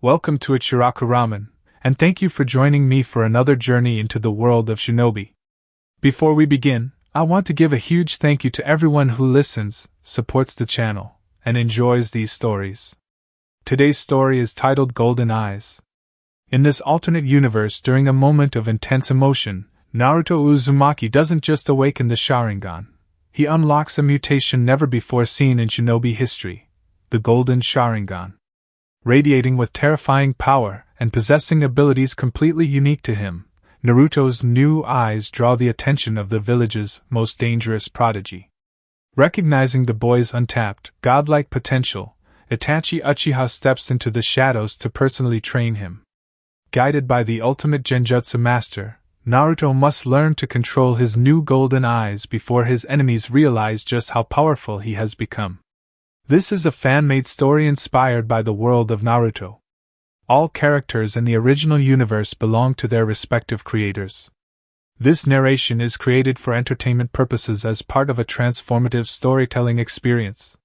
Welcome to Ichiraku Ramen, and thank you for joining me for another journey into the world of shinobi. Before we begin, I want to give a huge thank you to everyone who listens, supports the channel, and enjoys these stories. Today's story is titled Golden Eyes. In this alternate universe, during a moment of intense emotion, Naruto Uzumaki doesn't just awaken the Sharingan. He unlocks a mutation never before seen in shinobi history, the Golden Sharingan. Radiating with terrifying power and possessing abilities completely unique to him, Naruto's new eyes draw the attention of the village's most dangerous prodigy. Recognizing the boy's untapped, godlike potential, Itachi Uchiha steps into the shadows to personally train him. Guided by the ultimate genjutsu master, Naruto must learn to control his new golden eyes before his enemies realize just how powerful he has become. This is a fan-made story inspired by the world of Naruto. All characters in the original universe belong to their respective creators. This narration is created for entertainment purposes as part of a transformative storytelling experience.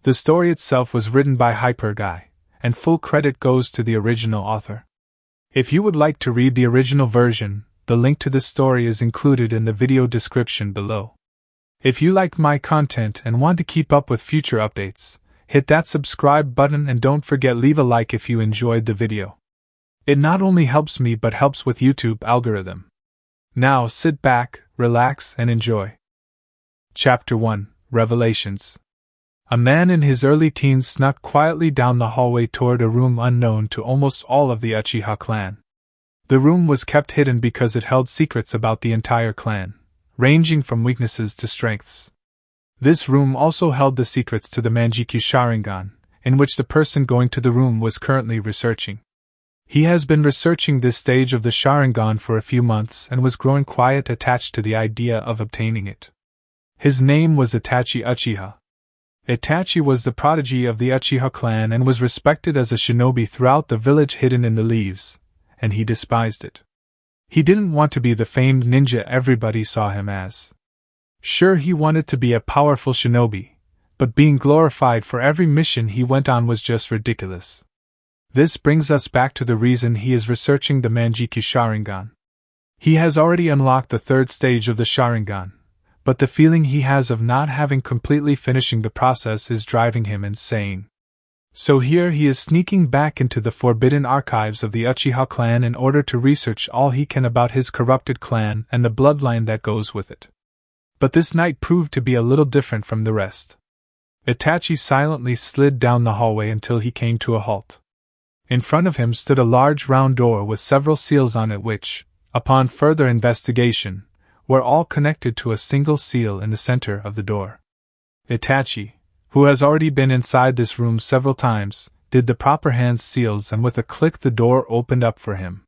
The story itself was written by Hyperguy, and full credit goes to the original author. If you would like to read the original version, the link to this story is included in the video description below. If you like my content and want to keep up with future updates, hit that subscribe button and don't forget leave a like if you enjoyed the video. It not only helps me but helps with YouTube algorithm. Now sit back, relax and enjoy. Chapter 1, Revelations. A man in his early teens snuck quietly down the hallway toward a room unknown to almost all of the Uchiha clan. The room was kept hidden because it held secrets about the entire clan, ranging from weaknesses to strengths. This room also held the secrets to the Manjikyu Sharingan, in which the person going to the room was currently researching. He has been researching this stage of the Sharingan for a few months and was growing quiet attached to the idea of obtaining it. His name was Itachi Uchiha. Itachi was the prodigy of the Uchiha clan and was respected as a shinobi throughout the village hidden in the leaves, and he despised it. He didn't want to be the famed ninja everybody saw him as. Sure, he wanted to be a powerful shinobi, but being glorified for every mission he went on was just ridiculous. This brings us back to the reason he is researching the Manjikyu Sharingan. He has already unlocked the third stage of the Sharingan, but the feeling he has of not having completely finishing the process is driving him insane. So here he is sneaking back into the forbidden archives of the Uchiha clan in order to research all he can about his corrupted clan and the bloodline that goes with it. But this night proved to be a little different from the rest. Itachi silently slid down the hallway until he came to a halt. In front of him stood a large round door with several seals on it which, upon further investigation, were all connected to a single seal in the center of the door. Itachi, who has already been inside this room several times, did the proper hand seals and with a click the door opened up for him.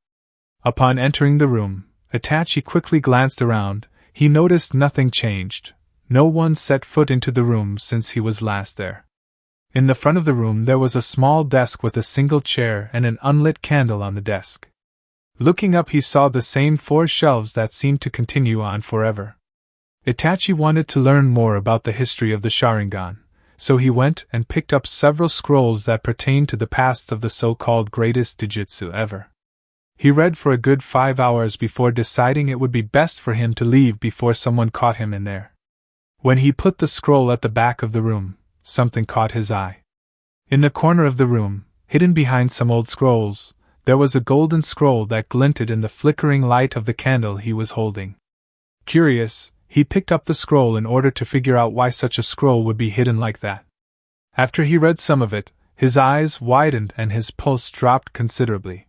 Upon entering the room, Itachi quickly glanced around. He noticed nothing changed. No one set foot into the room since he was last there. In the front of the room there was a small desk with a single chair and an unlit candle on the desk. Looking up he saw the same 4 shelves that seemed to continue on forever. Itachi wanted to learn more about the history of the Sharingan, so he went and picked up several scrolls that pertained to the past of the so-called greatest Dijitsu ever. He read for a good 5 hours before deciding it would be best for him to leave before someone caught him in there. When he put the scroll at the back of the room, something caught his eye. In the corner of the room, hidden behind some old scrolls, there was a golden scroll that glinted in the flickering light of the candle he was holding. Curious, he picked up the scroll in order to figure out why such a scroll would be hidden like that. After he read some of it, his eyes widened and his pulse dropped considerably.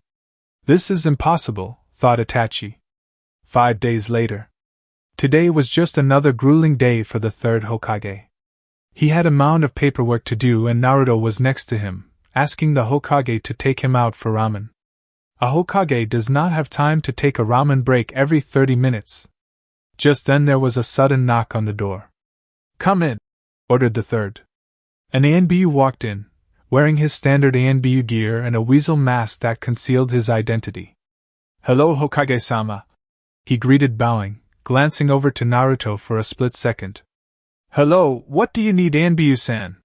This is impossible, thought Itachi. 5 days later. Today was just another grueling day for the third Hokage. He had a mound of paperwork to do and Naruto was next to him, asking the Hokage to take him out for ramen. A Hokage does not have time to take a ramen break every 30 minutes. Just then there was a sudden knock on the door. "Come in," ordered the third. An ANBU walked in, wearing his standard ANBU gear and a weasel mask that concealed his identity. "Hello, Hokage-sama," he greeted, bowing, glancing over to Naruto for a split second. "Hello, what do you need, ANBU-san?"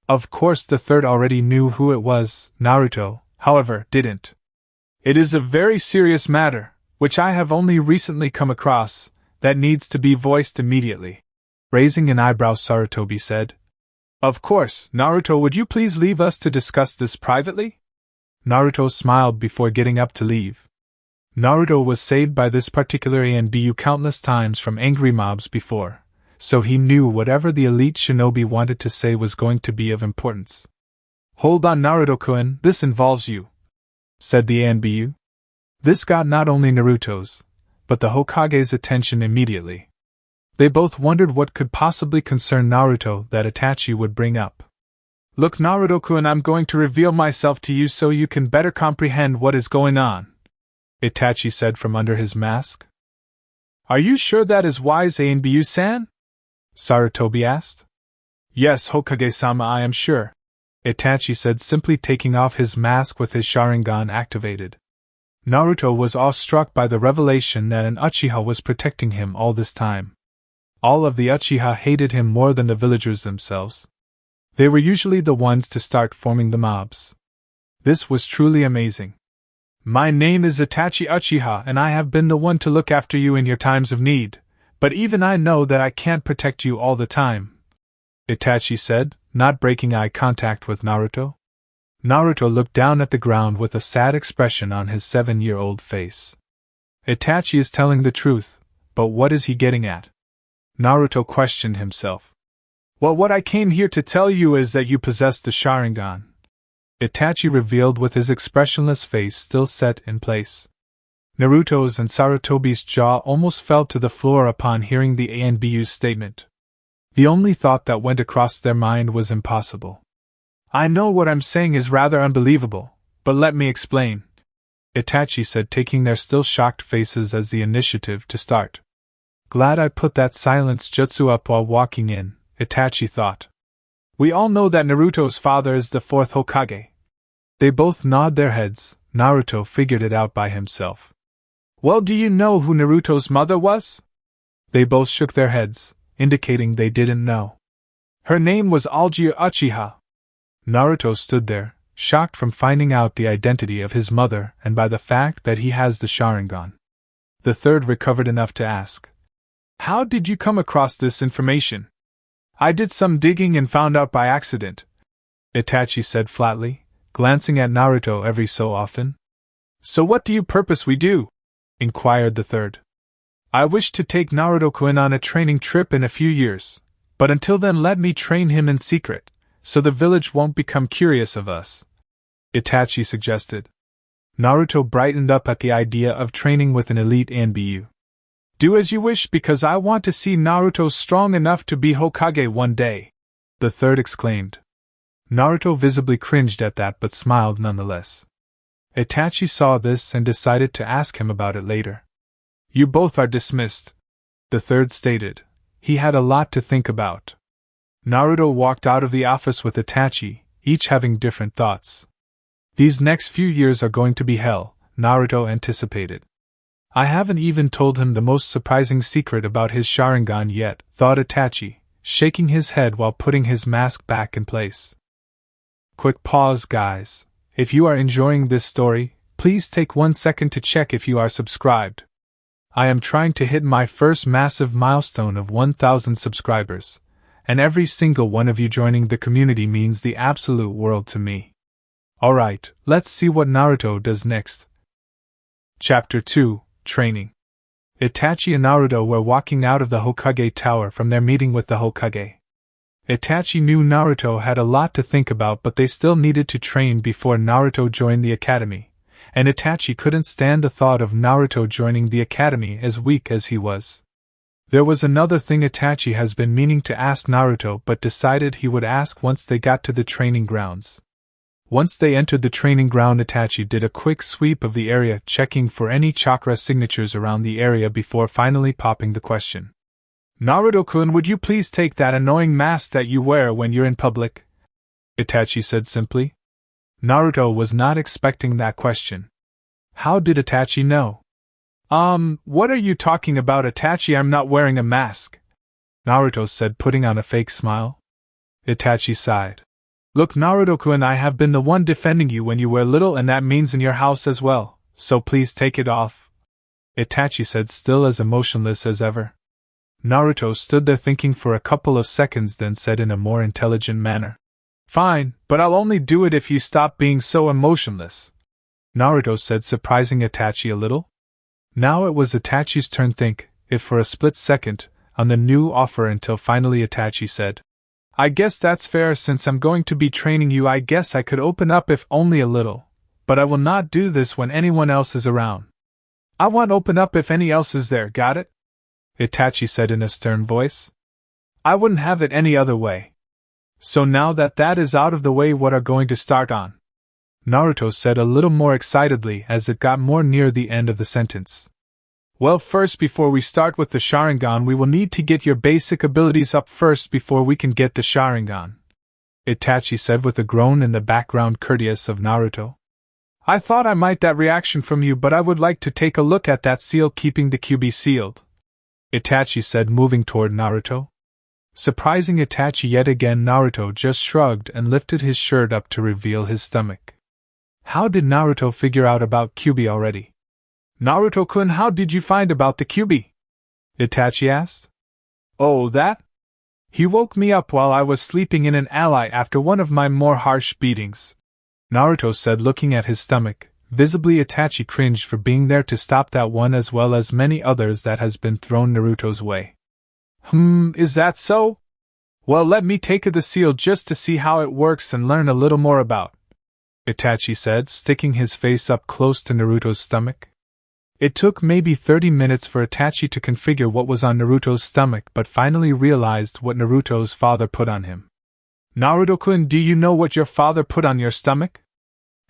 Of course the third already knew who it was, Naruto, however, didn't. It is a very serious matter, which I have only recently come across, that needs to be voiced immediately. Raising an eyebrow, Sarutobi said. Of course, Naruto, would you please leave us to discuss this privately? Naruto smiled before getting up to leave. Naruto was saved by this particular ANBU countless times from angry mobs before, so he knew whatever the elite shinobi wanted to say was going to be of importance. Hold on, Naruto-kun, this involves you, said the ANBU. This got not only Naruto's, but the Hokage's attention immediately. They both wondered what could possibly concern Naruto that Itachi would bring up. Look, Naruto-kun, I'm going to reveal myself to you so you can better comprehend what is going on, Itachi said from under his mask. Are you sure that is wise, ANBU-san? Sarutobi asked. Yes, Hokage-sama, I am sure, Itachi said, simply taking off his mask with his Sharingan activated. Naruto was awestruck by the revelation that an Uchiha was protecting him all this time. All of the Uchiha hated him more than the villagers themselves. They were usually the ones to start forming the mobs. This was truly amazing. My name is Itachi Uchiha, and I have been the one to look after you in your times of need, but even I know that I can't protect you all the time, Itachi said, not breaking eye contact with Naruto. Naruto looked down at the ground with a sad expression on his 7-year-old face. Itachi is telling the truth, but what is he getting at? Naruto questioned himself. Well, what I came here to tell you is that you possess the Sharingan, Itachi revealed with his expressionless face still set in place. Naruto's and Sarutobi's jaw almost fell to the floor upon hearing the ANBU's statement. The only thought that went across their mind was impossible. I know what I'm saying is rather unbelievable, but let me explain, Itachi said, taking their still shocked faces as the initiative to start. Glad I put that silence jutsu up while walking in, Itachi thought. We all know that Naruto's father is the 4th Hokage. They both nod their heads. Naruto figured it out by himself. Well, do you know who Naruto's mother was? They both shook their heads, indicating they didn't know. Her name was Algier Uchiha. Naruto stood there, shocked from finding out the identity of his mother and by the fact that he has the Sharingan. The third recovered enough to ask, How did you come across this information? I did some digging and found out by accident, Itachi said flatly, glancing at Naruto every so often. So what do you purpose we do? Inquired the third. I wish to take Naruto-kun on a training trip in a few years, but until then let me train him in secret, so the village won't become curious of us, Itachi suggested. Naruto brightened up at the idea of training with an elite ANBU. Do as you wish, because I want to see Naruto strong enough to be Hokage one day, the third exclaimed. Naruto visibly cringed at that but smiled nonetheless. Itachi saw this and decided to ask him about it later. You both are dismissed, the third stated. He had a lot to think about. Naruto walked out of the office with Itachi, each having different thoughts. These next few years are going to be hell, Naruto anticipated. I haven't even told him the most surprising secret about his Sharingan yet, thought Itachi, shaking his head while putting his mask back in place. Quick pause, guys. If you are enjoying this story, please take 1 second to check if you are subscribed. I am trying to hit my first massive milestone of 1,000 subscribers, and every single one of you joining the community means the absolute world to me. Alright, let's see what Naruto does next. Chapter 2, Training. Itachi and Naruto were walking out of the Hokage Tower from their meeting with the Hokage. Itachi knew Naruto had a lot to think about, but they still needed to train before Naruto joined the academy, and Itachi couldn't stand the thought of Naruto joining the academy as weak as he was. There was another thing Itachi has been meaning to ask Naruto but decided he would ask once they got to the training grounds. Once they entered the training ground, Itachi did a quick sweep of the area, checking for any chakra signatures around the area before finally popping the question. Naruto-kun, would you please take that annoying mask that you wear when you're in public? Itachi said simply. Naruto was not expecting that question. How did Itachi know? What are you talking about, Itachi? I'm not wearing a mask, Naruto said, putting on a fake smile. Itachi sighed. Look, Naruto-kun, I have been the one defending you when you were little, and that means in your house as well, so please take it off, Itachi said, still as emotionless as ever. Naruto stood there thinking for a couple of seconds, then said in a more intelligent manner, Fine, but I'll only do it if you stop being so emotionless, Naruto said, surprising Itachi a little. Now it was Itachi's turn to think, if for a split second, on the new offer, until finally Itachi said, I guess that's fair. Since I'm going to be training you, I guess I could open up, if only a little, but I will not do this when anyone else is around. I won't open up if any else is there, got it? Itachi said in a stern voice. I wouldn't have it any other way. So now that that is out of the way, what are going to start on? Naruto said a little more excitedly as it got more near the end of the sentence. Well, first, before we start with the Sharingan, we will need to get your basic abilities up first before we can get the Sharingan, Itachi said with a groan in the background, courteous of Naruto. I thought I might that reaction from you, but I would like to take a look at that seal keeping the QB sealed, Itachi said, moving toward Naruto. Surprising Itachi yet again, Naruto just shrugged and lifted his shirt up to reveal his stomach. How did Naruto figure out about QB already? Naruto-kun, how did you find about the QB? Itachi asked. Oh, that? He woke me up while I was sleeping in an alley after one of my more harsh beatings, Naruto said, looking at his stomach. Visibly Itachi cringed for being there to stop that one as well as many others that has been thrown Naruto's way. Is that so? Well, let me take the seal just to see how it works and learn a little more about, Itachi said, sticking his face up close to Naruto's stomach. It took maybe 30 minutes for Itachi to configure what was on Naruto's stomach, but finally realized what Naruto's father put on him. Naruto-kun, do you know what your father put on your stomach?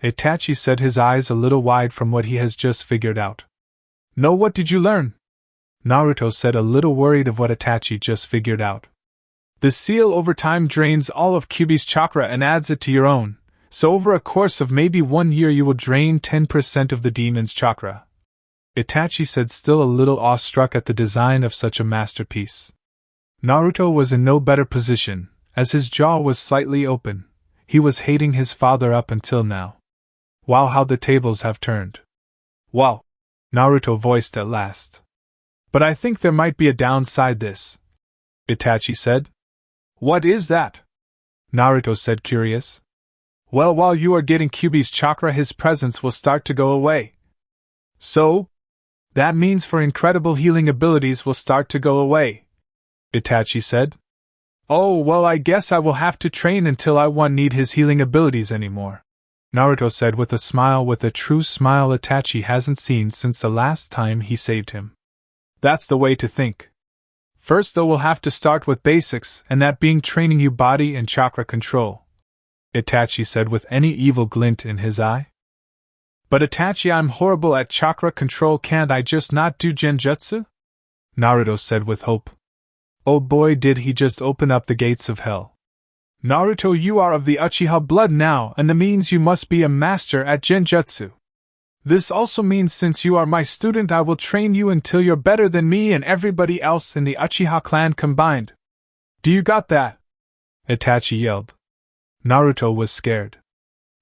Itachi said, his eyes a little wide from what he has just figured out. No, what did you learn? Naruto said, a little worried of what Itachi just figured out. The seal over time drains all of Kyuubi's chakra and adds it to your own, so over a course of maybe 1 year you will drain 10% of the demon's chakra, Itachi said, still a little awestruck at the design of such a masterpiece. Naruto was in no better position, as his jaw was slightly open. He was hating his father up until now. Wow, how the tables have turned. Wow, Naruto voiced at last. But I think there might be a downside this, Itachi said. What is that? Naruto said, curious. Well, while you are getting Kyuubi's chakra, his presence will start to go away. So? That means for incredible healing abilities will start to go away, Itachi said. Oh, well, I guess I will have to train until I won't need his healing abilities anymore, Naruto said with a smile, with a true smile Itachi hasn't seen since the last time he saved him. That's the way to think. First, though, we'll have to start with basics, and that being training you body and chakra control, Itachi said with any evil glint in his eye. But Itachi, I'm horrible at chakra control, can't I just not do genjutsu? Naruto said with hope. Oh boy, did he just open up the gates of hell. Naruto, you are of the Uchiha blood now, and that means you must be a master at genjutsu. This also means since you are my student, I will train you until you're better than me and everybody else in the Uchiha clan combined. Do you got that? Itachi yelled. Naruto was scared.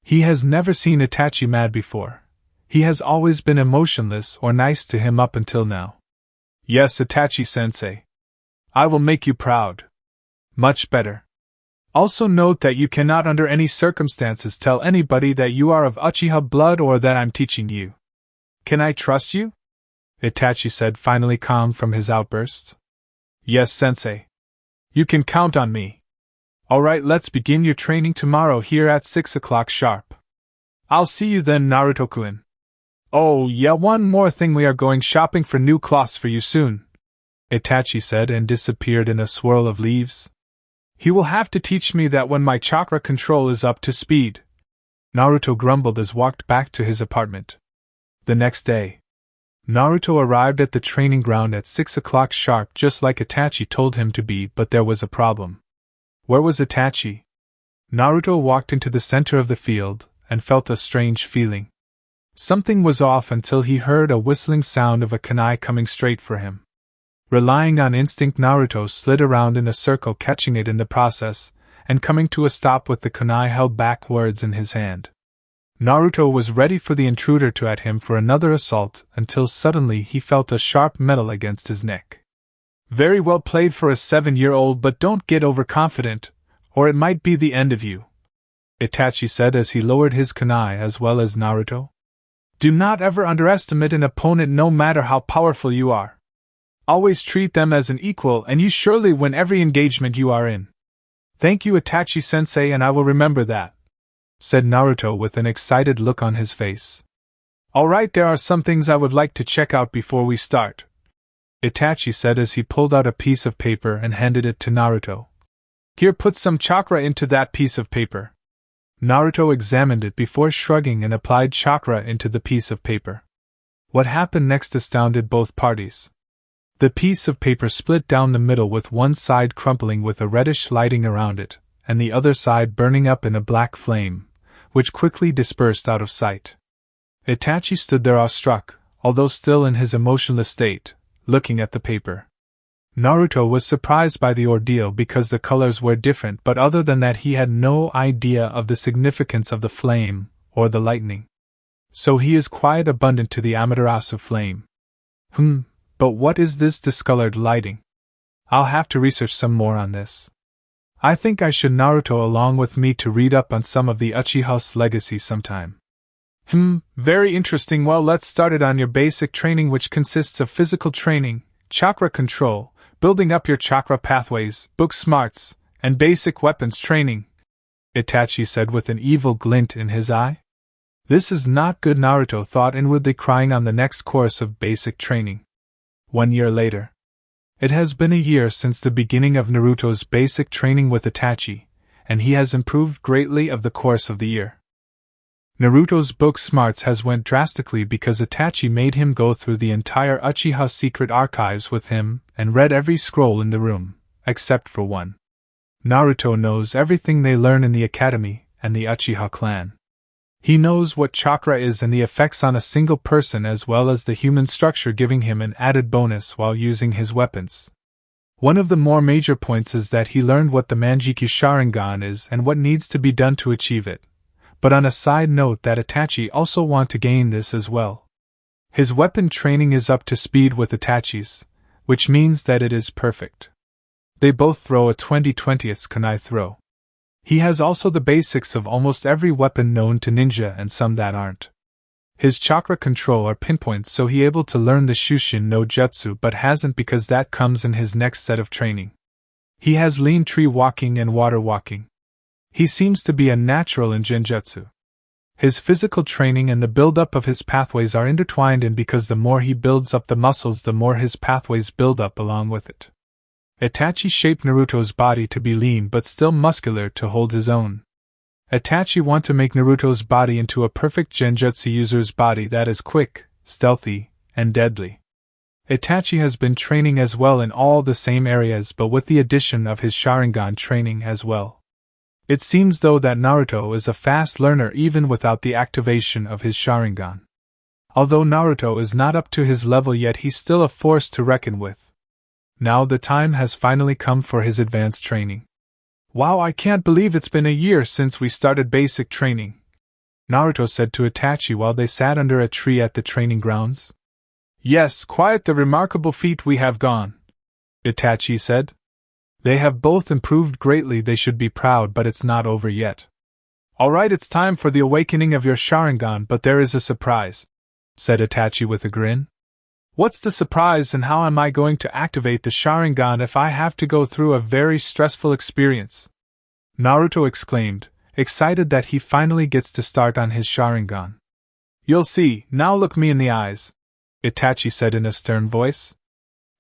He has never seen Itachi mad before. He has always been emotionless or nice to him up until now. Yes, Itachi-sensei. I will make you proud. Much better. Also note that you cannot under any circumstances tell anybody that you are of Uchiha blood or that I'm teaching you. Can I trust you? Itachi said, finally calm from his outbursts. Yes, sensei. You can count on me. Alright, let's begin your training tomorrow here at 6 o'clock sharp. I'll see you then, Naruto-kun. Oh, yeah, one more thing, we are going shopping for new cloths for you soon, Itachi said and disappeared in a swirl of leaves. He will have to teach me that when my chakra control is up to speed, Naruto grumbled as walked back to his apartment. The next day, Naruto arrived at the training ground at 6 o'clock sharp just like Itachi told him to be, but there was a problem. Where was Itachi? Naruto walked into the center of the field and felt a strange feeling. Something was off until he heard a whistling sound of a kunai coming straight for him. Relying on instinct, Naruto slid around in a circle, catching it in the process, and coming to a stop with the kunai held backwards in his hand. Naruto was ready for the intruder to at him for another assault until suddenly he felt a sharp metal against his neck. Very well played for a 7-year-old, but don't get overconfident, or it might be the end of you, Itachi said as he lowered his kunai as well as Naruto. Do not ever underestimate an opponent no matter how powerful you are. Always treat them as an equal and you surely win every engagement you are in. Thank you, Itachi-sensei, and I will remember that, said Naruto with an excited look on his face. Alright, there are some things I would like to check out before we start, Itachi said as he pulled out a piece of paper and handed it to Naruto. Here, put some chakra into that piece of paper. Naruto examined it before shrugging and applied chakra into the piece of paper. What happened next astounded both parties. The piece of paper split down the middle with one side crumpling with a reddish lighting around it, and the other side burning up in a black flame, which quickly dispersed out of sight. Itachi stood there awestruck, although still in his emotionless state, looking at the paper. Naruto was surprised by the ordeal because the colors were different, but other than that he had no idea of the significance of the flame, or the lightning. So he is quite abundant to the Amaterasu flame. But what is this discolored lighting? I'll have to research some more on this. I think I should Naruto along with me to read up on some of the Uchiha's legacy sometime. Very interesting. Well, let's start it on your basic training, which consists of physical training, chakra control, building up your chakra pathways, book smarts, and basic weapons training, Itachi said with an evil glint in his eye. This is not good, Naruto thought inwardly, crying on the next course of basic training. 1 year later. It has been a year since the beginning of Naruto's basic training with Itachi, and he has improved greatly of the course of the year. Naruto's book smarts has went drastically because Itachi made him go through the entire Uchiha secret archives with him and read every scroll in the room, except for one. Naruto knows everything they learn in the academy and the Uchiha clan. He knows what chakra is and the effects on a single person as well as the human structure, giving him an added bonus while using his weapons. One of the more major points is that he learned what the Manjikyu Sharingan is and what needs to be done to achieve it. But on a side note, that Itachi also want to gain this as well. His weapon training is up to speed with Itachi's, which means that it is perfect. They both throw a 20/20th kunai throw. He has also the basics of almost every weapon known to ninja and some that aren't. His chakra control are pinpoints, so he able to learn the Shushin no Jutsu but hasn't because that comes in his next set of training. He has lean tree walking and water walking. He seems to be a natural in genjutsu. His physical training and the build-up of his pathways are intertwined, and because the more he builds up the muscles, the more his pathways build up along with it. Itachi shaped Naruto's body to be lean but still muscular to hold his own. Itachi want to make Naruto's body into a perfect genjutsu user's body that is quick, stealthy, and deadly. Itachi has been training as well in all the same areas, but with the addition of his Sharingan training as well. It seems though that Naruto is a fast learner even without the activation of his Sharingan. Although Naruto is not up to his level yet, he's still a force to reckon with. Now the time has finally come for his advanced training. Wow, I can't believe it's been a year since we started basic training, Naruto said to Itachi while they sat under a tree at the training grounds. Yes, quite the remarkable feat we have gone, Itachi said. They have both improved greatly, they should be proud, but it's not over yet. Alright, it's time for the awakening of your Sharingan, but there is a surprise, said Itachi with a grin. What's the surprise, and how am I going to activate the Sharingan if I have to go through a very stressful experience? Naruto exclaimed, excited that he finally gets to start on his Sharingan. You'll see, now look me in the eyes, Itachi said in a stern voice.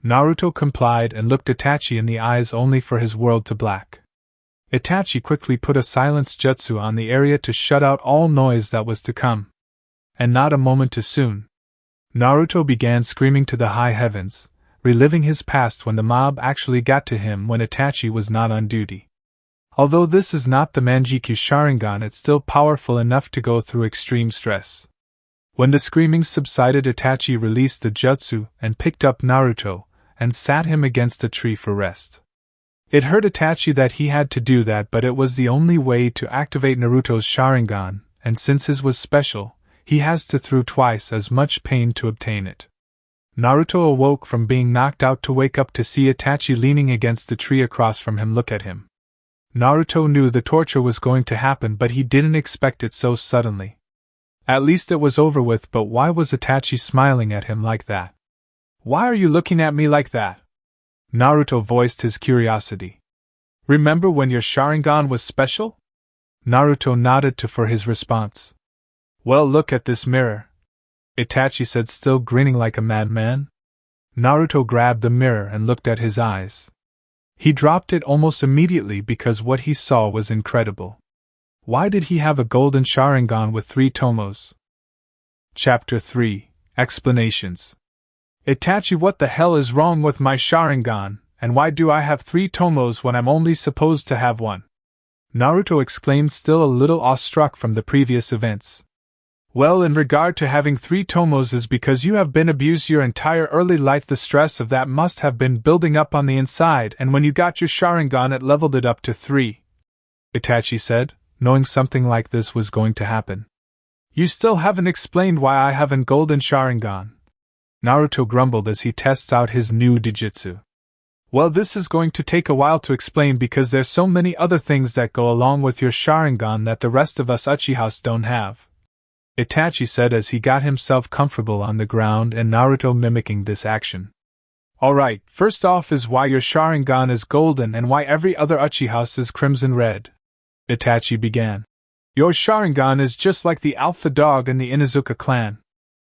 Naruto complied and looked Itachi in the eyes only for his world to black. Itachi quickly put a silence jutsu on the area to shut out all noise that was to come. And not a moment too soon. Naruto began screaming to the high heavens, reliving his past when the mob actually got to him when Itachi was not on duty. Although this is not the Manjikyu Sharingan, it's still powerful enough to go through extreme stress. When the screaming subsided, Itachi released the jutsu and picked up Naruto, and sat him against a tree for rest. It hurt Itachi that he had to do that, but it was the only way to activate Naruto's Sharingan, and since his was special, he has to through twice as much pain to obtain it. Naruto awoke from being knocked out to wake up to see Itachi leaning against the tree across from him look at him. Naruto knew the torture was going to happen, but he didn't expect it so suddenly. At least it was over with, but why was Itachi smiling at him like that? Why are you looking at me like that? Naruto voiced his curiosity. Remember when your Sharingan was special? Naruto nodded for his response. Well, look at this mirror, Itachi said, still grinning like a madman. Naruto grabbed the mirror and looked at his eyes. He dropped it almost immediately because what he saw was incredible. Why did he have a golden Sharingan with 3 tomos? Chapter 3 Explanations. Itachi, what the hell is wrong with my Sharingan, and why do I have 3 tomos when I'm only supposed to have 1? Naruto exclaimed, still a little awestruck from the previous events. Well, in regard to having 3 tomos is because you have been abused your entire early life. The stress of that must have been building up on the inside, and when you got your Sharingan it leveled it up to 3. Itachi said, knowing something like this was going to happen. You still haven't explained why I have a golden Sharingan. Naruto grumbled as he tests out his new Dijitsu. Well, this is going to take a while to explain because there's so many other things that go along with your Sharingan that the rest of us Uchihas don't have, Itachi said as he got himself comfortable on the ground and Naruto mimicking this action. Alright, first off is why your Sharingan is golden and why every other Uchihas is crimson red, Itachi began. Your Sharingan is just like the alpha dog in the Inuzuka clan.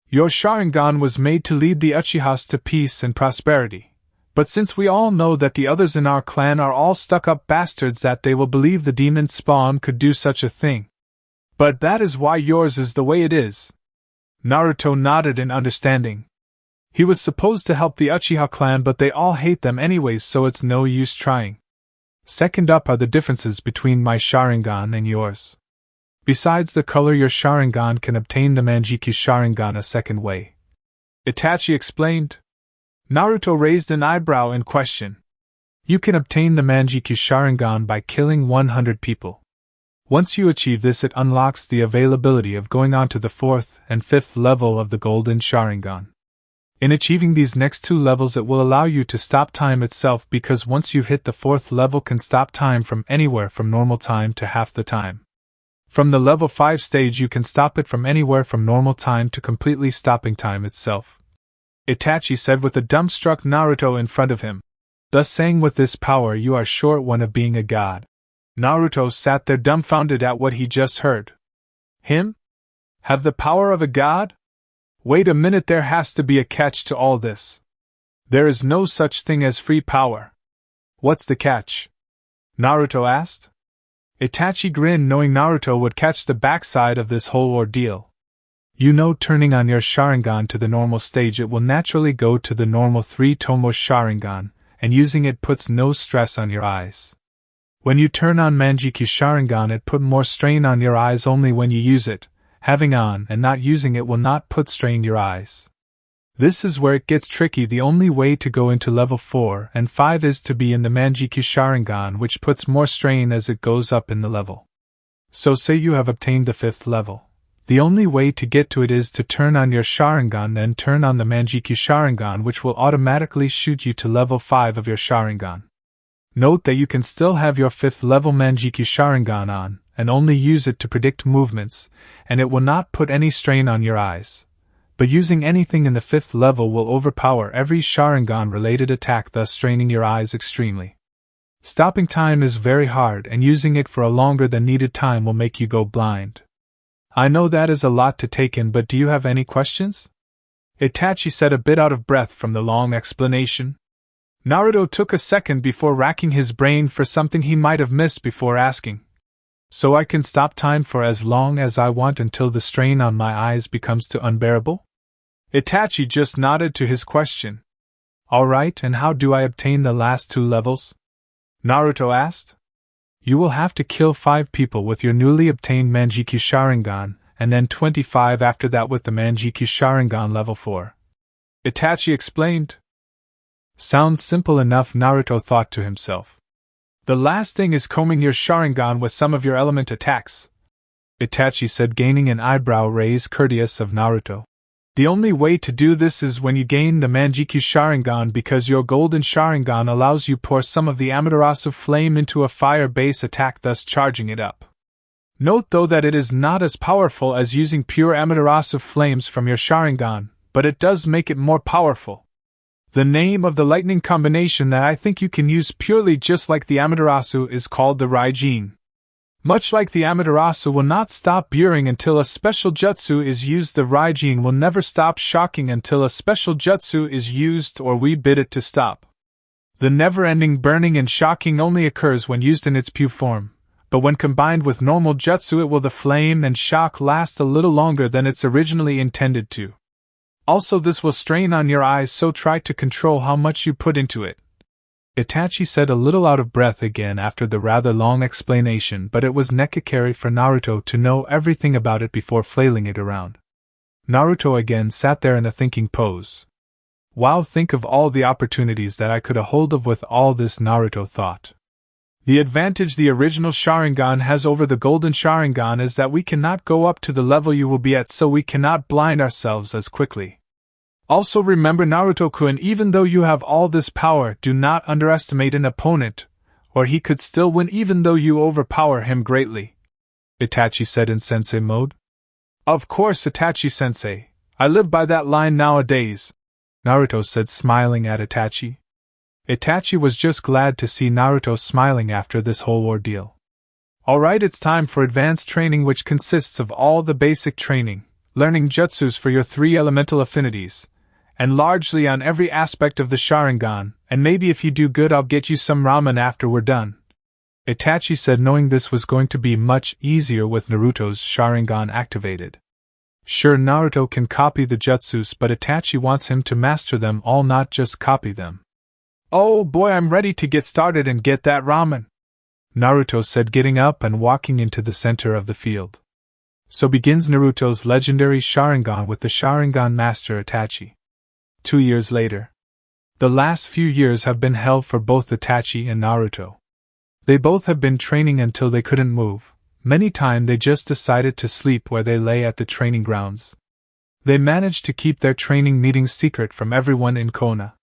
Your Sharingan was made to lead the Uchihas to peace and prosperity. But since we all know that the others in our clan are all stuck-up bastards, that they will believe the demon spawn could do such a thing. But that is why yours is the way it is. Naruto nodded in understanding. He was supposed to help the Uchiha clan, but they all hate them anyways, so it's no use trying. Second up are the differences between my Sharingan and yours. Besides the color, your Sharingan can obtain the Manjiki Sharingan a second way, Itachi explained. Naruto raised an eyebrow in question. You can obtain the Manjiki Sharingan by killing 100 people. Once you achieve this, it unlocks the availability of going on to the 4th and 5th level of the Golden Sharingan. In achieving these next 2 levels, it will allow you to stop time itself, because once you hit the 4th level, can stop time from anywhere from normal time to half the time. From the level 5 stage, you can stop it from anywhere from normal time to completely stopping time itself, Itachi said with a dumbstruck Naruto in front of him. Thus saying, with this power you are short one of being a god. Naruto sat there dumbfounded at what he just heard. Him? Have the power of a god? Wait a minute, there has to be a catch to all this. There is no such thing as free power. What's the catch? Naruto asked. Itachi grinned, knowing Naruto would catch the backside of this whole ordeal. You know, turning on your Sharingan to the normal stage, it will naturally go to the normal 3-tomo Sharingan, and using it puts no stress on your eyes. When you turn on Manjiki Sharingan, it put more strain on your eyes only when you use it. Having on and not using it will not put strain your eyes. This is where it gets tricky. The only way to go into level 4 and 5 is to be in the Manjiki Sharingan, which puts more strain as it goes up in the level. So say you have obtained the 5th level. The only way to get to it is to turn on your Sharingan, then turn on the Manjiki Sharingan, which will automatically shoot you to level 5 of your Sharingan. Note that you can still have your 5th level Manjiki Sharingan on, and only use it to predict movements, and it will not put any strain on your eyes. But using anything in the 5th level will overpower every Sharingan-related attack, thus straining your eyes extremely. Stopping time is very hard, and using it for a longer than needed time will make you go blind. I know that is a lot to take in, but do you have any questions? Itachi said, a bit out of breath from the long explanation. Naruto took a second before racking his brain for something he might have missed before asking. So I can stop time for as long as I want until the strain on my eyes becomes too unbearable? Itachi just nodded to his question. Alright, and how do I obtain the last 2 levels? Naruto asked. You will have to kill 5 people with your newly obtained Manjiki Sharingan, and then 25 after that with the Manjiki Sharingan level 4. Itachi explained. Sounds simple enough, Naruto thought to himself. The last thing is combing your Sharingan with some of your element attacks, Itachi said, gaining an eyebrow raise courteous of Naruto. The only way to do this is when you gain the Manjikyu Sharingan, because your Golden Sharingan allows you pour some of the Amaterasu flame into a fire base attack, thus charging it up. Note though that it is not as powerful as using pure Amaterasu flames from your Sharingan, but it does make it more powerful. The name of the lightning combination that I think you can use purely just like the Amaterasu is called the Raijin. Much like the Amaterasu will not stop burning until a special jutsu is used, the Raijin will never stop shocking until a special jutsu is used or we bid it to stop. The never-ending burning and shocking only occurs when used in its pure form, but when combined with normal jutsu it will the flame and shock last a little longer than it's originally intended to. Also this will strain on your eyes, so try to control how much you put into it. Itachi said, a little out of breath again after the rather long explanation, but it was necessary for Naruto to know everything about it before flailing it around. Naruto again sat there in a thinking pose. Wow, think of all the opportunities that I could have hold of with all this, Naruto thought. The advantage the original Sharingan has over the Golden Sharingan is that we cannot go up to the level you will be at, so we cannot blind ourselves as quickly. Also remember, Naruto-kun, even though you have all this power, do not underestimate an opponent, or he could still win even though you overpower him greatly, Itachi said in sensei mode. Of course, Itachi-sensei, I live by that line nowadays, Naruto said, smiling at Itachi. Itachi was just glad to see Naruto smiling after this whole ordeal. Alright, it's time for advanced training, which consists of all the basic training, learning jutsus for your 3 elemental affinities, and largely on every aspect of the Sharingan, and maybe if you do good I'll get you some ramen after we're done, Itachi said, knowing this was going to be much easier with Naruto's Sharingan activated. Sure, Naruto can copy the jutsus, but Itachi wants him to master them all, not just copy them. Oh boy, I'm ready to get started and get that ramen, Naruto said, getting up and walking into the center of the field. So begins Naruto's legendary Sharingan with the Sharingan master Itachi. 2 years later. The last few years have been hell for both Itachi and Naruto. They both have been training until they couldn't move. Many times they just decided to sleep where they lay at the training grounds. They managed to keep their training meetings secret from everyone in Konoha.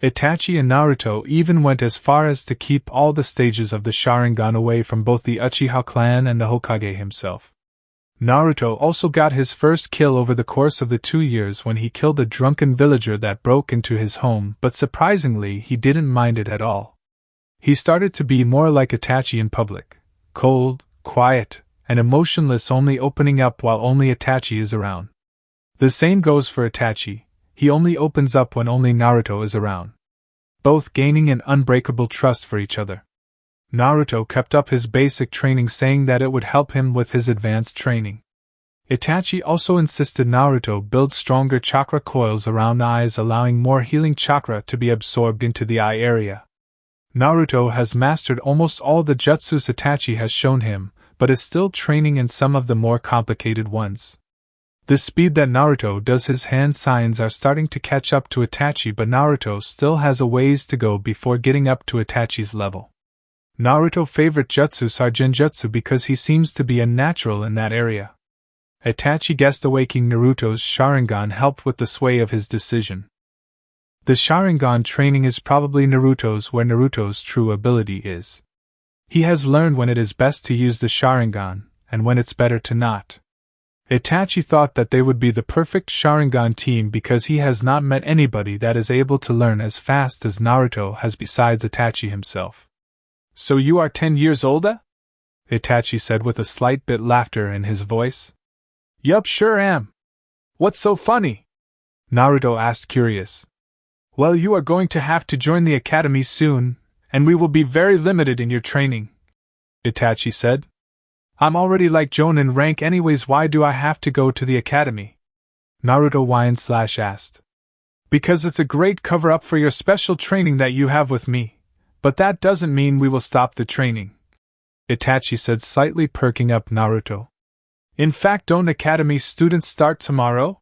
Itachi and Naruto even went as far as to keep all the stages of the Sharingan away from both the Uchiha clan and the Hokage himself. Naruto also got his first kill over the course of the 2 years when he killed a drunken villager that broke into his home, but surprisingly he didn't mind it at all. He started to be more like Itachi in public, cold, quiet, and emotionless, only opening up while only Itachi is around. The same goes for Itachi, he only opens up when only Naruto is around. Both gaining an unbreakable trust for each other. Naruto kept up his basic training, saying that it would help him with his advanced training. Itachi also insisted Naruto build stronger chakra coils around eyes, allowing more healing chakra to be absorbed into the eye area. Naruto has mastered almost all the jutsus Itachi has shown him, but is still training in some of the more complicated ones. The speed that Naruto does his hand signs are starting to catch up to Itachi, but Naruto still has a ways to go before getting up to Itachi's level. Naruto's favorite jutsus are genjutsu because he seems to be a natural in that area. Itachi guessed awakening Naruto's Sharingan helped with the sway of his decision. The Sharingan training is probably Naruto's where Naruto's true ability is. He has learned when it is best to use the Sharingan, and when it's better to not. Itachi thought that they would be the perfect Sharingan team because he has not met anybody that is able to learn as fast as Naruto has besides Itachi himself. So you are 10 years older? Itachi said with a slight bit laughter in his voice. Yup, sure am. What's so funny? Naruto asked, curious. Well, you are going to have to join the academy soon, and we will be very limited in your training, Itachi said. I'm already like Jonin rank anyways, why do I have to go to the academy? Naruto whined/asked. Because it's a great cover-up for your special training that you have with me. But that doesn't mean we will stop the training, Itachi said, slightly perking up Naruto. In fact, don't academy students start tomorrow?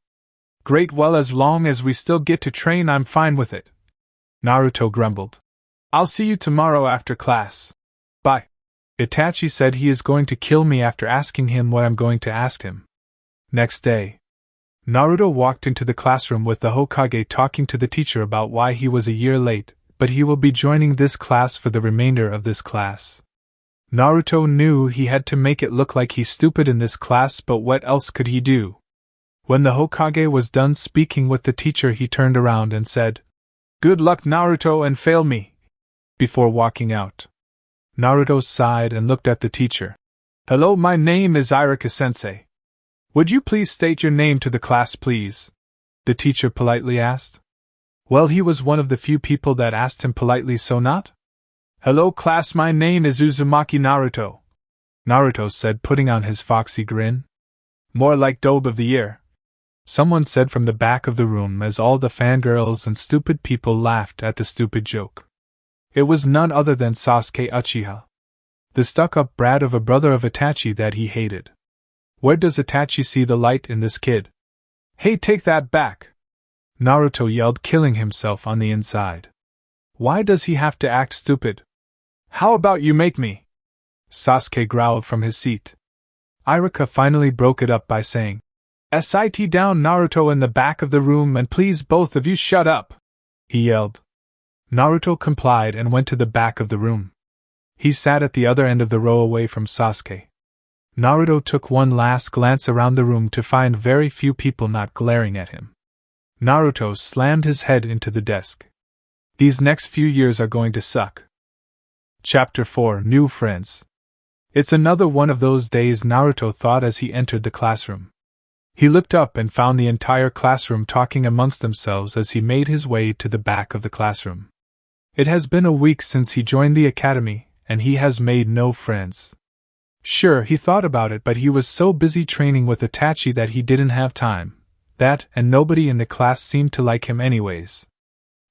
Great, well, as long as we still get to train I'm fine with it, Naruto grumbled. I'll see you tomorrow after class. Bye. Itachi said he is going to kill me after asking him what I'm going to ask him. Next day, Naruto walked into the classroom with the Hokage talking to the teacher about why he was a year late, but he will be joining this class for the remainder of this class. Naruto knew he had to make it look like he's stupid in this class, but what else could he do? When the Hokage was done speaking with the teacher, he turned around and said, "Good luck, Naruto, and fail me," before walking out. Naruto sighed and looked at the teacher. "Hello, my name is Ichiraku-sensei. Would you please state your name to the class, please?" the teacher politely asked. Well, he was one of the few people that asked him politely, so not? "Hello, class, my name is Uzumaki Naruto," Naruto said, putting on his foxy grin. "More like Dobe of the Year," someone said from the back of the room as all the fangirls and stupid people laughed at the stupid joke. It was none other than Sasuke Uchiha, the stuck-up brat of a brother of Itachi that he hated. Where does Itachi see the light in this kid? "Hey, take that back!" Naruto yelled, killing himself on the inside. "Why does he have to act stupid? How about you make me?" Sasuke growled from his seat. Ichiraku finally broke it up by saying, "Sit down, Naruto, in the back of the room, and please both of you shut up," he yelled. Naruto complied and went to the back of the room. He sat at the other end of the row away from Sasuke. Naruto took one last glance around the room to find very few people not glaring at him. Naruto slammed his head into the desk. These next few years are going to suck. Chapter 4: New Friends. It's another one of those days, Naruto thought as he entered the classroom. He looked up and found the entire classroom talking amongst themselves as he made his way to the back of the classroom. It has been a week since he joined the academy, and he has made no friends. Sure, he thought about it, but he was so busy training with Itachi that he didn't have time. That, and nobody in the class seemed to like him anyways.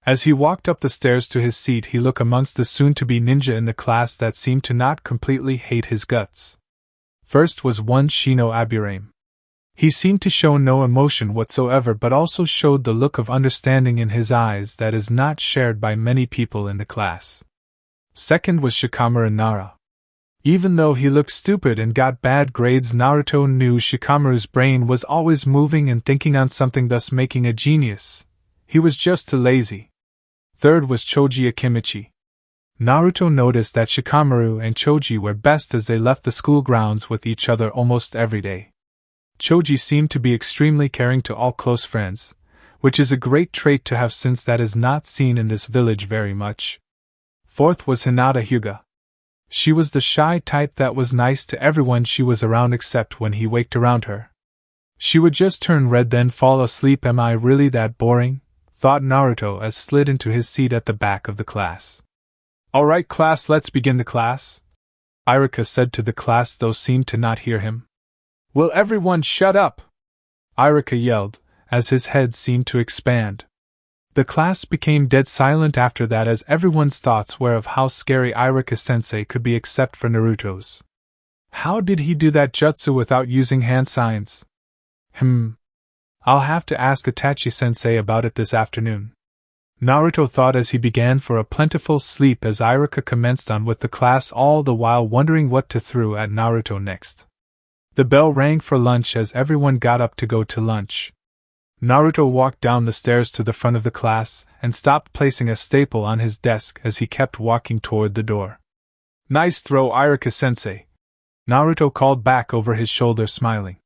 As he walked up the stairs to his seat, he looked amongst the soon-to-be ninja in the class that seemed to not completely hate his guts. First was one Shinobi. He seemed to show no emotion whatsoever, but also showed the look of understanding in his eyes that is not shared by many people in the class. Second was Shikamaru Nara. Even though he looked stupid and got bad grades, Naruto knew Shikamaru's brain was always moving and thinking on something, thus making a genius. He was just too lazy. Third was Choji Akimichi. Naruto noticed that Shikamaru and Choji were best as they left the school grounds with each other almost every day. Choji seemed to be extremely caring to all close friends, which is a great trait to have since that is not seen in this village very much. Fourth was Hinata Hyuga. She was the shy type that was nice to everyone she was around except when he waked around her. She would just turn red then fall asleep. Am I really that boring? Thought Naruto as slid into his seat at the back of the class. Alright class, let's begin the class, Ichiraku said to the class, though seemed to not hear him. Will everyone shut up? Ichiraku yelled, as his head seemed to expand. The class became dead silent after that, as everyone's thoughts were of how scary Ichiraku-sensei could be except for Naruto's. How did he do that jutsu without using hand signs? I'll have to ask Itachi-sensei about it this afternoon, Naruto thought as he began for a plentiful sleep as Ichiraku commenced on with the class, all the while wondering what to throw at Naruto next. The bell rang for lunch as everyone got up to go to lunch. Naruto walked down the stairs to the front of the class and stopped, placing a staple on his desk as he kept walking toward the door. Nice throw, Ichiraku-sensei, Naruto called back over his shoulder, smiling.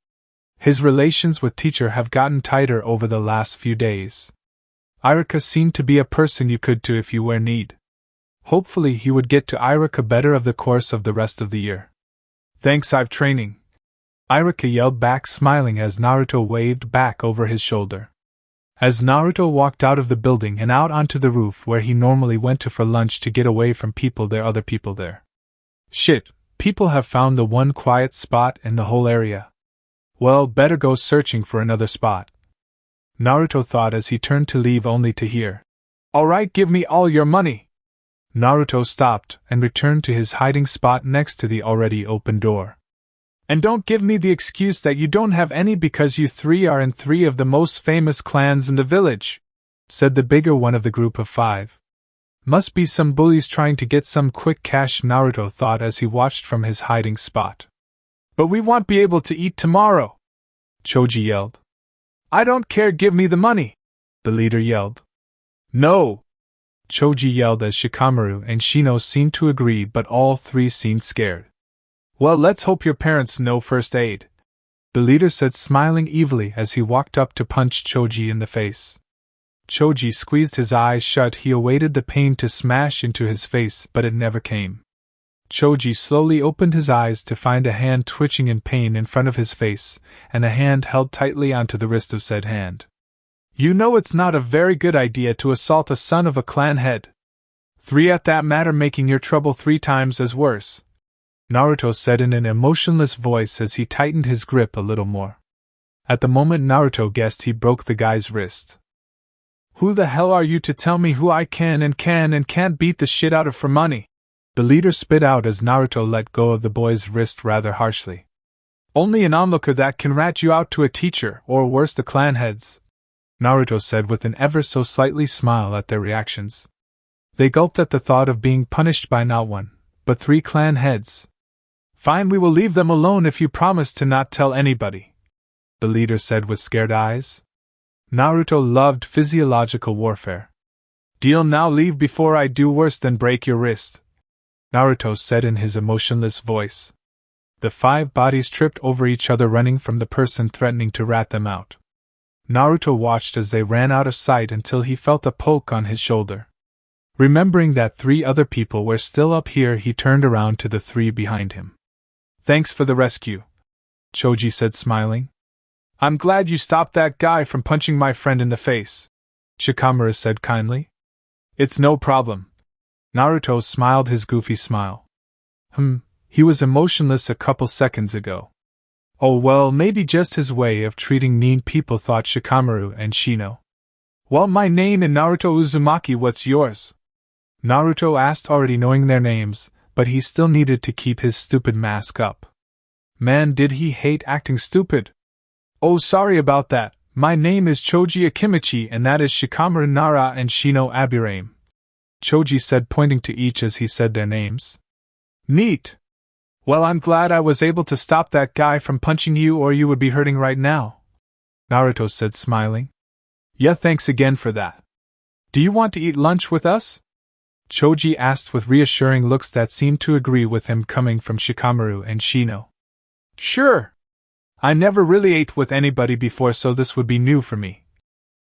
His relations with teacher have gotten tighter over the last few days. Ichiraku seemed to be a person you could to if you were need. Hopefully he would get to Ichiraku better of the course of the rest of the year. Thanks, I've training, Ichiraku yelled back, smiling as Naruto waved back over his shoulder. As Naruto walked out of the building and out onto the roof where he normally went to for lunch to get away from other people there. Shit, people have found the one quiet spot in the whole area. Well, better go searching for another spot, Naruto thought as he turned to leave, only to hear, Alright, give me all your money. Naruto stopped and returned to his hiding spot next to the already open door. And don't give me the excuse that you don't have any because you three are in three of the most famous clans in the village, said the bigger one of the group of five. Must be some bullies trying to get some quick cash, Naruto thought as he watched from his hiding spot. But we won't be able to eat tomorrow, Choji yelled. I don't care, give me the money, the leader yelled. No, Choji yelled as Shikamaru and Shino seemed to agree, but all three seemed scared. Well, let's hope your parents know first aid, the leader said, smiling evilly as he walked up to punch Choji in the face. Choji squeezed his eyes shut. He awaited the pain to smash into his face, but it never came. Choji slowly opened his eyes to find a hand twitching in pain in front of his face, and a hand held tightly onto the wrist of said hand. You know it's not a very good idea to assault a son of a clan head. 3 at that matter, making your trouble 3 times as worse, Naruto said in an emotionless voice as he tightened his grip a little more. At the moment Naruto guessed he broke the guy's wrist. Who the hell are you to tell me who I can and can't beat the shit out of for money? The leader spit out as Naruto let go of the boy's wrist rather harshly. Only an onlooker that can rat you out to a teacher, or worse, the clan heads, Naruto said with an ever so slightly smile at their reactions. They gulped at the thought of being punished by not 1, but 3 clan heads. Fine, we will leave them alone if you promise to not tell anybody, the leader said with scared eyes. Naruto loved physiological warfare. Deal, now leave before I do worse than break your wrist, Naruto said in his emotionless voice. The 5 bodies tripped over each other, running from the person threatening to rat them out. Naruto watched as they ran out of sight until he felt a poke on his shoulder. Remembering that 3 other people were still up here, he turned around to the 3 behind him. Thanks for the rescue, Choji said, smiling. I'm glad you stopped that guy from punching my friend in the face, Shikamaru said kindly. It's no problem. Naruto smiled his goofy smile. He was emotionless a couple seconds ago. Oh well, maybe just his way of treating mean people, thought Shikamaru and Shino. Well, my name is Naruto Uzumaki, what's yours? Naruto asked, already knowing their names, but he still needed to keep his stupid mask up. Man, did he hate acting stupid. Oh, sorry about that. My name is Choji Akimichi, and that is Shikamaru Nara and Shino Abirame, Choji said, pointing to each as he said their names. Neat. Well, I'm glad I was able to stop that guy from punching you, or you would be hurting right now, Naruto said, smiling. Yeah, thanks again for that. Do you want to eat lunch with us? Choji asked with reassuring looks that seemed to agree with him, coming from Shikamaru and Shino. Sure. I never really ate with anybody before, so this would be new for me,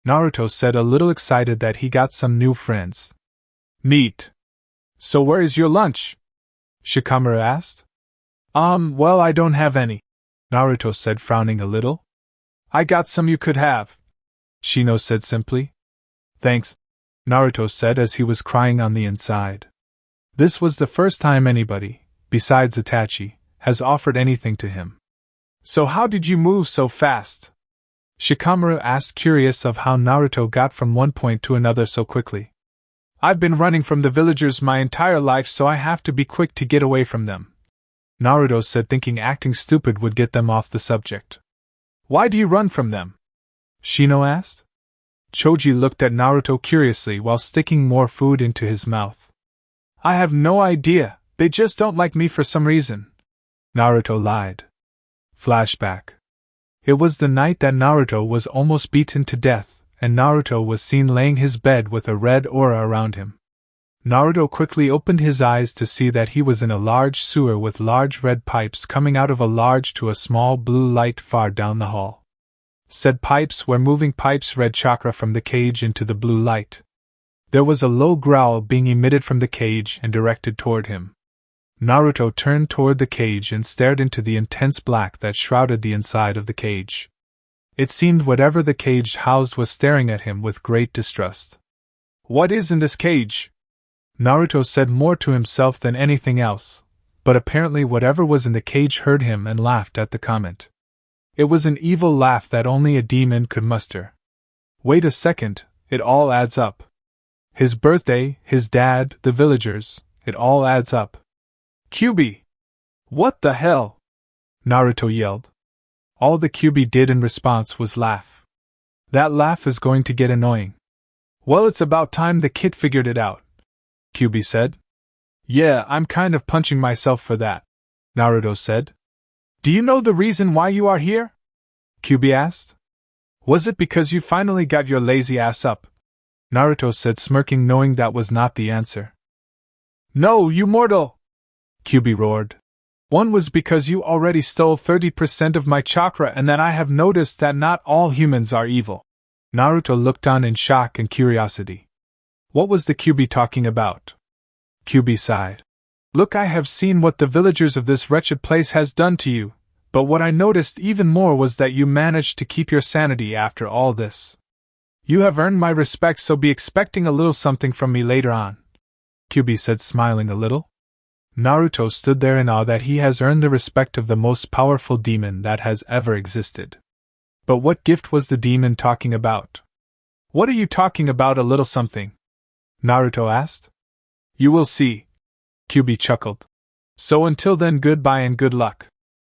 Naruto said, a little excited that he got some new friends. Neat. So where is your lunch? Shikamaru asked. Well, I don't have any, Naruto said, frowning a little. I got some you could have, Shino said simply. Thanks, Naruto said as he was crying on the inside. This was the first time anybody, besides Itachi, has offered anything to him. So how did you move so fast? Shikamaru asked, curious of how Naruto got from one point to another so quickly. I've been running from the villagers my entire life, so I have to be quick to get away from them, Naruto said, thinking acting stupid would get them off the subject. Why do you run from them? Shino asked. Choji looked at Naruto curiously while sticking more food into his mouth. I have no idea, they just don't like me for some reason, Naruto lied. Flashback. It was the night that Naruto was almost beaten to death, and Naruto was seen laying his bed with a red aura around him. Naruto quickly opened his eyes to see that he was in a large sewer with large red pipes coming out of a large to a small blue light far down the hall. Said pipes were moving pipes red chakra from the cage into the blue light. There was a low growl being emitted from the cage and directed toward him. Naruto turned toward the cage and stared into the intense black that shrouded the inside of the cage. It seemed whatever the cage housed was staring at him with great distrust. What is in this cage? Naruto said, more to himself than anything else, but apparently whatever was in the cage heard him and laughed at the comment. It was an evil laugh that only a demon could muster. Wait a second, it all adds up. His birthday, his dad, the villagers, it all adds up. Kyuubi! What the hell? Naruto yelled. All the Kyuubi did in response was laugh. That laugh is going to get annoying. Well, it's about time the kid figured it out, Kyubi said. Yeah, I'm kind of punching myself for that, Naruto said. Do you know the reason why you are here? Kyubi asked. Was it because you finally got your lazy ass up? Naruto said, smirking, knowing that was not the answer. No, you mortal! Kyubi roared. One was because you already stole 30% of my chakra, and then I have noticed that not all humans are evil. Naruto looked on in shock and curiosity. What was the Kyubi talking about? Kyubi sighed. Look, I have seen what the villagers of this wretched place has done to you, but what I noticed even more was that you managed to keep your sanity after all this. You have earned my respect, so be expecting a little something from me later on, Kyubi said, smiling a little. Naruto stood there in awe that he has earned the respect of the most powerful demon that has ever existed. But what gift was the demon talking about? What are you talking about, a little something? Naruto asked. You will see. Kyubi chuckled. So until then, goodbye and good luck.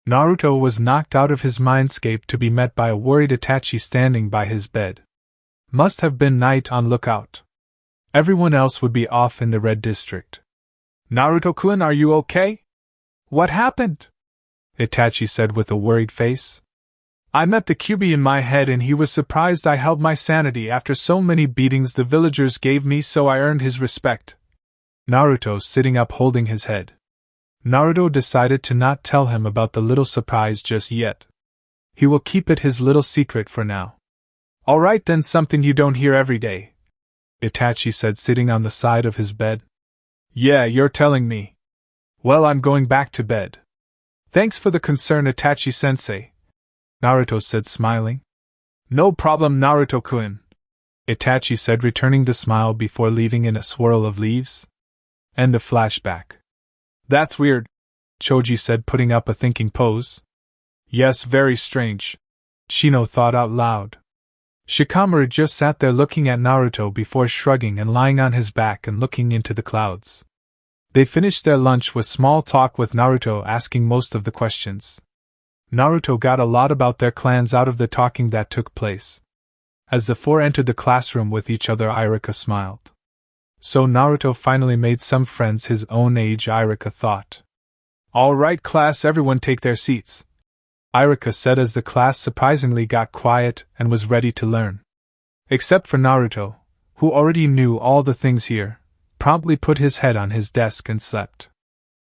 Naruto was knocked out of his mindscape to be met by a worried Itachi standing by his bed. Must have been night on lookout. Everyone else would be off in the Red District. Naruto-kun, are you okay? What happened? Itachi said with a worried face. I met the Kyubi in my head and he was surprised I held my sanity after so many beatings the villagers gave me, so I earned his respect. Naruto sitting up holding his head. Naruto decided to not tell him about the little surprise just yet. He will keep it his little secret for now. Alright then, something you don't hear every day, Itachi said, sitting on the side of his bed. Yeah, you're telling me. Well, I'm going back to bed. Thanks for the concern, Itachi-sensei, Naruto said, smiling. No problem, Naruto-kun, Itachi said, returning the smile before leaving in a swirl of leaves. End of flashback. That's weird, Choji said, putting up a thinking pose. Yes, very strange, Shino thought out loud. Shikamaru just sat there looking at Naruto before shrugging and lying on his back and looking into the clouds. They finished their lunch with small talk, with Naruto asking most of the questions. Naruto got a lot about their clans out of the talking that took place. As the four entered the classroom with each other, Iruka smiled. So Naruto finally made some friends his own age, Iruka thought. All right, class, everyone take their seats, Iruka said as the class surprisingly got quiet and was ready to learn. Except for Naruto, who already knew all the things here, promptly put his head on his desk and slept.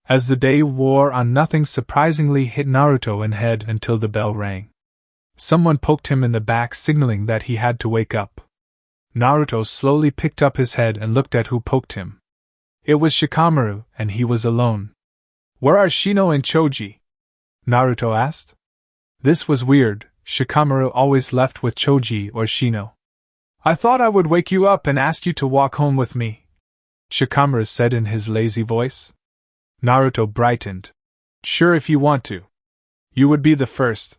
As the day wore on, nothing surprisingly hit Naruto in head until the bell rang. Someone poked him in the back, signaling that he had to wake up. Naruto slowly picked up his head and looked at who poked him. It was Shikamaru, and he was alone. Where are Shino and Choji? Naruto asked. This was weird, Shikamaru always left with Choji or Shino. I thought I would wake you up and ask you to walk home with me, Shikamaru said in his lazy voice. Naruto brightened. Sure, if you want to. You would be the first,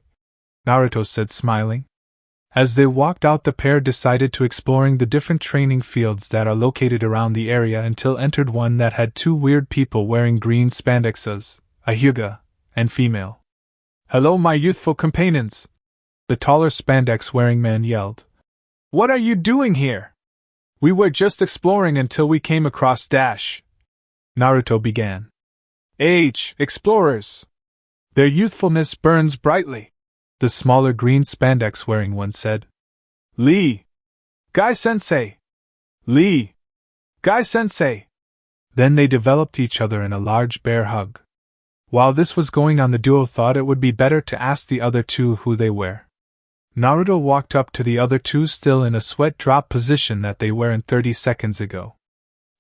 Naruto said, smiling. As they walked out, the pair decided to exploring the different training fields that are located around the area until entered one that had two weird people wearing green spandexes, a Hyuga, and female. Hello, my youthful companions, the taller spandex-wearing man yelled. What are you doing here? We were just exploring until we came across Dash, Naruto began. Explorers! Their youthfulness burns brightly, the smaller green spandex-wearing one said. Lee! Guy-sensei! Lee! Guy-sensei! Then they developed each other in a large bear hug. While this was going on, the duo thought it would be better to ask the other two who they were. Naruto walked up to the other two, still in a sweat drop position that they were in 30 seconds ago.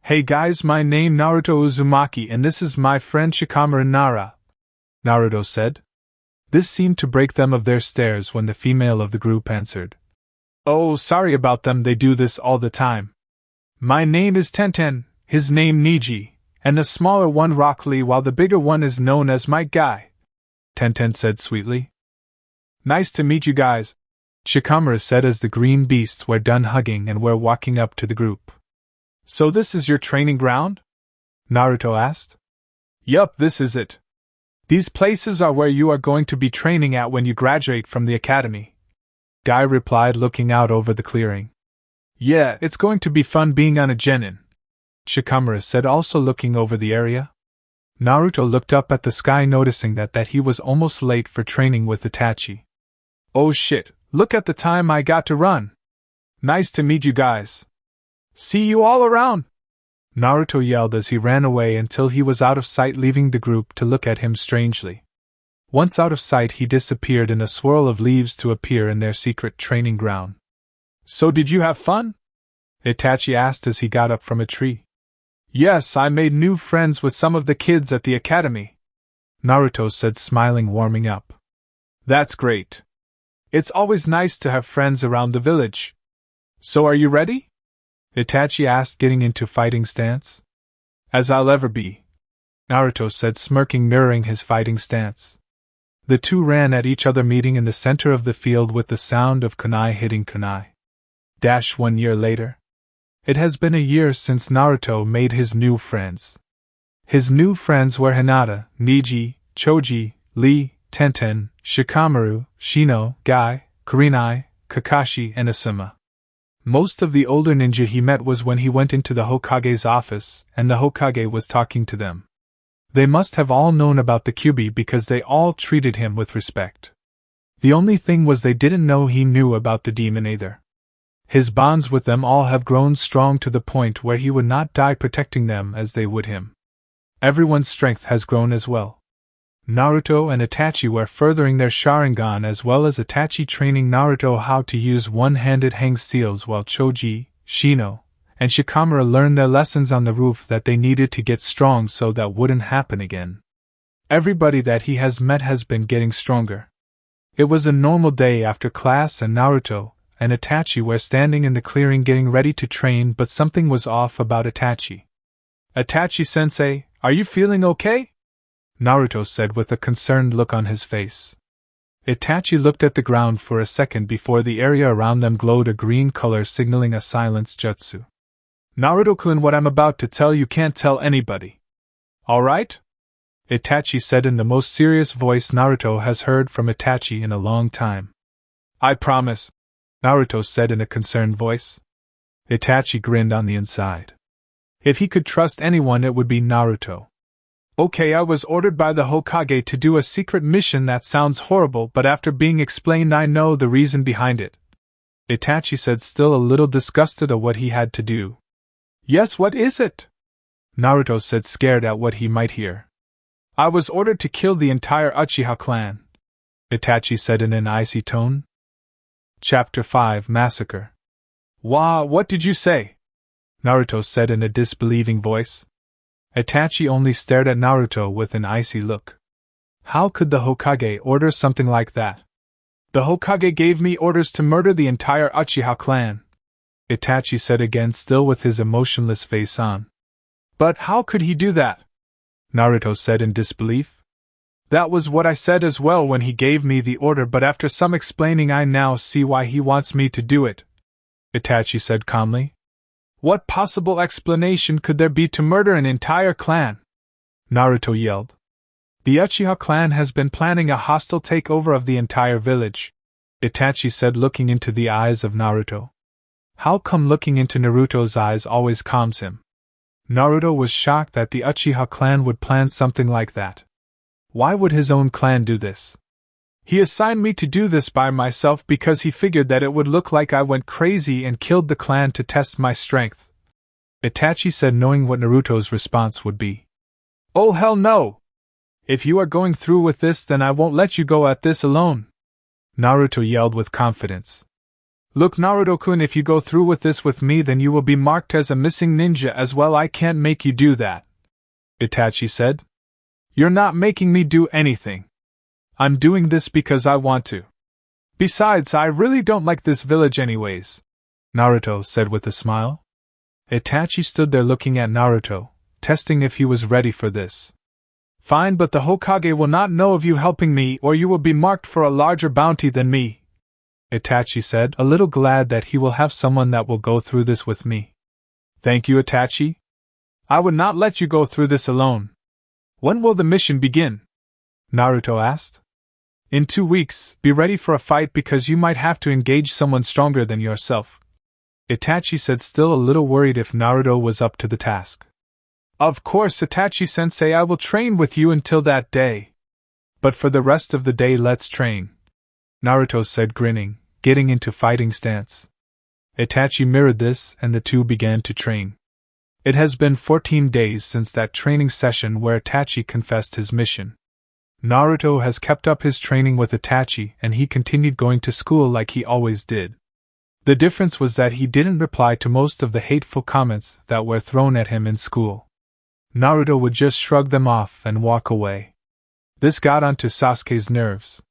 Hey guys, my name Naruto Uzumaki and this is my friend Shikamaru Nara, Naruto said. This seemed to break them of their stares when the female of the group answered. Oh, sorry about them, they do this all the time. My name is Tenten, his name Niji, and the smaller one Rock Lee, while the bigger one is known as my guy, Tenten said sweetly. Nice to meet you guys, Shikamaru said as the green beasts were done hugging and were walking up to the group. So this is your training ground? Naruto asked. Yup, this is it. These places are where you are going to be training at when you graduate from the academy, Guy replied, looking out over the clearing. Yeah, it's going to be fun being on a genin, Shikamaru said, also looking over the area. Naruto looked up at the sky, noticing that he was almost late for training with Itachi. Oh shit, look at the time I got to run. Nice to meet you guys. See you all around. Naruto yelled as he ran away until he was out of sight, leaving the group to look at him strangely. Once out of sight, he disappeared in a swirl of leaves to appear in their secret training ground. So did you have fun? Itachi asked as he got up from a tree. Yes, I made new friends with some of the kids at the academy, Naruto said, smiling, warming up. That's great. It's always nice to have friends around the village. So are you ready? Itachi asked, getting into fighting stance. As I'll ever be, Naruto said, smirking, mirroring his fighting stance. The two ran at each other, meeting in the center of the field with the sound of kunai hitting kunai. 1 year later. It has been a year since Naruto made his new friends. His new friends were Hinata, Neji, Choji, Lee, Tenten, Shikamaru, Shino, Guy, Kurenai, Kakashi, and Asuma. Most of the older ninja he met was when he went into the Hokage's office, and the Hokage was talking to them. They must have all known about the Kyuubi because they all treated him with respect. The only thing was they didn't know he knew about the demon either. His bonds with them all have grown strong to the point where he would not die protecting them as they would him. Everyone's strength has grown as well. Naruto and Itachi were furthering their Sharingan, as well as Itachi training Naruto how to use one-handed hang steals, while Choji, Shino, and Shikamaru learned their lessons on the roof that they needed to get strong so that wouldn't happen again. Everybody that he has met has been getting stronger. It was a normal day after class, and Naruto and Itachi were standing in the clearing getting ready to train, but something was off about Itachi. Itachi-sensei, are you feeling okay? Naruto said with a concerned look on his face. Itachi looked at the ground for a second before the area around them glowed a green color, signaling a silence jutsu. Naruto-kun, what I'm about to tell you can't tell anybody. Alright? Itachi said in the most serious voice Naruto has heard from Itachi in a long time. I promise, Naruto said in a concerned voice. Itachi grinned on the inside. If he could trust anyone, it would be Naruto. Okay, I was ordered by the Hokage to do a secret mission. That sounds horrible, but after being explained, I know the reason behind it, Itachi said, still a little disgusted at what he had to do. Yes, what is it? Naruto said, scared at what he might hear. I was ordered to kill the entire Uchiha clan, Itachi said in an icy tone. Chapter 5, Massacre. What did you say? Naruto said in a disbelieving voice. Itachi only stared at Naruto with an icy look. How could the Hokage order something like that? The Hokage gave me orders to murder the entire Uchiha clan, Itachi said again, still with his emotionless face on. But how could he do that? Naruto said in disbelief. That was what I said as well when he gave me the order, but after some explaining I now see why he wants me to do it, Itachi said calmly. What possible explanation could there be to murder an entire clan? Naruto yelled. The Uchiha clan has been planning a hostile takeover of the entire village, Itachi said, looking into the eyes of Naruto. How come looking into Naruto's eyes always calms him? Naruto was shocked that the Uchiha clan would plan something like that. Why would his own clan do this? He assigned me to do this by myself because he figured that it would look like I went crazy and killed the clan to test my strength, Itachi said, knowing what Naruto's response would be. Oh hell no! If you are going through with this, then I won't let you go at this alone, Naruto yelled with confidence. Look, Naruto-kun, if you go through with this with me, then you will be marked as a missing ninja as well. I can't make you do that, Itachi said. You're not making me do anything. I'm doing this because I want to. Besides, I really don't like this village anyways, Naruto said with a smile. Itachi stood there looking at Naruto, testing if he was ready for this. Fine, but the Hokage will not know of you helping me, or you will be marked for a larger bounty than me, Itachi said, a little glad that he will have someone that will go through this with me. Thank you, Itachi. I would not let you go through this alone. When will the mission begin? Naruto asked. In 2 weeks, be ready for a fight because you might have to engage someone stronger than yourself, Itachi said, still a little worried if Naruto was up to the task. Of course, Itachi-sensei, I will train with you until that day. But for the rest of the day, let's train, Naruto said, grinning, getting into fighting stance. Itachi mirrored this, and the two began to train. It has been 14 days since that training session where Itachi confessed his mission. Naruto has kept up his training with Itachi, and he continued going to school like he always did. The difference was that he didn't reply to most of the hateful comments that were thrown at him in school. Naruto would just shrug them off and walk away. This got onto Sasuke's nerves.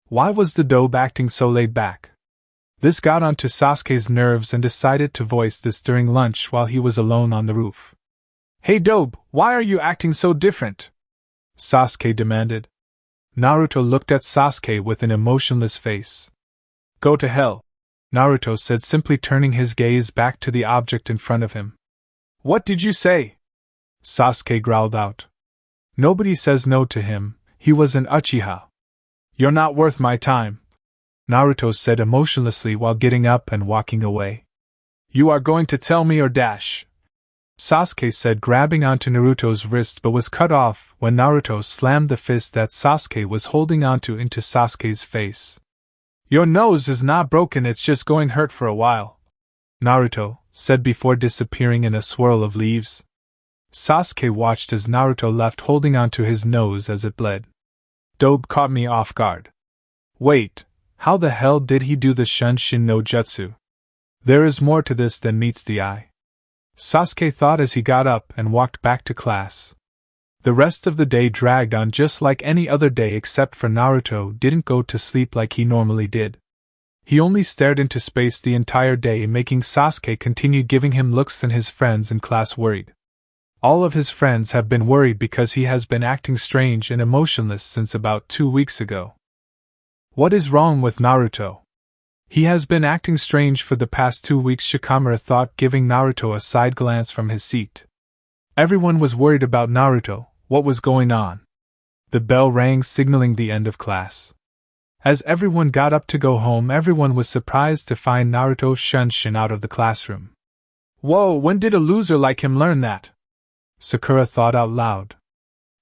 Why was the dope acting so laid back? This got onto Sasuke's nerves and decided to voice this during lunch while he was alone on the roof. Hey dope, why are you acting so different? Sasuke demanded. Naruto looked at Sasuke with an emotionless face. Go to hell, Naruto said, simply turning his gaze back to the object in front of him. What did you say? Sasuke growled out. Nobody says no to him, he was an Uchiha. You're not worth my time, Naruto said emotionlessly while getting up and walking away. You are going to tell me or dash, Sasuke said, grabbing onto Naruto's wrist, but was cut off when Naruto slammed the fist that Sasuke was holding onto into Sasuke's face. Your nose is not broken, it's just going hurt for a while, Naruto said before disappearing in a swirl of leaves. Sasuke watched as Naruto left holding onto his nose as it bled. Dope caught me off guard. Wait, how the hell did he do the Shunshin no Jutsu? There is more to this than meets the eye, Sasuke thought as he got up and walked back to class. The rest of the day dragged on just like any other day, except for Naruto didn't go to sleep like he normally did. He only stared into space the entire day, making Sasuke continue giving him looks and his friends in class worried. All of his friends have been worried because he has been acting strange and emotionless since about 2 weeks ago. What is wrong with Naruto? He has been acting strange for the past 2 weeks, Shikamaru thought, giving Naruto a side glance from his seat. Everyone was worried about Naruto. What was going on? The bell rang, signaling the end of class. As everyone got up to go home, everyone was surprised to find Naruto Shunshin out of the classroom. Whoa, when did a loser like him learn that? Sakura thought out loud.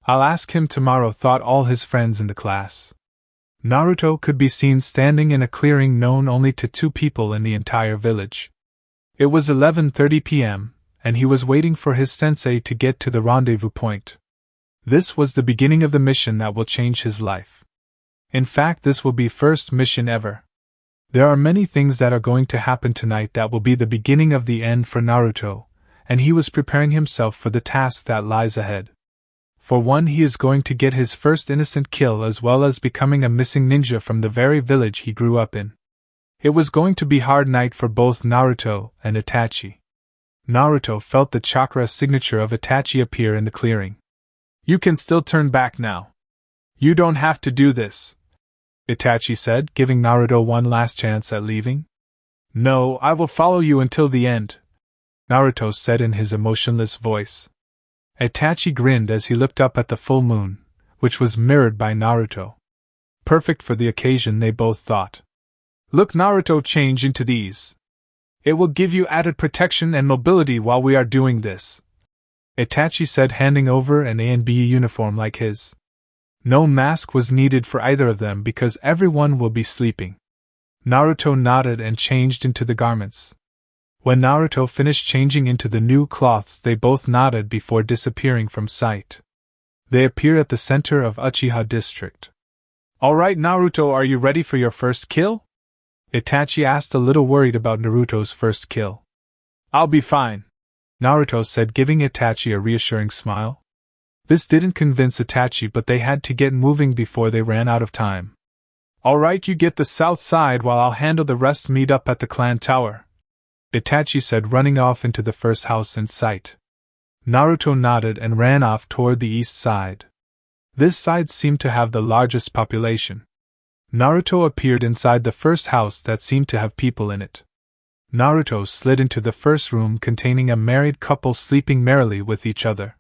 I'll ask him tomorrow, thought all his friends in the class. Naruto could be seen standing in a clearing known only to 2 people in the entire village. It was 11:30 p.m., and he was waiting for his sensei to get to the rendezvous point. This was the beginning of the mission that will change his life. In fact, this will be first mission ever. There are many things that are going to happen tonight that will be the beginning of the end for Naruto, and he was preparing himself for the task that lies ahead. For one, he is going to get his first innocent kill, as well as becoming a missing ninja from the very village he grew up in. It was going to be a hard night for both Naruto and Itachi. Naruto felt the chakra signature of Itachi appear in the clearing. You can still turn back now. You don't have to do this, Itachi said, giving Naruto one last chance at leaving. No, I will follow you until the end, Naruto said in his emotionless voice. Itachi grinned as he looked up at the full moon, which was mirrored by Naruto. Perfect for the occasion, they both thought. Look, Naruto, change into these. It will give you added protection and mobility while we are doing this, Itachi said, handing over an A and B uniform like his. No mask was needed for either of them because everyone will be sleeping. Naruto nodded and changed into the garments. When Naruto finished changing into the new cloths, they both nodded before disappearing from sight. They appeared at the center of Uchiha District. Alright, Naruto, are you ready for your first kill? Itachi asked, a little worried about Naruto's first kill. I'll be fine, Naruto said, giving Itachi a reassuring smile. This didn't convince Itachi, but they had to get moving before they ran out of time. Alright, you get the south side while I'll handle the rest. Meet up at the clan tower, Itachi said, running off into the first house in sight. Naruto nodded and ran off toward the east side. This side seemed to have the largest population. Naruto appeared inside the first house that seemed to have people in it. Naruto slid into the first room containing a married couple sleeping merrily with each other.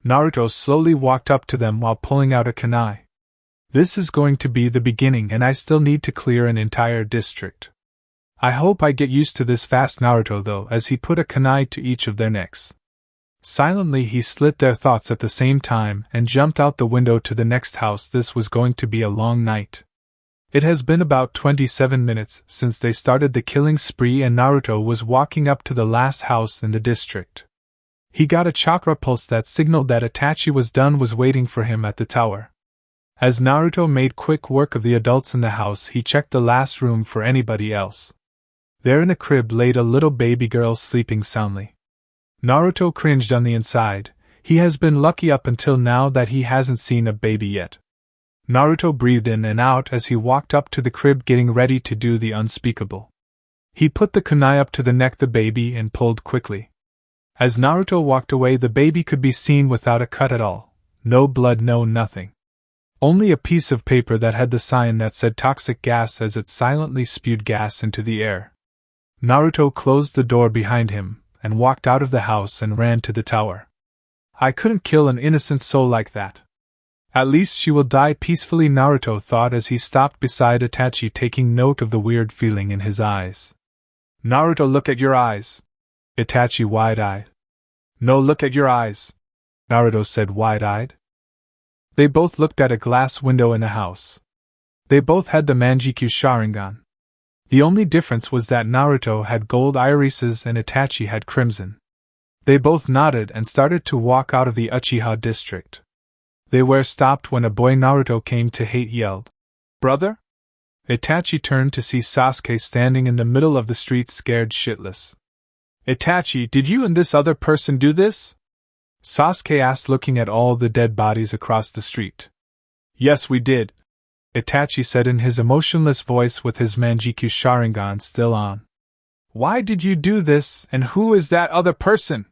Naruto slowly walked up to them while pulling out a kunai. This is going to be the beginning, and I still need to clear an entire district. I hope I get used to this fast, Naruto though, as he put a kunai to each of their necks. Silently he slit their throats at the same time and jumped out the window to the next house. This was going to be a long night. It has been about 27 minutes since they started the killing spree and Naruto was walking up to the last house in the district. He got a chakra pulse that signaled that Itachi was waiting for him at the tower. As Naruto made quick work of the adults in the house, he checked the last room for anybody else. There in a crib laid a little baby girl sleeping soundly. Naruto cringed on the inside. He has been lucky up until now that he hasn't seen a baby yet. Naruto breathed in and out as he walked up to the crib, getting ready to do the unspeakable. He put the kunai up to the neck of the baby and pulled quickly. As Naruto walked away, the baby could be seen without a cut at all. No blood, no nothing. Only a piece of paper that had the sign that said toxic gas as it silently spewed gas into the air. Naruto closed the door behind him and walked out of the house and ran to the tower. I couldn't kill an innocent soul like that. At least she will die peacefully, Naruto thought as he stopped beside Itachi, taking note of the weird feeling in his eyes. Naruto, look at your eyes. Itachi wide-eyed. No, look at your eyes, Naruto said wide-eyed. They both looked at a glass window in a house. They both had the Manjikyu Sharingan. The only difference was that Naruto had gold irises and Itachi had crimson. They both nodded and started to walk out of the Uchiha district. They were stopped when a boy Naruto came to hate yelled, "Brother?" Itachi turned to see Sasuke standing in the middle of the street, scared shitless. Itachi, did you and this other person do this? Sasuke asked, looking at all the dead bodies across the street. Yes, we did, Itachi said in his emotionless voice with his Manjikyu Sharingan still on. Why did you do this, and who is that other person?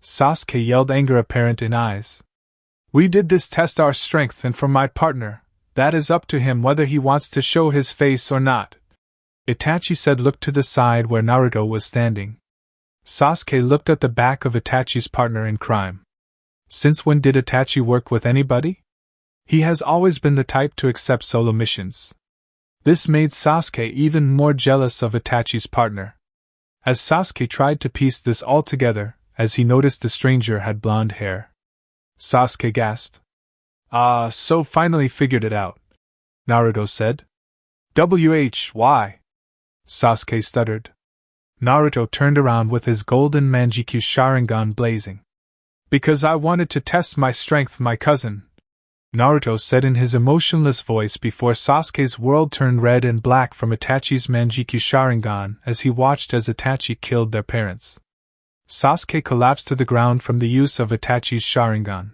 Sasuke yelled, anger apparent in eyes. We did this to test our strength, and for my partner, that is up to him whether he wants to show his face or not. Itachi said, looked to the side where Naruto was standing. Sasuke looked at the back of Itachi's partner in crime. Since when did Itachi work with anybody? He has always been the type to accept solo missions. This made Sasuke even more jealous of Itachi's partner. As Sasuke tried to piece this all together, as he noticed the stranger had blonde hair. Sasuke gasped. Ah, so finally figured it out, Naruto said. Why? Sasuke stuttered. Naruto turned around with his golden Manjikyu Sharingan blazing. Because I wanted to test my strength, my cousin, Naruto said in his emotionless voice before Sasuke's world turned red and black from Itachi's Manjikyu Sharingan as he watched as Itachi killed their parents. Sasuke collapsed to the ground from the use of Itachi's Sharingan.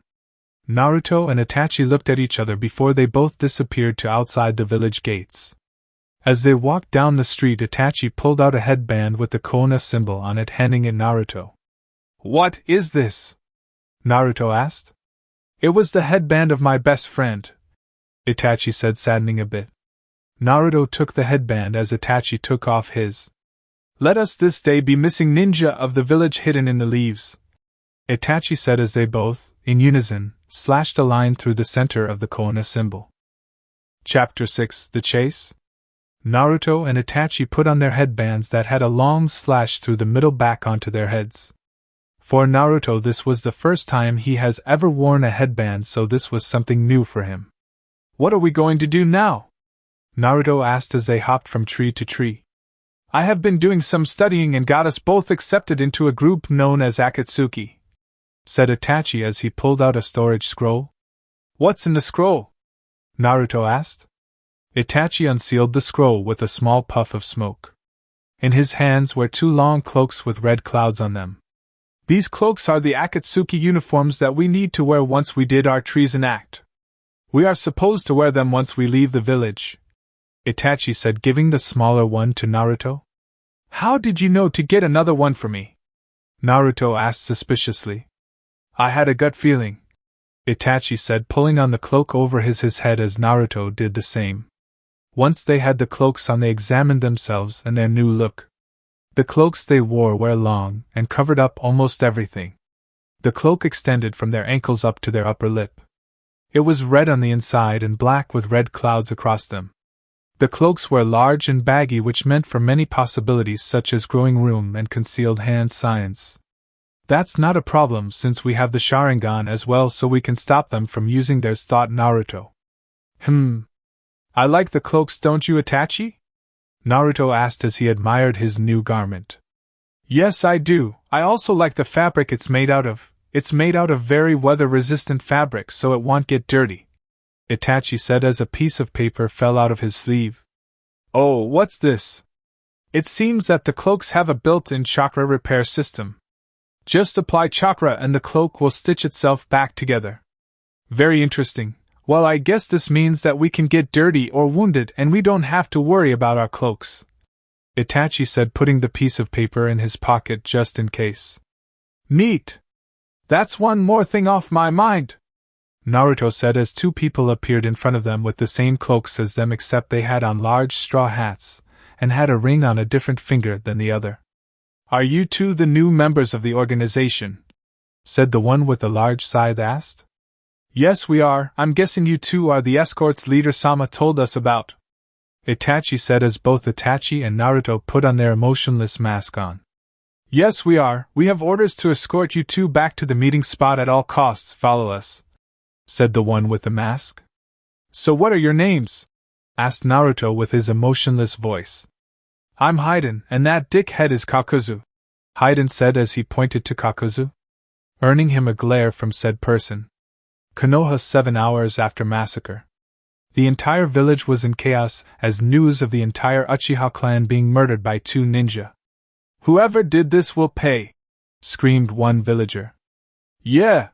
Naruto and Itachi looked at each other before they both disappeared to outside the village gates. As they walked down the street, Itachi pulled out a headband with the Konoha symbol on it, handing it Naruto. What is this? Naruto asked. It was the headband of my best friend, Itachi said, saddening a bit. Naruto took the headband as Itachi took off his. Let us this day be missing ninja of the village hidden in the leaves, Itachi said as they both, in unison, slashed a line through the center of the Konoha symbol. Chapter 6: The Chase. Naruto and Itachi put on their headbands that had a long slash through the middle back onto their heads. For Naruto, this was the first time he has ever worn a headband, so this was something new for him. What are we going to do now? Naruto asked as they hopped from tree to tree. I have been doing some studying and got us both accepted into a group known as Akatsuki, said Itachi as he pulled out a storage scroll. What's in the scroll? Naruto asked. Itachi unsealed the scroll with a small puff of smoke. In his hands were two long cloaks with red clouds on them. These cloaks are the Akatsuki uniforms that we need to wear once we did our treason act. We are supposed to wear them once we leave the village, Itachi said, giving the smaller one to Naruto. How did you know to get another one for me? Naruto asked suspiciously. I had a gut feeling, Itachi said, pulling on the cloak over his head as Naruto did the same. Once they had the cloaks on, they examined themselves and their new look. The cloaks they wore were long and covered up almost everything. The cloak extended from their ankles up to their upper lip. It was red on the inside and black with red clouds across them. The cloaks were large and baggy, which meant for many possibilities such as growing room and concealed hand signs. That's not a problem since we have the Sharingan as well, so we can stop them from using theirs, thought Naruto. I like the cloaks, don't you, Itachi? Naruto asked as he admired his new garment. Yes, I do. I also like the fabric it's made out of. It's made out of very weather-resistant fabric, so it won't get dirty, Itachi said as a piece of paper fell out of his sleeve. Oh, what's this? It seems that the cloaks have a built-in chakra repair system. Just apply chakra and the cloak will stitch itself back together. Very interesting. Well, I guess this means that we can get dirty or wounded and we don't have to worry about our cloaks, Itachi said, putting the piece of paper in his pocket just in case. Neat. That's one more thing off my mind, Naruto said as two people appeared in front of them with the same cloaks as them, except they had on large straw hats and had a ring on a different finger than the other. Are you two the new members of the organization? Said the one with the large scythe asked. Yes, we are. I'm guessing you two are the escorts leader-sama told us about, Itachi said as both Itachi and Naruto put on their emotionless mask on. Yes, we are. We have orders to escort you two back to the meeting spot at all costs. Follow us, said the one with the mask. So what are your names? Asked Naruto with his emotionless voice. I'm Hyden, and that dickhead is Kakuzu, Hyden said as he pointed to Kakuzu, earning him a glare from said person. Konoha 7 hours after Massacre. The entire village was in chaos as news of the entire Uchiha clan being murdered by 2 ninja. Whoever did this will pay, screamed one villager. Yeah!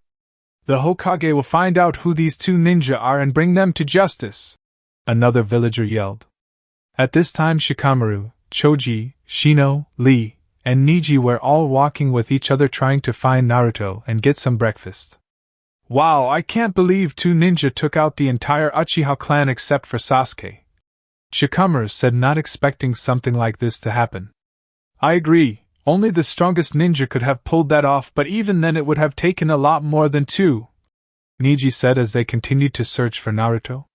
The Hokage will find out who these 2 ninja are and bring them to justice, another villager yelled. At this time Shikamaru, Choji, Shino, Lee, and Niji were all walking with each other trying to find Naruto and get some breakfast. Wow, I can't believe 2 ninja took out the entire Uchiha clan except for Sasuke, Shikamaru said, not expecting something like this to happen. I agree, only the strongest ninja could have pulled that off, but even then it would have taken a lot more than 2, Niji said as they continued to search for Naruto.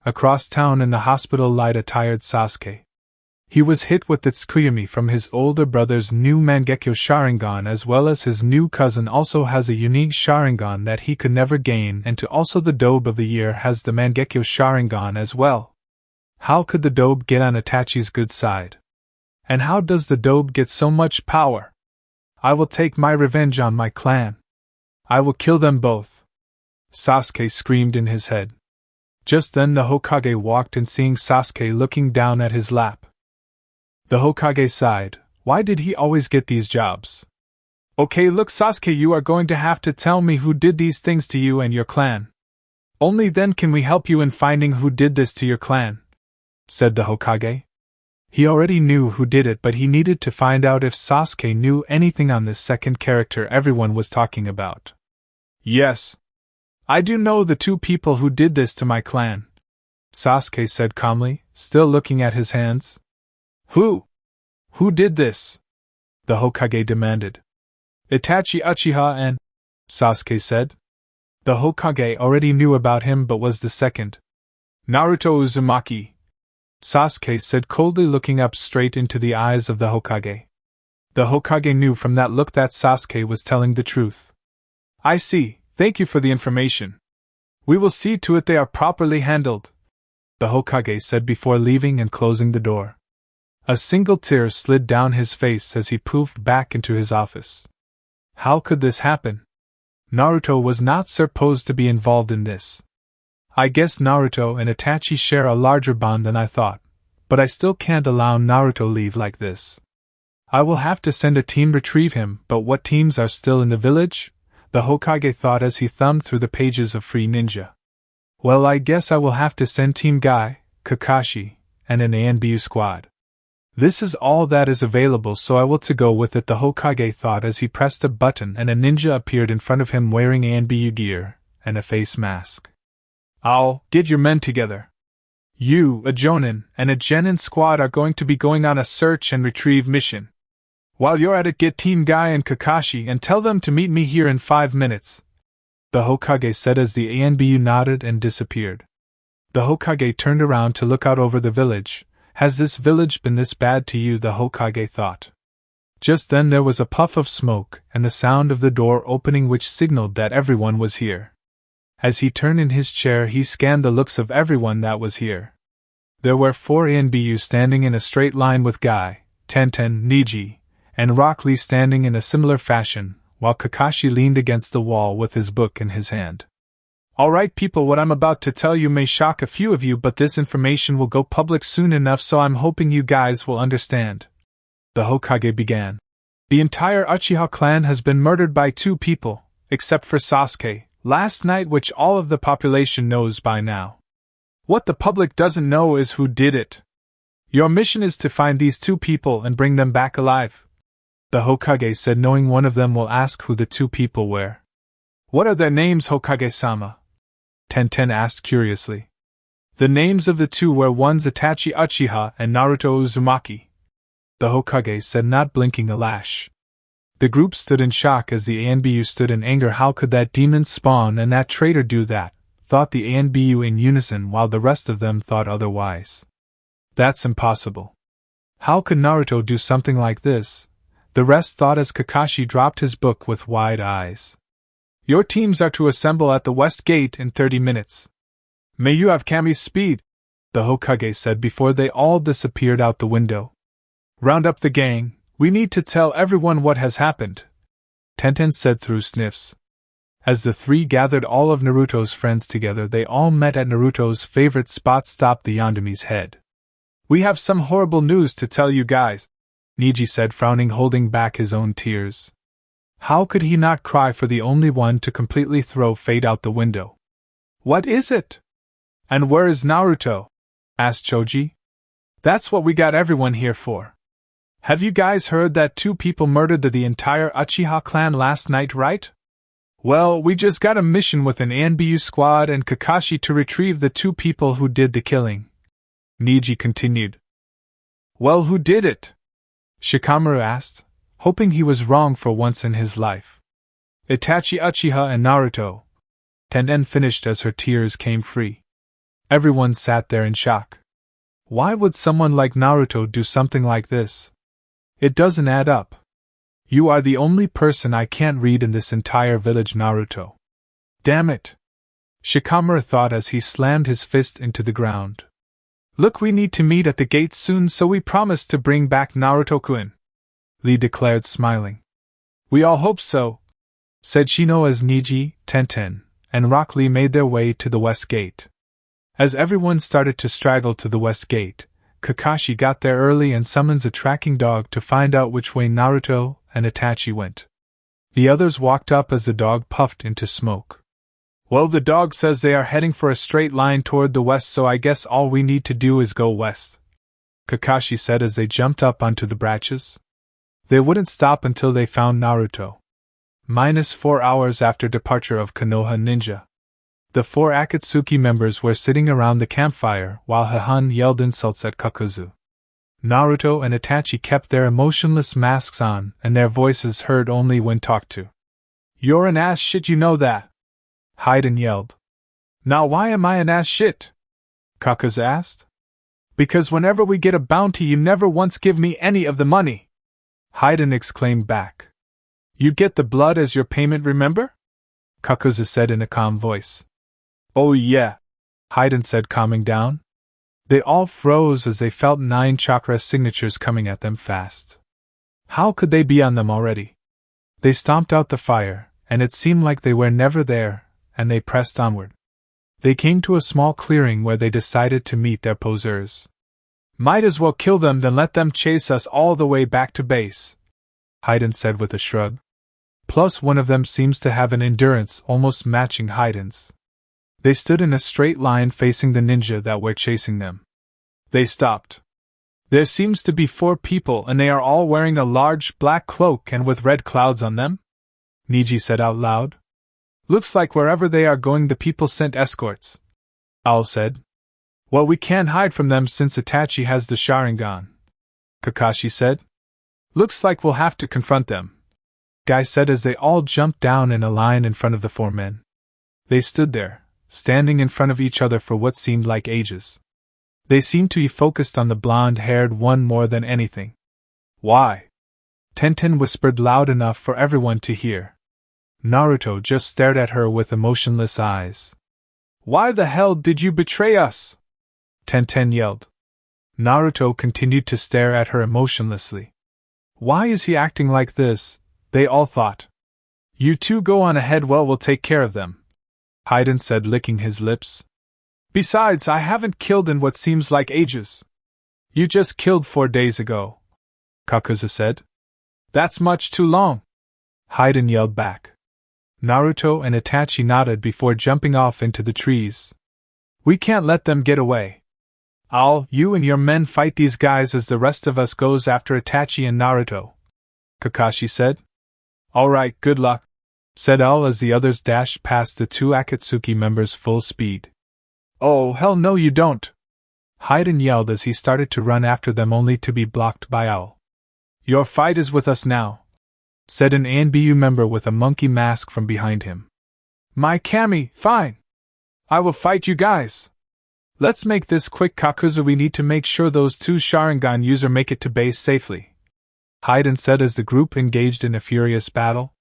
Across town in the hospital lied a tired Sasuke. He was hit with the Tsukuyami from his older brother's new Mangekyo Sharingan, as well as his new cousin also has a unique Sharingan that he could never gain, and to also the Dobe of the year has the Mangekyo Sharingan as well. How could the Dobe get on Itachi's good side? And how does the Dobe get so much power? I will take my revenge on my clan. I will kill them both, Sasuke screamed in his head. Just then the Hokage walked in, seeing Sasuke looking down at his lap. The Hokage sighed. Why did he always get these jobs? Okay, look Sasuke, you are going to have to tell me who did these things to you and your clan. Only then can we help you in finding who did this to your clan, said the Hokage. He already knew who did it, but he needed to find out if Sasuke knew anything on this second character everyone was talking about. Yes. I do know the 2 people who did this to my clan, Sasuke said calmly, still looking at his hands. Who? Who did this? The Hokage demanded. Itachi Uchiha and... Sasuke said. The Hokage already knew about him but was the second. Naruto Uzumaki, Sasuke said coldly, looking up straight into the eyes of the Hokage. The Hokage knew from that look that Sasuke was telling the truth. I see, thank you for the information. We will see to it they are properly handled, the Hokage said before leaving and closing the door. A single tear slid down his face as he poofed back into his office. How could this happen? Naruto was not supposed to be involved in this. I guess Naruto and Itachi share a larger bond than I thought, but I still can't allow Naruto leave like this. I will have to send a team retrieve him, but what teams are still in the village? The Hokage thought as he thumbed through the pages of Free Ninja. Well, I guess I will have to send Team Guy, Kakashi, and an ANBU squad. This is all that is available, so I will to go with it, the Hokage thought as he pressed a button and a ninja appeared in front of him wearing ANBU gear and a face mask. I'll get your men together. You, a Jonin, and a Genin squad are going to be going on a search and retrieve mission. While you're at it, get Team Guy and Kakashi and tell them to meet me here in 5 minutes, the Hokage said as the ANBU nodded and disappeared. The Hokage turned around to look out over the village. Has this village been this bad to you? The Hokage thought. Just then there was a puff of smoke and the sound of the door opening, which signaled that everyone was here. As he turned in his chair, he scanned the looks of everyone that was here. There were 4 ANBUs standing in a straight line with Guy, Tenten, Niji, and Rock Lee standing in a similar fashion, while Kakashi leaned against the wall with his book in his hand. Alright people, what I'm about to tell you may shock a few of you, but this information will go public soon enough, so I'm hoping you guys will understand. The Hokage began. The entire Uchiha clan has been murdered by 2 people, except for Sasuke, last night, which all of the population knows by now. What the public doesn't know is who did it. Your mission is to find these 2 people and bring them back alive. The Hokage said, knowing one of them will ask who the 2 people were. What are their names, Hokage-sama? Tenten asked curiously. The names of the 2 were one's Itachi Uchiha and Naruto Uzumaki. The Hokage said, not blinking a lash. The group stood in shock as the ANBU stood in anger. How could that demon spawn and that traitor do that? Thought the ANBU in unison, while the rest of them thought otherwise. That's impossible. How could Naruto do something like this? The rest thought as Kakashi dropped his book with wide eyes. Your teams are to assemble at the West Gate in 30 minutes. May you have Kami's speed, the Hokage said before they all disappeared out the window. Round up the gang, we need to tell everyone what has happened, Tenten said through sniffs. As the 3 gathered all of Naruto's friends together, they all met at Naruto's favorite spot. Stopped the Yondumi's head. We have some horrible news to tell you guys, Niji said, frowning, holding back his own tears. How could he not cry for the only one to completely throw fate out the window? What is it? And where is Naruto? Asked Choji. That's what we got everyone here for. Have you guys heard that 2 people murdered the entire Uchiha clan last night, right? Well, we just got a mission with an ANBU squad and Kakashi to retrieve the 2 people who did the killing. Niji continued. Well, who did it? Shikamaru asked, hoping he was wrong for once in his life. Itachi Uchiha and Naruto. Tenten finished as her tears came free. Everyone sat there in shock. Why would someone like Naruto do something like this? It doesn't add up. You are the only person I can't read in this entire village, Naruto. Damn it! Shikamaru thought as he slammed his fist into the ground. Look, we need to meet at the gate soon, so we promised to bring back Naruto-kun, Lee declared, smiling. We all hope so, said Shino as Niji, Tenten, and Rock Lee made their way to the West Gate. As everyone started to straggle to the West Gate, Kakashi got there early and summons a tracking dog to find out which way Naruto and Itachi went. The others walked up as the dog puffed into smoke. Well, the dog says they are heading for a straight line toward the west, so I guess all we need to do is go west, Kakashi said as they jumped up onto the branches. They wouldn't stop until they found Naruto. -4 hours after departure of Konoha Ninja. The 4 Akatsuki members were sitting around the campfire while Hahan yelled insults at Kakuzu. Naruto and Itachi kept their emotionless masks on and their voices heard only when talked to. You're an ass shit, you know that? Hayden yelled. Now why am I an ass shit? Kakuzu asked. Because whenever we get a bounty you never once give me any of the money, Hayden exclaimed back. You get the blood as your payment, remember? Kakuzu said in a calm voice. Oh yeah, Hayden said, calming down. They all froze as they felt 9 chakra signatures coming at them fast. How could they be on them already? They stomped out the fire, and it seemed like they were never there, and they pressed onward. They came to a small clearing where they decided to meet their posers. Might as well kill them than let them chase us all the way back to base, Hayden said with a shrug. Plus one of them seems to have an endurance almost matching Hayden's. They stood in a straight line facing the ninja that were chasing them. They stopped. There seems to be 4 people and they are all wearing a large black cloak and with red clouds on them, Niji said out loud. Looks like wherever they are going the people sent escorts, Owl said. Well, we can't hide from them since Itachi has the Sharingan, Kakashi said. Looks like we'll have to confront them, Guy said as they all jumped down in a line in front of the 4 men. They stood there, standing in front of each other for what seemed like ages. They seemed to be focused on the blonde-haired one more than anything. Why? Tenten whispered loud enough for everyone to hear. Naruto just stared at her with emotionless eyes. Why the hell did you betray us? Tenten yelled. Naruto continued to stare at her emotionlessly. Why is he acting like this? They all thought. You two go on ahead, well, we'll take care of them, Hyden said, licking his lips. Besides, I haven't killed in what seems like ages. You just killed 4 days ago, Kakuzu said. That's much too long, Hyden yelled back. Naruto and Itachi nodded before jumping off into the trees. We can't let them get away. You and your men fight these guys as the rest of us goes after Itachi and Naruto, Kakashi said. All right, good luck, said All as the others dashed past the 2 Akatsuki members full speed. Oh, hell no you don't, Hyden yelled as he started to run after them, only to be blocked by Owl. Your fight is with us now, said an ANBU member with a monkey mask from behind him. My Kami, fine. I will fight you guys. Let's make this quick, Kakuzu. We need to make sure those 2 Sharingan users make it to base safely, Hyden said as the group engaged in a furious battle.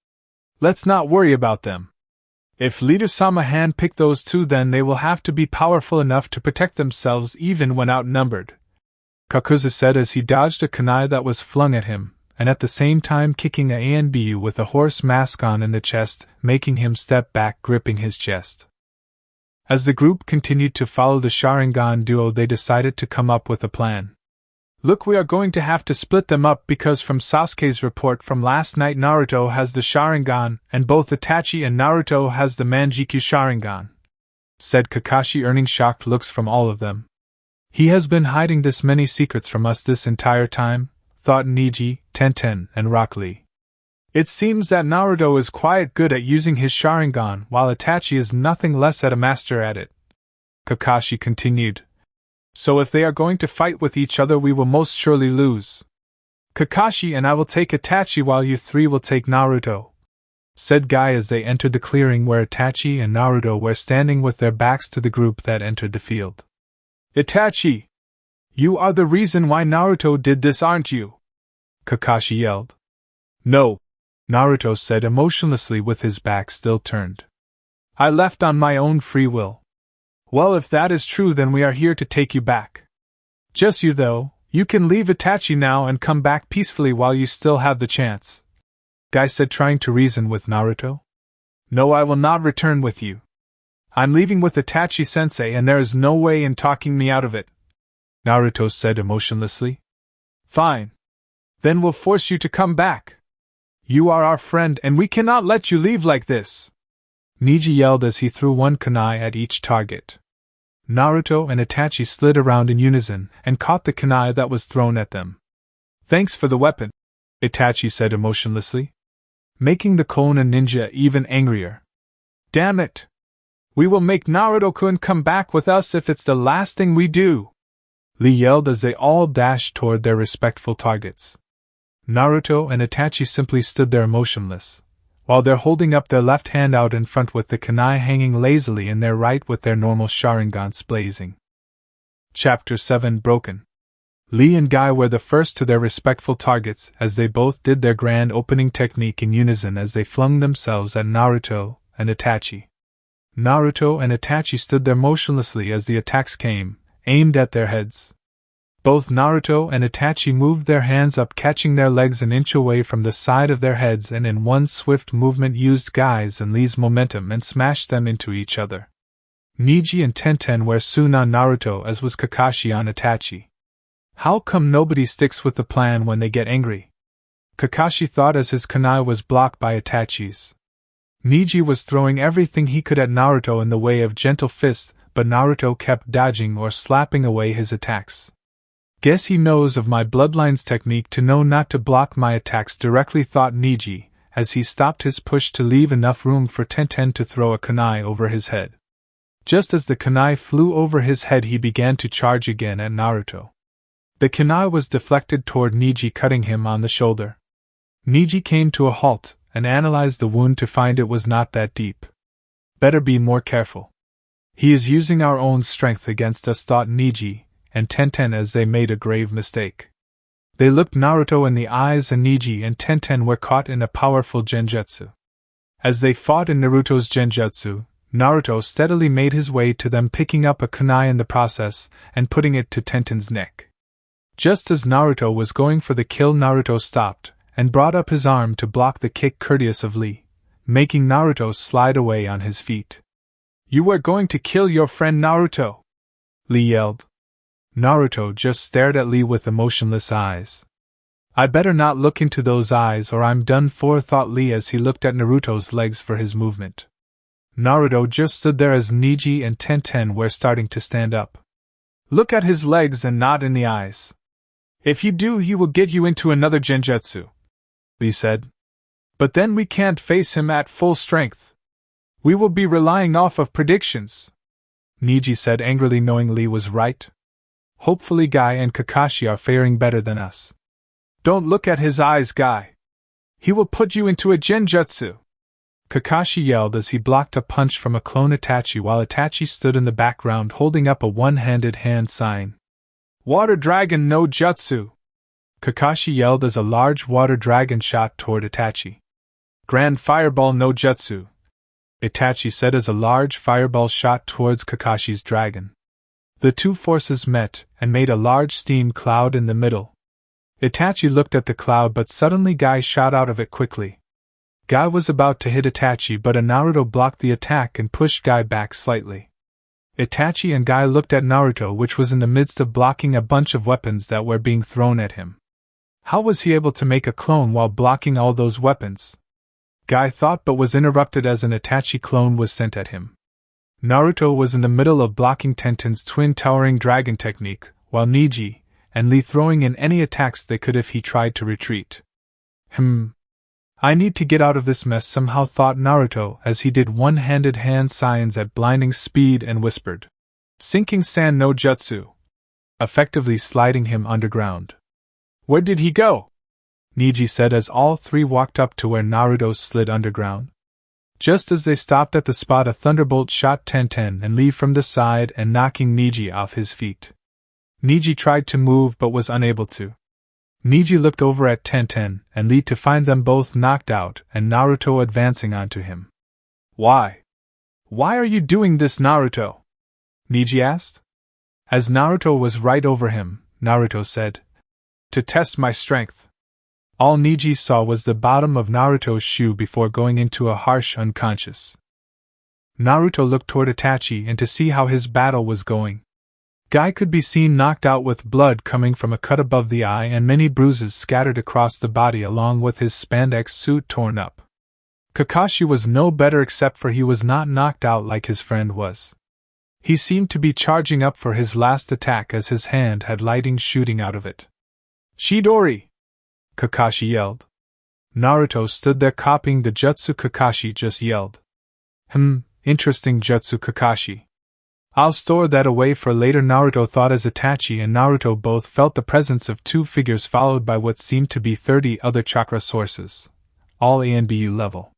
Let's not worry about them. If Leader-sama handpicked those 2, then they will have to be powerful enough to protect themselves even when outnumbered, Kakuzu said as he dodged a kunai that was flung at him, and at the same time kicking a ANBU with a horse mask on in the chest, making him step back, gripping his chest. As the group continued to follow the Sharingan duo, they decided to come up with a plan. Look, we are going to have to split them up because from Sasuke's report from last night, Naruto has the Sharingan and both Itachi and Naruto has the Manjikyu Sharingan, said Kakashi, earning shocked looks from all of them. He has been hiding this many secrets from us this entire time, thought Neji, Tenten, and Rock Lee. It seems that Naruto is quite good at using his Sharingan while Itachi is nothing less at a master at it, Kakashi continued. So if they are going to fight with each other, we will most surely lose. Kakashi and I will take Itachi while you 3 will take Naruto, said Guy as they entered the clearing where Itachi and Naruto were standing with their backs to the group that entered the field. Itachi! You are the reason why Naruto did this, aren't you? Kakashi yelled. No, Naruto said emotionlessly with his back still turned. I left on my own free will. Well, if that is true, then we are here to take you back. Just you though, you can leave Itachi now and come back peacefully while you still have the chance, Guy said, trying to reason with Naruto. No, I will not return with you. I'm leaving with Itachi-sensei and there is no way in talking me out of it, Naruto said emotionlessly. Fine. Then we'll force you to come back. You are our friend and we cannot let you leave like this, Neji yelled as he threw 1 kunai at each target. Naruto and Itachi slid around in unison and caught the kunai that was thrown at them. Thanks for the weapon, Itachi said emotionlessly, making the Konan ninja even angrier. Damn it! We will make Naruto-kun come back with us if it's the last thing we do, Lee yelled as they all dashed toward their respectful targets. Naruto and Itachi simply stood there motionless, while they're holding up their left hand out in front with the kunai hanging lazily in their right with their normal Sharingans blazing. Chapter 7 Broken. Lee and Guy were the first to their respectful targets as they both did their grand opening technique in unison as they flung themselves at Naruto and Itachi. Naruto and Itachi stood there motionlessly as the attacks came, aimed at their heads. Both Naruto and Itachi moved their hands up, catching their legs an inch away from the side of their heads, and in one swift movement used Guy's and Lee's momentum and smashed them into each other. Neji and Tenten were soon on Naruto as was Kakashi on Itachi. How come nobody sticks with the plan when they get angry? Kakashi thought as his kunai was blocked by Itachi's. Neji was throwing everything he could at Naruto in the way of gentle fists, but Naruto kept dodging or slapping away his attacks. Guess he knows of my bloodline's technique to know not to block my attacks directly, thought Neji, as he stopped his push to leave enough room for Tenten to throw a kunai over his head. Just as the kunai flew over his head, he began to charge again at Naruto. The kunai was deflected toward Neji, cutting him on the shoulder. Neji came to a halt and analyzed the wound to find it was not that deep. Better be more careful. He is using our own strength against us, thought Niji and Tenten as they made a grave mistake. They looked Naruto in the eyes, and Niji and Tenten were caught in a powerful genjutsu. As they fought in Naruto's genjutsu, Naruto steadily made his way to them, picking up a kunai in the process and putting it to Tenten's neck. Just as Naruto was going for the kill, Naruto stopped and brought up his arm to block the kick courteous of Lee, making Naruto slide away on his feet. "You were going to kill your friend Naruto!" Lee yelled. Naruto just stared at Lee with emotionless eyes. "I better not look into those eyes or I'm done for," thought Lee as he looked at Naruto's legs for his movement. Naruto just stood there as Niji and Tenten were starting to stand up. "Look at his legs and not in the eyes. If you do, he will get you into another genjutsu," Lee said. "But then we can't face him at full strength. We will be relying off of predictions," Niji said angrily, knowing Lee was right. "Hopefully Guy and Kakashi are faring better than us." "Don't look at his eyes, Guy. He will put you into a genjutsu," Kakashi yelled as he blocked a punch from a clone Itachi, while Itachi stood in the background holding up a one-handed hand sign. "Water Dragon no Jutsu!" Kakashi yelled as a large water dragon shot toward Itachi. "Grand Fireball no Jutsu!" Itachi said as a large fireball shot towards Kakashi's dragon. The two forces met and made a large steam cloud in the middle. Itachi looked at the cloud, but suddenly Guy shot out of it quickly. Guy was about to hit Itachi, but a Naruto blocked the attack and pushed Guy back slightly. Itachi and Guy looked at Naruto, which was in the midst of blocking a bunch of weapons that were being thrown at him. How was he able to make a clone while blocking all those weapons? Guy thought, but was interrupted as an Itachi clone was sent at him. Naruto was in the middle of blocking Tenten's twin towering dragon technique, while Niji and Lee throwing in any attacks they could if he tried to retreat. I need to get out of this mess somehow, thought Naruto as he did one-handed hand signs at blinding speed and whispered, "Sinking Sand no Jutsu," effectively sliding him underground. "Where did he go?" Niji said as all three walked up to where Naruto slid underground. Just as they stopped at the spot, a thunderbolt shot Tenten and Lee from the side and knocking Niji off his feet. Niji tried to move but was unable to. Niji looked over at Tenten and Lee to find them both knocked out and Naruto advancing onto him. Why are you doing this, Naruto?" Niji asked. As Naruto was right over him, Naruto said, "To test my strength." All Niji saw was the bottom of Naruto's shoe before going into a harsh unconscious. Naruto looked toward Itachi and to see how his battle was going. Guy could be seen knocked out with blood coming from a cut above the eye and many bruises scattered across the body, along with his spandex suit torn up. Kakashi was no better, except for he was not knocked out like his friend was. He seemed to be charging up for his last attack as his hand had lightning shooting out of it. "Chidori!" Kakashi yelled. Naruto stood there copying the jutsu Kakashi just yelled. Interesting jutsu, Kakashi. I'll store that away for later, Naruto thought as Itachi and Naruto both felt the presence of two figures followed by what seemed to be 30 other chakra sources, all ANBU level.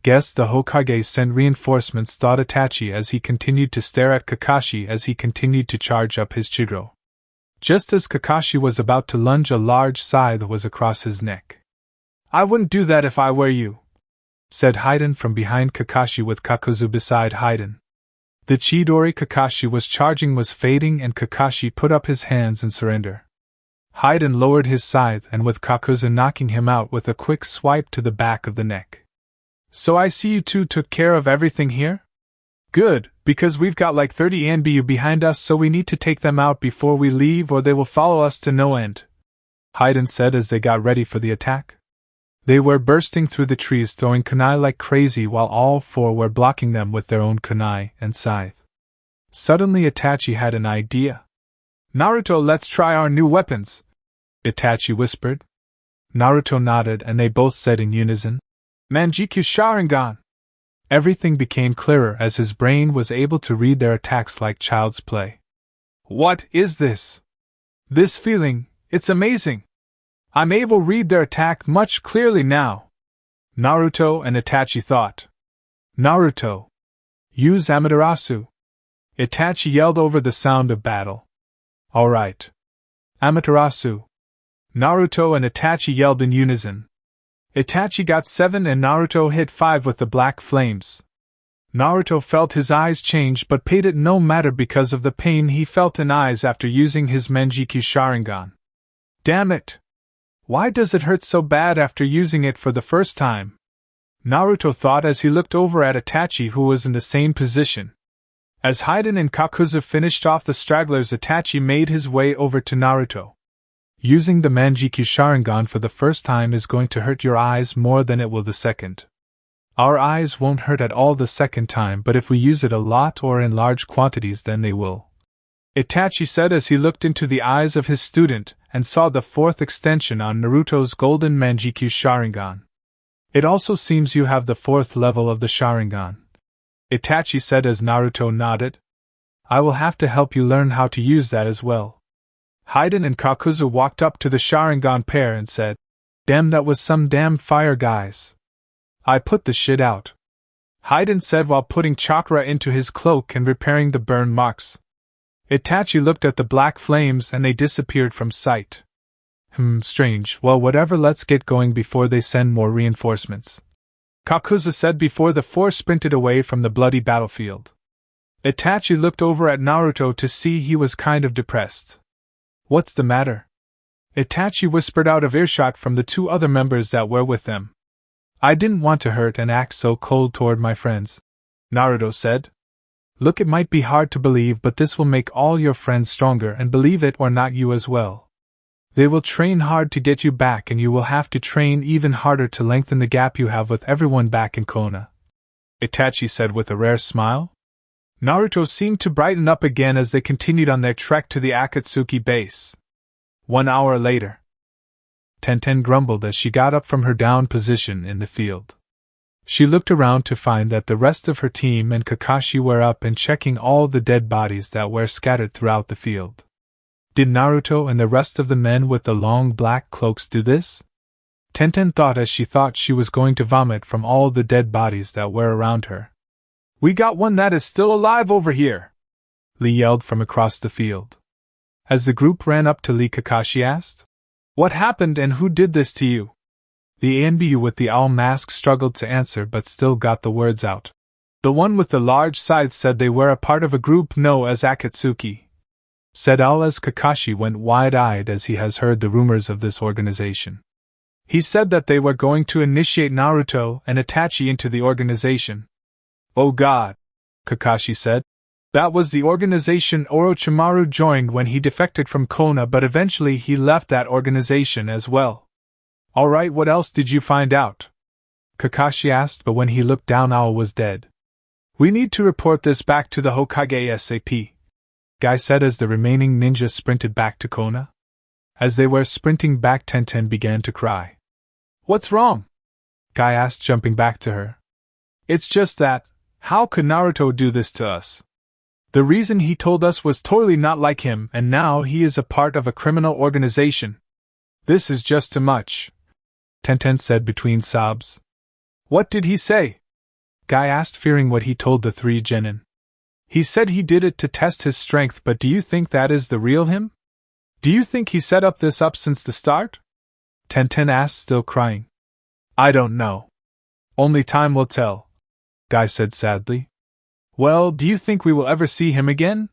Guess the Hokage sent reinforcements, thought Itachi as he continued to stare at Kakashi as he continued to charge up his Chidro. Just as Kakashi was about to lunge, a large scythe was across his neck. "I wouldn't do that if I were you," said Haiden from behind Kakashi with Kakuzu beside Haiden. The Chidori Kakashi was charging was fading and Kakashi put up his hands in surrender. Haiden lowered his scythe and with Kakuzu knocking him out with a quick swipe to the back of the neck. "So I see you two took care of everything here? Good, because we've got like 30 ANBU behind us, so we need to take them out before we leave or they will follow us to no end," Haiden said as they got ready for the attack. They were bursting through the trees, throwing kunai like crazy, while all four were blocking them with their own kunai and scythe. Suddenly Itachi had an idea. "Naruto, let's try our new weapons," Itachi whispered. Naruto nodded and they both said in unison, "Manjikyu Sharingan!" Everything became clearer as his brain was able to read their attacks like child's play. "What is this? This feeling, it's amazing! I'm able to read their attack much clearly now," Naruto and Itachi thought. "Naruto, Use Amaterasu! Itachi yelled over the sound of battle. Alright. Amaterasu! Naruto and Itachi yelled in unison. Itachi got 7 and Naruto hit 5 with the black flames. Naruto felt his eyes change but paid it no matter because of the pain he felt in eyes after using his Manjikyu Sharingan. Damn it! Why does it hurt so bad after using it for the first time? Naruto thought as he looked over at Itachi, who was in the same position. As Hyden and Kakuzu finished off the stragglers, Itachi made his way over to Naruto. Using the Manjikyu Sharingan for the first time is going to hurt your eyes more than it will the second. Our eyes won't hurt at all the second time, but if we use it a lot or in large quantities, then they will. Itachi said as he looked into the eyes of his student and saw the 4th extension on Naruto's golden Manjikyu Sharingan. It also seems you have the 4th level of the Sharingan. Itachi said as Naruto nodded. I will have to help you learn how to use that as well. Hyden and Kakuzu walked up to the Sharingan pair and said, Damn, that was some damn fire, guys. I put the shit out. Hyden said while putting chakra into his cloak and repairing the burn marks. Itachi looked at the black flames and they disappeared from sight. Strange. Well, whatever, let's get going before they send more reinforcements. Kakuzu said before the 4 sprinted away from the bloody battlefield. Itachi looked over at Naruto to see he was kind of depressed. What's the matter? Itachi whispered out of earshot from the 2 other members that were with them. I didn't want to hurt and act so cold toward my friends, Naruto said. Look, it might be hard to believe, but this will make all your friends stronger, and believe it or not, you as well. They will train hard to get you back, and you will have to train even harder to lengthen the gap you have with everyone back in Konoha, Itachi said with a rare smile. Naruto seemed to brighten up again as they continued on their trek to the Akatsuki base. 1 hour later. Tenten grumbled as she got up from her down position in the field. She looked around to find that the rest of her team and Kakashi were up and checking all the dead bodies that were scattered throughout the field. Did Naruto and the rest of the men with the long black cloaks do this? Tenten thought as she thought she was going to vomit from all the dead bodies that were around her. We got one that is still alive over here! Lee yelled from across the field. As the group ran up to Lee, Kakashi asked, What happened and who did this to you? The ANBU with the owl mask struggled to answer but still got the words out. The one with the large sides said they were a part of a group known as Akatsuki, said Owl as Kakashi went wide-eyed as he has heard the rumors of this organization. He said that they were going to initiate Naruto and Itachi into the organization. Oh God, Kakashi said. That was the organization Orochimaru joined when he defected from Konoha, but eventually he left that organization as well. Alright, what else did you find out? Kakashi asked, but when he looked down, Owl was dead. We need to report this back to the Hokage ASAP, Guy said as the remaining ninja sprinted back to Konoha. As they were sprinting back, Tenten began to cry. What's wrong? Guy asked, jumping back to her. It's just that, how could Naruto do this to us? The reason he told us was totally not like him, and now he is a part of a criminal organization. This is just too much, Tenten said between sobs. What did he say? Guy asked, fearing what he told the 3 genin. He said he did it to test his strength, but do you think that is the real him? Do you think he set up this since the start? Tenten asked, still crying. I don't know. Only time will tell, Guy said sadly. Well, do you think we will ever see him again?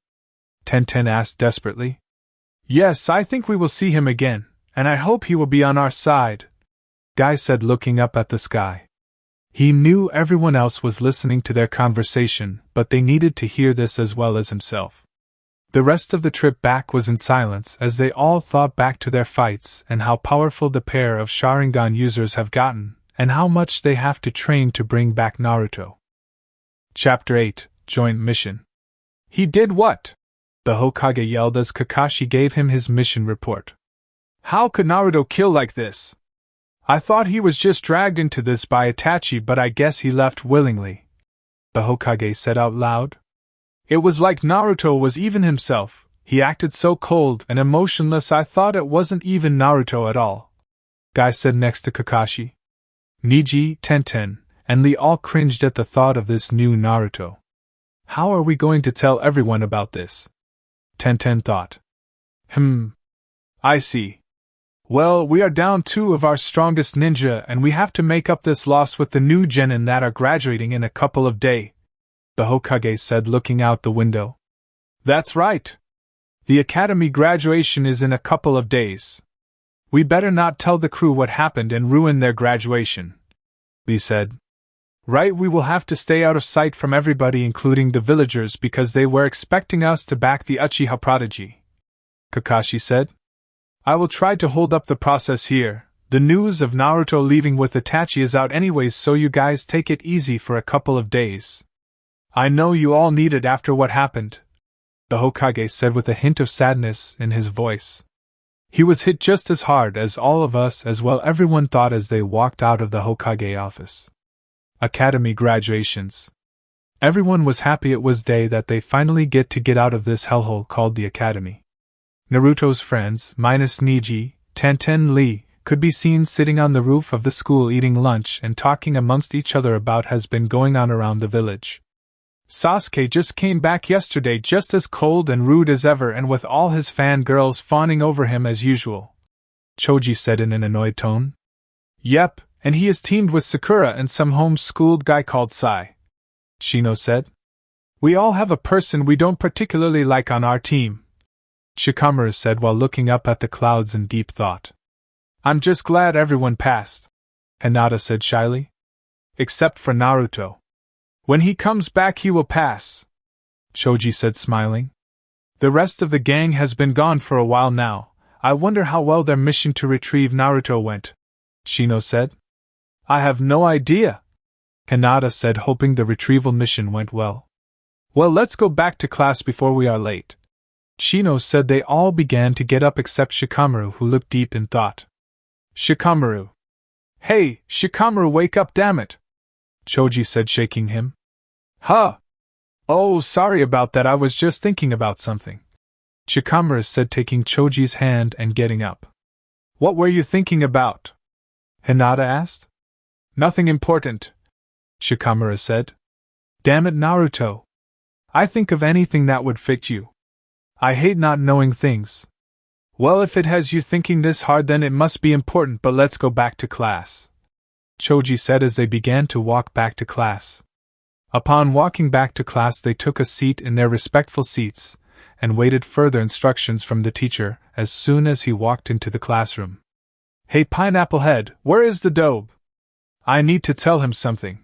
Tenten asked desperately. Yes, I think we will see him again, and I hope he will be on our side, Guy said, looking up at the sky. He knew everyone else was listening to their conversation, but they needed to hear this as well as himself. The rest of the trip back was in silence as they all thought back to their fights and how powerful the pair of Sharingan users have gotten, and how much they have to train to bring back Naruto. Chapter 8, Joint Mission. He did what? The Hokage yelled as Kakashi gave him his mission report. How could Naruto kill like this? I thought he was just dragged into this by Itachi, but I guess he left willingly, the Hokage said out loud. It was like Naruto was even himself. He acted so cold and emotionless I thought it wasn't even Naruto at all, Guy said next to Kakashi. Niji, Tenten, and Lee all cringed at the thought of this new Naruto. How are we going to tell everyone about this? Tenten thought. I see. Well, we are down 2 of our strongest ninja and we have to make up this loss with the new genin that are graduating in a couple of days, the Hokage said looking out the window. That's right. The academy graduation is in a couple of days. We better not tell the crew what happened and ruin their graduation, Lee said. Right, we will have to stay out of sight from everybody including the villagers because they were expecting us to back the Uchiha prodigy, Kakashi said. I will try to hold up the process here. The news of Naruto leaving with Itachi is out anyways, so you guys take it easy for a couple of days. I know you all need it after what happened, the Hokage said with a hint of sadness in his voice. He was hit just as hard as all of us, as well everyone thought as they walked out of the Hokage office. Academy graduations. Everyone was happy it was day that they finally get out of this hellhole called the academy. Naruto's friends, minus Neji, Tenten Lee, could be seen sitting on the roof of the school eating lunch and talking amongst each other about has been going on around the village. Sasuke just came back yesterday just as cold and rude as ever and with all his fangirls fawning over him as usual, Choji said in an annoyed tone. Yep, and he is teamed with Sakura and some home-schooled guy called Sai, Shino said. We all have a person we don't particularly like on our team, Shikamaru said while looking up at the clouds in deep thought. I'm just glad everyone passed, Hinata said shyly. Except for Naruto. When he comes back he will pass, Choji said smiling. The rest of the gang has been gone for a while now. I wonder how well their mission to retrieve Naruto went, Shino said. I have no idea, Hinata said, hoping the retrieval mission went well. Well, let's go back to class before we are late, Shino said. They all began to get up except Shikamaru, who looked deep in thought. Shikamaru. Hey, Shikamaru, wake up, damn it, Choji said, shaking him. Huh? Oh, sorry about that, I was just thinking about something, Shikamaru said, taking Choji's hand and getting up. What were you thinking about? Hinata asked. Nothing important, Shikamaru said. Damn it, Naruto. I think of anything that would fit you. I hate not knowing things. Well, if it has you thinking this hard then it must be important, but let's go back to class, Choji said as they began to walk back to class. Upon walking back to class they took a seat in their respectful seats, and waited further instructions from the teacher as soon as he walked into the classroom. Hey Pineapple Head, where is the dobe? I need to tell him something,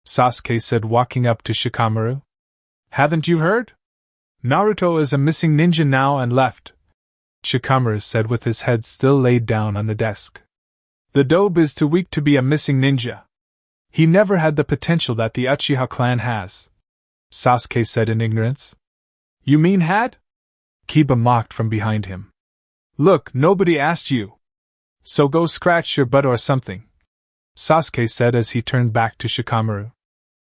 Sasuke said walking up to Shikamaru. Haven't you heard? Naruto is a missing ninja now and left, Shikamaru said with his head still laid down on the desk. The dobe is too weak to be a missing ninja. He never had the potential that the Uchiha clan has, Sasuke said in ignorance. You mean had? Kiba mocked from behind him. Look, nobody asked you. So go scratch your butt or something, Sasuke said as he turned back to Shikamaru.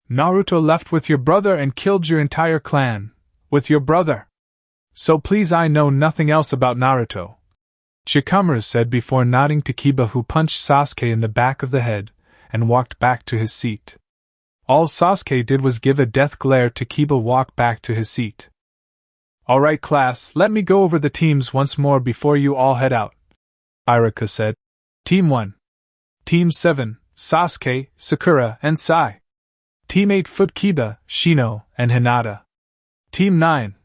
Naruto left with your brother and killed your entire clan. With your brother. So please, I know nothing else about Naruto, Shikamaru said before nodding to Kiba, who punched Sasuke in the back of the head and walked back to his seat. All Sasuke did was give a death glare to Kiba, walk back to his seat. Alright class, let me go over the teams once more before you all head out, Ichiraku said. Team 1. Team 7, Sasuke, Sakura, and Sai. Team 8 Foot Kiba, Shino, and Hinata. Team 9.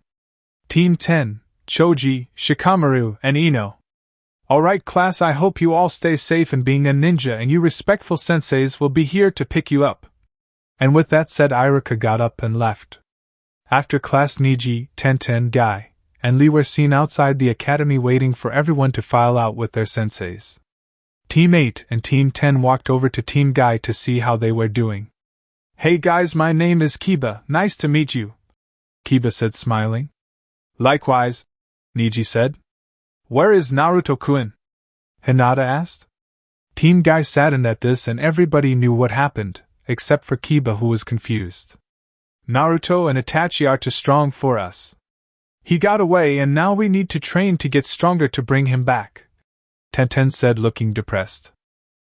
Team 10, Choji, Shikamaru, and Ino. Alright class, I hope you all stay safe and being a ninja and you respectful senseis will be here to pick you up. And with that said Ichiraku got up and left. After class Neji, Tenten, Guy, and Lee were seen outside the academy waiting for everyone to file out with their senseis. Team 8 and Team 10 walked over to Team Guy to see how they were doing. Hey guys, my name is Kiba, nice to meet you, Kiba said smiling. Likewise, Neji said. Where is Naruto-kun? Hinata asked. Team Guy saddened at this and everybody knew what happened, except for Kiba, who was confused. Naruto and Itachi are too strong for us. He got away and now we need to train to get stronger to bring him back, Tenten said looking depressed.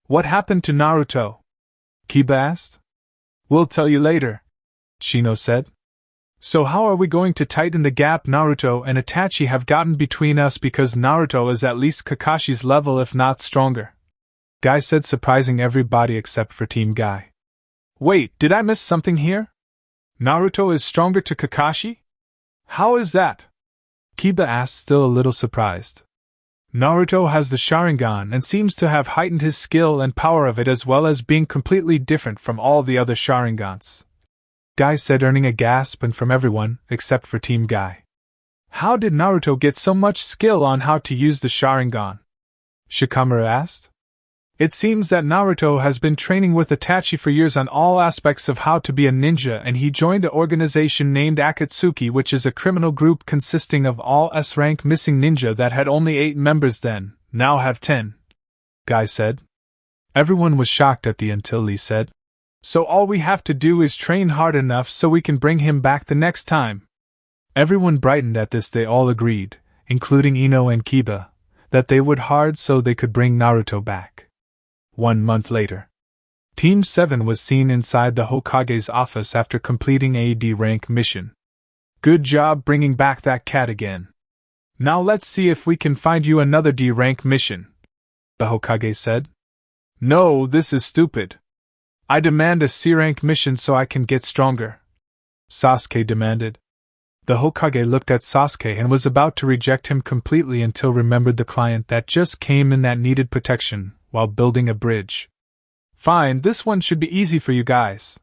What happened to Naruto? Kiba asked. We'll tell you later, Shino said. So how are we going to tighten the gap Naruto and Itachi have gotten between us, because Naruto is at least Kakashi's level if not stronger? Guy said, surprising everybody except for Team Guy. Wait, did I miss something here? Naruto is stronger to Kakashi? How is that? Kiba asked, still a little surprised. Naruto has the Sharingan and seems to have heightened his skill and power of it, as well as being completely different from all the other Sharingans. Guy said, earning a gasp and from everyone, except for Team Guy. How did Naruto get so much skill on how to use the Sharingan? Shikamaru asked. It seems that Naruto has been training with Itachi for years on all aspects of how to be a ninja, and he joined an organization named Akatsuki, which is a criminal group consisting of all S-rank missing ninja that had only 8 members then, now have 10. Guy said. Everyone was shocked at the until Lee said. So all we have to do is train hard enough so we can bring him back the next time. Everyone brightened at this. They all agreed, including Ino and Kiba, that they would hard so they could bring Naruto back. 1 month later, Team 7 was seen inside the Hokage's office after completing a D-rank mission. Good job bringing back that cat again. Now let's see if we can find you another D-rank mission, the Hokage said. No, this is stupid. I demand a C-rank mission so I can get stronger, Sasuke demanded. The Hokage looked at Sasuke and was about to reject him completely until remembered the client that just came in that needed protection while building a bridge. Fine, this one should be easy for you guys.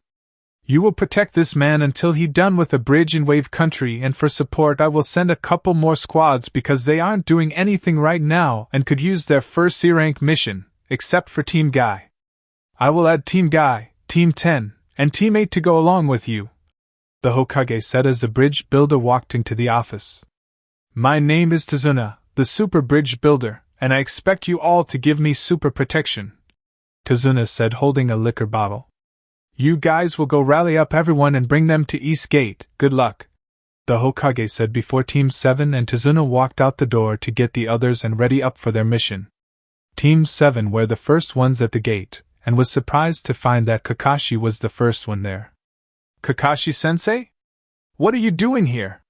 You will protect this man until he done with the bridge in Wave Country, and for support I will send a couple more squads because they aren't doing anything right now and could use their first C-rank mission, except for Team Guy. I will add Team Guy, Team 10, and Team 8 to go along with you, the Hokage said as the bridge builder walked into the office. My name is Tazuna, the Super Bridge Builder, and I expect you all to give me super protection, Tazuna said, holding a liquor bottle. You guys will go rally up everyone and bring them to East Gate. Good luck, the Hokage said before Team 7 and Tazuna walked out the door to get the others and ready up for their mission. Team 7 were the first ones at the gate, and was surprised to find that Kakashi was the first one there. Kakashi-sensei? What are you doing here?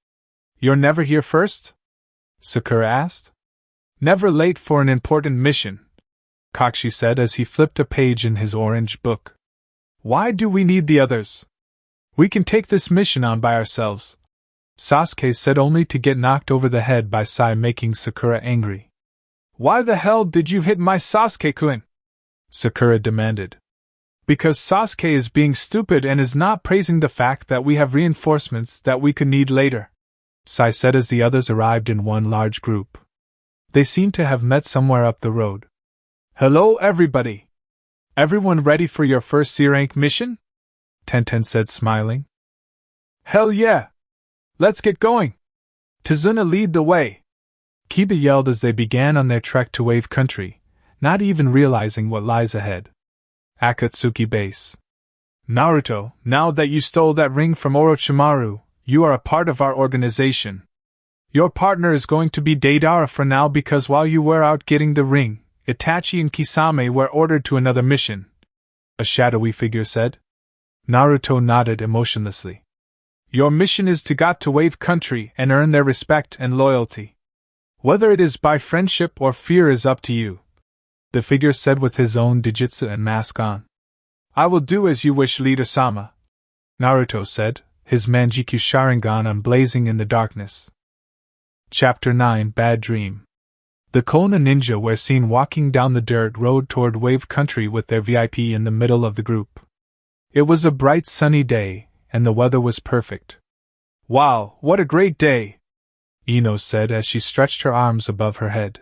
You're never here first? Sakura asked. Never late for an important mission, Kakashi said as he flipped a page in his orange book. Why do we need the others? We can take this mission on by ourselves, Sasuke said, only to get knocked over the head by Sai, making Sakura angry. Why the hell did you hit my Sasuke-kun? Sakura demanded. Because Sasuke is being stupid and is not praising the fact that we have reinforcements that we could need later, Sai said as the others arrived in one large group. They seemed to have met somewhere up the road. Hello everybody! Everyone ready for your first C-rank mission? Tenten said, smiling. Hell yeah! Let's get going! Tazuna, lead the way! Kiba yelled as they began on their trek to Wave Country, not even realizing what lies ahead. Akatsuki Base. Naruto, now that you stole that ring from Orochimaru, you are a part of our organization. Your partner is going to be Deidara for now because while you were out getting the ring, Itachi and Kisame were ordered to another mission, a shadowy figure said. Naruto nodded emotionlessly. Your mission is to get to Wave Country and earn their respect and loyalty. Whether it is by friendship or fear is up to you, the figure said with his own Digitsu and mask on. I will do as you wish, Leader-sama, Naruto said, his Manjikyu Sharingan blazing in the darkness. Chapter 9 Bad Dream. The Kona ninja were seen walking down the dirt road toward Wave Country with their VIP in the middle of the group. It was a bright sunny day, and the weather was perfect. Wow, what a great day! Ino said as she stretched her arms above her head.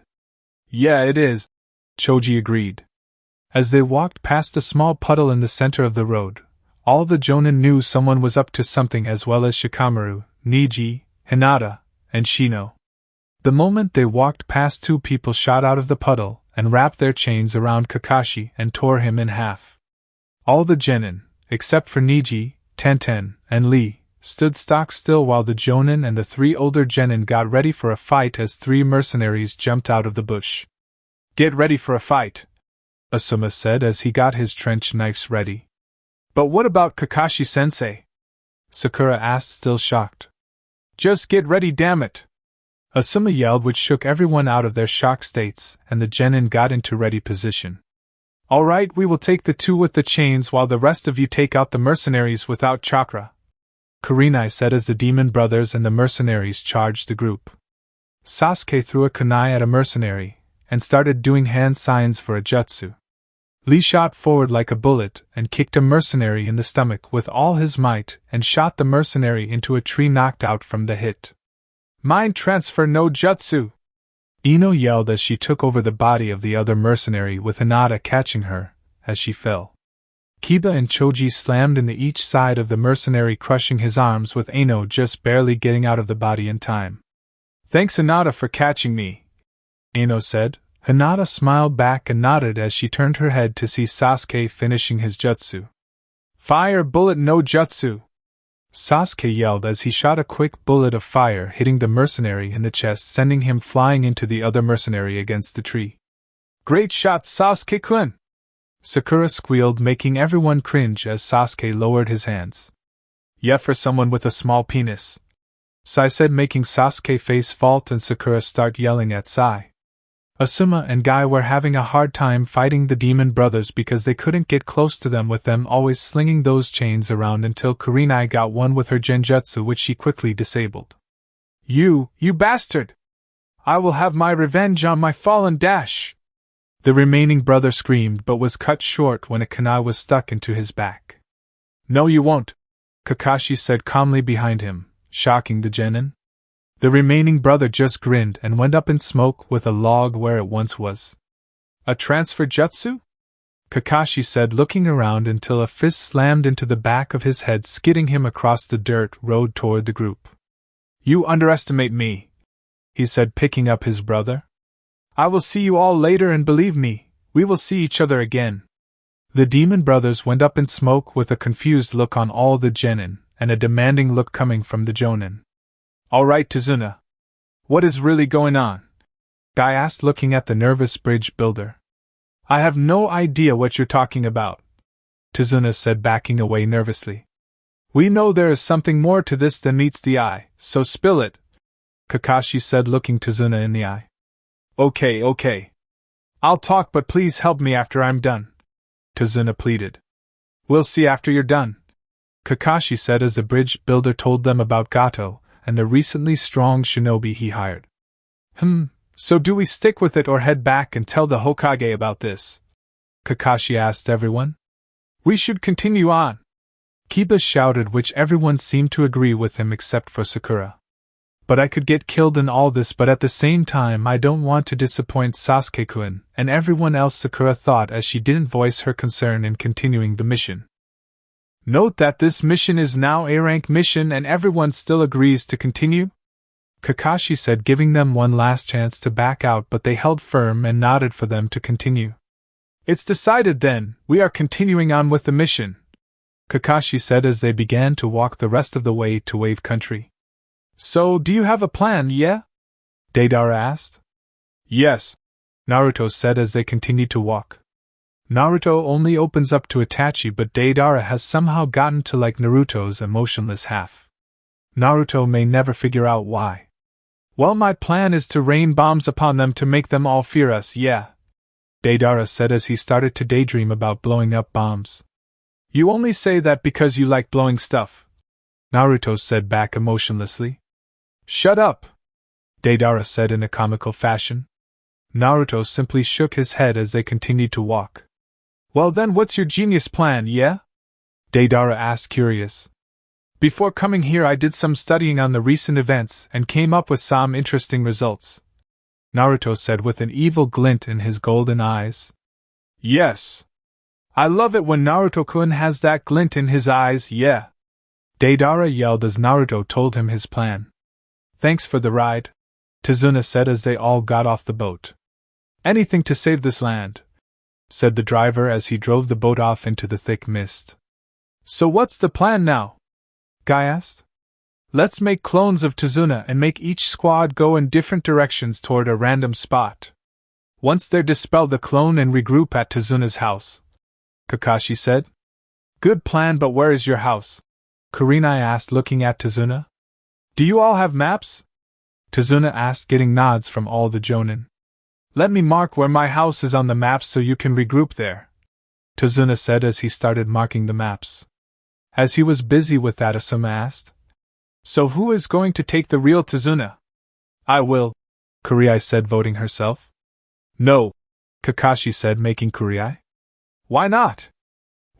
Yeah, it is, Choji agreed. As they walked past a small puddle in the center of the road, all the Jonin knew someone was up to something, as well as Shikamaru, Niji, Hinata, and Shino. The moment they walked past, 2 people shot out of the puddle and wrapped their chains around Kakashi and tore him in half. All the genin, except for Niji, Tenten, and Lee, stood stock still while the Jonin and the 3 older genin got ready for a fight as 3 mercenaries jumped out of the bush. Get ready for a fight, Asuma said as he got his trench knives ready. But what about Kakashi-sensei? Sakura asked, still shocked. Just get ready, damn it! Asuma yelled, which shook everyone out of their shock states, and the genin got into ready position. Alright, we will take the two with the chains while the rest of you take out the mercenaries without chakra, Kurenai said as the demon brothers and the mercenaries charged the group. Sasuke threw a kunai at a mercenary, and started doing hand signs for a jutsu. Lee shot forward like a bullet and kicked a mercenary in the stomach with all his might and shot the mercenary into a tree, knocked out from the hit. Mind transfer no jutsu! Ino yelled as she took over the body of the other mercenary, with Hinata catching her as she fell. Kiba and Choji slammed into each side of the mercenary, crushing his arms, with Ino just barely getting out of the body in time. Thanks, Hinata, for catching me, Ino said. Hinata smiled back and nodded as she turned her head to see Sasuke finishing his jutsu. Fire bullet no jutsu! Sasuke yelled as he shot a quick bullet of fire, hitting the mercenary in the chest, sending him flying into the other mercenary against the tree. Great shot, Sasuke-kun! Sakura squealed, making everyone cringe as Sasuke lowered his hands. Yeah, for someone with a small penis, Sai said, making Sasuke face fault and Sakura start yelling at Sai. Asuma and Guy were having a hard time fighting the demon brothers because they couldn't get close to them, with them always slinging those chains around, until Kurenai got one with her genjutsu, which she quickly disabled. You bastard! I will have my revenge on my fallen dash! The remaining brother screamed, but was cut short when a kunai was stuck into his back. No, you won't, Kakashi said calmly behind him, shocking the genin. The remaining brother just grinned and went up in smoke with a log where it once was. A transfer jutsu? Kakashi said, looking around until a fist slammed into the back of his head, skidding him across the dirt road toward the group. You underestimate me, he said, picking up his brother. I will see you all later, and believe me, we will see each other again. The demon brothers went up in smoke with a confused look on all the genin, and a demanding look coming from the jonin. Alright, Tazuna. What is really going on? Guy asked, looking at the nervous bridge builder. I have no idea what you're talking about, Tazuna said, backing away nervously. We know there is something more to this than meets the eye, so spill it, Kakashi said, looking Tazuna in the eye. Okay. I'll talk, but please help me after I'm done, Tazuna pleaded. We'll see after you're done, Kakashi said as the bridge builder told them about Gato and the recently strong shinobi he hired. So do we stick with it or head back and tell the Hokage about this? Kakashi asked everyone. We should continue on, Kiba shouted, which everyone seemed to agree with him except for Sakura. But I could get killed in all this, but at the same time I don't want to disappoint Sasuke-kun and everyone else, Sakura thought as she didn't voice her concern in continuing the mission. Note that this mission is now a rank mission and everyone still agrees to continue? Kakashi said, giving them one last chance to back out, but they held firm and nodded for them to continue. It's decided then, we are continuing on with the mission, Kakashi said as they began to walk the rest of the way to Wave Country. So, do you have a plan, yeah? Deidara asked. Yes, Naruto said as they continued to walk. Naruto only opens up to Itachi, but Deidara has somehow gotten to like Naruto's emotionless half. Naruto may never figure out why. Well, my plan is to rain bombs upon them to make them all fear us, yeah, Deidara said as he started to daydream about blowing up bombs. You only say that because you like blowing stuff, Naruto said back emotionlessly. Shut up, Deidara said in a comical fashion. Naruto simply shook his head as they continued to walk. Well then, what's your genius plan, yeah? Deidara asked, curious. Before coming here I did some studying on the recent events and came up with some interesting results, Naruto said with an evil glint in his golden eyes. Yes. I love it when Naruto-kun has that glint in his eyes, yeah, Deidara yelled as Naruto told him his plan. Thanks for the ride, Tazuna said as they all got off the boat. Anything to save this land, said the driver as he drove the boat off into the thick mist. So what's the plan now? Guy asked. Let's make clones of Tazuna and make each squad go in different directions toward a random spot. Once they're dispel the clone and regroup at Tazuna's house, Kakashi said. Good plan, but where is your house? Kurenai asked, looking at Tazuna. Do you all have maps? Tazuna asked, getting nods from all the jonin. Let me mark where my house is on the map so you can regroup there, Tazuna said as he started marking the maps. As he was busy with that, Asuma asked, So who is going to take the real Tazuna? I will, Kurenai said, voting herself. No, Kakashi said, making Kurenai. Why not?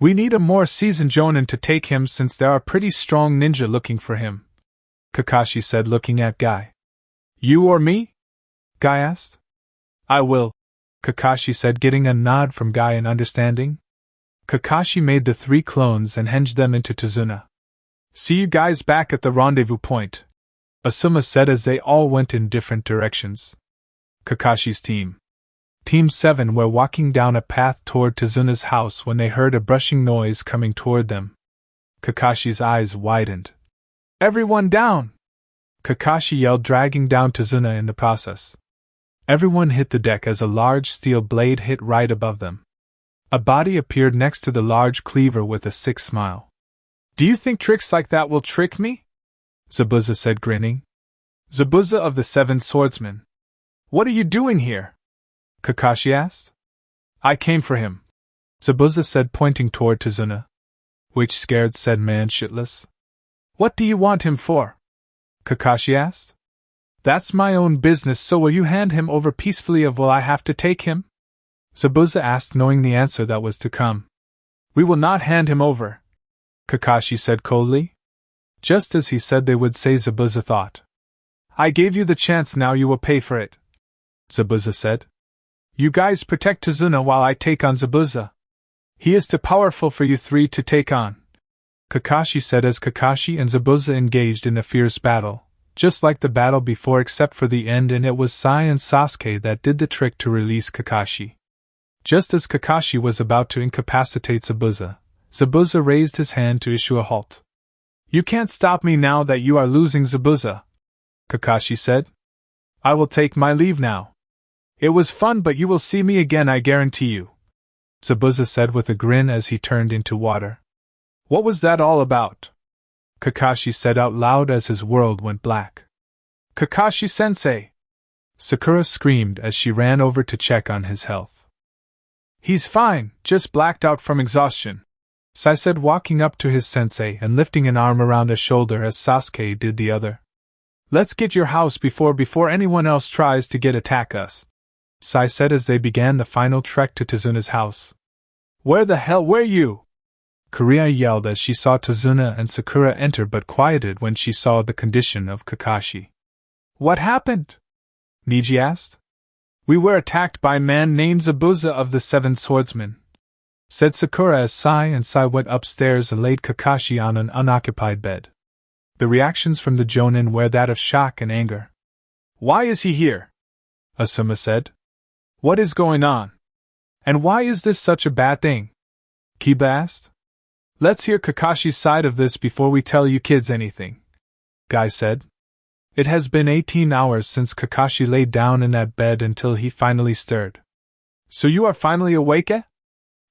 We need a more seasoned jonin to take him since there are pretty strong ninja looking for him, Kakashi said, looking at Guy. You or me? Guy asked. I will, Kakashi said, getting a nod from Guy in understanding. Kakashi made the 3 clones and hinged them into Tazuna. See you guys back at the rendezvous point, Asuma said as they all went in different directions. Kakashi's team. Team 7 were walking down a path toward Tazuna's house when they heard a brushing noise coming toward them. Kakashi's eyes widened. Everyone down! Kakashi yelled, dragging down Tazuna in the process. Everyone hit the deck as a large steel blade hit right above them. A body appeared next to the large cleaver with a sick smile. Do you think tricks like that will trick me? Zabuza said, grinning. Zabuza of the 7 Swordsmen. What are you doing here? Kakashi asked. I came for him, Zabuza said, pointing toward Tazuna. Which scared said man shitless. What do you want him for? Kakashi asked. That's my own business, so will you hand him over peacefully or will I have to take him? Zabuza asked, knowing the answer that was to come. We will not hand him over, Kakashi said coldly. Just as he said they would say, Zabuza thought. I gave you the chance, now you will pay for it, Zabuza said. You guys protect Tazuna while I take on Zabuza. He is too powerful for you 3 to take on, Kakashi said as Kakashi and Zabuza engaged in a fierce battle, just like the battle before except for the end, and it was Sai and Sasuke that did the trick to release Kakashi. Just as Kakashi was about to incapacitate Zabuza, Zabuza raised his hand to issue a halt. You can't stop me now that you are losing, Zabuza, Kakashi said. I will take my leave now. It was fun, but you will see me again, I guarantee you, Zabuza said with a grin as he turned into water. What was that all about? Kakashi said out loud as his world went black. Kakashi-sensei! Sakura screamed as she ran over to check on his health. He's fine, just blacked out from exhaustion, Sai said, walking up to his sensei and lifting an arm around his shoulder as Sasuke did the other. Let's get your house before anyone else tries to attack us, Sai said as they began the final trek to Tazuna's house. Where the hell were you? Kurenai yelled as she saw Tazuna and Sakura enter, but quieted when she saw the condition of Kakashi. What happened? Niji asked. We were attacked by a man named Zabuza of the 7 Swordsmen, said Sakura as Sai went upstairs and laid Kakashi on an unoccupied bed. The reactions from the jonin were that of shock and anger. Why is he here? Asuma said. What is going on? And why is this such a bad thing? Kiba asked. Let's hear Kakashi's side of this before we tell you kids anything, Guy said. It has been 18 hours since Kakashi laid down in that bed until he finally stirred. So you are finally awake, eh?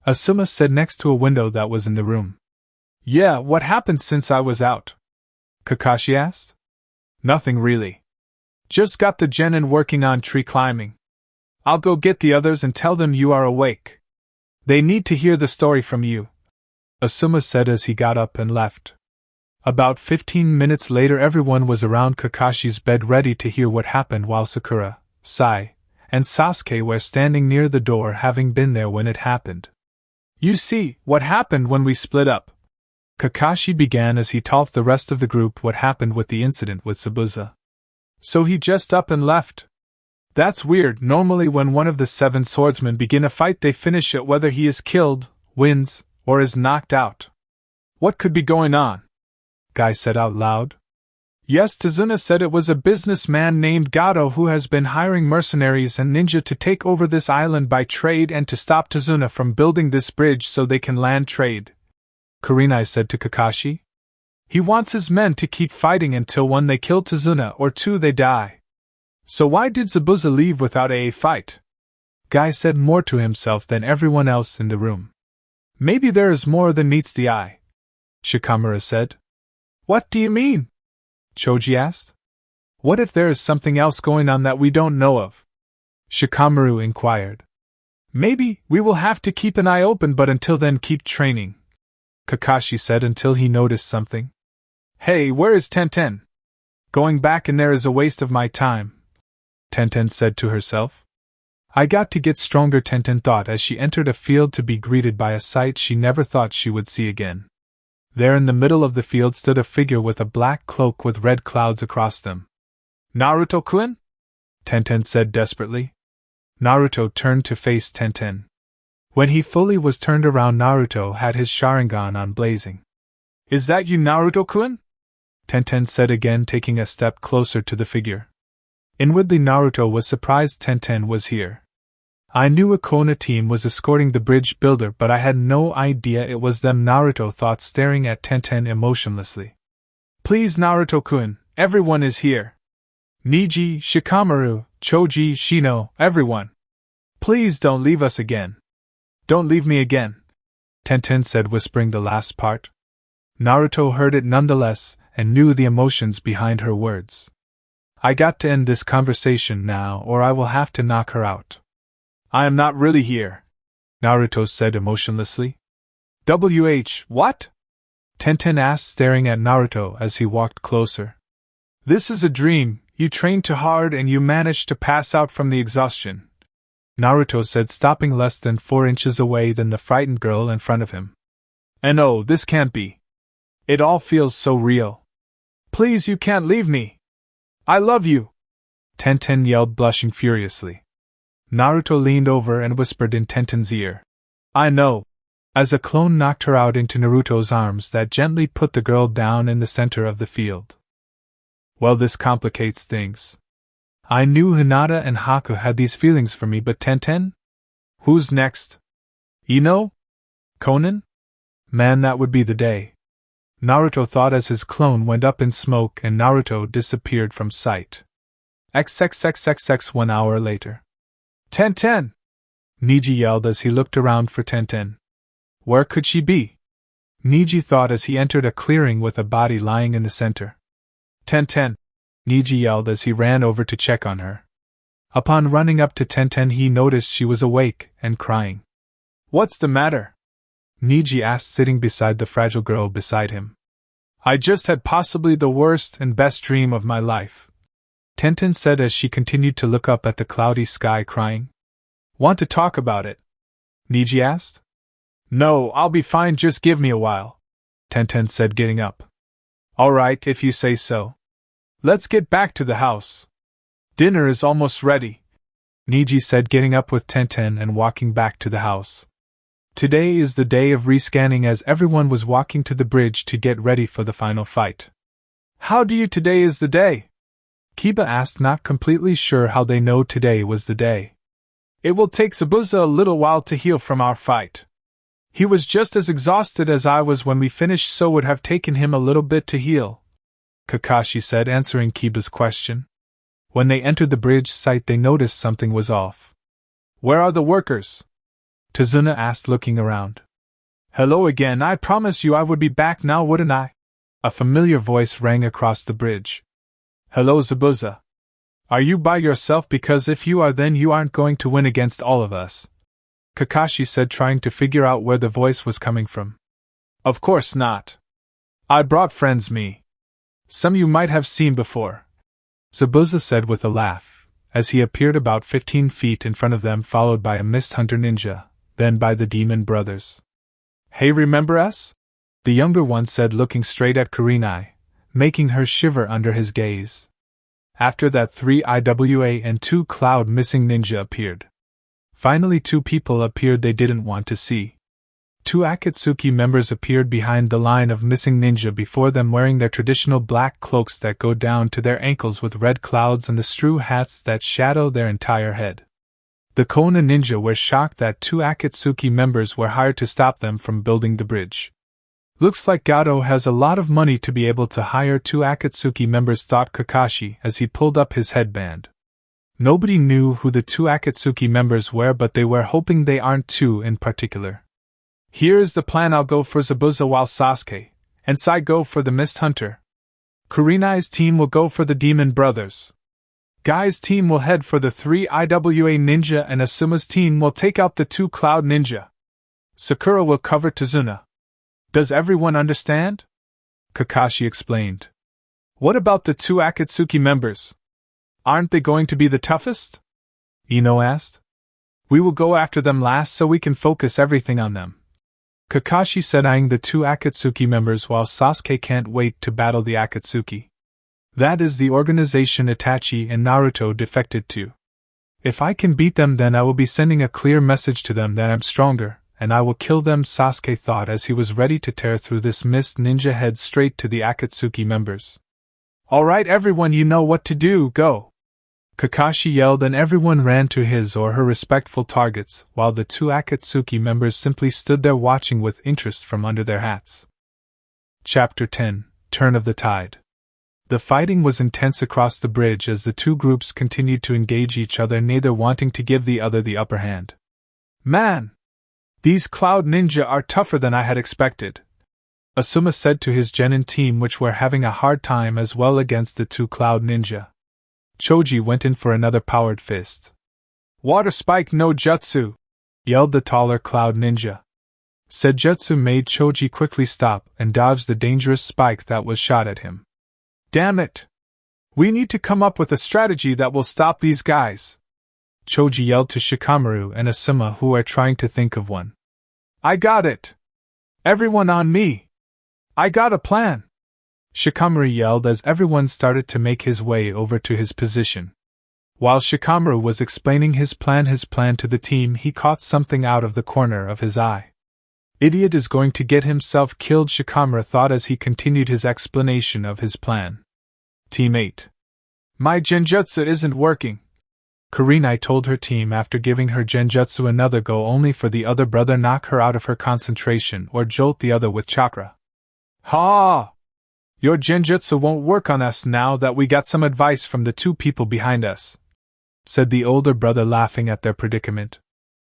Asuma said next to a window that was in the room. Yeah, what happened since I was out? Kakashi asked. Nothing really. Just got the genin working on tree climbing. I'll go get the others and tell them you are awake. They need to hear the story from you, Asuma said as he got up and left. About 15 minutes later, everyone was around Kakashi's bed ready to hear what happened, while Sakura, Sai, and Sasuke were standing near the door, having been there when it happened. You see, what happened when we split up? Kakashi began as he told the rest of the group what happened with the incident with Zabuza. So he just up and left? That's weird. Normally when one of the 7 swordsmen begin a fight, they finish it whether he is killed, wins, or is knocked out. What could be going on? Guy said out loud. Yes, Tazuna said it was a businessman named Gato who has been hiring mercenaries and ninja to take over this island by trade and to stop Tazuna from building this bridge so they can land trade, Kurenai said to Kakashi. He wants his men to keep fighting until 1 they kill Tazuna or 2 they die. So why did Zabuza leave without a fight? Guy said, more to himself than everyone else in the room. Maybe there is more than meets the eye, Shikamura said. What do you mean? Choji asked. What if there is something else going on that we don't know of? Shikamaru inquired. Maybe we will have to keep an eye open, but until then keep training, Kakashi said until he noticed something. Hey, where is Tenten? Going back in there is a waste of my time, Tenten said to herself. I got to get stronger, Tenten thought as she entered a field to be greeted by a sight she never thought she would see again. There in the middle of the field stood a figure with a black cloak with red clouds across them. Naruto-kun? Tenten said desperately. Naruto turned to face Tenten. When he fully was turned around, Naruto had his Sharingan on blazing. Is that you, Naruto-kun? Tenten said again, taking a step closer to the figure. Inwardly, Naruto was surprised Tenten was here. I knew a Kona team was escorting the bridge builder, but I had no idea it was them, Naruto thought, staring at Tenten emotionlessly. Please, Naruto-kun, everyone is here. Niji, Shikamaru, Choji, Shino, everyone. Please don't leave us again. Don't leave me again, Tenten said, whispering the last part. Naruto heard it nonetheless, and knew the emotions behind her words. I got to end this conversation now, or I will have to knock her out. I am not really here, Naruto said emotionlessly. What? Tenten asked, staring at Naruto as he walked closer. This is a dream. You trained too hard and you managed to pass out from the exhaustion, Naruto said, stopping less than 4 inches away than the frightened girl in front of him. And oh, this can't be. It all feels so real. Please, you can't leave me. I love you, Tenten yelled, blushing furiously. Naruto leaned over and whispered in Tenten's ear. I know. As a clone knocked her out into Naruto's arms that gently put the girl down in the center of the field. Well, this complicates things. I knew Hinata and Haku had these feelings for me, but Tenten? Who's next? Ino? Conan? Man, that would be the day. Naruto thought as his clone went up in smoke and Naruto disappeared from sight. XXXXX 1 hour later. Tenten! Niji yelled as he looked around for Tenten. Where could she be? Niji thought as he entered a clearing with a body lying in the center. Tenten! Niji yelled as he ran over to check on her. Upon running up to Tenten, he noticed she was awake and crying. What's the matter? Niji asked, sitting beside the fragile girl beside him. I just had possibly the worst and best dream of my life, Tenten said as she continued to look up at the cloudy sky, crying. Want to talk about it? Niji asked. No, I'll be fine, just give me a while, Tenten said, getting up. All right, if you say so. Let's get back to the house. Dinner is almost ready, Niji said, getting up with Tenten and walking back to the house. Today is the day of rescanning, as everyone was walking to the bridge to get ready for the final fight. How do you today is the day? Kiba asked, not completely sure how they know today was the day. It will take Zabuza a little while to heal from our fight. He was just as exhausted as I was when we finished, so would have taken him a little bit to heal, Kakashi said, answering Kiba's question. When they entered the bridge site, they noticed something was off. Where are the workers? Tazuna asked, looking around. Hello again, I promised you I would be back now, wouldn't I? A familiar voice rang across the bridge. Hello, Zabuza. Are you by yourself? Because if you are, then you aren't going to win against all of us, Kakashi said, trying to figure out where the voice was coming from. Of course not. I brought friends me. Some you might have seen before, Zabuza said with a laugh, as he appeared about 15 feet in front of them, followed by a Mist Hunter ninja, then by the Demon Brothers. Hey, remember us? The younger one said, looking straight at Kurenai, making her shiver under his gaze. After that, 3 IWA and 2 Cloud Missing Ninja appeared. Finally, 2 people appeared they didn't want to see. 2 Akatsuki members appeared behind the line of missing ninja before them, wearing their traditional black cloaks that go down to their ankles with red clouds and the straw hats that shadow their entire head. The Kona ninja were shocked that 2 Akatsuki members were hired to stop them from building the bridge. Looks like Gato has a lot of money to be able to hire 2 Akatsuki members, thought Kakashi as he pulled up his headband. Nobody knew who the 2 Akatsuki members were, but they were hoping they aren't 2 in particular. Here is the plan. I'll go for Zabuza while Sasuke and Sai go for the Mist Hunter. Kurenai's team will go for the Demon Brothers. Guy's team will head for the 3 IWA Ninja and Asuma's team will take out the 2 Cloud Ninja. Sakura will cover Tazuna. Does everyone understand? Kakashi explained. What about the 2 Akatsuki members? Aren't they going to be the toughest? Ino asked. We will go after them last so we can focus everything on them. Kakashi said, eyeing the 2 Akatsuki members while Sasuke can't wait to battle the Akatsuki. That is the organization Itachi and Naruto defected to. If I can beat them, then I will be sending a clear message to them that I'm stronger, and I will kill them, Sasuke thought as he was ready to tear through this mist ninja head straight to the Akatsuki members. Alright everyone, you know what to do, go! Kakashi yelled and everyone ran to his or her respectful targets, while the 2 Akatsuki members simply stood there watching with interest from under their hats. Chapter 10: Turn of the Tide. The fighting was intense across the bridge as the 2 groups continued to engage each other, neither wanting to give the other the upper hand. Man! These Cloud Ninja are tougher than I had expected, Asuma said to his Genin team, which were having a hard time as well against the 2 Cloud Ninja. Choji went in for another powered fist. Water Spike no Jutsu! Yelled the taller Cloud Ninja. Senjutsu made Choji quickly stop and dodge the dangerous spike that was shot at him. Damn it! We need to come up with a strategy that will stop these guys! Choji yelled to Shikamaru and Asuma, who are trying to think of one. I got it! Everyone on me! I got a plan! Shikamaru yelled as everyone started to make his way over to his position. While Shikamaru was explaining his plan to the team, he caught something out of the corner of his eye. Idiot is going to get himself killed, Shikamaru thought as he continued his explanation of his plan. Teammate. My genjutsu isn't working. Kurenai told her team after giving her genjutsu another go, only for the other brother knock her out of her concentration or jolt the other with chakra. Ha! Your genjutsu won't work on us now that we got some advice from the 2 people behind us, said the older brother, laughing at their predicament.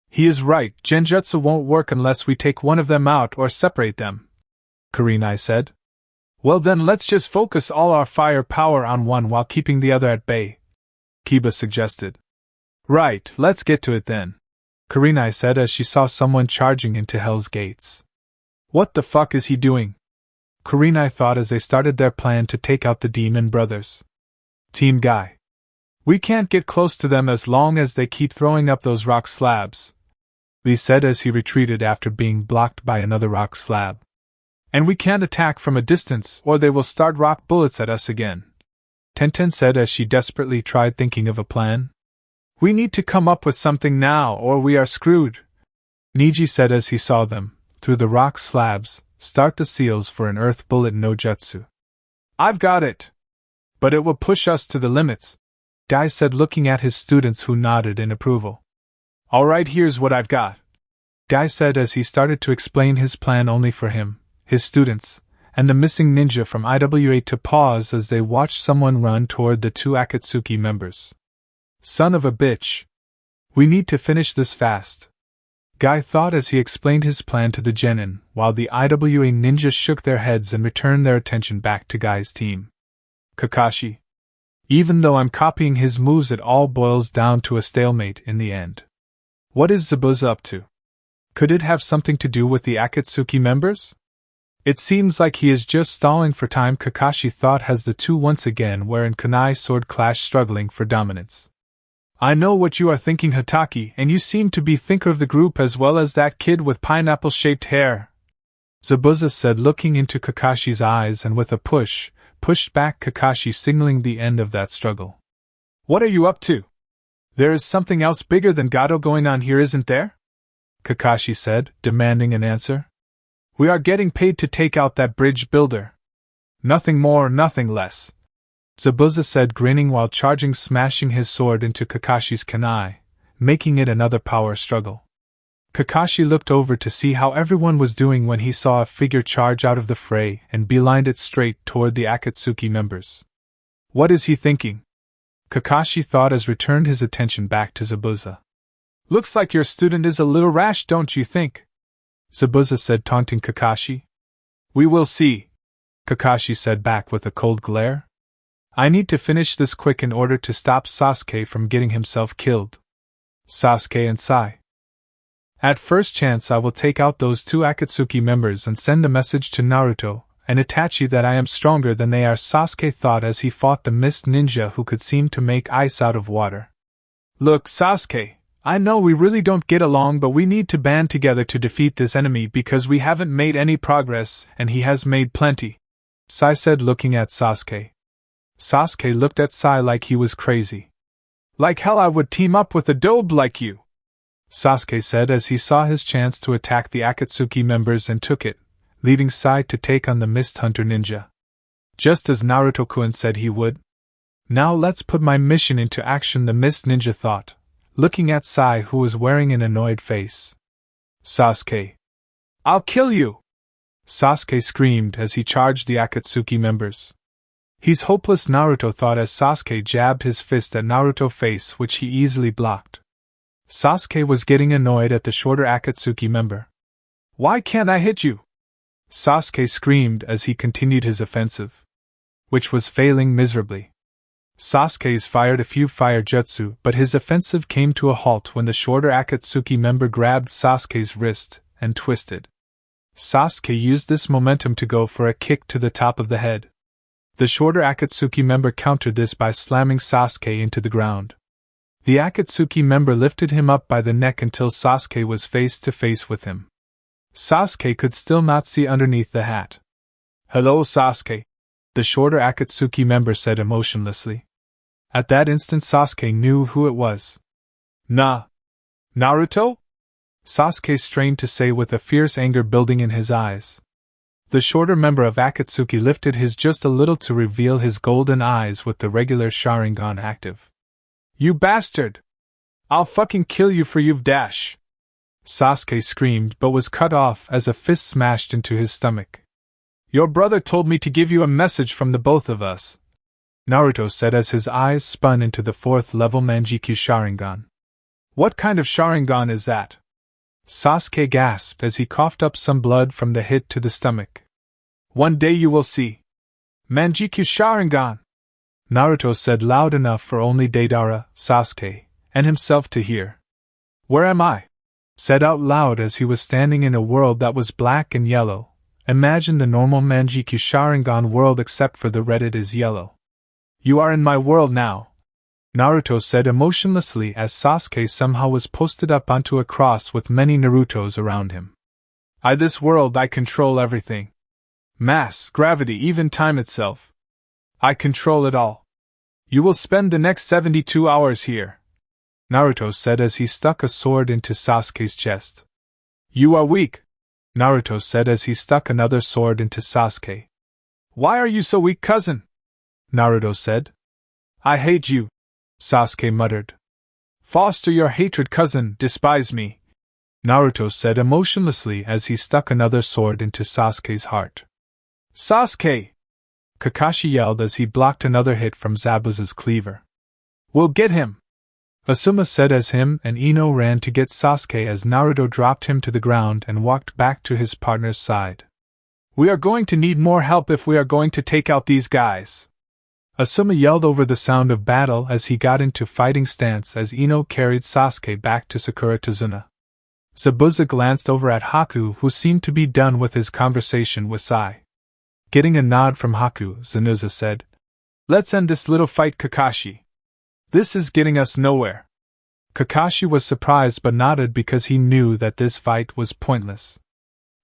He is right, genjutsu won't work unless we take one of them out or separate them, Kurenai said. Well then let's just focus all our fire power on one while keeping the other at bay, Kiba suggested. Right, let's get to it then, Kurenai said as she saw someone charging into Hell's Gates. What the fuck is he doing? Kurenai thought as they started their plan to take out the Demon Brothers. Team Guy. We can't get close to them as long as they keep throwing up those rock slabs, Lee said as he retreated after being blocked by another rock slab. And we can't attack from a distance or they will start rock bullets at us again, Tenten said as she desperately tried thinking of a plan. We need to come up with something now or we are screwed, Niji said as he saw them, through the rock slabs, start the seals for an earth bullet no jutsu. I've got it! But it will push us to the limits, Guy said, looking at his students who nodded in approval. Alright, here's what I've got, Guy said as he started to explain his plan, only for him, his students, and the missing ninja from IWA to pause as they watched someone run toward the 2 Akatsuki members. Son of a bitch! We need to finish this fast, Guy thought as he explained his plan to the Genin, while the IWA ninjas shook their heads and returned their attention back to Guy's team. Kakashi. Even though I'm copying his moves, it all boils down to a stalemate in the end. What is Zabuza up to? Could it have something to do with the Akatsuki members? It seems like he is just stalling for time, Kakashi thought as the 2 once again were in kunai sword clash, struggling for dominance. I know what you are thinking, Hataki, and you seem to be thinker of the group as well as that kid with pineapple-shaped hair, Zabuza said, looking into Kakashi's eyes, and with a pushed back Kakashi, signaling the end of that struggle. What are you up to? There is something else bigger than Gato going on here, isn't there? Kakashi said, demanding an answer. We are getting paid to take out that bridge builder. Nothing more, nothing less, Zabuza said, grinning while smashing his sword into Kakashi's kunai, making it another power struggle. Kakashi looked over to see how everyone was doing when he saw a figure charge out of the fray and beelined it straight toward the Akatsuki members. What is he thinking? Kakashi thought as returned his attention back to Zabuza. Looks like your student is a little rash, don't you think? Zabuza said, taunting Kakashi. We will see, Kakashi said back with a cold glare. I need to finish this quick in order to stop Sasuke from getting himself killed. Sasuke and Sai. At first chance I will take out those 2 Akatsuki members and send a message to Naruto and Itachi that I am stronger than they are, Sasuke thought as he fought the mist ninja who could seem to make ice out of water. Look, Sasuke, I know we really don't get along, but we need to band together to defeat this enemy because we haven't made any progress and he has made plenty, Sai said looking at Sasuke. Sasuke looked at Sai like he was crazy. Like hell I would team up with a dope like you, Sasuke said as he saw his chance to attack the Akatsuki members and took it, leaving Sai to take on the Mist Hunter ninja. Just as Naruto-kun said he would. Now let's put my mission into action, the Mist Ninja thought, looking at Sai who was wearing an annoyed face. Sasuke. I'll kill you! Sasuke screamed as he charged the Akatsuki members. He's hopeless, Naruto thought as Sasuke jabbed his fist at Naruto's face, which he easily blocked. Sasuke was getting annoyed at the shorter Akatsuki member. Why can't I hit you? Sasuke screamed as he continued his offensive, which was failing miserably. Sasuke's fired a few fire jutsu, but his offensive came to a halt when the shorter Akatsuki member grabbed Sasuke's wrist and twisted. Sasuke used this momentum to go for a kick to the top of the head. The shorter Akatsuki member countered this by slamming Sasuke into the ground. The Akatsuki member lifted him up by the neck until Sasuke was face to face with him. Sasuke could still not see underneath the hat. Hello, Sasuke, the shorter Akatsuki member said emotionlessly. At that instant Sasuke knew who it was. Naruto? Sasuke strained to say with a fierce anger building in his eyes. The shorter member of Akatsuki lifted his just a little to reveal his golden eyes with the regular Sharingan active. You bastard! I'll fucking kill you for you've dash! Sasuke screamed but was cut off as a fist smashed into his stomach. Your brother told me to give you a message from the both of us, Naruto said as his eyes spun into the 4th level Manjikyu Sharingan. What kind of Sharingan is that? Sasuke gasped as he coughed up some blood from the hit to the stomach. One day you will see. Manjikyu Sharingan! Naruto said loud enough for only Deidara, Sasuke, and himself to hear. Where am I? Said out loud as he was standing in a world that was black and yellow. Imagine the normal Manjikyu Sharingan world except for the red, it is yellow. You are in my world now, Naruto said emotionlessly as Sasuke somehow was posted up onto a cross with many Narutos around him. This world I control everything. Mass, gravity, even time itself. I control it all. You will spend the next 72 hours here, Naruto said as he stuck a sword into Sasuke's chest. You are weak, Naruto said as he stuck another sword into Sasuke. Why are you so weak, cousin? Naruto said. I hate you, Sasuke muttered. Foster your hatred, cousin, despise me, Naruto said emotionlessly as he stuck another sword into Sasuke's heart. Sasuke! Kakashi yelled as he blocked another hit from Zabuza's cleaver. We'll get him! Asuma said as him and Ino ran to get Sasuke as Naruto dropped him to the ground and walked back to his partner's side. We are going to need more help if we are going to take out these guys. Asuma yelled over the sound of battle as he got into fighting stance as Ino carried Sasuke back to Sakura Tazuna. Zabuza glanced over at Haku, who seemed to be done with his conversation with Sai. Getting a nod from Haku, Zabuza said, Let's end this little fight, Kakashi. This is getting us nowhere. Kakashi was surprised but nodded because he knew that this fight was pointless.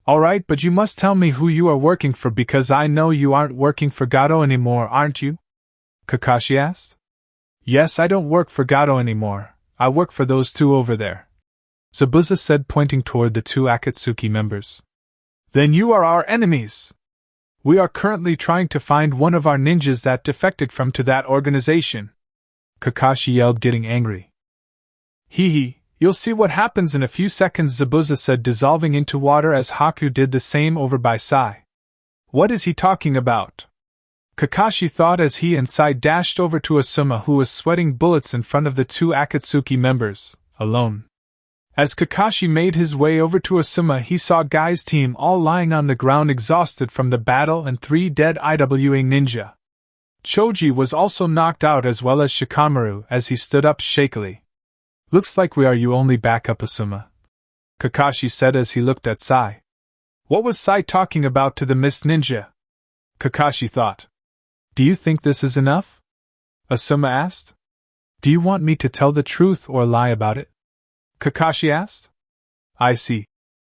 Alright, but you must tell me who you are working for because I know you aren't working for Gato anymore, aren't you? Kakashi asked. Yes, I don't work for Gato anymore, I work for those 2 over there, Zabuza said pointing toward the 2 Akatsuki members. Then you are our enemies! We are currently trying to find one of our ninjas that defected from to that organization, Kakashi yelled, getting angry. Hee hee, you'll see what happens in a few seconds, Zabuza said, dissolving into water as Haku did the same over by Sai. What is he talking about? Kakashi thought as he and Sai dashed over to Asuma, who was sweating bullets in front of the 2 Akatsuki members, alone. As Kakashi made his way over to Asuma, he saw Guy's team all lying on the ground exhausted from the battle and 3 dead IWA ninja. Choji was also knocked out as well as Shikamaru as he stood up shakily. "Looks like we are your only backup, Asuma," Kakashi said as he looked at Sai. What was Sai talking about to the Miss Ninja? Kakashi thought. "Do you think this is enough?" Asuma asked. "Do you want me to tell the truth or lie about it?" Kakashi asked. "I see,"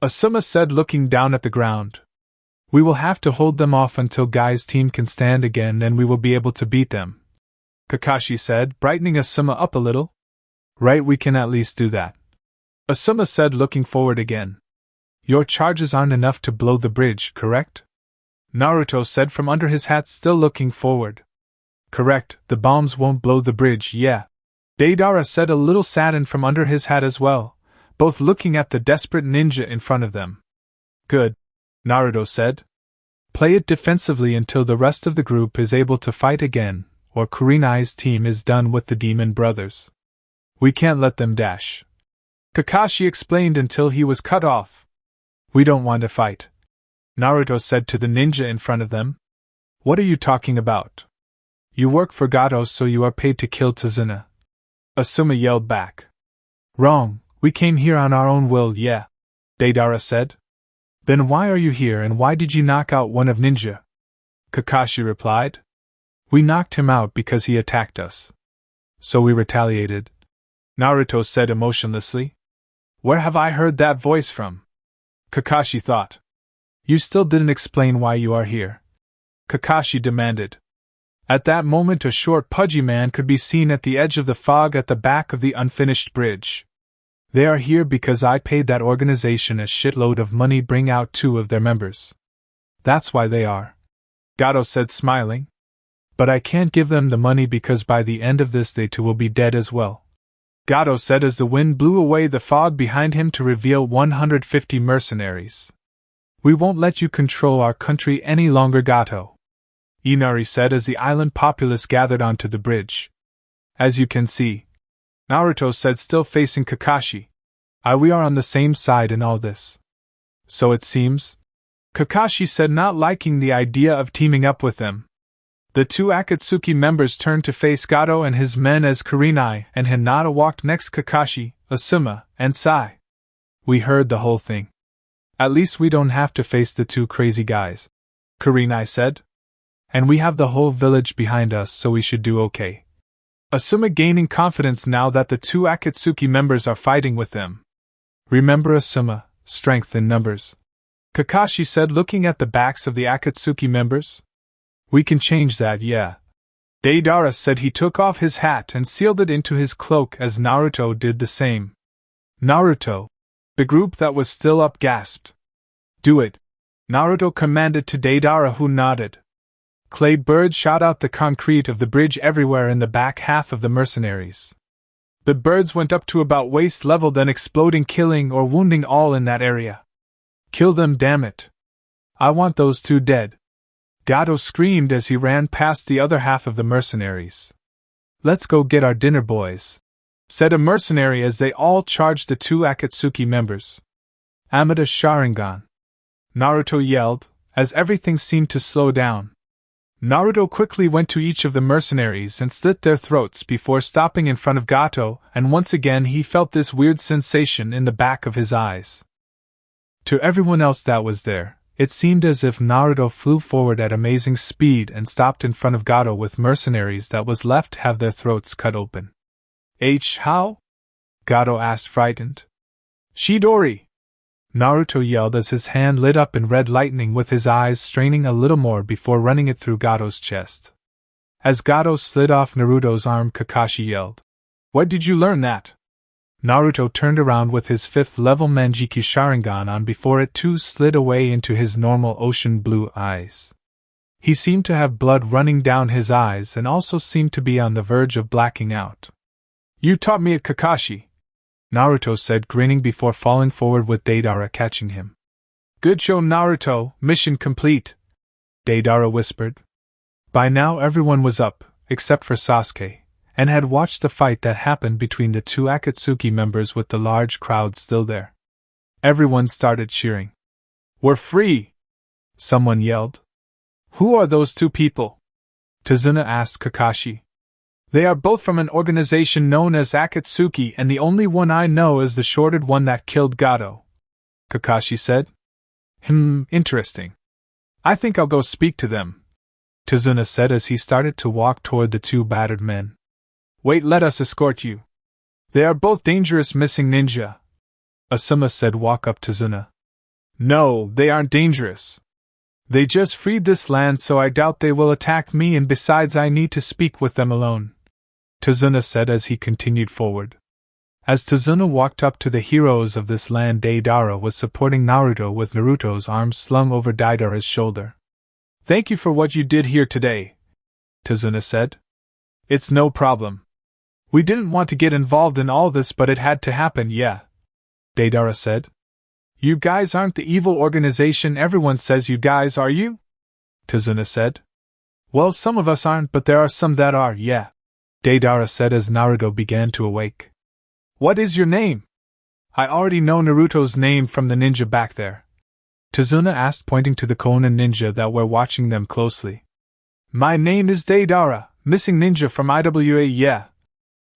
Asuma said, looking down at the ground. "We will have to hold them off until Guy's team can stand again, then we will be able to beat them," Kakashi said, brightening Asuma up a little. "Right, we can at least do that," Asuma said, looking forward again. "Your charges aren't enough to blow the bridge, correct?" Naruto said from under his hat, still looking forward. "Correct, the bombs won't blow the bridge, yeah," Deidara said, a little saddened from under his hat as well, both looking at the desperate ninja in front of them. "Good," Naruto said. "Play it defensively until the rest of the group is able to fight again, or Kurenai's team is done with the demon brothers. We can't let them dash," Kakashi explained until he was cut off. "We don't want to fight," Naruto said to the ninja in front of them. "What are you talking about? You work for Gato, so you are paid to kill Tazuna," Asuma yelled back. "Wrong, we came here on our own will, yeah," Deidara said. "Then why are you here and why did you knock out one of ninja?" Kakashi replied. "We knocked him out because he attacked us. So we retaliated," Naruto said emotionlessly. "Where have I heard that voice from?" Kakashi thought. "You still didn't explain why you are here," Kakashi demanded. At that moment, a short, pudgy man could be seen at the edge of the fog at the back of the unfinished bridge. "They are here because I paid that organization a shitload of money to bring out 2 of their members. That's why they are," Gato said, smiling. "But I can't give them the money because by the end of this they too will be dead as well," Gato said as the wind blew away the fog behind him to reveal 150 mercenaries. "We won't let you control our country any longer, Gato," Inari said as the island populace gathered onto the bridge. "As you can see," Naruto said, still facing Kakashi, "we are on the same side in all this." "So it seems," Kakashi said, not liking the idea of teaming up with them. The 2 Akatsuki members turned to face Gato and his men as Kurenai and Hinata walked next Kakashi, Asuma, and Sai. "We heard the whole thing. At least we don't have to face the 2 crazy guys," Kurenai said. "And we have the whole village behind us, so we should do okay." Asuma gaining confidence now that the 2 Akatsuki members are fighting with them. "Remember, Asuma, strength in numbers," Kakashi said, looking at the backs of the Akatsuki members. "We can change that, yeah," Deidara said. He took off his hat and sealed it into his cloak as Naruto did the same. "Naruto," the group that was still up gasped. "Do it," Naruto commanded to Deidara, who nodded. Clay birds shot out the concrete of the bridge everywhere in the back half of the mercenaries. The birds went up to about waist level, then exploding, killing or wounding all in that area. "Kill them, damn it! I want those 2 dead," Gato screamed as he ran past the other half of the mercenaries. "Let's go get our dinner, boys," said a mercenary as they all charged the 2 Akatsuki members. "Amida Sharingan!" Naruto yelled, as everything seemed to slow down. Naruto quickly went to each of the mercenaries and slit their throats before stopping in front of Gato, and once again he felt this weird sensation in the back of his eyes. To everyone else that was there, it seemed as if Naruto flew forward at amazing speed and stopped in front of Gato with mercenaries that was left have their throats cut open. How?" Gato asked, frightened. "Chidori!" Naruto yelled as his hand lit up in red lightning, with his eyes straining a little more before running it through Gato's chest. As Gato slid off Naruto's arm, Kakashi yelled, "Where did you learn that?" Naruto turned around with his 5th level Manjiki Sharingan on before it too slid away into his normal ocean blue eyes. He seemed to have blood running down his eyes and also seemed to be on the verge of blacking out. "You taught me at Kakashi," Naruto said, grinning before falling forward with Deidara catching him. "Good show, Naruto, mission complete," Deidara whispered. By now everyone was up, except for Sasuke, and had watched the fight that happened between the two Akatsuki members with the large crowd still there. Everyone started cheering. "We're free!" someone yelled. "Who are those two people?" Tazuna asked Kakashi. "They are both from an organization known as Akatsuki, and the only one I know is the shorted one that killed Gato," Kakashi said. Interesting. I think I'll go speak to them," Tazuna said as he started to walk toward the two battered men. "Wait, let us escort you. They are both dangerous missing ninja," Asuma said. "Walk up, Tazuna." "No, they aren't dangerous. They just freed this land, so I doubt they will attack me, and besides I need to speak with them alone," Tazuna said as he continued forward. As Tazuna walked up to the heroes of this land, Deidara was supporting Naruto with Naruto's arms slung over Deidara's shoulder. "Thank you for what you did here today," Tazuna said. "It's no problem. We didn't want to get involved in all this, but it had to happen, yeah," Deidara said. "You guys aren't the evil organization everyone says you guys, are you?" Tazuna said. "Well, some of us aren't, but there are some that are, yeah," Deidara said as Naruto began to awake. "What is your name?" "I already know Naruto's name from the ninja back there," Tazuna asked, pointing to the Konan ninja that were watching them closely. "My name is Deidara, missing ninja from IWA, yeah,"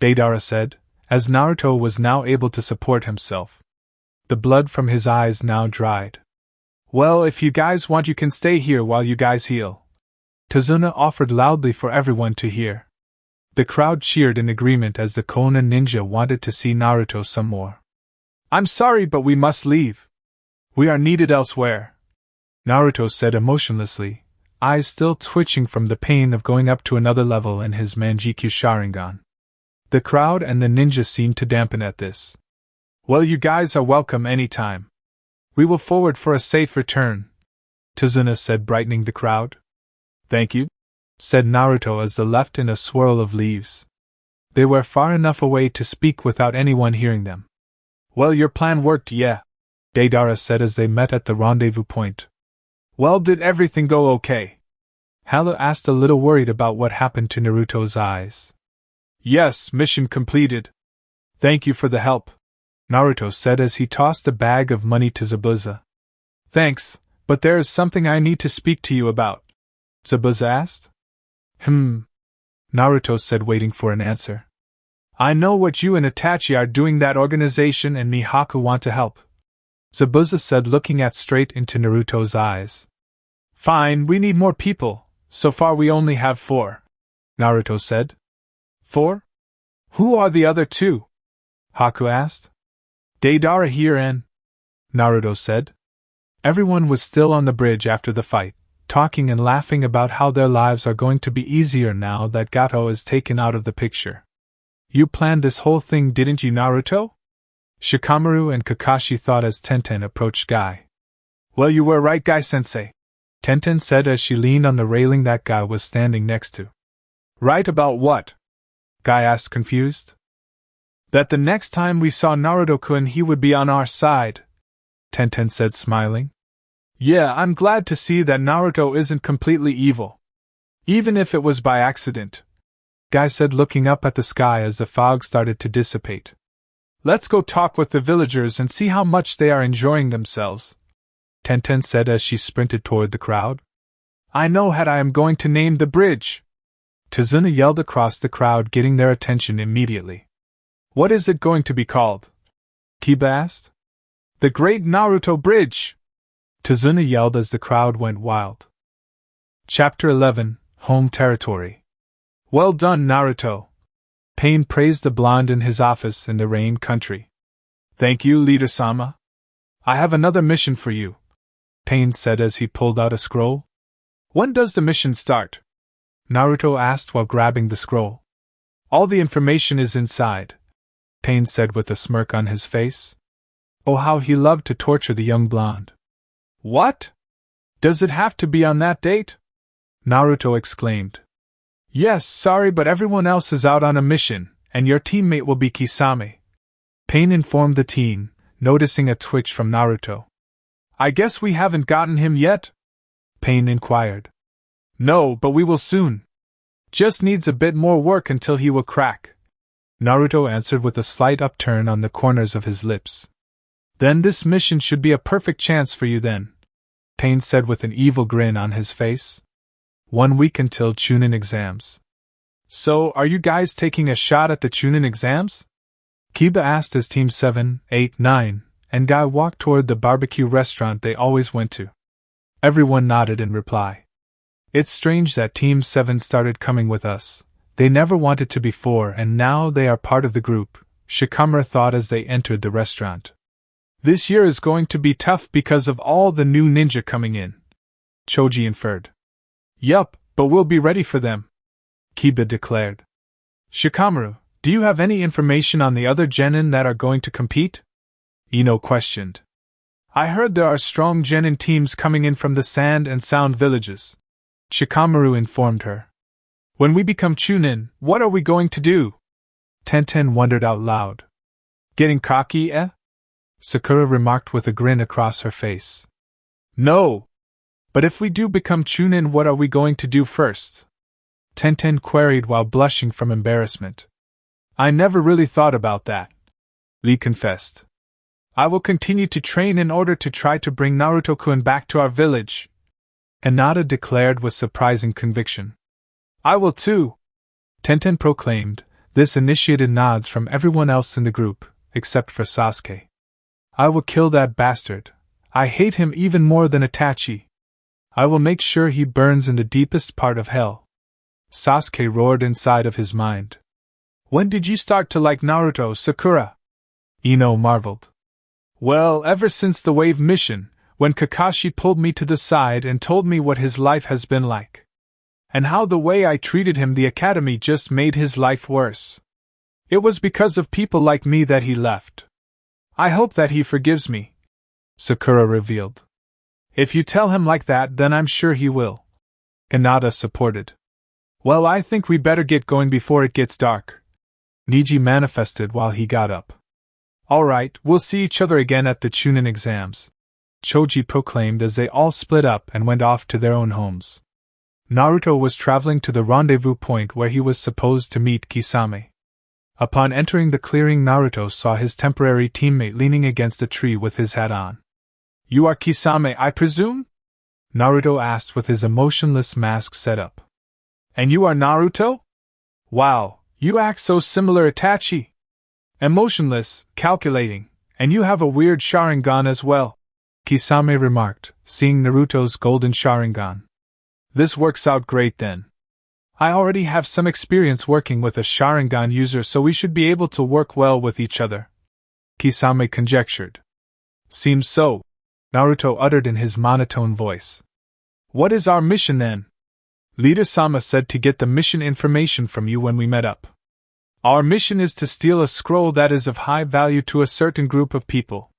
Deidara said, as Naruto was now able to support himself. The blood from his eyes now dried. "Well, if you guys want, you can stay here while you guys heal," Tazuna offered loudly for everyone to hear. The crowd cheered in agreement as the Konan ninja wanted to see Naruto some more. "I'm sorry, but we must leave. We are needed elsewhere," Naruto said emotionlessly, eyes still twitching from the pain of going up to another level in his Manjikyu Sharingan. The crowd and the ninja seemed to dampen at this. "Well, you guys are welcome anytime. We will forward for a safe return," Tazuna said, brightening the crowd. "Thank you," said Naruto as they left in a swirl of leaves. They were far enough away to speak without anyone hearing them. "Well, your plan worked, yeah," Deidara said as they met at the rendezvous point. "Well, did everything go okay?" Haru asked, a little worried about what happened to Naruto's eyes. "Yes, mission completed. Thank you for the help," Naruto said as he tossed a bag of money to Zabuza. "Thanks, but there is something I need to speak to you about," Zabuza asked. Naruto said, waiting for an answer. "I know what you and Itachi are doing. That organization and Mihaku want to help," Zabuza said, looking straight into Naruto's eyes. "Fine, we need more people. So far we only have 4, Naruto said. 4? Who are the other 2? Haku asked. "Deidara here and," Naruto said. Everyone was still on the bridge after the fight, talking and laughing about how their lives are going to be easier now that Gato is taken out of the picture. "You planned this whole thing, didn't you, Naruto?" Shikamaru and Kakashi thought as Tenten approached Guy. "Well, you were right, Guy-sensei," Tenten said as she leaned on the railing that Guy was standing next to. "Right about what?" Guy asked, confused. "That the next time we saw Naruto-kun he would be on our side," Tenten said, smiling. "Yeah, I'm glad to see that Naruto isn't completely evil. Even if it was by accident," Guy said, looking up at the sky as the fog started to dissipate. "Let's go talk with the villagers and see how much they are enjoying themselves," Tenten said as she sprinted toward the crowd. "I know what I am going to name the bridge," Tazuna yelled across the crowd, getting their attention immediately. "What is it going to be called?" Kiba asked. "The Great Naruto Bridge!" Tazuna yelled as the crowd went wild. Chapter 11, Home Territory. "Well done, Naruto," Pain praised the blonde in his office in the Rain Country. "Thank you, Leader-sama. I have another mission for you," Pain said as he pulled out a scroll. "When does the mission start?" Naruto asked while grabbing the scroll. "All the information is inside," Pain said with a smirk on his face. Oh, how he loved to torture the young blonde. "What? Does it have to be on that date?" Naruto exclaimed. "Yes, sorry, but everyone else is out on a mission, and your teammate will be Kisame," Pain informed the teen, noticing a twitch from Naruto. "I guess we haven't gotten him yet?" Pain inquired. "No, but we will soon," Just needs a bit more work until he will crack. Naruto answered with a slight upturn on the corners of his lips. Then this mission should be a perfect chance for you then, Pain said with an evil grin on his face. 1 week until Chunin exams. So, are you guys taking a shot at the Chunin exams? Kiba asked as Team 7, 8, 9, and Guy walked toward the barbecue restaurant they always went to. Everyone nodded in reply. It's strange that Team 7 started coming with us. They never wanted to before and now they are part of the group, Shikamaru thought as they entered the restaurant. This year is going to be tough because of all the new ninja coming in, Choji inferred. Yup, but we'll be ready for them, Kiba declared. Shikamaru, do you have any information on the other genin that are going to compete? Ino questioned. I heard there are strong genin teams coming in from the Sand and Sound villages, Shikamaru informed her. When we become Chunin, what are we going to do? Tenten wondered out loud. Getting cocky, eh? Sakura remarked with a grin across her face. No! But if we do become Chunin, what are we going to do first? Tenten queried while blushing from embarrassment. I never really thought about that, Lee confessed. I will continue to train in order to try to bring Naruto-kun back to our village, Hinata declared with surprising conviction. I will too, Tenten proclaimed. This initiated nods from everyone else in the group, except for Sasuke. I will kill that bastard. I hate him even more than Itachi. I will make sure he burns in the deepest part of hell, Sasuke roared inside of his mind. When did you start to like Naruto, Sakura? Ino marveled. Well, ever since the Wave mission, when Kakashi pulled me to the side and told me what his life has been like. And how the way I treated him the academy just made his life worse. It was because of people like me that he left. I hope that he forgives me, Sakura revealed. If you tell him like that, then I'm sure he will, Hinata supported. Well, I think we better get going before it gets dark, Niji manifested while he got up. Alright, we'll see each other again at the Chunin exams, Choji proclaimed as they all split up and went off to their own homes. Naruto was traveling to the rendezvous point where he was supposed to meet Kisame. Upon entering the clearing, Naruto saw his temporary teammate leaning against a tree with his hat on. You are Kisame, I presume? Naruto asked with his emotionless mask set up. And you are Naruto? Wow, you act so similar, Itachi. Emotionless, calculating, and you have a weird Sharingan as well, Kisame remarked, seeing Naruto's Golden Sharingan. This works out great then. I already have some experience working with a Sharingan user, so we should be able to work well with each other, Kisame conjectured. Seems so, Naruto uttered in his monotone voice. What is our mission then? Leader-sama said to get the mission information from you when we met up. Our mission is to steal a scroll that is of high value to a certain group of people.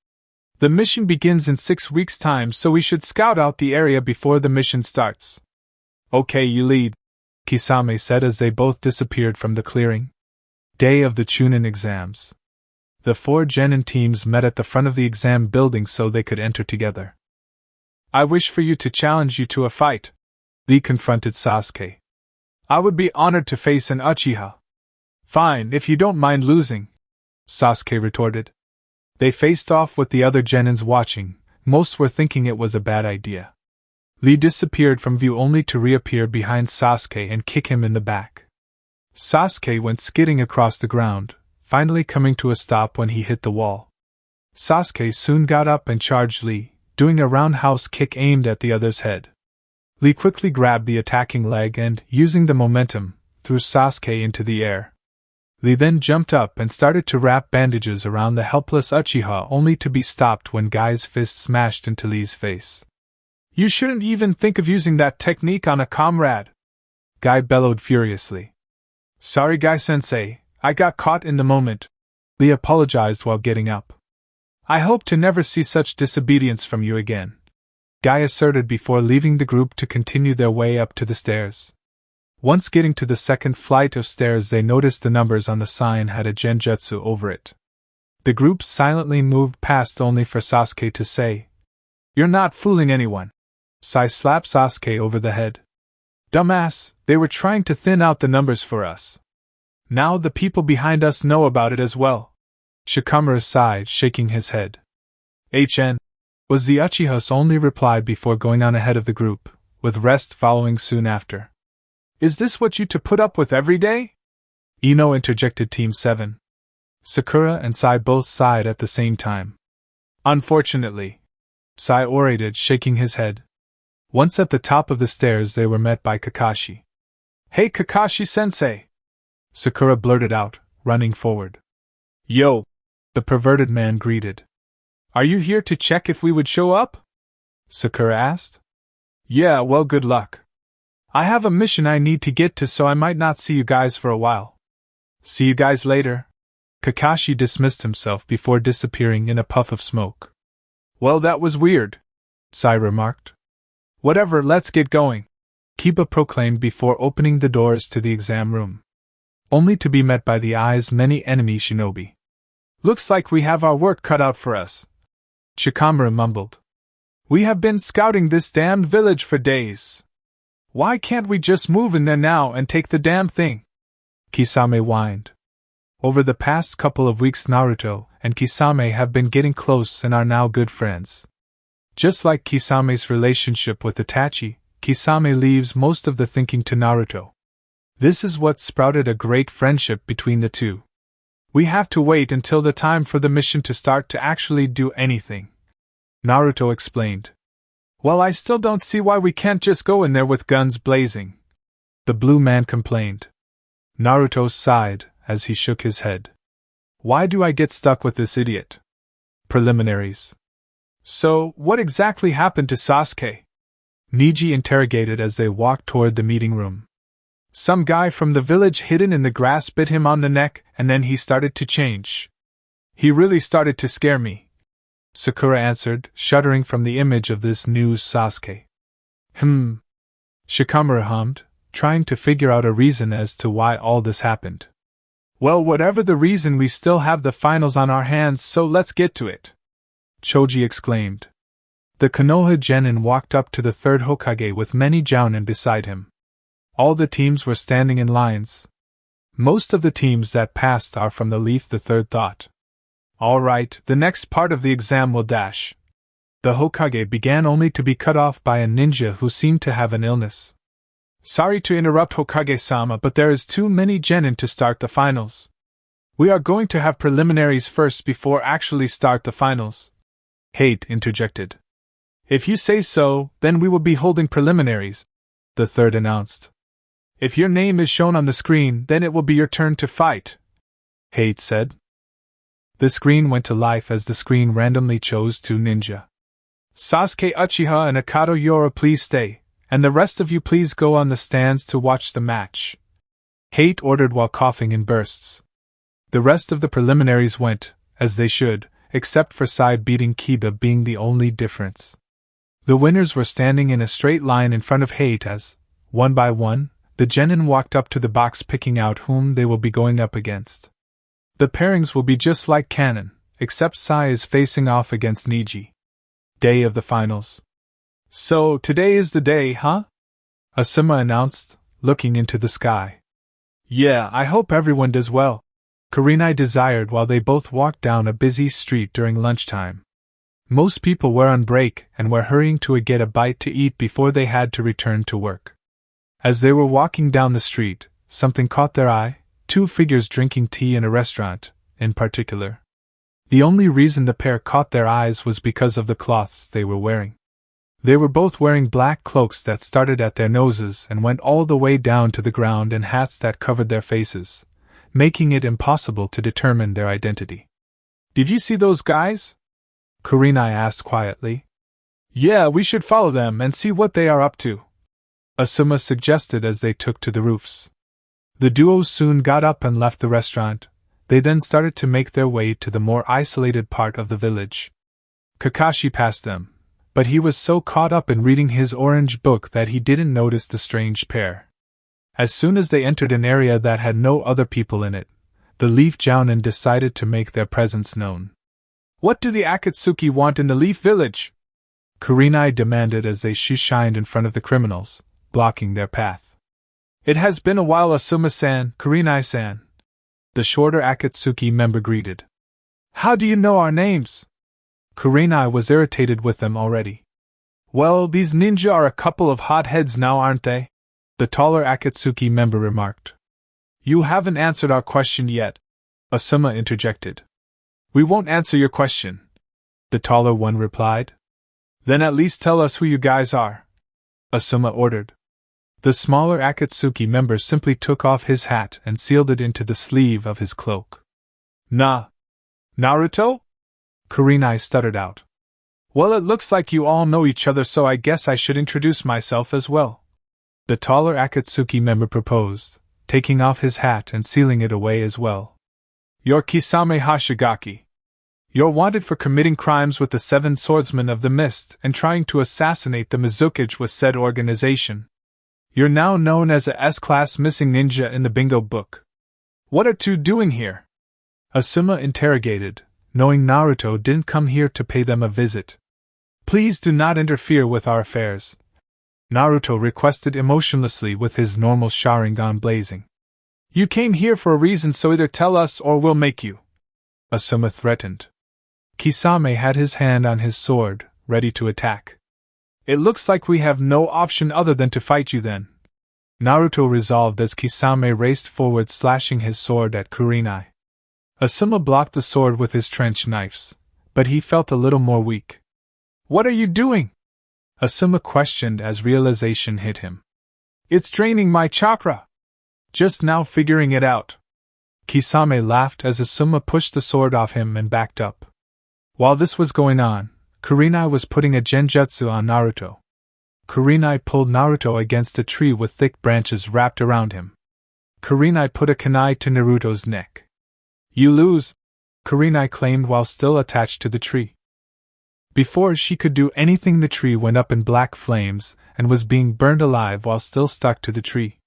The mission begins in 6 weeks' time, so we should scout out the area before the mission starts. Okay, you lead, Kisame said as they both disappeared from the clearing. Day of the Chunin exams. The 4 genin teams met at the front of the exam building so they could enter together. I wish for you to challenge you to a fight, Lee confronted Sasuke. I would be honored to face an Uchiha. Fine, if you don't mind losing, Sasuke retorted. They faced off with the other genins watching. Most were thinking it was a bad idea. Lee disappeared from view only to reappear behind Sasuke and kick him in the back. Sasuke went skidding across the ground, finally coming to a stop when he hit the wall. Sasuke soon got up and charged Lee, doing a roundhouse kick aimed at the other's head. Lee quickly grabbed the attacking leg and, using the momentum, threw Sasuke into the air. Lee then jumped up and started to wrap bandages around the helpless Uchiha, only to be stopped when Guy's fist smashed into Lee's face. You shouldn't even think of using that technique on a comrade, Guy bellowed furiously. Sorry, Guy-sensei, I got caught in the moment, Lee apologized while getting up. I hope to never see such disobedience from you again, Guy asserted before leaving the group to continue their way up to the stairs. Once getting to the second flight of stairs, they noticed the numbers on the sign had a genjutsu over it. The group silently moved past only for Sasuke to say, You're not fooling anyone. Sai slapped Sasuke over the head. Dumbass, they were trying to thin out the numbers for us. Now the people behind us know about it as well. Shikamaru sighed, shaking his head. HN was the Uchiha's only reply before going on ahead of the group, with rest following soon after. Is this what you to put up with every day? Ino interjected Team 7. Sakura and Sai both sighed at the same time. Unfortunately, Sai orated, shaking his head. Once at the top of the stairs they were met by Kakashi. Hey Kakashi-sensei! Sakura blurted out, running forward. Yo! The perverted man greeted. Are you here to check if we would show up? Sakura asked. Yeah, well, good luck. I have a mission I need to get to, so I might not see you guys for a while. See you guys later. Kakashi dismissed himself before disappearing in a puff of smoke. Well, that was weird, Sai remarked. Whatever, let's get going, Kiba proclaimed before opening the doors to the exam room. Only to be met by the eyes many enemy shinobi. Looks like we have our work cut out for us, Shikamaru mumbled. We have been scouting this damned village for days. Why can't we just move in there now and take the damn thing? Kisame whined. Over the past couple of weeks Naruto and Kisame have been getting close and are now good friends. Just like Kisame's relationship with Itachi, Kisame leaves most of the thinking to Naruto. This is what sprouted a great friendship between the two. We have to wait until the time for the mission to start to actually do anything, Naruto explained. Well, I still don't see why we can't just go in there with guns blazing, the blue man complained. Naruto sighed as he shook his head. Why do I get stuck with this idiot? Preliminaries. So, what exactly happened to Sasuke? Neji interrogated as they walked toward the meeting room. Some guy from the village hidden in the grass bit him on the neck, and then he started to change. He really started to scare me, Sakura answered, shuddering from the image of this new Sasuke. Shikamaru hummed, trying to figure out a reason as to why all this happened. Well, whatever the reason, we still have the finals on our hands, so let's get to it, Choji exclaimed. The Konoha Genin walked up to the third Hokage with many jounin beside him. All the teams were standing in lines. Most of the teams that passed are from the Leaf, the third thought. All right, the next part of the exam will dash. The Hokage began only to be cut off by a ninja who seemed to have an illness. Sorry to interrupt, Hokage-sama, but there is too many genin to start the finals. We are going to have preliminaries first before actually start the finals, Hate interjected. If you say so, then we will be holding preliminaries, the third announced. If your name is shown on the screen, then it will be your turn to fight, Hate said. The screen went to life as the screen randomly chose two ninja. Sasuke Uchiha and Akato Yora, please stay, and the rest of you please go on the stands to watch the match, Hate ordered while coughing in bursts. The rest of the preliminaries went, as they should, except for Sai beating Kiba being the only difference. The winners were standing in a straight line in front of Hate as, one by one, the genin walked up to the box picking out whom they will be going up against. The pairings will be just like canon, except Sai is facing off against Neji. Day of the finals. So, today is the day, huh? Asuma announced, looking into the sky. Yeah, I hope everyone does well, Kurenai desired while they both walked down a busy street during lunchtime. Most people were on break and were hurrying to get a bite to eat before they had to return to work. As they were walking down the street, something caught their eye, two figures drinking tea in a restaurant, in particular. The only reason the pair caught their eyes was because of the cloths they were wearing. They were both wearing black cloaks that started at their noses and went all the way down to the ground and hats that covered their faces, making it impossible to determine their identity. Did you see those guys? Kurenai asked quietly. Yeah, we should follow them and see what they are up to, Asuma suggested as they took to the roofs. The duo soon got up and left the restaurant. They then started to make their way to the more isolated part of the village. Kakashi passed them, but he was so caught up in reading his orange book that he didn't notice the strange pair. As soon as they entered an area that had no other people in it, the Leaf Jounin decided to make their presence known. What do the Akatsuki want in the Leaf Village? Kurenai demanded as they shined in front of the criminals, blocking their path. It has been a while, Asuma-san, Kurenai-san. The shorter Akatsuki member greeted. How do you know our names? Kurenai was irritated with them already. Well, these ninja are a couple of hotheads now, aren't they? The taller Akatsuki member remarked. You haven't answered our question yet, Asuma interjected. We won't answer your question, the taller one replied. Then at least tell us who you guys are, Asuma ordered. The smaller Akatsuki member simply took off his hat and sealed it into the sleeve of his cloak. Naruto? Kurenai stuttered out. Well, it looks like you all know each other, so I guess I should introduce myself as well, the taller Akatsuki member proposed, taking off his hat and sealing it away as well. You're Kisame Hashigaki. You're wanted for committing crimes with the 7 Swordsmen of the Mist and trying to assassinate the Mizukage with said organization. You're now known as a S-class missing ninja in the bingo book. What are you doing here? Asuma interrogated, knowing Naruto didn't come here to pay them a visit. Please do not interfere with our affairs, Naruto requested emotionlessly with his normal Sharingan blazing. You came here for a reason, so either tell us or we'll make you, Asuma threatened. Kisame had his hand on his sword, ready to attack. It looks like we have no option other than to fight you then, Naruto resolved as Kisame raced forward, slashing his sword at Kurenai. Asuma blocked the sword with his trench knives, but he felt a little more weak. What are you doing? Asuma questioned as realization hit him. It's draining my chakra. Just now figuring it out. Kisame laughed as Asuma pushed the sword off him and backed up. While this was going on, Kurenai was putting a genjutsu on Naruto. Kurenai pulled Naruto against a tree with thick branches wrapped around him. Kurenai put a kunai to Naruto's neck. You lose, Kurenai claimed while still attached to the tree. Before she could do anything, the tree went up in black flames and was being burned alive while still stuck to the tree.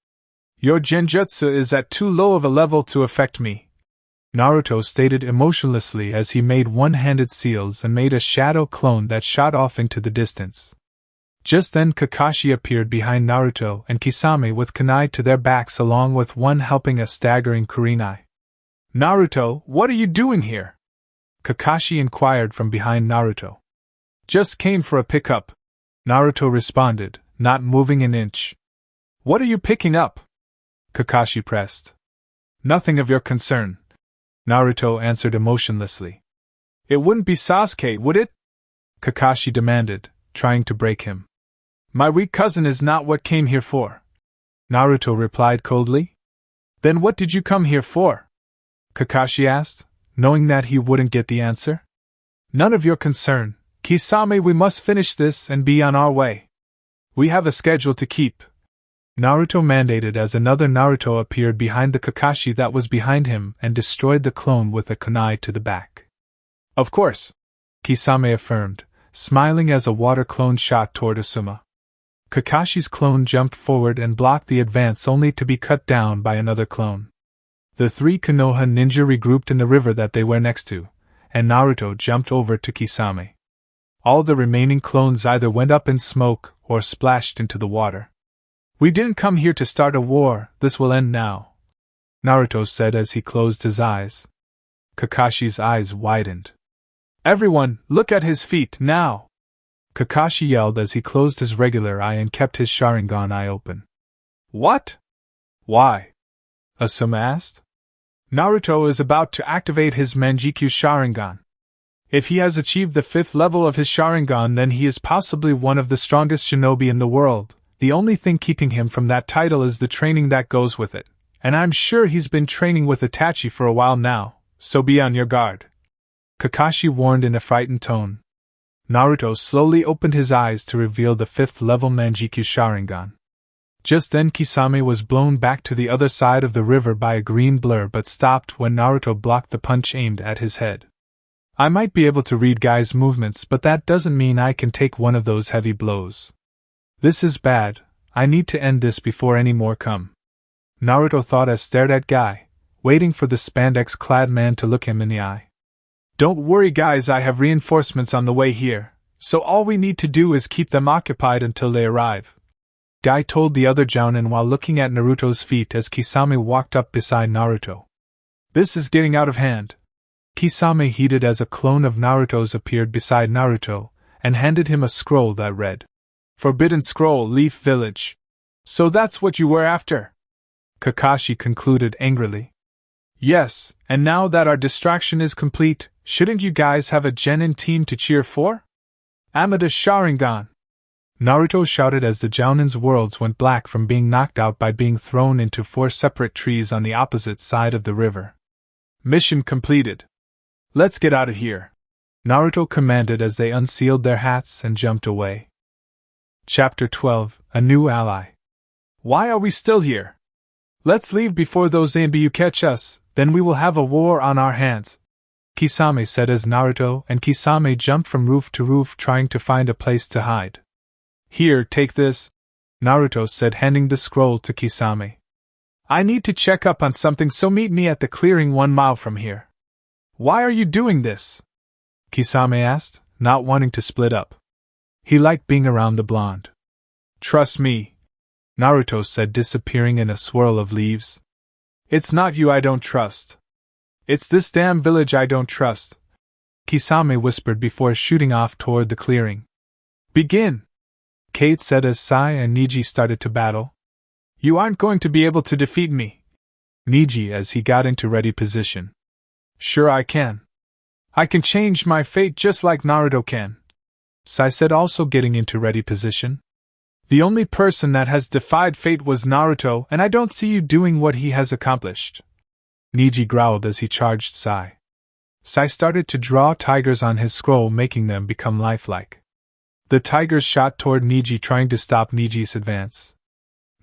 Your genjutsu is at too low of a level to affect me, Naruto stated emotionlessly as he made one-handed seals and made a shadow clone that shot off into the distance. Just then Kakashi appeared behind Naruto and Kisame with kunai to their backs, along with one helping a staggering Kurenai. Naruto, what are you doing here? Kakashi inquired from behind Naruto. Just came for a pickup, Naruto responded, not moving an inch. What are you picking up? Kakashi pressed. Nothing of your concern, Naruto answered emotionlessly. It wouldn't be Sasuke, would it? Kakashi demanded, trying to break him. My weak cousin is not what came here for, Naruto replied coldly. Then what did you come here for? Kakashi asked, knowing that he wouldn't get the answer. None of your concern, Kisame. We must finish this and be on our way. We have a schedule to keep, Naruto mandated as another Naruto appeared behind the Kakashi that was behind him and destroyed the clone with a kunai to the back. Of course, Kisame affirmed, smiling as a water clone shot toward Asuma. Kakashi's clone jumped forward and blocked the advance, only to be cut down by another clone. The 3 Konoha ninja regrouped in the river that they were next to, and Naruto jumped over to Kisame. All the remaining clones either went up in smoke or splashed into the water. We didn't come here to start a war, this will end now, Naruto said as he closed his eyes. Kakashi's eyes widened. Everyone, look at his feet, now! Kakashi yelled as he closed his regular eye and kept his Sharingan eye open. What? Why? Asuma asked. Naruto is about to activate his Manjikyu Sharingan. If he has achieved the 5th level of his Sharingan, then he is possibly one of the strongest shinobi in the world. The only thing keeping him from that title is the training that goes with it, and I'm sure he's been training with Itachi for a while now, so be on your guard, Kakashi warned in a frightened tone. Naruto slowly opened his eyes to reveal the 5th level Manjikyu Sharingan. Just then Kisame was blown back to the other side of the river by a green blur, but stopped when Naruto blocked the punch aimed at his head. I might be able to read guys' movements, but that doesn't mean I can take one of those heavy blows. This is bad, I need to end this before any more come, Naruto thought as stared at Guy, waiting for the spandex-clad man to look him in the eye. Don't worry guys, I have reinforcements on the way here, so all we need to do is keep them occupied until they arrive. Guy told the other jounin while looking at Naruto's feet as Kisame walked up beside Naruto. This is getting out of hand. Kisame heeded as a clone of Naruto's appeared beside Naruto, and handed him a scroll that read, "Forbidden Scroll, Leaf Village." "So that's what you were after?" Kakashi concluded angrily. "Yes, and now that our distraction is complete, shouldn't you guys have a genin team to cheer for?" "Amida Sharingan!" Naruto shouted as the Jounin's worlds went black from being knocked out by being thrown into 4 separate trees on the opposite side of the river. "Mission completed. Let's get out of here," Naruto commanded as they unsealed their hats and jumped away. Chapter 12: A New Ally. "Why are we still here? Let's leave before those ANBU catch us, then we will have a war on our hands," Kisame said as Naruto and Kisame jumped from roof to roof trying to find a place to hide. "Here, take this," Naruto said, handing the scroll to Kisame. "I need to check up on something, so meet me at the clearing 1 mile from here." "Why are you doing this?" Kisame asked, not wanting to split up. He liked being around the blonde. "Trust me," Naruto said, disappearing in a swirl of leaves. "It's not you I don't trust. It's this damn village I don't trust," Kisame whispered before shooting off toward the clearing. "Begin," Kate said as Sai and Niji started to battle. "You aren't going to be able to defeat me," Niji as he got into ready position. "Sure I can. I can change my fate just like Naruto can," Sai said, also getting into ready position. "The only person that has defied fate was Naruto, and I don't see you doing what he has accomplished," Niji growled as he charged Sai. Sai started to draw tigers on his scroll, making them become lifelike. The tigers shot toward Niji, trying to stop Niji's advance.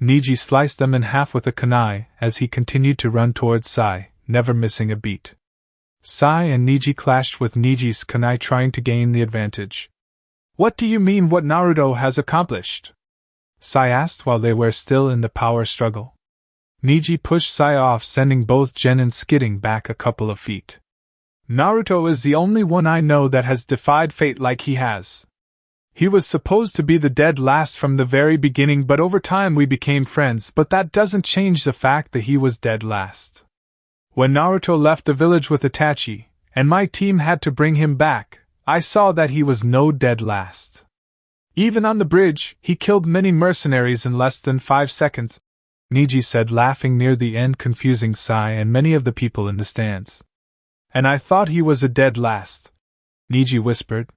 Niji sliced them in half with a kunai as he continued to run towards Sai, never missing a beat. Sai and Niji clashed with Niji's kunai, trying to gain the advantage. "What do you mean what Naruto has accomplished?" Sai asked while they were still in the power struggle. Niji pushed Sai off, sending both genin skidding back a couple of feet. "Naruto is the only one I know that has defied fate like he has. He was supposed to be the dead last from the very beginning, but over time we became friends, but that doesn't change the fact that he was dead last. When Naruto left the village with Itachi, and my team had to bring him back, I saw that he was no dead last. Even on the bridge, he killed many mercenaries in less than 5 seconds, Niji said, laughing near the end, confusing Sai and many of the people in the stands. And I thought he was a dead last, Niji whispered.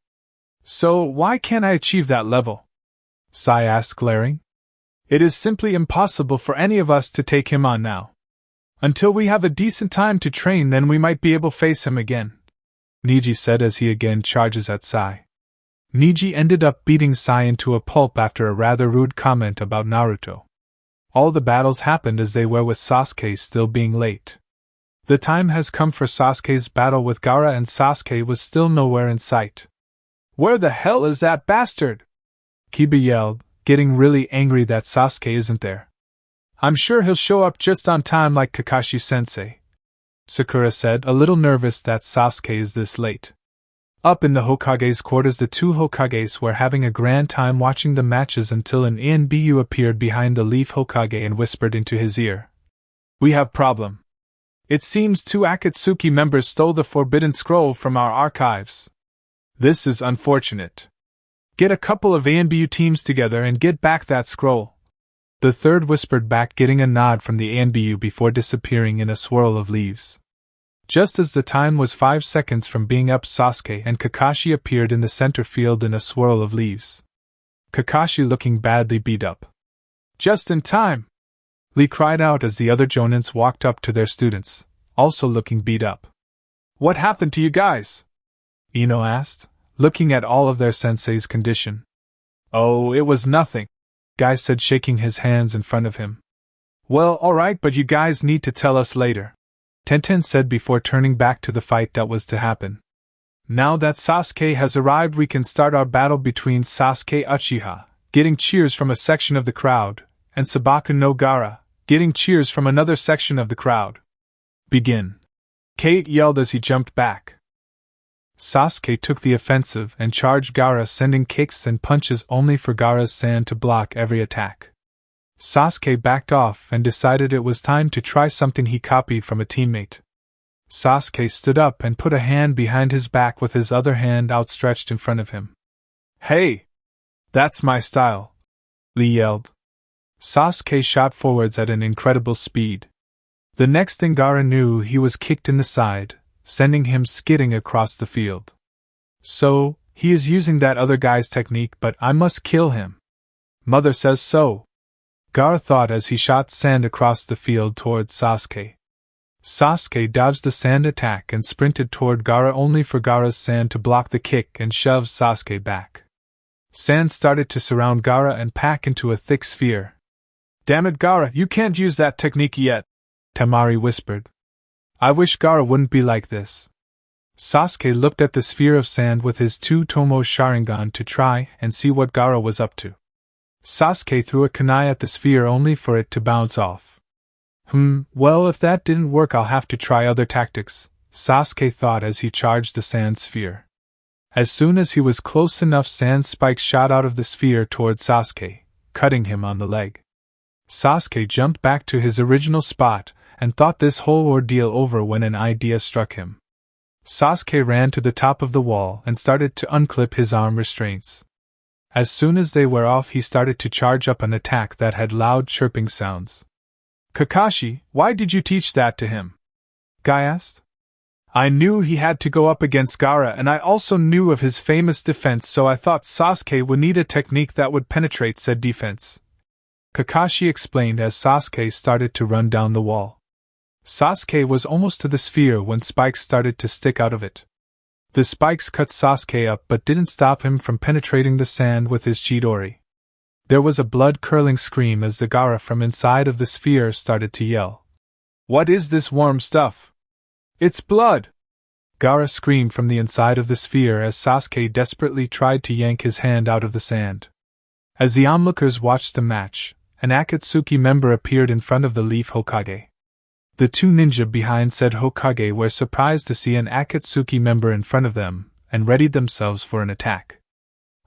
So why can't I achieve that level? Sai asked, glaring. It is simply impossible for any of us to take him on now. Until we have a decent time to train, then we might be able to face him again, Niji said as he again charges at Sai. Niji ended up beating Sai into a pulp after a rather rude comment about Naruto. All the battles happened as they were, with Sasuke still being late. The time has come for Sasuke's battle with Gaara, and Sasuke was still nowhere in sight. Where the hell is that bastard? Kiba yelled, getting really angry that Sasuke isn't there. I'm sure he'll show up just on time like Kakashi-sensei, Sakura said, a little nervous that Sasuke is this late. Up in the Hokage's quarters, the two Hokages were having a grand time watching the matches until an Inbu appeared behind the Leaf Hokage and whispered into his ear. We have problem. It seems 2 Akatsuki members stole the Forbidden Scroll from our archives. This is unfortunate. Get a couple of ANBU teams together and get back that scroll. The third whispered back, getting a nod from the ANBU before disappearing in a swirl of leaves. Just as the time was 5 seconds from being up, Sasuke and Kakashi appeared in the center field in a swirl of leaves. Kakashi looking badly beat up. Just in time! Lee cried out as the other Jonins walked up to their students, also looking beat up. What happened to you guys? Ino asked, looking at all of their sensei's condition. Oh, it was nothing, Guy said, shaking his hands in front of him. Well, alright, but you guys need to tell us later, Tenten said before turning back to the fight that was to happen. Now that Sasuke has arrived, we can start our battle between Sasuke Uchiha, getting cheers from a section of the crowd, and Sabaku no Gaara, getting cheers from another section of the crowd. Begin. Kate yelled as he jumped back. Sasuke took the offensive and charged Gaara, sending kicks and punches only for Gaara's sand to block every attack. Sasuke backed off and decided it was time to try something he copied from a teammate. Sasuke stood up and put a hand behind his back with his other hand outstretched in front of him. "Hey! That's my style!" Lee yelled. Sasuke shot forwards at an incredible speed. The next thing Gaara knew, he was kicked in the side, sending him skidding across the field. "So, he is using that other guy's technique, but I must kill him. Mother says so," Gaara thought as he shot sand across the field towards Sasuke. Sasuke dodged the sand attack and sprinted toward Gaara, only for Gaara's sand to block the kick and shove Sasuke back. Sand started to surround Gaara and pack into a thick sphere. "Damn it, Gaara, you can't use that technique yet," Temari whispered. "I wish Gaara wouldn't be like this." Sasuke looked at the sphere of sand with his two Tomo Sharingan to try and see what Gaara was up to. Sasuke threw a kunai at the sphere only for it to bounce off. Well, if that didn't work, I'll have to try other tactics, Sasuke thought as he charged the sand sphere. As soon as he was close enough, sand spikes shot out of the sphere towards Sasuke, cutting him on the leg. Sasuke jumped back to his original spot and thought this whole ordeal over when an idea struck him. Sasuke ran to the top of the wall and started to unclip his arm restraints. As soon as they were off, he started to charge up an attack that had loud chirping sounds. "Kakashi, why did you teach that to him?" Guy asked. "I knew he had to go up against Gaara, and I also knew of his famous defense, so I thought Sasuke would need a technique that would penetrate said defense," Kakashi explained as Sasuke started to run down the wall. Sasuke was almost to the sphere when spikes started to stick out of it. The spikes cut Sasuke up but didn't stop him from penetrating the sand with his Chidori. There was a blood-curdling scream as the Gaara from inside of the sphere started to yell. "What is this warm stuff? It's blood!" Gaara screamed from the inside of the sphere as Sasuke desperately tried to yank his hand out of the sand. As the onlookers watched the match, an Akatsuki member appeared in front of the Leaf Hokage. The two ninja behind said Hokage were surprised to see an Akatsuki member in front of them, and readied themselves for an attack.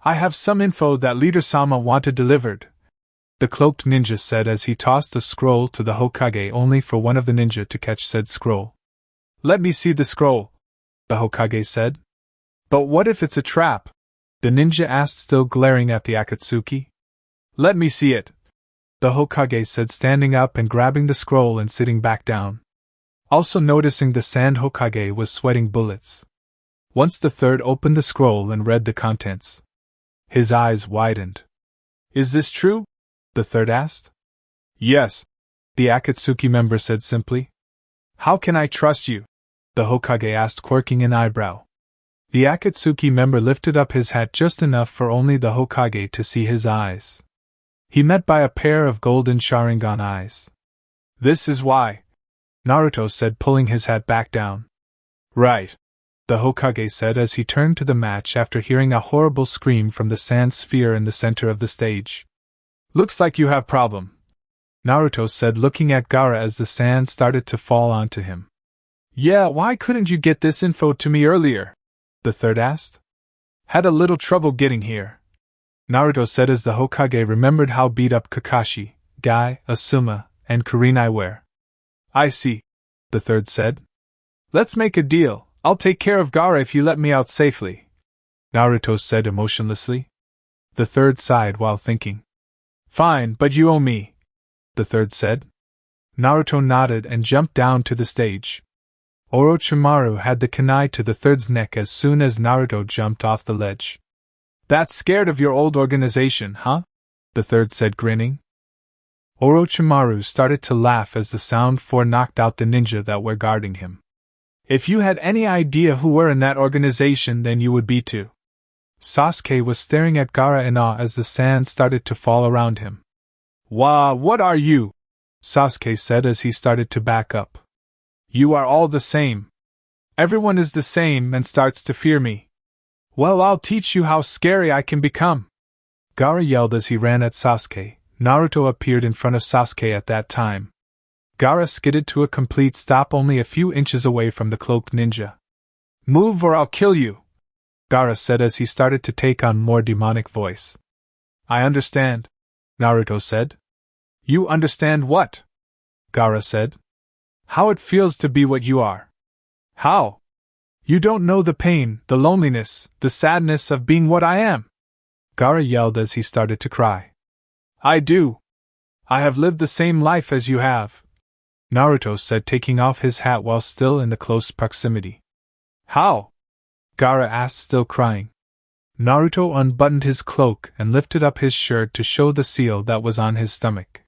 "I have some info that Leader-sama wanted delivered," the cloaked ninja said as he tossed a scroll to the Hokage, only for one of the ninja to catch said scroll. "Let me see the scroll," the Hokage said. "But what if it's a trap?" the ninja asked, still glaring at the Akatsuki. "Let me see it," the Hokage said, standing up and grabbing the scroll and sitting back down. Also noticing the Sand Hokage was sweating bullets. Once the third opened the scroll and read the contents. His eyes widened. "Is this true?" the third asked. "Yes," the Akatsuki member said simply. "How can I trust you?" the Hokage asked, quirking an eyebrow. The Akatsuki member lifted up his hat just enough for only the Hokage to see his eyes. He met by a pair of Golden Sharingan eyes. "This is why," Naruto said, pulling his hat back down. "Right," the Hokage said as he turned to the match after hearing a horrible scream from the sand sphere in the center of the stage. "Looks like you have problem," Naruto said, looking at Gaara as the sand started to fall onto him. "Yeah, why couldn't you get this info to me earlier?" the third asked. "Had a little trouble getting here," Naruto said as the Hokage remembered how beat up Kakashi, Guy, Asuma, and Kurenai were. "I see," the third said. "Let's make a deal. I'll take care of Gaara if you let me out safely," Naruto said emotionlessly. The third sighed while thinking. "Fine, but you owe me," the third said. Naruto nodded and jumped down to the stage. Orochimaru had the kunai to the third's neck as soon as Naruto jumped off the ledge. "That's scared of your old organization, huh?" the third said, grinning. Orochimaru started to laugh as the sound 4 knocked out the ninja that were guarding him. "If you had any idea who were in that organization, then you would be too." Sasuke was staring at Gaara in awe as the sand started to fall around him. "Wah, what are you?" Sasuke said as he started to back up. "You are all the same. Everyone is the same and starts to fear me. Well, I'll teach you how scary I can become." Gaara yelled as he ran at Sasuke. Naruto appeared in front of Sasuke at that time. Gaara skidded to a complete stop only a few inches away from the cloaked ninja. "Move or I'll kill you," Gaara said as he started to take on more demonic voice. "I understand," Naruto said. You understand what? Gaara said. How it feels to be what you are. How? You don't know the pain, the loneliness, the sadness of being what I am. Gaara yelled as he started to cry. I do. I have lived the same life as you have, Naruto said, taking off his hat while still in the close proximity. How? Gaara asked, still crying. Naruto unbuttoned his cloak and lifted up his shirt to show the seal that was on his stomach.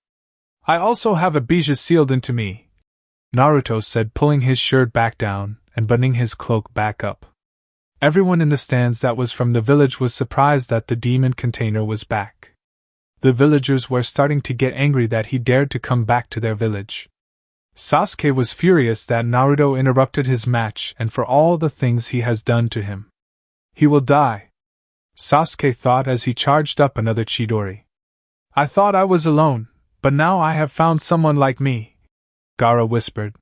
I also have a bija sealed into me, Naruto said, pulling his shirt back down and buttoning his cloak back up. Everyone in the stands that was from the village was surprised that the demon container was back. The villagers were starting to get angry that he dared to come back to their village. Sasuke was furious that Naruto interrupted his match and for all the things he has done to him. He will die, Sasuke thought as he charged up another Chidori. I thought I was alone, but now I have found someone like me, Gaara whispered.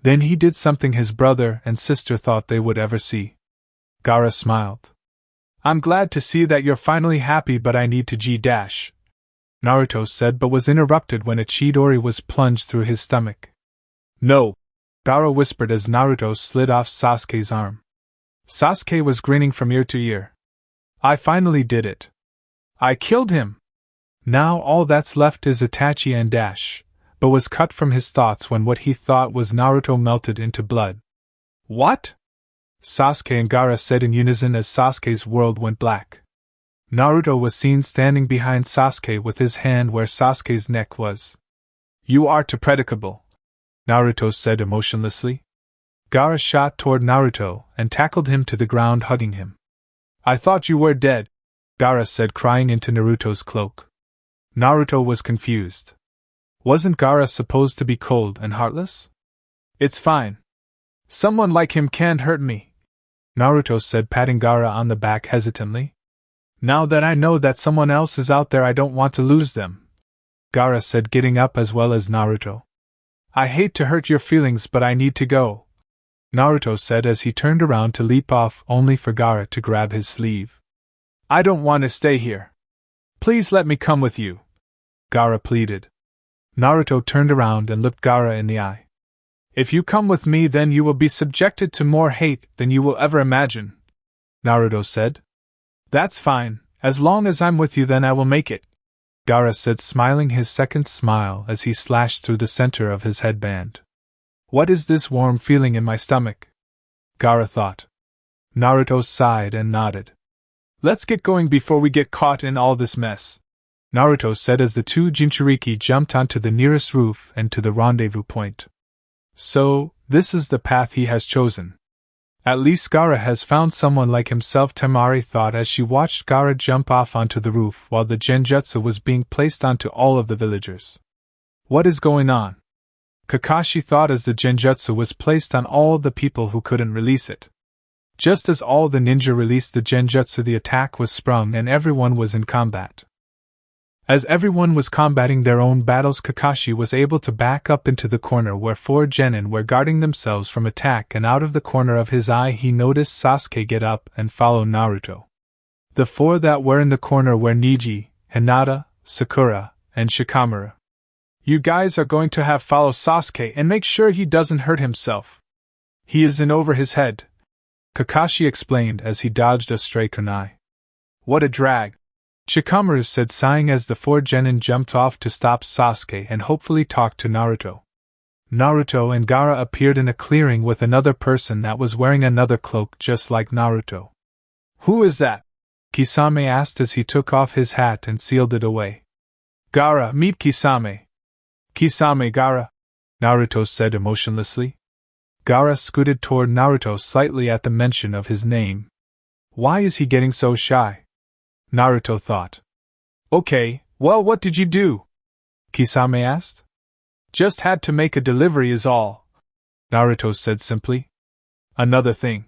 Then he did something his brother and sister thought they would ever see. Gaara smiled. I'm glad to see that you're finally happy, but I need to G-dash, Naruto said, but was interrupted when a Chidori was plunged through his stomach. No, Gaara whispered as Naruto slid off Sasuke's arm. Sasuke was grinning from ear to ear. I finally did it. I killed him. Now all that's left is Itachi and Dash, but was cut from his thoughts when what he thought was Naruto melted into blood. What? Sasuke and Gaara said in unison as Sasuke's world went black. Naruto was seen standing behind Sasuke with his hand where Sasuke's neck was. You are too predicable, Naruto said emotionlessly. Gaara shot toward Naruto and tackled him to the ground, hugging him. I thought you were dead, Gaara said, crying into Naruto's cloak. Naruto was confused. Wasn't Gaara supposed to be cold and heartless? It's fine. Someone like him can't hurt me, Naruto said, patting Gaara on the back hesitantly. Now that I know that someone else is out there, I don't want to lose them, Gaara said, getting up as well as Naruto. I hate to hurt your feelings, but I need to go, Naruto said as he turned around to leap off, only for Gaara to grab his sleeve. I don't want to stay here. Please let me come with you, Gaara pleaded. Naruto turned around and looked Gaara in the eye. If you come with me, then you will be subjected to more hate than you will ever imagine, Naruto said. That's fine, as long as I'm with you, then I will make it, Gaara said, smiling his second smile as he slashed through the center of his headband. What is this warm feeling in my stomach? Gaara thought. Naruto sighed and nodded. Let's get going before we get caught in all this mess, Naruto said as the two Jinchuriki jumped onto the nearest roof and to the rendezvous point. So, this is the path he has chosen. At least Gaara has found someone like himself, Temari thought as she watched Gaara jump off onto the roof while the genjutsu was being placed onto all of the villagers. What is going on? Kakashi thought as the genjutsu was placed on all the people who couldn't release it. Just as all the ninja released the genjutsu, the attack was sprung and everyone was in combat. As everyone was combating their own battles, Kakashi was able to back up into the corner where 4 genin were guarding themselves from attack, and out of the corner of his eye he noticed Sasuke get up and follow Naruto. The 4 that were in the corner were Neji, Hinata, Sakura, and Shikamaru. You guys are going to have follow Sasuke and make sure he doesn't hurt himself. He is in over his head, Kakashi explained as he dodged a stray kunai. What a drag, Shikamaru said, sighing as the 4 genin jumped off to stop Sasuke and hopefully talk to Naruto. Naruto and Gaara appeared in a clearing with another person that was wearing another cloak just like Naruto. Who is that? Kisame asked as he took off his hat and sealed it away. Gaara, meet Kisame. Kisame, Gaara, Naruto said emotionlessly. Gaara scooted toward Naruto slightly at the mention of his name. Why is he getting so shy? Naruto thought. Okay, well, what did you do? Kisame asked. Just had to make a delivery is all, Naruto said simply. Another thing.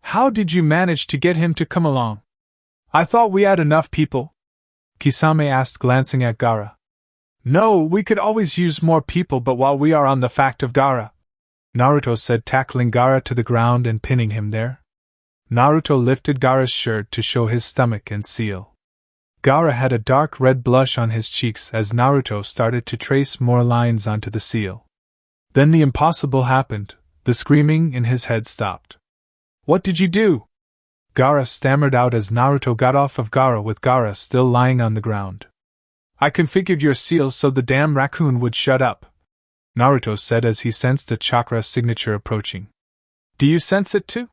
How did you manage to get him to come along? I thought we had enough people, Kisame asked, glancing at Gaara. No, we could always use more people, but while we are on the fact of Gaara, Naruto said, tackling Gaara to the ground and pinning him there. Naruto lifted Gaara's shirt to show his stomach and seal. Gaara had a dark red blush on his cheeks as Naruto started to trace more lines onto the seal. Then the impossible happened, the screaming in his head stopped. "What did you do?" Gaara stammered out as Naruto got off of Gaara with Gaara still lying on the ground. "I configured your seal so the damn raccoon would shut up," Naruto said as he sensed a chakra signature approaching. "Do you sense it too?"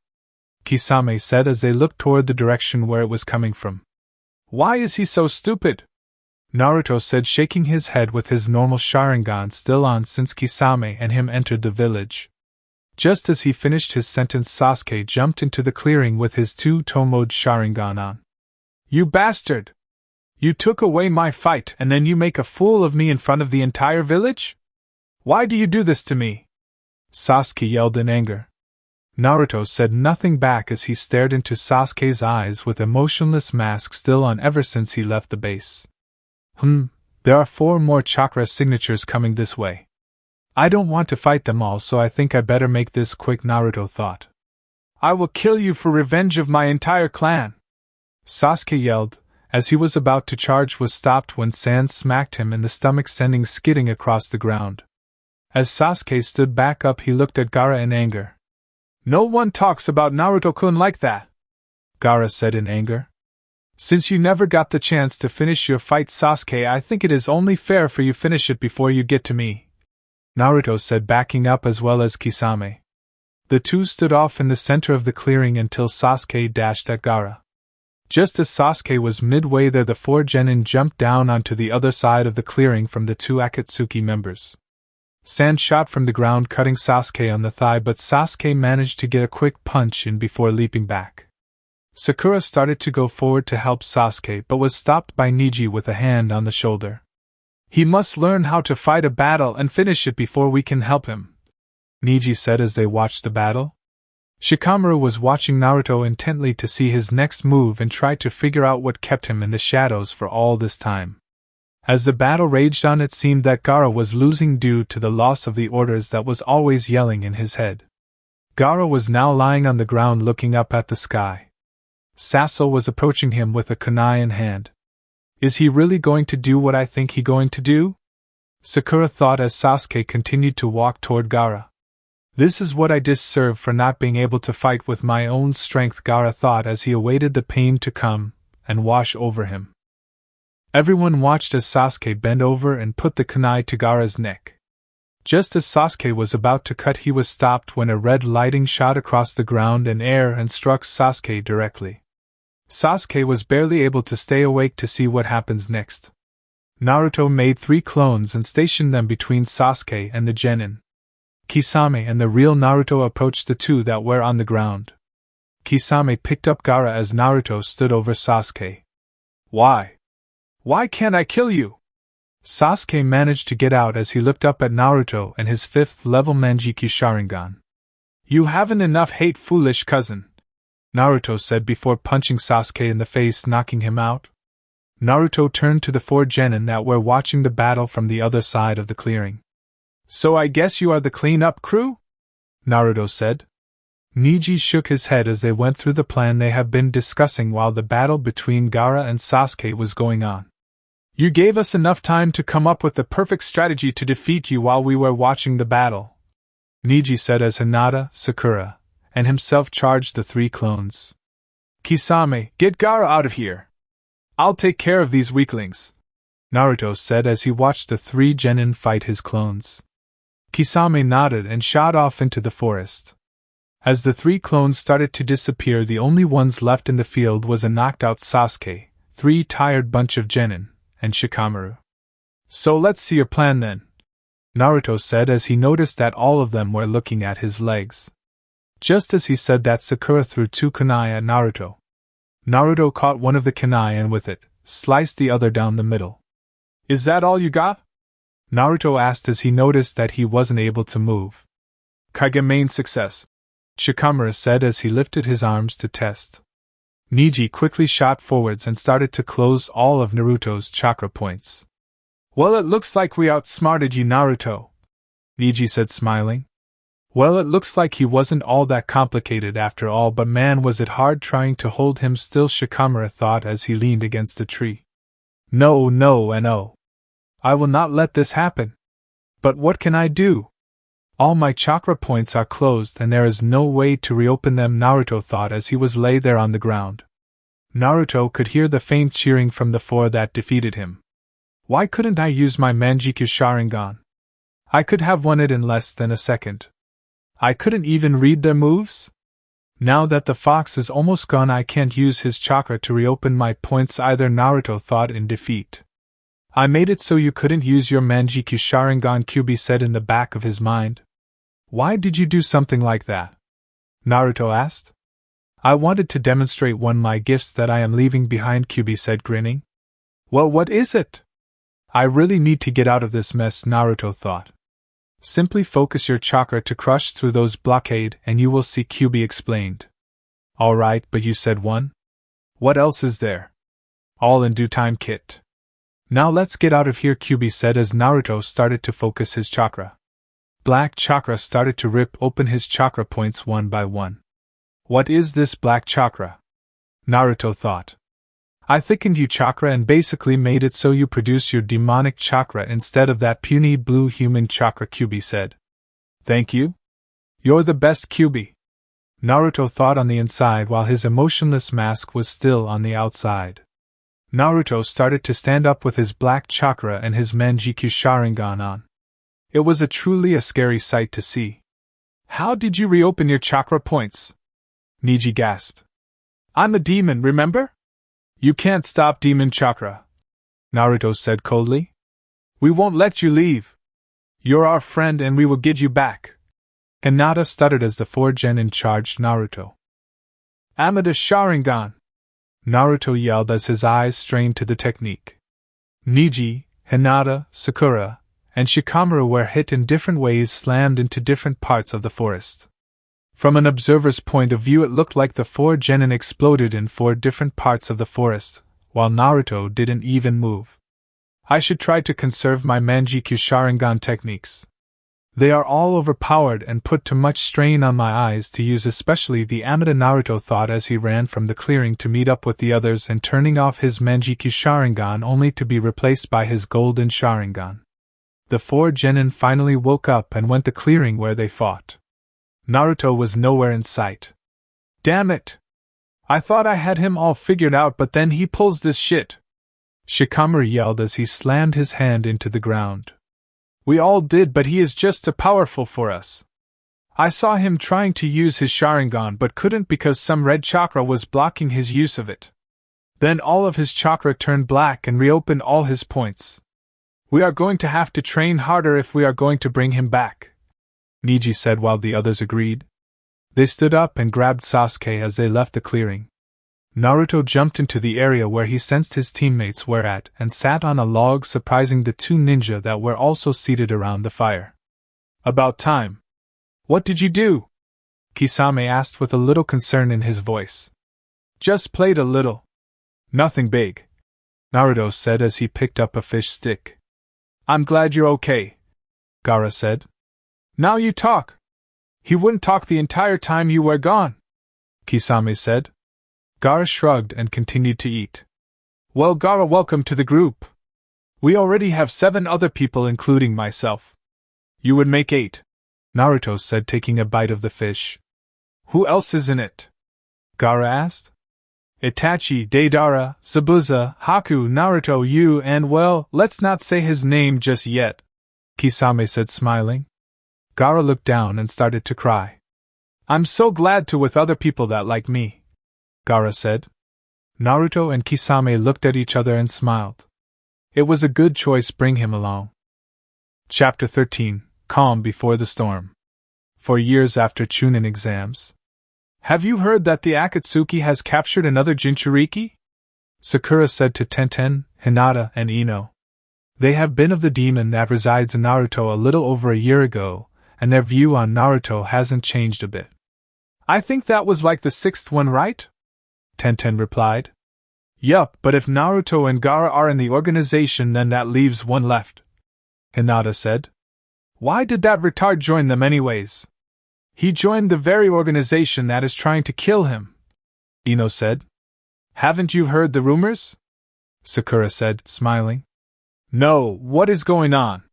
Kisame said as they looked toward the direction where it was coming from. "Why is he so stupid?" Naruto said, shaking his head with his normal Sharingan still on since Kisame and him entered the village. Just as he finished his sentence, Sasuke jumped into the clearing with his two-toed Sharingan on. "You bastard! You took away my fight and then you make a fool of me in front of the entire village? Why do you do this to me?" Sasuke yelled in anger. Naruto said nothing back as he stared into Sasuke's eyes with a motionless mask still on ever since he left the base. There are 4 more chakra signatures coming this way. I don't want to fight them all, so I think I better make this quick, Naruto thought. "I will kill you for revenge of my entire clan!" Sasuke yelled. As he was about to charge was stopped when sand smacked him in the stomach, sending skidding across the ground. As Sasuke stood back up, he looked at Gaara in anger. "No one talks about Naruto-kun like that," Gaara said in anger. "Since you never got the chance to finish your fight, Sasuke, I think it is only fair for you finish it before you get to me," Naruto said, backing up as well as Kisame. The two stood off in the center of the clearing until Sasuke dashed at Gaara. Just as Sasuke was midway there, the 4 genin jumped down onto the other side of the clearing from the 2 Akatsuki members. Sand shot from the ground, cutting Sasuke on the thigh, but Sasuke managed to get a quick punch in before leaping back. Sakura started to go forward to help Sasuke but was stopped by Neji with a hand on the shoulder. "He must learn how to fight a battle and finish it before we can help him," Neji said as they watched the battle. Shikamaru was watching Naruto intently to see his next move and tried to figure out what kept him in the shadows for all this time. As the battle raged on, it seemed that Gaara was losing due to the loss of the orders that was always yelling in his head. Gaara was now lying on the ground looking up at the sky. Sasuke was approaching him with a kunai in hand. "Is he really going to do what I think he going to do?" Sakura thought as Sasuke continued to walk toward Gaara. "This is what I deserve for not being able to fight with my own strength," Gaara thought as he awaited the pain to come and wash over him. Everyone watched as Sasuke bent over and put the kunai to Gaara's neck. Just as Sasuke was about to cut, he was stopped when a red lighting shot across the ground and air and struck Sasuke directly. Sasuke was barely able to stay awake to see what happens next. Naruto made 3 clones and stationed them between Sasuke and the genin. Kisame and the real Naruto approached the 2 that were on the ground. Kisame picked up Gaara as Naruto stood over Sasuke. "Why? Why can't I kill you?" Sasuke managed to get out as he looked up at Naruto and his 5th level Manjiki Sharingan. "You haven't enough hate, foolish cousin," Naruto said before punching Sasuke in the face, knocking him out. Naruto turned to the 4 genin that were watching the battle from the other side of the clearing. "So I guess you are the clean-up crew?" Naruto said. Neji shook his head as they went through the plan they have been discussing while the battle between Gaara and Sasuke was going on. "You gave us enough time to come up with the perfect strategy to defeat you while we were watching the battle," Neji said as Hinata, Sakura, and himself charged the 3 clones. "Kisame, get Gaara out of here. I'll take care of these weaklings," Naruto said as he watched the 3 genin fight his clones. Kisame nodded and shot off into the forest. As the 3 clones started to disappear, the only ones left in the field was a knocked-out Sasuke, 3 tired bunch of genin, and Shikamaru. "So let's see your plan then," Naruto said as he noticed that all of them were looking at his legs. Just as he said that, Sakura threw 2 kunai at Naruto. Naruto caught one of the kunai and with it, sliced the other down the middle. "Is that all you got?" Naruto asked as he noticed that he wasn't able to move. "Kage main success," Shikamaru said as he lifted his arms to test. Neji quickly shot forwards and started to close all of Naruto's chakra points. "Well, it looks like we outsmarted you, Naruto," Neji said, smiling. Well, it looks like he wasn't all that complicated after all, but man was it hard trying to hold him still, Shikamaru thought as he leaned against a tree. No, no, and no. I will not let this happen. But what can I do? All my chakra points are closed and there is no way to reopen them, Naruto thought as he was lay there on the ground. Naruto could hear the faint cheering from the four that defeated him. Why couldn't I use my Manjikyu Sharingan? I could have won it in less than a second. I couldn't even read their moves? Now that the fox is almost gone, I can't use his chakra to reopen my points either, Naruto thought in defeat. I made it so you couldn't use your Manjikyu Sharingan, Kyuubi said in the back of his mind. Why did you do something like that? Naruto asked. I wanted to demonstrate one of my gifts that I am leaving behind, Kyuubi said, grinning. Well, what is it? I really need to get out of this mess, Naruto thought. Simply focus your chakra to crush through those blockade and you will see, Kyuubi explained. Alright, but you said one? What else is there? All in due time, Kit. Now let's get out of here, Kyuubi said as Naruto started to focus his chakra. Black chakra started to rip open his chakra points one by one. What is this black chakra? Naruto thought. I thickened you chakra and basically made it so you produce your demonic chakra instead of that puny blue human chakra, Kyuubi said. Thank you? You're the best, Kyuubi. Naruto thought on the inside while his emotionless mask was still on the outside. Naruto started to stand up with his black chakra and his Manjikyu Sharingan on. It was truly a scary sight to see. How did you reopen your chakra points? Neji gasped. I'm a demon, remember? You can't stop demon chakra, Naruto said coldly. We won't let you leave. You're our friend and we will get you back. Hinata stuttered as the four genin charged Naruto. Amida Sharingan! Naruto yelled as his eyes strained to the technique. Neji, Hinata, Sakura, and Shikamaru were hit in different ways, slammed into different parts of the forest. From an observer's point of view, it looked like the four genin exploded in four different parts of the forest, while Naruto didn't even move. I should try to conserve my Manjikyu Sharingan techniques. They are all overpowered and put too much strain on my eyes to use, especially the Amida, Naruto thought as he ran from the clearing to meet up with the others and turning off his Manjikyu Sharingan only to be replaced by his Golden Sharingan. The four genin finally woke up and went to clearing where they fought. Naruto was nowhere in sight. Damn it! I thought I had him all figured out, but then he pulls this shit! Shikamaru yelled as he slammed his hand into the ground. We all did, but he is just too powerful for us. I saw him trying to use his Sharingan but couldn't because some red chakra was blocking his use of it. Then all of his chakra turned black and reopened all his points. We are going to have to train harder if we are going to bring him back, Neji said while the others agreed. They stood up and grabbed Sasuke as they left the clearing. Naruto jumped into the area where he sensed his teammates were at and sat on a log, surprising the two ninja that were also seated around the fire. About time. What did you do? Kisame asked with a little concern in his voice. Just played a little. Nothing big, Naruto said as he picked up a fish stick. I'm glad you're okay, Gaara said. Now you talk. He wouldn't talk the entire time you were gone, Kisame said. Gaara shrugged and continued to eat. Well, Gaara, welcome to the group. We already have 7 other people including myself. You would make 8, Naruto said, taking a bite of the fish. Who else is in it? Gaara asked. Itachi, Deidara, Zabuza, Haku, Naruto, you, and well, let's not say his name just yet, Kisame said, smiling. Gaara looked down and started to cry. I'm so glad to with other people that like me, Gaara said. Naruto and Kisame looked at each other and smiled. It was a good choice, bring him along. Chapter 13, Calm Before the Storm. For years after Chunin exams. Have you heard that the Akatsuki has captured another Jinchuriki? Sakura said to Tenten, Hinata, and Ino. They have been of the demon that resides in Naruto a little over a year ago, and their view on Naruto hasn't changed a bit. I think that was like the 6th one, right? Tenten replied. Yup, but if Naruto and Gaara are in the organization, then that leaves one left, Hinata said. Why did that retard join them anyways? He joined the very organization that is trying to kill him, Ino said. Haven't you heard the rumors? Sakura said, smiling. No, what is going on?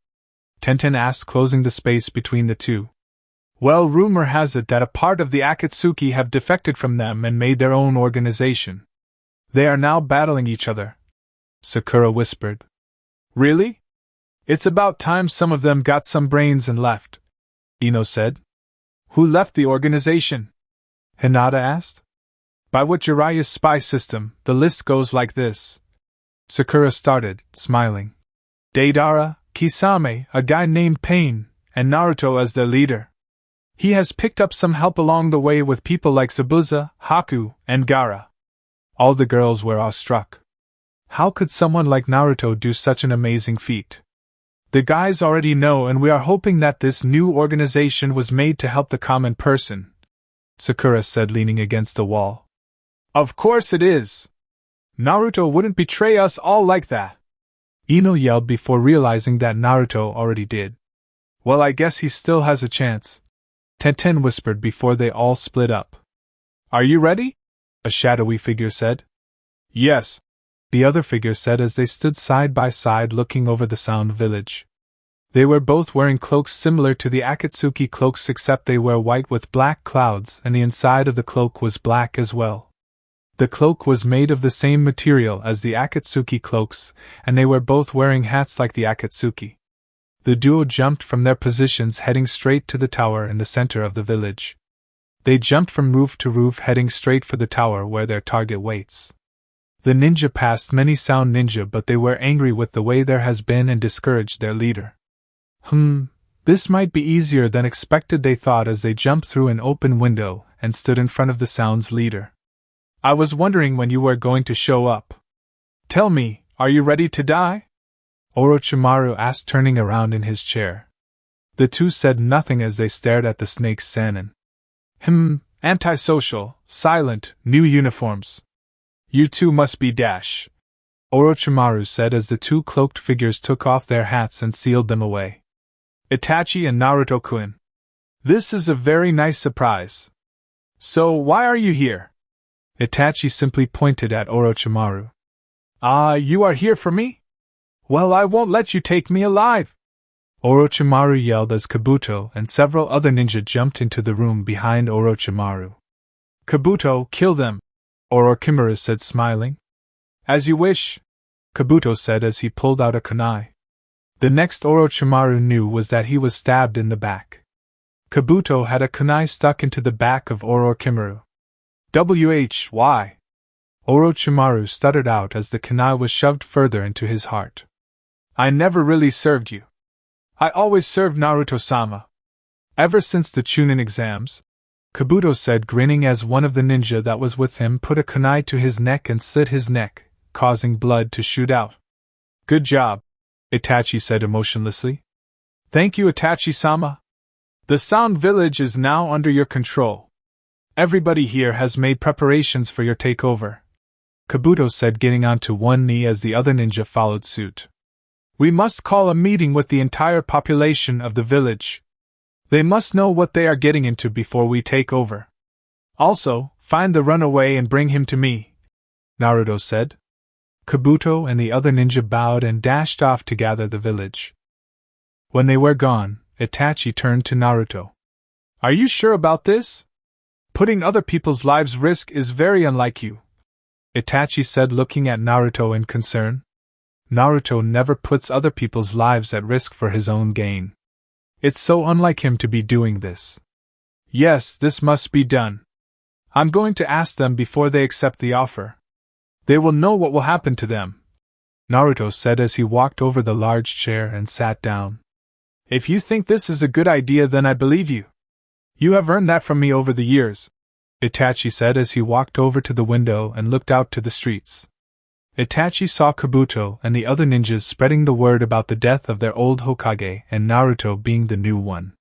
Tenten asked, closing the space between the two. Well, rumor has it that a part of the Akatsuki have defected from them and made their own organization. They are now battling each other, Sakura whispered. Really? It's about time some of them got some brains and left, Ino said. Who left the organization? Hinata asked. By what Jiraiya's spy system, the list goes like this. Sakura started, smiling. Deidara, Kisame, a guy named Pain, and Naruto as their leader. He has picked up some help along the way with people like Zabuza, Haku, and Gaara. All the girls were awestruck. How could someone like Naruto do such an amazing feat? The guys already know, and we are hoping that this new organization was made to help the common person, Sakura said, leaning against the wall. Of course it is. Naruto wouldn't betray us all like that. Ino yelled before realizing that Naruto already did. Well, I guess he still has a chance, Tenten whispered before they all split up. Are you ready? A shadowy figure said. Yes, the other figure said as they stood side by side looking over the Sound Village. They were both wearing cloaks similar to the Akatsuki cloaks, except they were white with black clouds and the inside of the cloak was black as well. The cloak was made of the same material as the Akatsuki cloaks, and they were both wearing hats like the Akatsuki. The duo jumped from their positions, heading straight to the tower in the center of the village. They jumped from roof to roof, heading straight for the tower where their target waits. The ninja passed many Sound Ninja, but they were angry with the way there has been and discouraged their leader. This might be easier than expected, they thought as they jumped through an open window and stood in front of the Sound's leader. I was wondering when you were going to show up. Tell me, are you ready to die? Orochimaru asked, turning around in his chair. The two said nothing as they stared at the snake's Sannin. Antisocial, silent, new uniforms. You two must be Dash, Orochimaru said as the two cloaked figures took off their hats and sealed them away. Itachi and Naruto-kun. This is a very nice surprise. So why are you here? Itachi simply pointed at Orochimaru. You are here for me? Well, I won't let you take me alive! Orochimaru yelled as Kabuto and several other ninja jumped into the room behind Orochimaru. Kabuto, kill them, Orochimaru said, smiling. As you wish, Kabuto said as he pulled out a kunai. The next Orochimaru knew was that he was stabbed in the back. Kabuto had a kunai stuck into the back of Orochimaru. Why? Orochimaru stuttered out as the kunai was shoved further into his heart. I never really served you. I always served Naruto-sama. Ever since the Chunin exams, Kabuto said, grinning as one of the ninja that was with him put a kunai to his neck and slit his neck, causing blood to shoot out. Good job, Itachi said emotionlessly. Thank you, Itachi-sama. The Sound Village is now under your control. Everybody here has made preparations for your takeover, Kabuto said, getting onto one knee as the other ninja followed suit. We must call a meeting with the entire population of the village. They must know what they are getting into before we take over. Also, find the runaway and bring him to me, Naruto said. Kabuto and the other ninja bowed and dashed off to gather the village. When they were gone, Itachi turned to Naruto. Are you sure about this? Putting other people's lives risk is very unlike you, Itachi said, looking at Naruto in concern. Naruto never puts other people's lives at risk for his own gain. It's so unlike him to be doing this. Yes, this must be done. I'm going to ask them before they accept the offer. They will know what will happen to them, Naruto said as he walked over the large chair and sat down. If you think this is a good idea, then I believe you. You have earned that from me over the years, Itachi said as he walked over to the window and looked out to the streets. Itachi saw Kabuto and the other ninjas spreading the word about the death of their old Hokage and Naruto being the new one.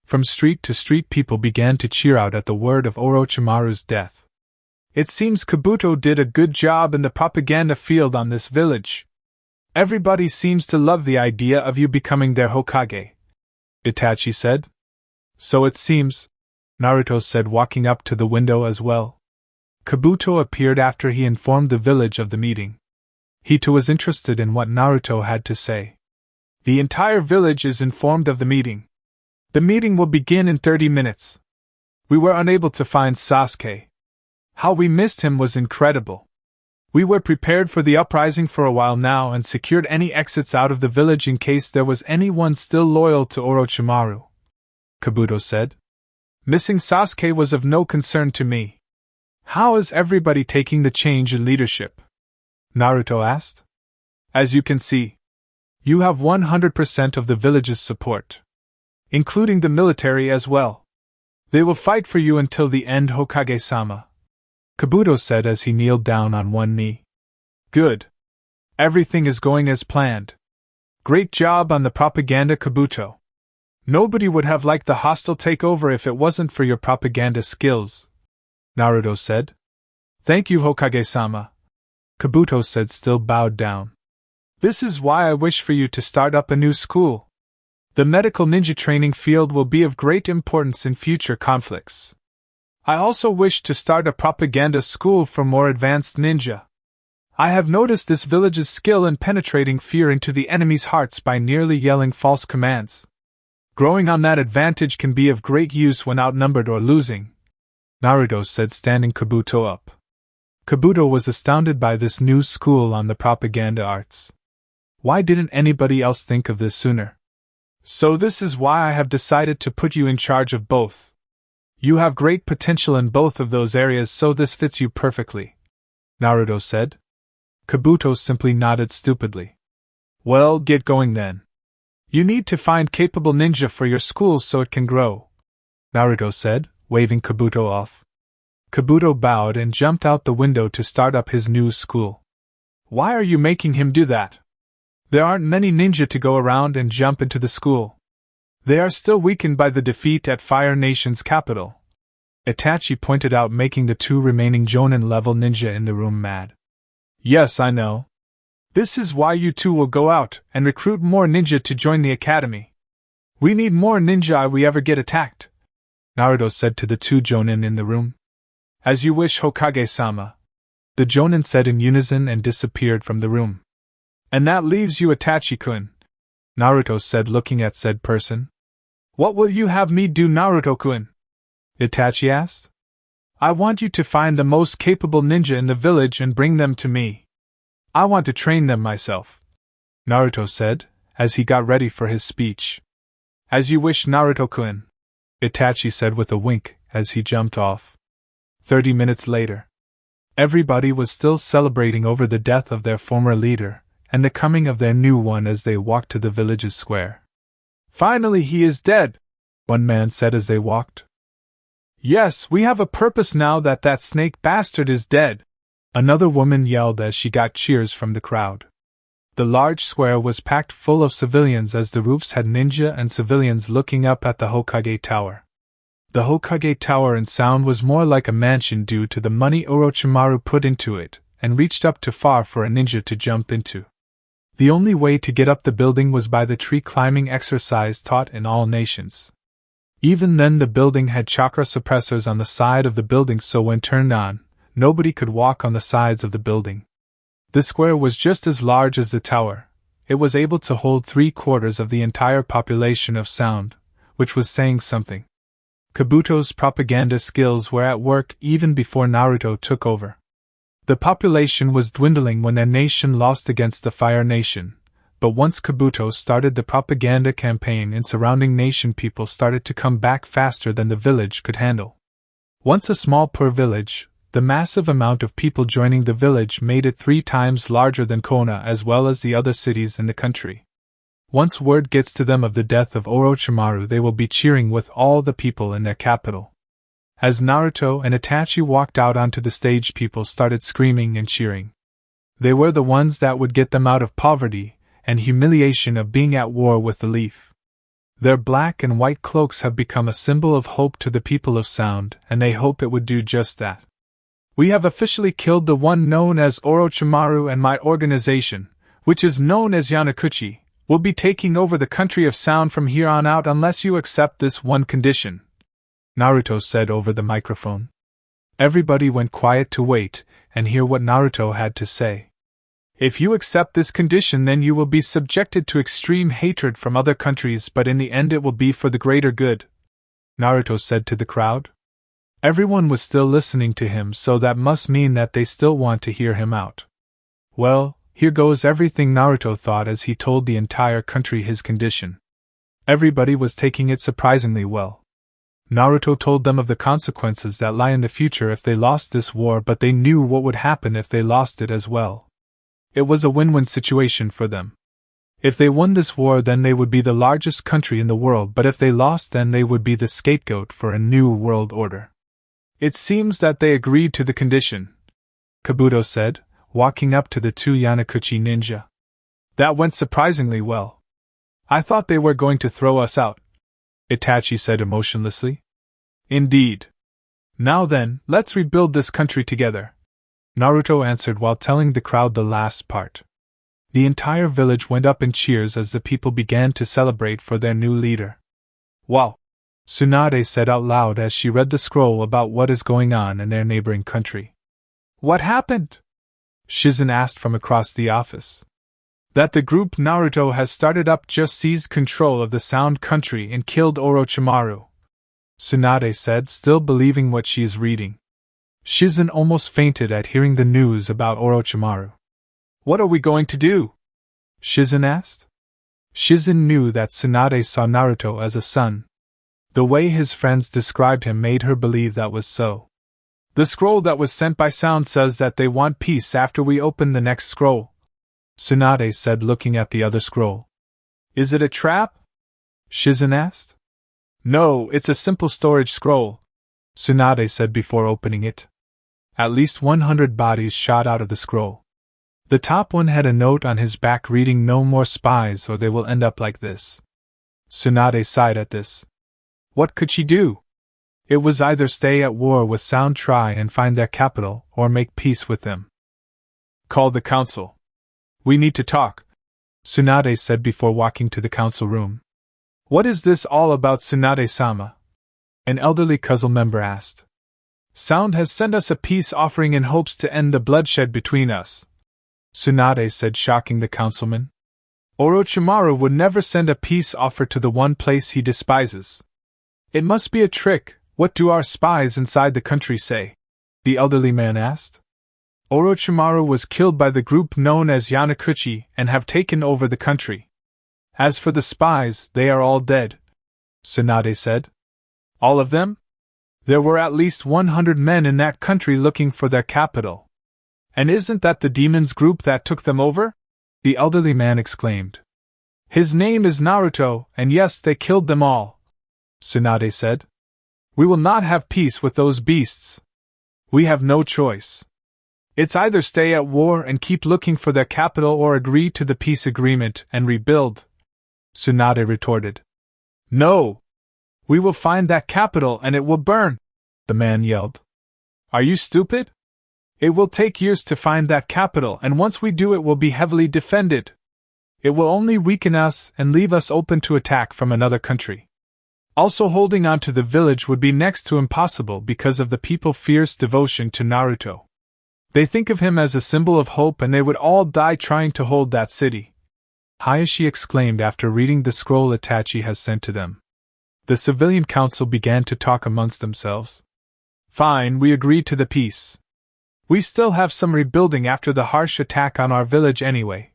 From street to street, people began to cheer out at the word of Orochimaru's death. It seems Kabuto did a good job in the propaganda field on this village. Everybody seems to love the idea of you becoming their Hokage, Itachi said. So it seems, Naruto said, walking up to the window as well. Kabuto appeared after he informed the village of the meeting. He too was interested in what Naruto had to say. The entire village is informed of the meeting. The meeting will begin in 30 minutes. We were unable to find Sasuke. How we missed him was incredible. We were prepared for the uprising for a while now and secured any exits out of the village in case there was anyone still loyal to Orochimaru, Kabuto said. Missing Sasuke was of no concern to me. How is everybody taking the change in leadership? Naruto asked. As you can see, you have 100% of the village's support, including the military as well. They will fight for you until the end, Hokage-sama, Kabuto said as he kneeled down on one knee. Good. Everything is going as planned. Great job on the propaganda, Kabuto. Nobody would have liked the hostile takeover if it wasn't for your propaganda skills, Naruto said. Thank you, Hokage-sama, Kabuto said, still bowed down. This is why I wish for you to start up a new school. The medical ninja training field will be of great importance in future conflicts. I also wish to start a propaganda school for more advanced ninja. I have noticed this village's skill in penetrating fear into the enemy's hearts by nearly yelling false commands. Growing on that advantage can be of great use when outnumbered or losing, Naruto said, standing Kabuto up. Kabuto was astounded by this new school on the propaganda arts. Why didn't anybody else think of this sooner? So this is why I have decided to put you in charge of both. You have great potential in both of those areas, so this fits you perfectly, Naruto said. Kabuto simply nodded stupidly. Well, get going then. You need to find capable ninja for your school so it can grow, Naruto said, waving Kabuto off. Kabuto bowed and jumped out the window to start up his new school. Why are you making him do that? There aren't many ninja to go around and jump into the school. They are still weakened by the defeat at Fire Nation's capital, Itachi pointed out, making the two remaining Jonin-level ninja in the room mad. Yes, I know. This is why you two will go out and recruit more ninja to join the academy. We need more ninja if we ever get attacked, Naruto said to the two Jonin in the room. As you wish, Hokage-sama, the Jonin said in unison and disappeared from the room. And that leaves you, Itachi-kun, Naruto said, looking at said person. What will you have me do, Naruto-kun? Itachi asked. I want you to find the most capable ninja in the village and bring them to me. I want to train them myself, Naruto said, as he got ready for his speech. As you wish, Naruto-kun, Itachi said with a wink as he jumped off. 30 minutes later. Everybody was still celebrating over the death of their former leader and the coming of their new one as they walked to the village's square. Finally, he is dead, one man said as they walked. Yes, we have a purpose now that snake bastard is dead, another woman yelled as she got cheers from the crowd. The large square was packed full of civilians as the roofs had ninja and civilians looking up at the Hokage Tower. The Hokage Tower in sound was more like a mansion due to the money Orochimaru put into it, and reached up too far for a ninja to jump into. The only way to get up the building was by the tree climbing exercise taught in all nations. Even then, the building had chakra suppressors on the side of the building, so when turned on, nobody could walk on the sides of the building. The square was just as large as the tower. It was able to hold 3/4 of the entire population of Sound, which was saying something. Kabuto's propaganda skills were at work even before Naruto took over. The population was dwindling when their nation lost against the Fire Nation, but once Kabuto started the propaganda campaign in surrounding nation, people started to come back faster than the village could handle. Once a small poor village, the massive amount of people joining the village made it 3 times larger than Konoha as well as the other cities in the country. Once word gets to them of the death of Orochimaru, they will be cheering with all the people in their capital. As Naruto and Itachi walked out onto the stage, people started screaming and cheering. They were the ones that would get them out of poverty and humiliation of being at war with the Leaf. Their black and white cloaks have become a symbol of hope to the people of Sound, and they hope it would do just that. We have officially killed the one known as Orochimaru, and my organization, which is known as Yanakuchi, will be taking over the country of Sound from here on out unless you accept this one condition, Naruto said over the microphone. Everybody went quiet to wait and hear what Naruto had to say. If you accept this condition, then you will be subjected to extreme hatred from other countries, but in the end it will be for the greater good, Naruto said to the crowd. Everyone was still listening to him, so that must mean that they still want to hear him out. Well, here goes everything, Naruto thought as he told the entire country his condition. Everybody was taking it surprisingly well. Naruto told them of the consequences that lie in the future if they lost this war, but they knew what would happen if they lost it as well. It was a win-win situation for them. If they won this war, then they would be the largest country in the world, but if they lost, then they would be the scapegoat for a new world order. It seems that they agreed to the condition, Kabuto said, walking up to the two Yanakuchi ninja. That went surprisingly well. I thought they were going to throw us out, Itachi said emotionlessly. Indeed. Now then, let's rebuild this country together, Naruto answered while telling the crowd the last part. The entire village went up in cheers as the people began to celebrate for their new leader. Wow! Tsunade said out loud as she read the scroll about what is going on in their neighboring country. What happened? Shizen asked from across the office. That the group Naruto has started up just seized control of the Sound Country and killed Orochimaru, Tsunade said, still believing what she is reading. Shizen almost fainted at hearing the news about Orochimaru. What are we going to do? Shizen asked. Shizen knew that Tsunade saw Naruto as a son. The way his friends described him made her believe that was so. The scroll that was sent by Sound says that they want peace after we open the next scroll, Tsunade said, looking at the other scroll. Is it a trap? Shizen asked. No, it's a simple storage scroll, Tsunade said before opening it. At least 100 bodies shot out of the scroll. The top one had a note on his back reading, "No more spies or they will end up like this." Tsunade sighed at this. What could she do? It was either stay at war with Sound, try and find their capital, or make peace with them. Call the council. We need to talk, Tsunade said before walking to the council room. What is this all about, Tsunade-sama? An elderly council member asked. Sound has sent us a peace offering in hopes to end the bloodshed between us, Tsunade said, shocking the councilman. Orochimaru would never send a peace offer to the one place he despises. It must be a trick. What do our spies inside the country say? The elderly man asked. Orochimaru was killed by the group known as Yanakuchi and have taken over the country. As for the spies, they are all dead, Tsunade said. All of them? There were at least 100 men in that country looking for their capital. And isn't that the demon's group that took them over? The elderly man exclaimed. His name is Naruto, and yes, they killed them all, Tsunade said. We will not have peace with those beasts. We have no choice. It's either stay at war and keep looking for their capital or agree to the peace agreement and rebuild, Tsunade retorted. No! We will find that capital and it will burn, the man yelled. Are you stupid? It will take years to find that capital, and once we do, it will be heavily defended. It will only weaken us and leave us open to attack from another country. Also, holding on to the village would be next to impossible because of the people's fierce devotion to Naruto. They think of him as a symbol of hope, and they would all die trying to hold that city, Hayashi exclaimed after reading the scroll Itachi has sent to them. The civilian council began to talk amongst themselves. Fine, we agree to the peace. We still have some rebuilding after the harsh attack on our village anyway,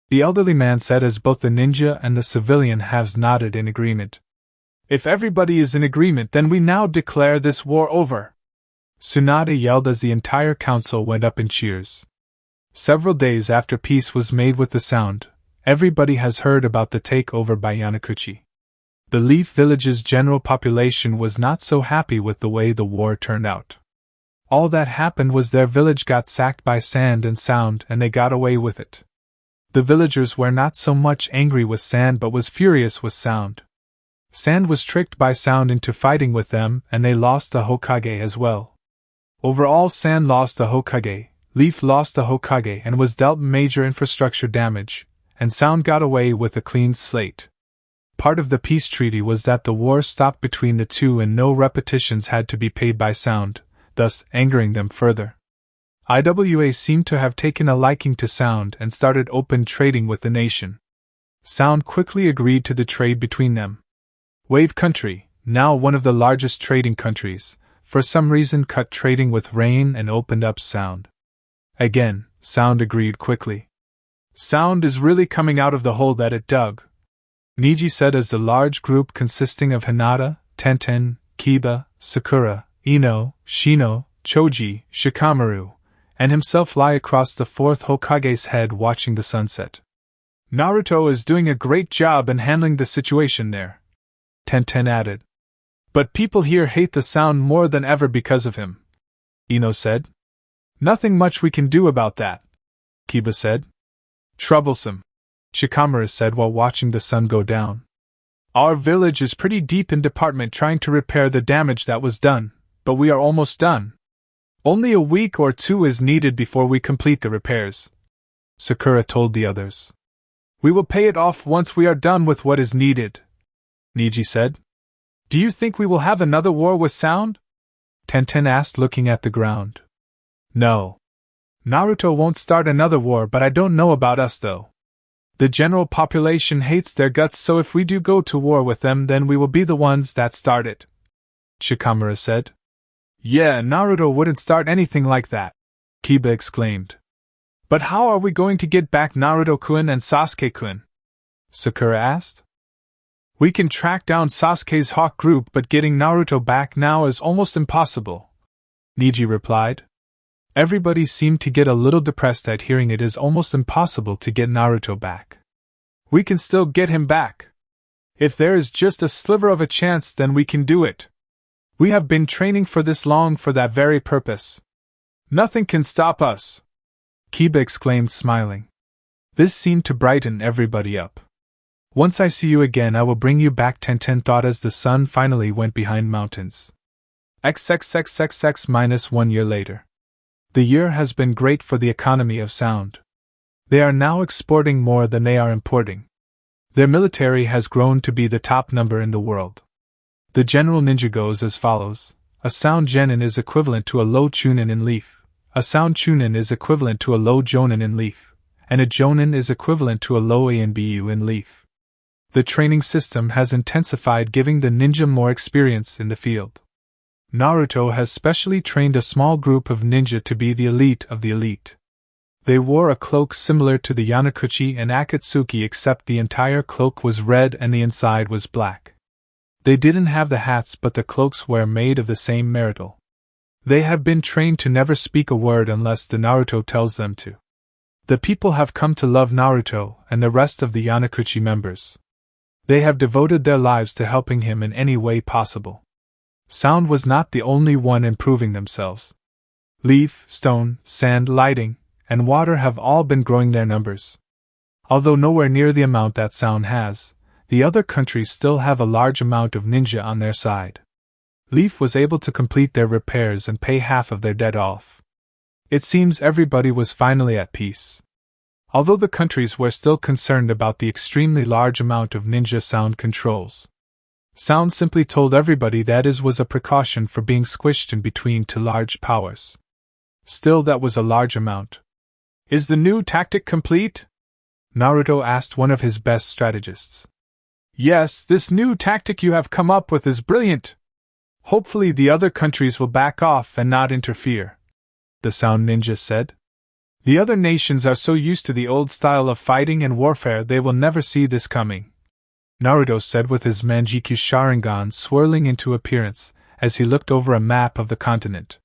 the elderly man said as both the ninja and the civilian halves nodded in agreement. If everybody is in agreement, then we now declare this war over, Tsunade yelled as the entire council went up in cheers. Several days after peace was made with the Sound, everybody has heard about the takeover by Yanakuchi. The Leaf Village's general population was not so happy with the way the war turned out. All that happened was their village got sacked by Sand and Sound, and they got away with it. The villagers were not so much angry with Sand but was furious with Sound. Sand was tricked by Sound into fighting with them, and they lost a Hokage as well. Overall, Sand lost a Hokage, Leaf lost a Hokage and was dealt major infrastructure damage, and Sound got away with a clean slate. Part of the peace treaty was that the war stopped between the two and no repetitions had to be paid by Sound, thus angering them further. IWA seemed to have taken a liking to Sound and started open trading with the nation. Sound quickly agreed to the trade between them. Wave Country, now one of the largest trading countries, for some reason cut trading with Rain and opened up Sound. Again, Sound agreed quickly. Sound is really coming out of the hole that it dug, Niji said as the large group consisting of Hinata, Tenten, Kiba, Sakura, Ino, Shino, Choji, Shikamaru, and himself lie across the fourth Hokage's head watching the sunset. Naruto is doing a great job in handling the situation there, Tenten added. But people here hate the Sound more than ever because of him, Ino said. Nothing much we can do about that, Kiba said. Troublesome, Shikamaru said while watching the sun go down. Our village is pretty deep in department trying to repair the damage that was done, but we are almost done. Only a week or two is needed before we complete the repairs, Sakura told the others. We will pay it off once we are done with what is needed, Niji said. Do you think we will have another war with Sound? Tenten asked, looking at the ground. No. Naruto won't start another war, but I don't know about us though. The general population hates their guts, so if we do go to war with them, then we will be the ones that start it, Shikamaru said. Yeah, Naruto wouldn't start anything like that, Kiba exclaimed. But how are we going to get back Naruto-kun and Sasuke-kun? Sakura asked. We can track down Sasuke's Hawk group, but getting Naruto back now is almost impossible, Niji replied. Everybody seemed to get a little depressed at hearing it is almost impossible to get Naruto back. We can still get him back. If there is just a sliver of a chance, then we can do it. We have been training for this long for that very purpose. Nothing can stop us, Kiba exclaimed, smiling. This seemed to brighten everybody up. Once I see you again, I will bring you back, Tenten thought as the sun finally went behind mountains. XXXXX -1 year later. The year has been great for the economy of Sound. They are now exporting more than they are importing. Their military has grown to be the top number in the world. The general ninja goes as follows. A Sound Genin is equivalent to a low Chunin in Leaf. A Sound Chunin is equivalent to a low Jonin in Leaf. And a Jonin is equivalent to a low Anbu in Leaf. The training system has intensified, giving the ninja more experience in the field. Naruto has specially trained a small group of ninja to be the elite of the elite. They wore a cloak similar to the Yanakuchi and Akatsuki, except the entire cloak was red and the inside was black. They didn't have the hats, but the cloaks were made of the same metal. They have been trained to never speak a word unless the Naruto tells them to. The people have come to love Naruto and the rest of the Yanakuchi members. They have devoted their lives to helping him in any way possible. Sound was not the only one improving themselves. Leaf, stone, sand, lighting, and water have all been growing their numbers. Although nowhere near the amount that Sound has, the other countries still have a large amount of ninja on their side. Leaf was able to complete their repairs and pay half of their debt off. It seems everybody was finally at peace. Although the countries were still concerned about the extremely large amount of ninja Sound controls. Sound simply told everybody that it was a precaution for being squished in between two large powers. Still, that was a large amount. Is the new tactic complete? Naruto asked one of his best strategists. Yes, this new tactic you have come up with is brilliant. Hopefully the other countries will back off and not interfere, the Sound ninja said. The other nations are so used to the old style of fighting and warfare they will never see this coming, Naruto said with his Manjikyu Sharingan swirling into appearance as he looked over a map of the continent.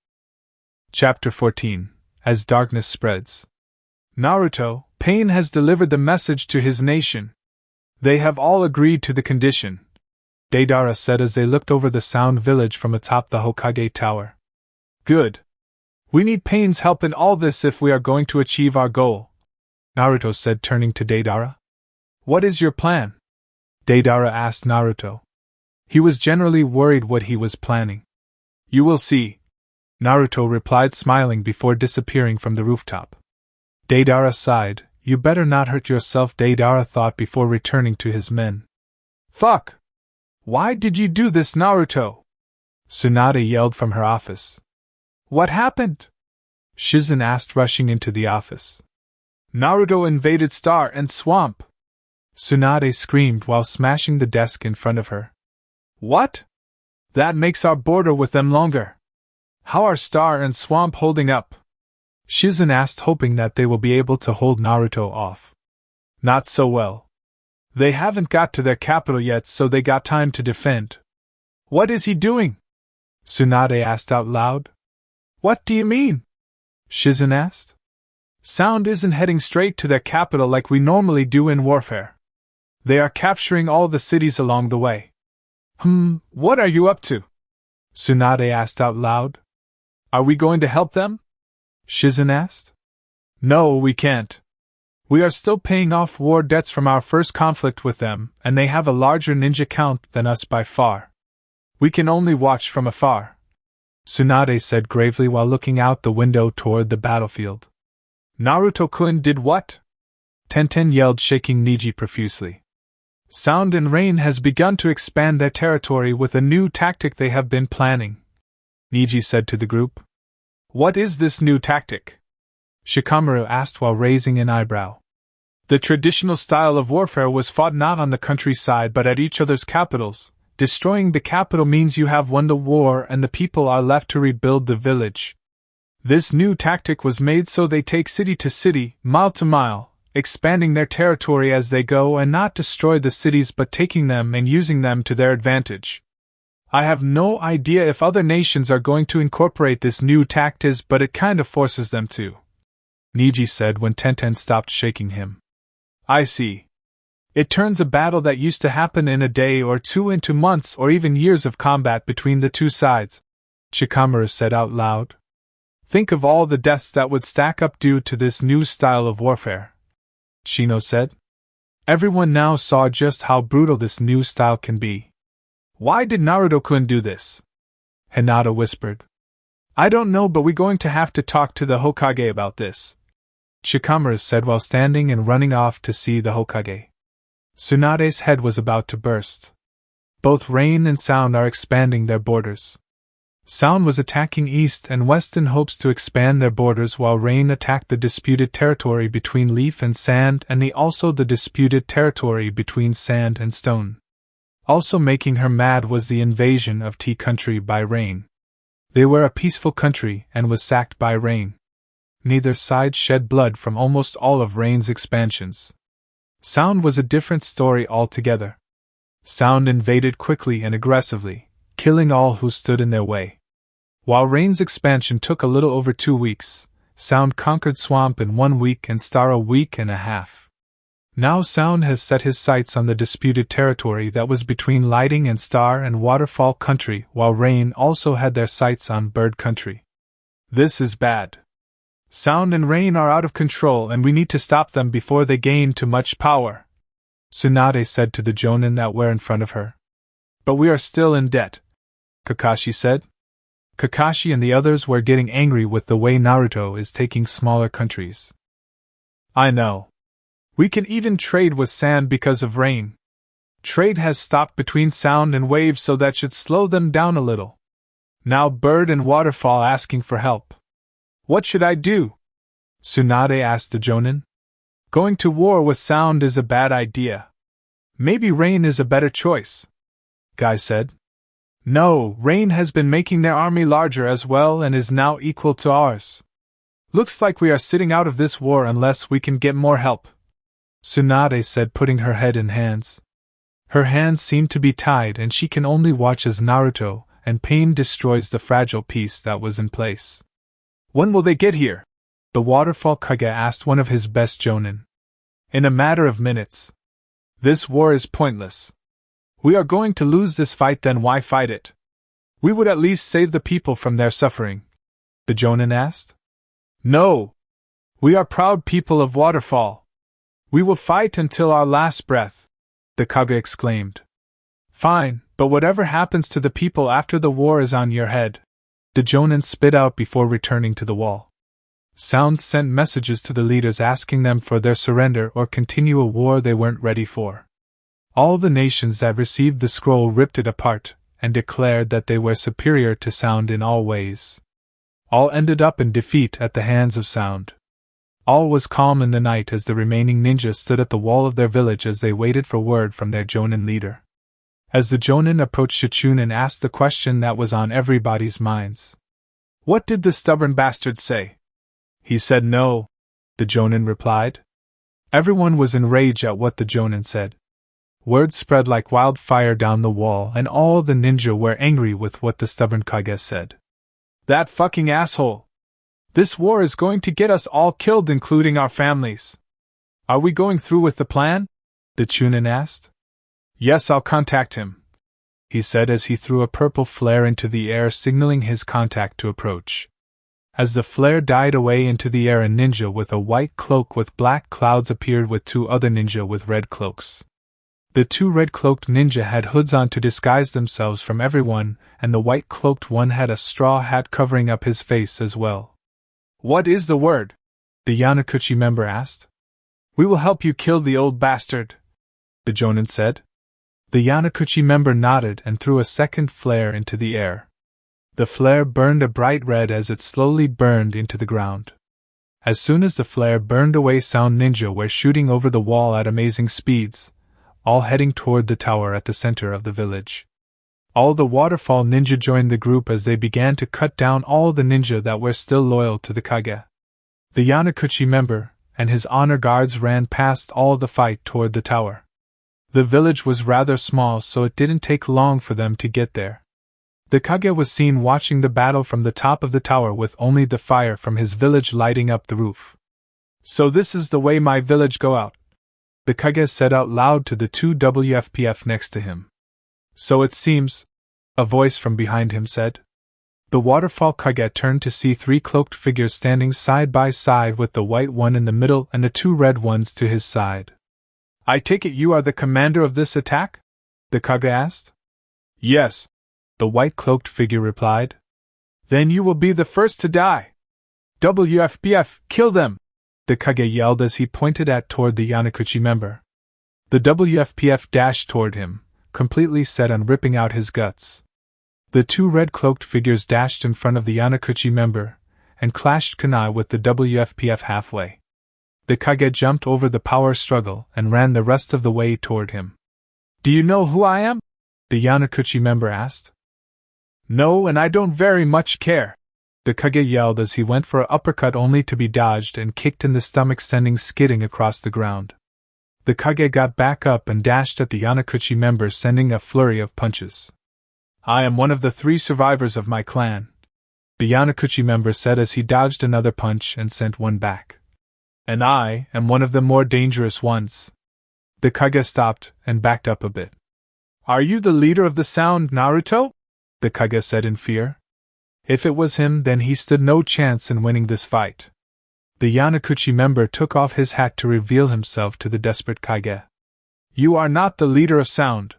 Chapter 14. As Darkness Spreads. Naruto, Pain has delivered the message to his nation. They have all agreed to the condition, Deidara said as they looked over the Sound village from atop the Hokage Tower. Good. We need Pain's help in all this if we are going to achieve our goal, Naruto said, turning to Deidara. What is your plan? Deidara asked Naruto. He was generally worried what he was planning. You will see, Naruto replied, smiling before disappearing from the rooftop. Deidara sighed. You better not hurt yourself, Deidara thought before returning to his men. Fuck! Why did you do this, Naruto? Tsunade yelled from her office. What happened? Shizen asked, rushing into the office. Naruto invaded Star and Swamp! Tsunade screamed while smashing the desk in front of her. What? That makes our border with them longer. How are Star and Swamp holding up? Shizen asked, hoping that they will be able to hold Naruto off. Not so well. They haven't got to their capital yet, so they got time to defend. What is he doing? Tsunade asked out loud. What do you mean? Shizen asked. Sound isn't heading straight to their capital like we normally do in warfare. They are capturing all the cities along the way. What are you up to? Tsunade asked out loud. Are we going to help them? Shizen asked. No, we can't. We are still paying off war debts from our first conflict with them, and they have a larger ninja count than us by far. We can only watch from afar, Tsunade said gravely while looking out the window toward the battlefield. Naruto-kun did what? Tenten yelled, shaking Niji profusely. Sound and Rain has begun to expand their territory with a new tactic they have been planning, Niji said to the group. What is this new tactic? Shikamaru asked while raising an eyebrow. The traditional style of warfare was fought not on the countryside but at each other's capitals. Destroying the capital means you have won the war and the people are left to rebuild the village. This new tactic was made so they take city to city, mile to mile, expanding their territory as they go and not destroy the cities but taking them and using them to their advantage. I have no idea if other nations are going to incorporate this new tactic, but it kind of forces them to, Niji said when Tenten stopped shaking him. I see. It turns a battle that used to happen in a day or two into months or even years of combat between the two sides, Shikamaru said out loud. Think of all the deaths that would stack up due to this new style of warfare, Shino said. Everyone now saw just how brutal this new style can be. Why did Naruto-kun do this? Hinata whispered. I don't know, but we're going to have to talk to the Hokage about this, Shikamaru said while standing and running off to see the Hokage. Tsunade's head was about to burst. Both Rain and Sound are expanding their borders. Sound was attacking east and west in hopes to expand their borders, while Rain attacked the disputed territory between Leaf and Sand and also the disputed territory between Sand and Stone. Also making her mad was the invasion of Tea Country by Rain. They were a peaceful country and was sacked by Rain. Neither side shed blood from almost all of Rain's expansions. Sound was a different story altogether. Sound invaded quickly and aggressively, killing all who stood in their way. While Rain's expansion took a little over 2 weeks, Sound conquered Swamp in 1 week and Star a week and a half. Now Sound has set his sights on the disputed territory that was between Lighting and Star and Waterfall Country, while Rain also had their sights on Bird Country. This is bad. Sound and Rain are out of control and we need to stop them before they gain too much power, Tsunade said to the Jonin that were in front of her. But we are still in debt, Kakashi said. Kakashi and the others were getting angry with the way Naruto is taking smaller countries. I know. We can even trade with Sand because of Rain. Trade has stopped between Sound and Wave, so that should slow them down a little. Now Bird and Waterfall asking for help. What should I do? Tsunade asked the Jonin. Going to war with Sound is a bad idea. Maybe Rain is a better choice, Guy said. No, Rain has been making their army larger as well and is now equal to ours. Looks like we are sitting out of this war unless we can get more help, Tsunade said, putting her head in hands. Her hands seemed to be tied and she can only watch as Naruto and pain destroys the fragile piece that was in place. When will they get here? The Waterfall Kage asked one of his best Jonin. In a matter of minutes. This war is pointless. We are going to lose this fight, then why fight it? We would at least save the people from their suffering, the Jonin asked. No! We are proud people of Waterfall. We will fight until our last breath, the Kage exclaimed. Fine, but whatever happens to the people after the war is on your head, the Jonin spit out before returning to the wall. Sounds sent messages to the leaders asking them for their surrender or continue a war they weren't ready for. All the nations that received the scroll ripped it apart and declared that they were superior to Sound in all ways. all ended up in defeat at the hands of Sound. All was calm in the night as the remaining ninjas stood at the wall of their village as they waited for word from their Jonin leader. As the Jonin approached Shichunin asked the question that was on everybody's minds. "What did the stubborn bastard say?" "He said no," the Jonin replied. Everyone was enraged at what the Jonin said. Word spread like wildfire down the wall and all the ninja were angry with what the stubborn Kage said. "That fucking asshole! This war is going to get us all killed, including our families. Are we going through with the plan?" the Chunin asked. "Yes, I'll contact him," he said as he threw a purple flare into the air signaling his contact to approach. As the flare died away into the air, a ninja with a white cloak with black clouds appeared with two other ninja with red cloaks. The two red-cloaked ninja had hoods on to disguise themselves from everyone, and the white-cloaked one had a straw hat covering up his face as well. "What is the word?" the Yanakuchi member asked. "We will help you kill the old bastard," the Jonin said. The Yanakuchi member nodded and threw a second flare into the air. The flare burned a bright red as it slowly burned into the ground. As soon as the flare burned away, Sound ninja were shooting over the wall at amazing speeds, all heading toward the tower at the center of the village. All the waterfall ninja joined the group as they began to cut down all the ninja that were still loyal to the Kage. The Yanakuchi member and his honor guards ran past all the fight toward the tower. The village was rather small, so it didn't take long for them to get there. The Kage was seen watching the battle from the top of the tower with only the fire from his village lighting up the roof. "So this is the way my village go out," the Kage said out loud to the two WFPF next to him. "So it seems," a voice from behind him said. The waterfall Kage turned to see three cloaked figures standing side by side with the white one in the middle and the two red ones to his side. "I take it you are the commander of this attack?" the Kage asked. "Yes," the white-cloaked figure replied. "Then you will be the first to die. WFPF, kill them!" the Kage yelled as he pointed toward the Yanakuchi member. The WFPF dashed toward him, completely set on ripping out his guts. The two red-cloaked figures dashed in front of the Yanakuchi member, and clashed kunai with the WFPF halfway. The Kage jumped over the power struggle and ran the rest of the way toward him. "Do you know who I am?" the Yanakuchi member asked. "No, and I don't very much care," the Kage yelled as he went for an uppercut only to be dodged and kicked in the stomach, sending skidding across the ground. The Kage got back up and dashed at the Yanakuchi member, sending a flurry of punches. "I am one of the 3 survivors of my clan," the Yanakuchi member said as he dodged another punch and sent one back. "And I am one of the more dangerous ones." The Kage stopped and backed up a bit. "Are you the leader of the Sound, Naruto?" the Kage said in fear. If it was him, then he stood no chance in winning this fight. The Yanakuchi member took off his hat to reveal himself to the desperate Kage. "You are not the leader of Sound.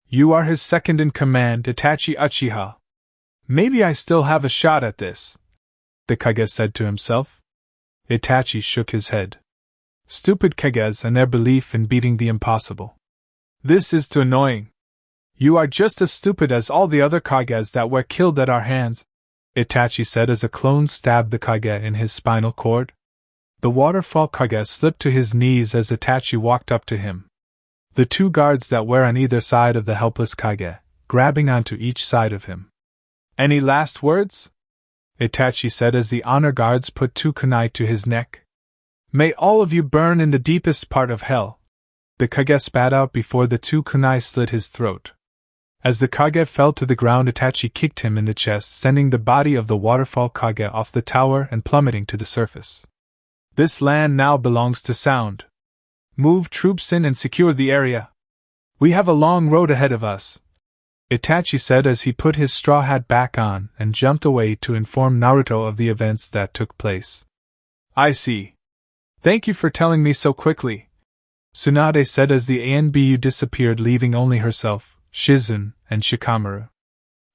You are his second in command, Itachi Uchiha. Maybe I still have a shot at this," the Kage said to himself. Itachi shook his head. "Stupid Kages and their belief in beating the impossible. This is too annoying. You are just as stupid as all the other Kages that were killed at our hands," Itachi said as a clone stabbed the Kage in his spinal cord. The waterfall Kage slipped to his knees as Itachi walked up to him. The two guards that were on either side of the helpless Kage, grabbing onto each side of him. "Any last words?" Itachi said as the honor guards put 2 kunai to his neck. "May all of you burn in the deepest part of hell," the Kage spat out before the 2 kunai slit his throat. As the Kage fell to the ground, Itachi kicked him in the chest, sending the body of the waterfall Kage off the tower and plummeting to the surface. "This land now belongs to Sound. Move troops in and secure the area. We have a long road ahead of us," Itachi said as he put his straw hat back on and jumped away to inform Naruto of the events that took place. "I see. Thank you for telling me so quickly," Tsunade said as the ANBU disappeared, leaving only herself, Shizen, and Shikamaru.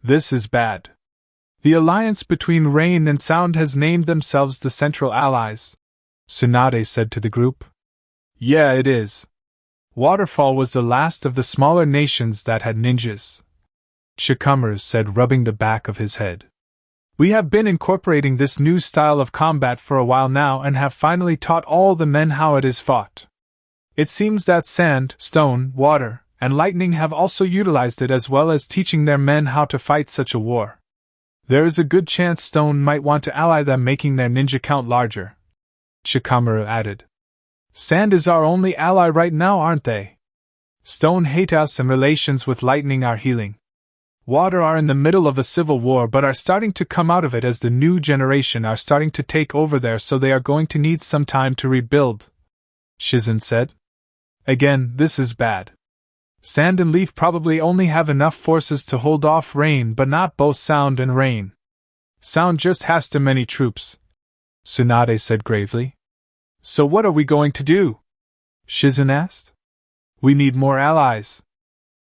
"This is bad. The alliance between Rain and Sound has named themselves the Central Allies," Tsunade said to the group. "Yeah, it is. Waterfall was the last of the smaller nations that had ninjas," Shikamaru said, rubbing the back of his head. We have been incorporating this new style of combat for a while now and have finally taught all the men how it is fought. It seems that sand, stone, water, and lightning have also utilized it as well as teaching their men how to fight such a war. There is a good chance stone might want to ally them, making their ninja count larger. Shikamaru added. Sand is our only ally right now, aren't they? Stone hate us and relations with lightning are healing. Water are in the middle of a civil war but are starting to come out of it as the new generation are starting to take over there, so they are going to need some time to rebuild, Shizen said. Again, this is bad. Sand and leaf probably only have enough forces to hold off rain, but not both sound and rain. Sound just has too many troops, Tsunade said gravely. So what are we going to do? Shizen asked. We need more allies.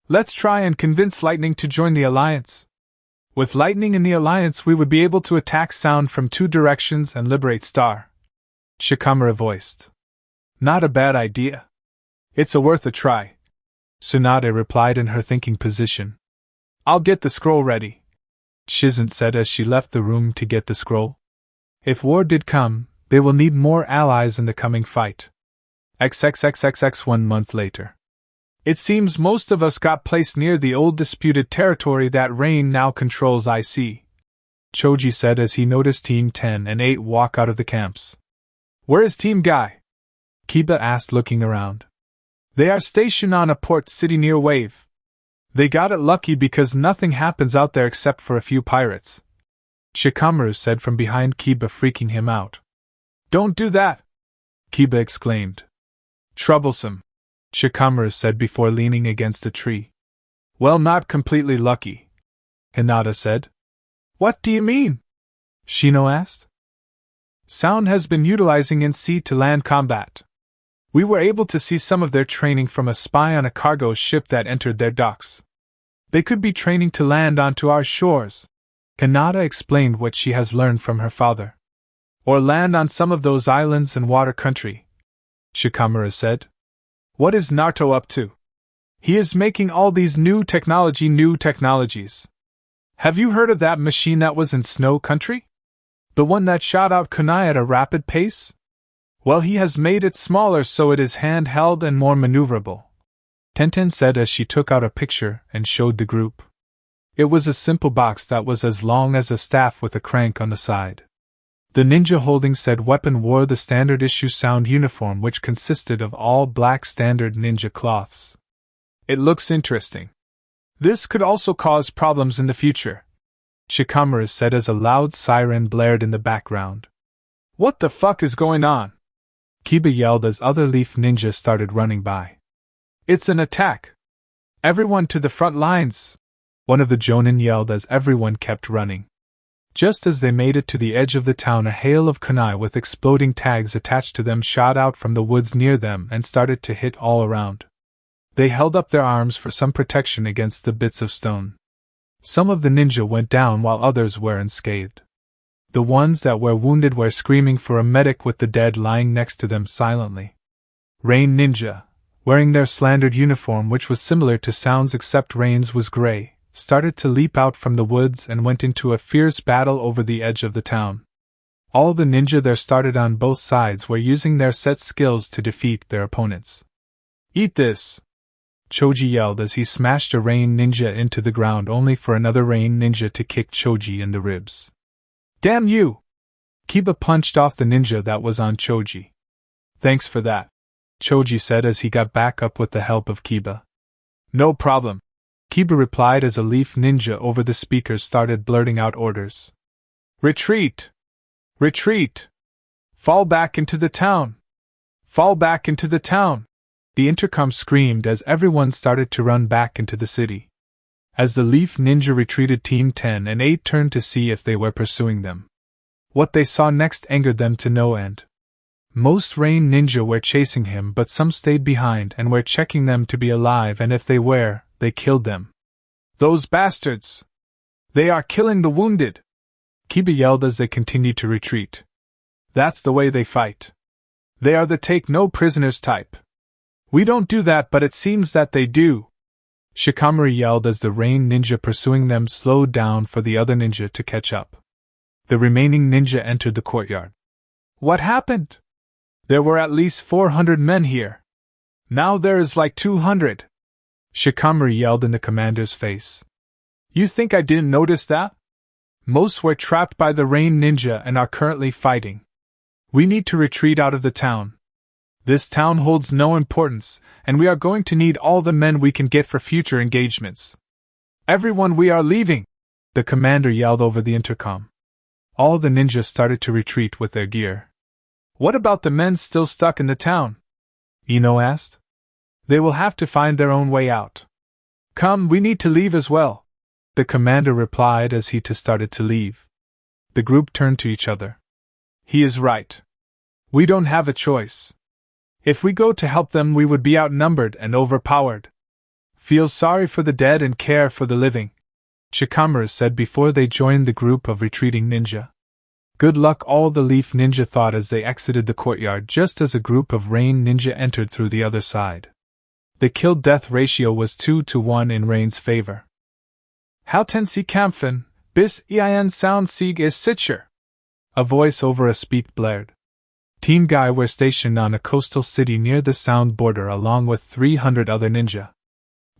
Let's try and convince Lightning to join the alliance. With Lightning in the alliance, we would be able to attack Sound from 2 directions and liberate Star, Shikamaru voiced. Not a bad idea. It's worth a try, Tsunade replied in her thinking position. I'll get the scroll ready, Shizen said as she left the room to get the scroll. If war did come, they will need more allies in the coming fight. XXXXX 1 month later. It seems most of us got placed near the old disputed territory that Rain now controls. I see, Choji said as he noticed Team 10 and 8 walk out of the camps. Where is Team Guy? Kiba asked, looking around. They are stationed on a port city near Wave. They got it lucky because nothing happens out there except for a few pirates, Shikamaru said from behind Kiba, freaking him out. Don't do that, Kiba exclaimed. Troublesome, Shikamaru said before leaning against a tree. Well, not completely lucky, Hinata said. What do you mean? Shino asked. Sound has been utilizing in sea-to-land combat. We were able to see some of their training from a spy on a cargo ship that entered their docks. They could be training to land onto our shores. Hinata explained what she has learned from her father. Or land on some of those islands in water country, Shikamaru said. What is Naruto up to? He is making all these new technologies. Have you heard of that machine that was in Snow Country? The one that shot out kunai at a rapid pace? Well, he has made it smaller so it is handheld and more maneuverable, Tenten said as she took out a picture and showed the group. It was a simple box that was as long as a staff with a crank on the side. The ninja holding said weapon wore the standard issue Sound uniform, which consisted of all black standard ninja cloths. It looks interesting. This could also cause problems in the future, Shikamaru said as a loud siren blared in the background. What the fuck is going on? Kiba yelled as other leaf ninjas started running by. It's an attack! Everyone to the front lines! One of the jonin yelled as everyone kept running. Just as they made it to the edge of the town, a hail of kunai with exploding tags attached to them shot out from the woods near them and started to hit all around. They held up their arms for some protection against the bits of stone. Some of the ninja went down while others were unscathed. The ones that were wounded were screaming for a medic, with the dead lying next to them silently. Rain ninja, wearing their slandered uniform which was similar to Sound's except Rain's was gray, started to leap out from the woods and went into a fierce battle over the edge of the town. All the ninja there started on both sides were using their set skills to defeat their opponents. Eat this! Choji yelled as he smashed a Rain ninja into the ground, only for another Rain ninja to kick Choji in the ribs. Damn you! Kiba punched off the ninja that was on Choji. Thanks for that, Choji said as he got back up with the help of Kiba. No problem, Kiba replied as a leaf ninja over the speakers started blurting out orders. Retreat! Retreat! Fall back into the town! Fall back into the town! The intercom screamed as everyone started to run back into the city. As the leaf ninja retreated, Team 10 and 8 turned to see if they were pursuing them. What they saw next angered them to no end. Most Rain ninja were chasing him, but some stayed behind and were checking them to be alive, and if they were, they killed them. Those bastards! They are killing the wounded! Kiba yelled as they continued to retreat. That's the way they fight. They are the take no prisoners type. We don't do that, but it seems that they do. Shikamaru yelled as the Rain ninja pursuing them slowed down for the other ninja to catch up. The remaining ninja entered the courtyard. What happened? There were at least 400 men here. Now there is like 200. Shikamaru yelled in the commander's face. You think I didn't notice that? Most were trapped by the rain ninja and are currently fighting. We need to retreat out of the town. This town holds no importance, and we are going to need all the men we can get for future engagements. Everyone, we are leaving! The commander yelled over the intercom. All the ninjas started to retreat with their gear. What about the men still stuck in the town? Ino asked. They will have to find their own way out. Come, we need to leave as well, the commander replied as he started to leave. The group turned to each other. He is right. We don't have a choice. If we go to help them, we would be outnumbered and overpowered. Feel sorry for the dead and care for the living, Shikamaru said before they joined the group of retreating ninja. Good luck, all the leaf ninja thought as they exited the courtyard just as a group of rain ninja entered through the other side. The kill-death ratio was 2-1 in Rain's favor. Halten Sie kämpfen, bis ein Sound Sieg ist sicher. A voice over a speak blared. Team Guy were stationed on a coastal city near the Sound border along with 300 other ninja.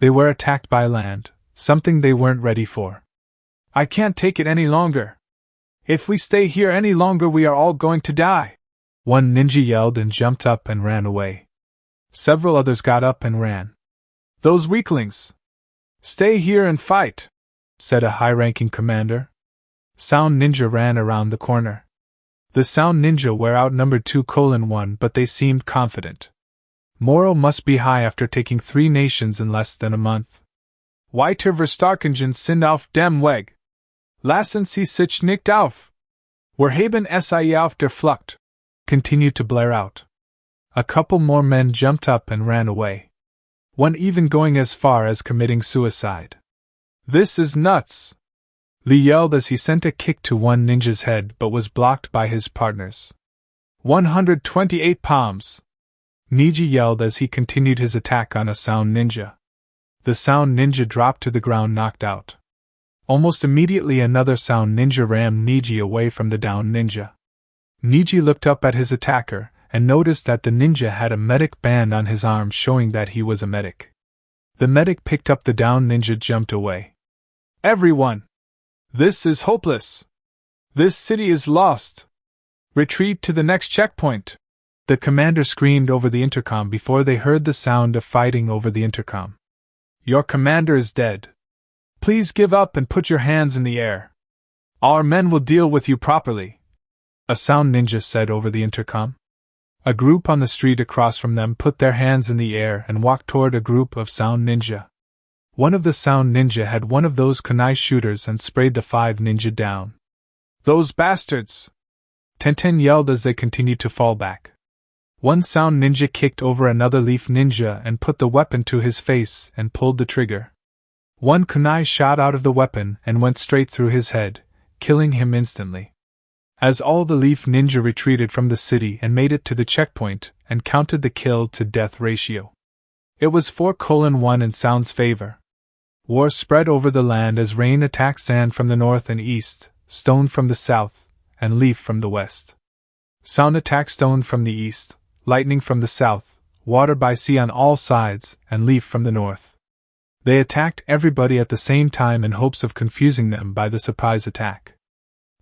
They were attacked by land, something they weren't ready for. I can't take it any longer. If we stay here any longer, we are all going to die. One ninja yelled and jumped up and ran away. Several others got up and ran. Those weaklings! Stay here and fight, said a high-ranking commander. Sound ninja ran around the corner. The Sound ninja were outnumbered 2-1, but they seemed confident. Morale must be high after taking 3 nations in less than a month. Weiter Verstarkingen sind auf dem Weg. Lassen Sie sich nicht auf. Wir haben sie auf der Flucht, continued to blare out. A couple more men jumped up and ran away. One even going as far as committing suicide. This is nuts! Lee yelled as he sent a kick to one ninja's head but was blocked by his partners. 128 palms! Niji yelled as he continued his attack on a Sound ninja. The Sound ninja dropped to the ground knocked out. Almost immediately another Sound ninja rammed Niji away from the downed ninja. Niji looked up at his attacker and noticed that the ninja had a medic band on his arm showing that he was a medic. The medic picked up the downed ninja, jumped away. Everyone! This is hopeless! This city is lost! Retreat to the next checkpoint! The commander screamed over the intercom before they heard the sound of fighting over the intercom. Your commander is dead. Please give up and put your hands in the air. Our men will deal with you properly, a Sound ninja said over the intercom. A group on the street across from them put their hands in the air and walked toward a group of Sound ninja. One of the Sound ninja had one of those kunai shooters and sprayed the 5 ninja down. Those bastards! Tenten yelled as they continued to fall back. One Sound ninja kicked over another leaf ninja and put the weapon to his face and pulled the trigger. One kunai shot out of the weapon and went straight through his head, killing him instantly. As all the leaf ninja retreated from the city and made it to the checkpoint and counted the kill-to-death ratio. It was 4-1 in Sound's favor. War spread over the land as Rain attacked Sand from the north and east, Stone from the south, and Leaf from the west. Sound attacked Stone from the east, Lightning from the south, Water by sea on all sides, and Leaf from the north. They attacked everybody at the same time in hopes of confusing them by the surprise attack.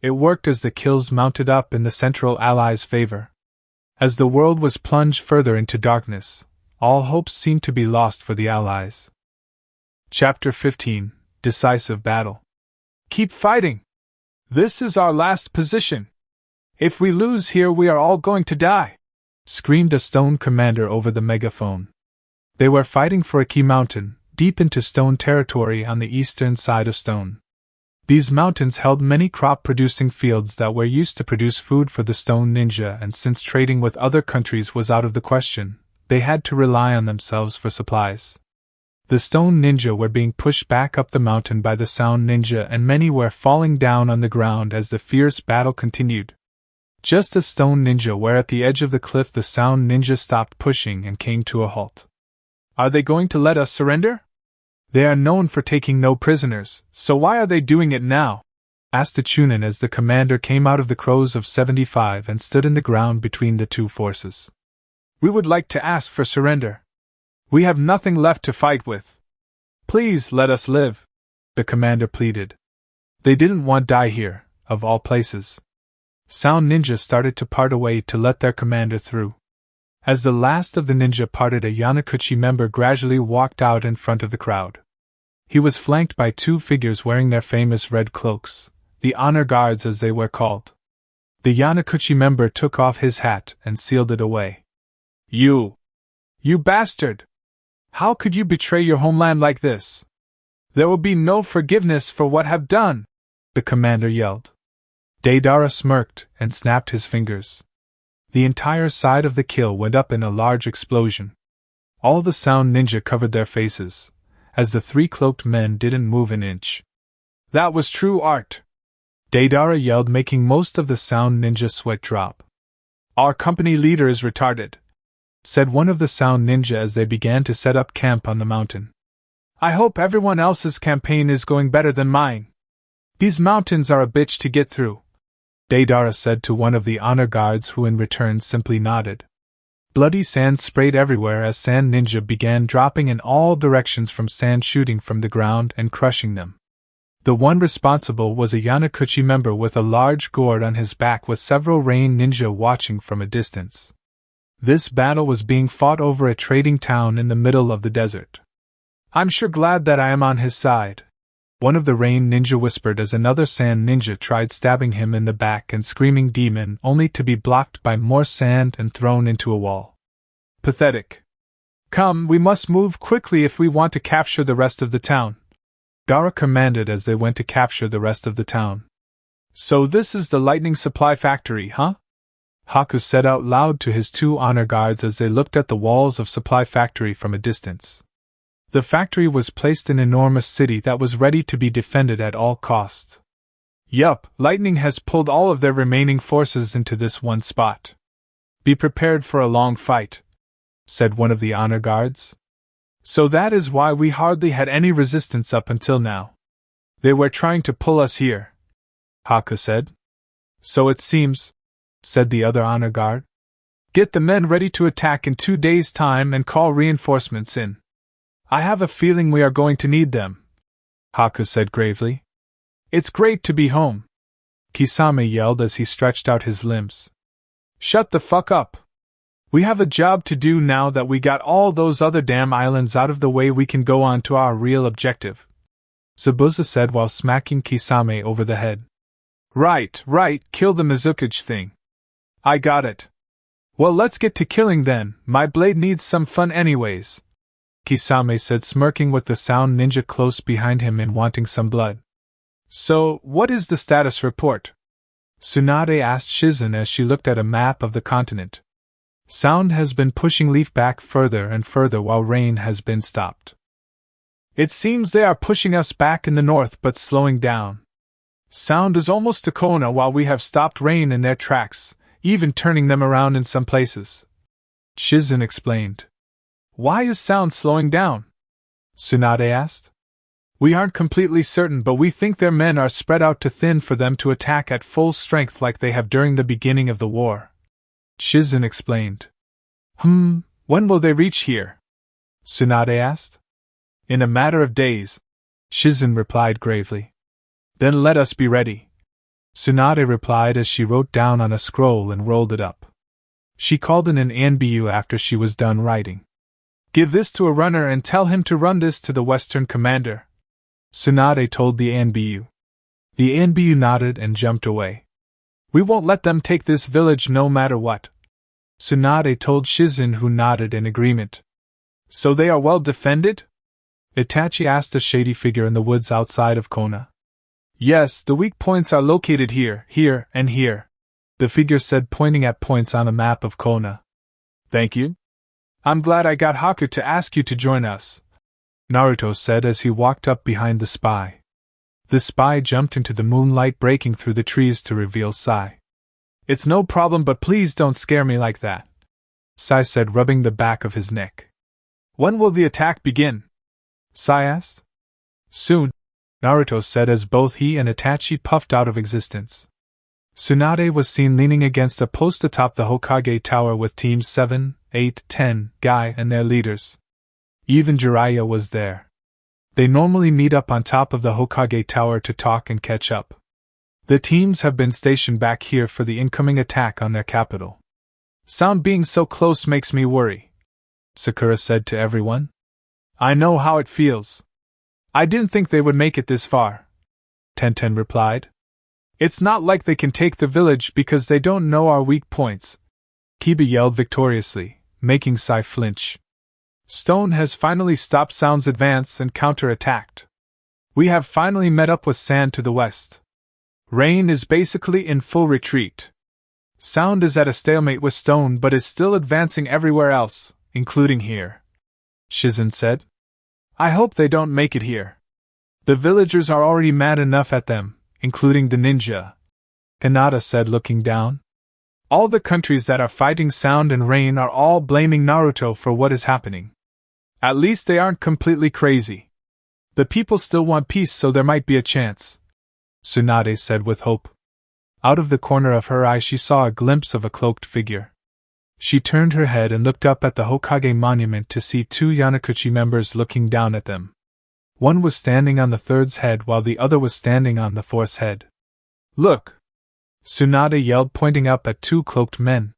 It worked as the kills mounted up in the Central Allies' favor. As the world was plunged further into darkness, all hopes seemed to be lost for the Allies. Chapter 15 Decisive Battle. Keep fighting! This is our last position! If we lose here, we are all going to die! Screamed a Stone commander over the megaphone. They were fighting for a key mountain, deep into Stone territory on the eastern side of Stone. These mountains held many crop-producing fields that were used to produce food for the Stone ninja, and since trading with other countries was out of the question, they had to rely on themselves for supplies. The Stone ninja were being pushed back up the mountain by the Sound ninja, and many were falling down on the ground as the fierce battle continued. Just as Stone ninja were at the edge of the cliff, the Sound ninja stopped pushing and came to a halt. Are they going to let us surrender? They are known for taking no prisoners, so why are they doing it now? asked Chunin as the commander came out of the Crows of 75 and stood in the ground between the two forces. We would like to ask for surrender. We have nothing left to fight with. Please let us live, the commander pleaded. They didn't want to die here, of all places. Sound ninja started to part away to let their commander through. As the last of the ninja parted, a Yanakuchi member gradually walked out in front of the crowd. He was flanked by two figures wearing their famous red cloaks, the honor guards as they were called. The Yanakuchi member took off his hat and sealed it away. You bastard! How could you betray your homeland like this? There will be no forgiveness for what have done, the commander yelled. Deidara smirked and snapped his fingers. The entire side of the kill went up in a large explosion. All the sound ninja covered their faces, as the three cloaked men didn't move an inch. That was true art! Deidara yelled, making most of the sound ninja sweat drop. Our company leader is retarded, said one of the sound ninja as they began to set up camp on the mountain. I hope everyone else's campaign is going better than mine. These mountains are a bitch to get through, Deidara said to one of the honor guards, who in return simply nodded. Bloody sand sprayed everywhere as sand ninja began dropping in all directions from sand shooting from the ground and crushing them. The one responsible was a Yanakuchi member with a large gourd on his back with several rain ninja watching from a distance. This battle was being fought over a trading town in the middle of the desert. I'm sure glad that I am on his side, one of the rain ninja whispered as another sand ninja tried stabbing him in the back and screaming demon, only to be blocked by more sand and thrown into a wall. Pathetic. Come, we must move quickly if we want to capture the rest of the town, Gaara commanded as they went to capture the rest of the town. So this is the lightning supply factory, huh? Haku said out loud to his two honor guards as they looked at the walls of supply factory from a distance. The factory was placed in an enormous city that was ready to be defended at all costs. Yup, lightning has pulled all of their remaining forces into this one spot. Be prepared for a long fight, said one of the honor guards. So that is why we hardly had any resistance up until now. They were trying to pull us here, Haku said. So it seems, said the other honor guard. Get the men ready to attack in 2 days' time and call reinforcements in. I have a feeling we are going to need them, Haku said gravely. It's great to be home, Kisame yelled as he stretched out his limbs. Shut the fuck up. We have a job to do now that we got all those other damn islands out of the way. We can go on to our real objective, Zabuza said while smacking Kisame over the head. Right, kill the Mizukage thing. I got it. Well, let's get to killing then, my blade needs some fun anyways, Kisame said, smirking with the sound ninja close behind him and wanting some blood. So, what is the status report? Tsunade asked Shizen as she looked at a map of the continent. Sound has been pushing Leaf back further and further while rain has been stopped. It seems they are pushing us back in the north but slowing down. Sound is almost to Kona while we have stopped rain in their tracks, even turning them around in some places, Shizen explained. Why is sound slowing down? Tsunade asked. We aren't completely certain, but we think their men are spread out too thin for them to attack at full strength like they have during the beginning of the war, Shizen explained. When will they reach here? Tsunade asked. In a matter of days, Shizen replied gravely. Then let us be ready, Tsunade replied as she wrote down on a scroll and rolled it up. She called in an ANBU after she was done writing. Give this to a runner and tell him to run this to the Western commander, Tsunade told the ANBU. The ANBU nodded and jumped away. We won't let them take this village no matter what, Tsunade told Shizen, who nodded in agreement. So they are well defended? Itachi asked a shady figure in the woods outside of Kona. Yes, the weak points are located here, here, and here, the figure said, pointing at points on a map of Kona. Thank you. I'm glad I got Haku to ask you to join us, Naruto said as he walked up behind the spy. The spy jumped into the moonlight breaking through the trees to reveal Sai. It's no problem, but please don't scare me like that, Sai said, rubbing the back of his neck. When will the attack begin? Sai asked. Soon, Naruto said as both he and Itachi puffed out of existence. Tsunade was seen leaning against a post atop the Hokage Tower with teams 7, 8, 10, Guy and their leaders. Even Jiraiya was there. They normally meet up on top of the Hokage Tower to talk and catch up. The teams have been stationed back here for the incoming attack on their capital. Sound being so close makes me worry, Sakura said to everyone. I know how it feels. I didn't think they would make it this far, Tenten replied. It's not like they can take the village because they don't know our weak points, Kiba yelled victoriously, making Sai flinch. Stone has finally stopped Sound's advance and counter-attacked. We have finally met up with Sand to the west. Rain is basically in full retreat. Sound is at a stalemate with Stone but is still advancing everywhere else, including here, Shizen said. I hope they don't make it here. The villagers are already mad enough at them, including the ninja, Hinata said looking down. All the countries that are fighting Sound and Rain are all blaming Naruto for what is happening. At least they aren't completely crazy. The people still want peace, so there might be a chance, Tsunade said with hope. Out of the corner of her eye she saw a glimpse of a cloaked figure. She turned her head and looked up at the Hokage monument to see two Yanakuchi members looking down at them. One was standing on the third's head while the other was standing on the fourth's head. Look! Tsunade yelled, pointing up at two cloaked men.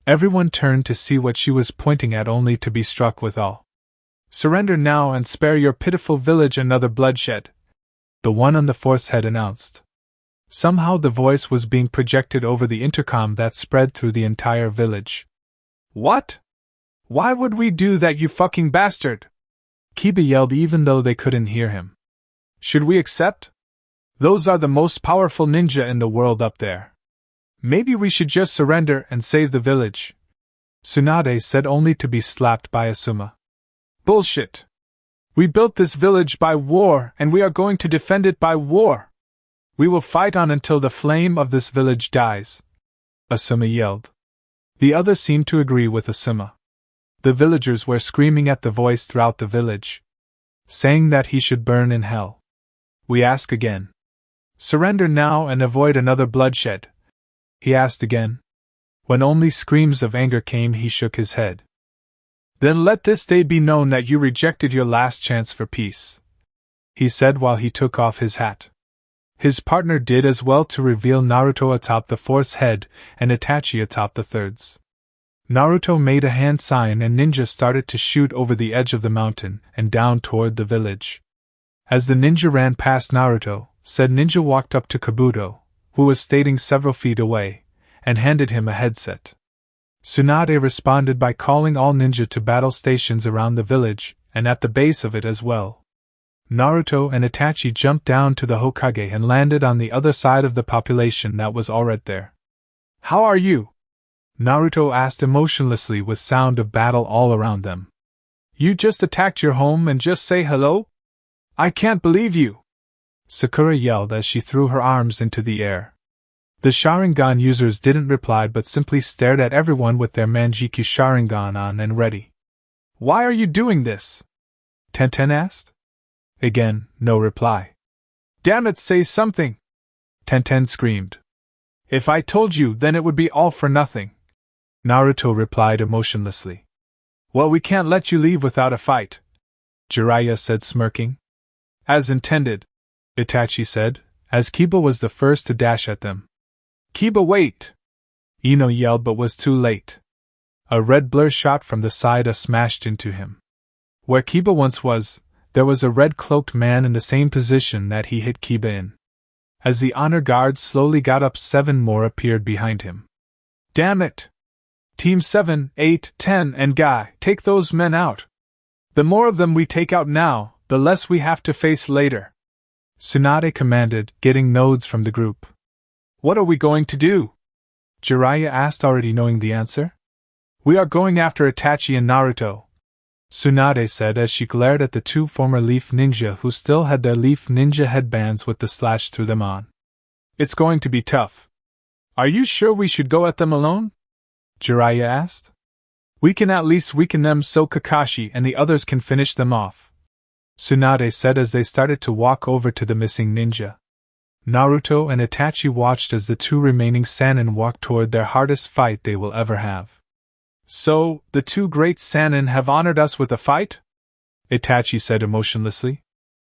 Everyone turned to see what she was pointing at, only to be struck with awe. Surrender now and spare your pitiful village another bloodshed, the one on the fourth's head announced. Somehow the voice was being projected over the intercom that spread through the entire village. What? Why would we do that, you fucking bastard? Kiba yelled even though they couldn't hear him. Should we accept? Those are the most powerful ninja in the world up there. Maybe we should just surrender and save the village, Tsunade said, only to be slapped by Asuma. Bullshit. We built this village by war and we are going to defend it by war. We will fight on until the flame of this village dies, Asuma yelled. The others seemed to agree with Asuma. The villagers were screaming at the voice throughout the village, saying that he should burn in hell. We ask again. Surrender now and avoid another bloodshed, he asked again. When only screams of anger came, he shook his head. Then let this day be known that you rejected your last chance for peace, he said while he took off his hat. His partner did as well to reveal Naruto atop the fourth's head and Itachi atop the third's. Naruto made a hand sign and ninja started to shoot over the edge of the mountain and down toward the village. As the ninja ran past Naruto, said ninja walked up to Kabuto, who was standing several feet away, and handed him a headset. Tsunade responded by calling all ninja to battle stations around the village, and at the base of it as well. Naruto and Itachi jumped down to the Hokage and landed on the other side of the population that was already there. How are you? Naruto asked emotionlessly with sound of battle all around them. You just attacked your home and just say hello? I can't believe you! Sakura yelled as she threw her arms into the air. The Sharingan users didn't reply but simply stared at everyone with their Manjiki Sharingan on and ready. Why are you doing this? Tenten asked. Again, no reply. Damn it, say something! Tenten screamed. If I told you, then it would be all for nothing, Naruto replied emotionlessly. Well, we can't let you leave without a fight, Jiraiya said smirking. As intended, Itachi said, as Kiba was the first to dash at them. Kiba, wait! Ino yelled but was too late. A red blur shot from the side smashed into him. Where Kiba once was, there was a red-cloaked man in the same position that he hit Kiba in. As the honor guards slowly got up, 7 more appeared behind him. Damn it! Team 7, 8, 10 and Guy, take those men out. The more of them we take out now, the less we have to face later, Tsunade commanded, getting nods from the group. What are we going to do? Jiraiya asked, already knowing the answer. We are going after Itachi and Naruto, Tsunade said as she glared at the 2 former Leaf Ninja who still had their Leaf Ninja headbands with the slash through them on. It's going to be tough. Are you sure we should go at them alone? Jiraiya asked. We can at least weaken them so Kakashi and the others can finish them off, Tsunade said as they started to walk over to the missing ninja. Naruto and Itachi watched as the two remaining Sannin walked toward their hardest fight they will ever have. So, the two great Sannin have honored us with a fight? Itachi said emotionlessly.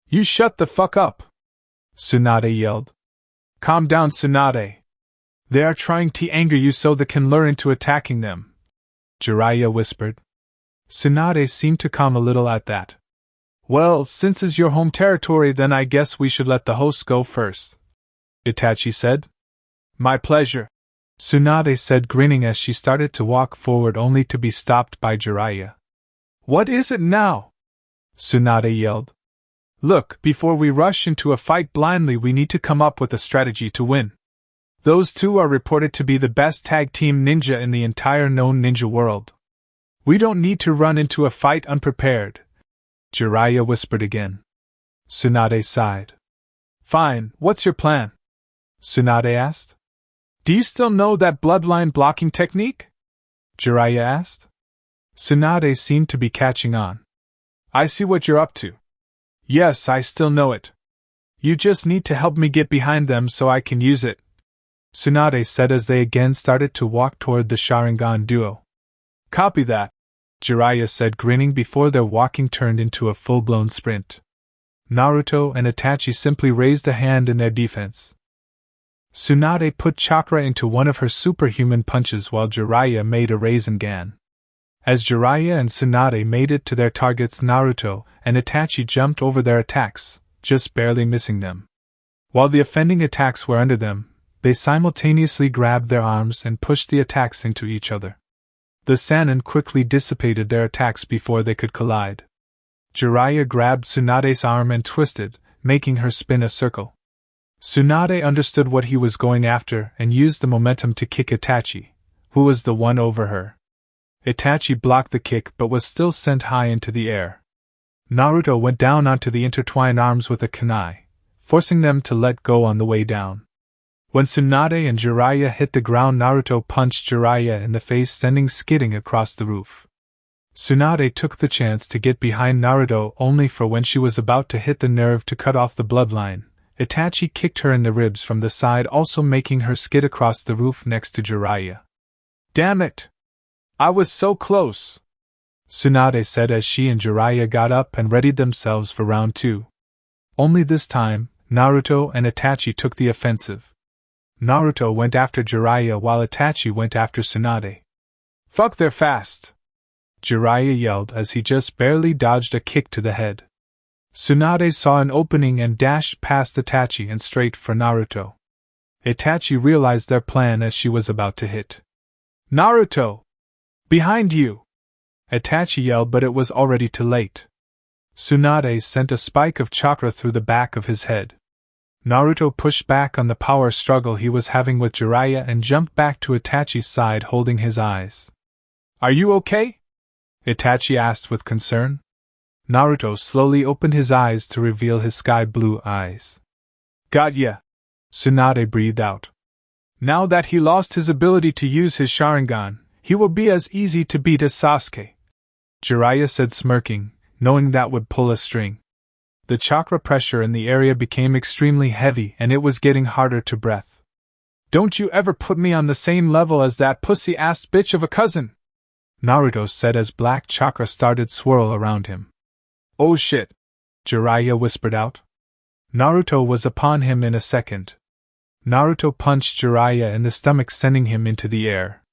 You shut the fuck up! Tsunade yelled. Calm down, Tsunade. They are trying to anger you so they can lure into attacking them, Jiraiya whispered. Tsunade seemed to calm a little at that. Well, since it's your home territory, then I guess we should let the host go first, Itachi said. My pleasure, Tsunade said, grinning as she started to walk forward only to be stopped by Jiraiya. What is it now? Tsunade yelled. Look, before we rush into a fight blindly, we need to come up with a strategy to win. Those two are reported to be the best tag team ninja in the entire known ninja world. We don't need to run into a fight unprepared, Jiraiya whispered again. Tsunade sighed. Fine, what's your plan? Tsunade asked. Do you still know that bloodline blocking technique? Jiraiya asked. Tsunade seemed to be catching on. I see what you're up to. Yes, I still know it. You just need to help me get behind them so I can use it, Tsunade said as they again started to walk toward the Sharingan duo. Copy that, Jiraiya said, grinning before their walking turned into a full-blown sprint. Naruto and Itachi simply raised a hand in their defense. Tsunade put chakra into one of her superhuman punches while Jiraiya made a Rasengan. As Jiraiya and Tsunade made it to their targets, Naruto and Itachi jumped over their attacks, just barely missing them. While the offending attacks were under them, they simultaneously grabbed their arms and pushed the attacks into each other. The Sannin quickly dissipated their attacks before they could collide. Jiraiya grabbed Tsunade's arm and twisted, making her spin a circle. Tsunade understood what he was going after and used the momentum to kick Itachi, who was the one over her. Itachi blocked the kick but was still sent high into the air. Naruto went down onto the intertwined arms with a kunai, forcing them to let go on the way down. When Tsunade and Jiraiya hit the ground, Naruto punched Jiraiya in the face, sending skidding across the roof. Tsunade took the chance to get behind Naruto only for when she was about to hit the nerve to cut off the bloodline. Itachi kicked her in the ribs from the side, also making her skid across the roof next to Jiraiya. Damn it! I was so close! Tsunade said as she and Jiraiya got up and readied themselves for round 2. Only this time, Naruto and Itachi took the offensive. Naruto went after Jiraiya while Itachi went after Tsunade. Fuck, they're fast! Jiraiya yelled as he just barely dodged a kick to the head. Tsunade saw an opening and dashed past Itachi and straight for Naruto. Itachi realized their plan as she was about to hit. Naruto! Behind you! Itachi yelled, but it was already too late. Tsunade sent a spike of chakra through the back of his head. Naruto pushed back on the power struggle he was having with Jiraiya and jumped back to Itachi's side, holding his eyes. Are you okay? Itachi asked with concern. Naruto slowly opened his eyes to reveal his sky-blue eyes. Got ya! Tsunade breathed out. Now that he lost his ability to use his Sharingan, he will be as easy to beat as Sasuke, Jiraiya said, smirking, knowing that would pull a string. The chakra pressure in the area became extremely heavy and it was getting harder to breathe. Don't you ever put me on the same level as that pussy-ass bitch of a cousin, Naruto said as black chakra started swirl around him. Oh shit, Jiraiya whispered out. Naruto was upon him in a second. Naruto punched Jiraiya in the stomach, sending him into the air.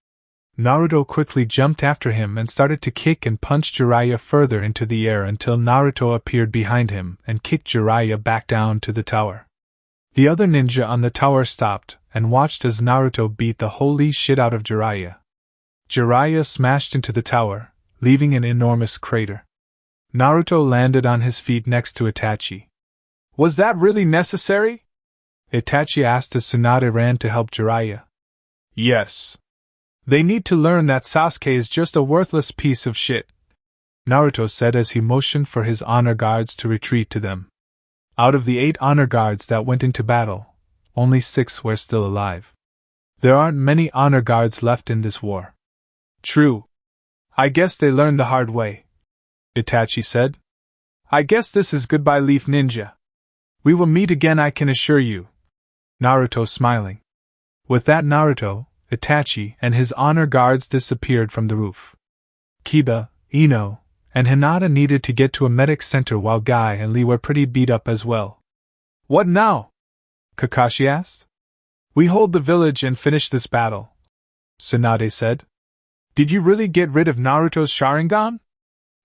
Naruto quickly jumped after him and started to kick and punch Jiraiya further into the air until Naruto appeared behind him and kicked Jiraiya back down to the tower. The other ninja on the tower stopped and watched as Naruto beat the holy shit out of Jiraiya. Jiraiya smashed into the tower, leaving an enormous crater. Naruto landed on his feet next to Itachi. Was that really necessary? Itachi asked as Tsunade ran to help Jiraiya. Yes. They need to learn that Sasuke is just a worthless piece of shit, Naruto said as he motioned for his honor guards to retreat to them. Out of the 8 honor guards that went into battle, only 6 were still alive. There aren't many honor guards left in this war. True. I guess they learned the hard way, Itachi said. I guess this is goodbye, Leaf Ninja. We will meet again, I can assure you. Naruto smiling. With that, Naruto, Itachi, and his honor guards disappeared from the roof. Kiba, Ino, and Hinata needed to get to a medic center while Guy and Lee were pretty beat up as well. What now? Kakashi asked. We hold the village and finish this battle, Tsunade said. Did you really get rid of Naruto's Sharingan?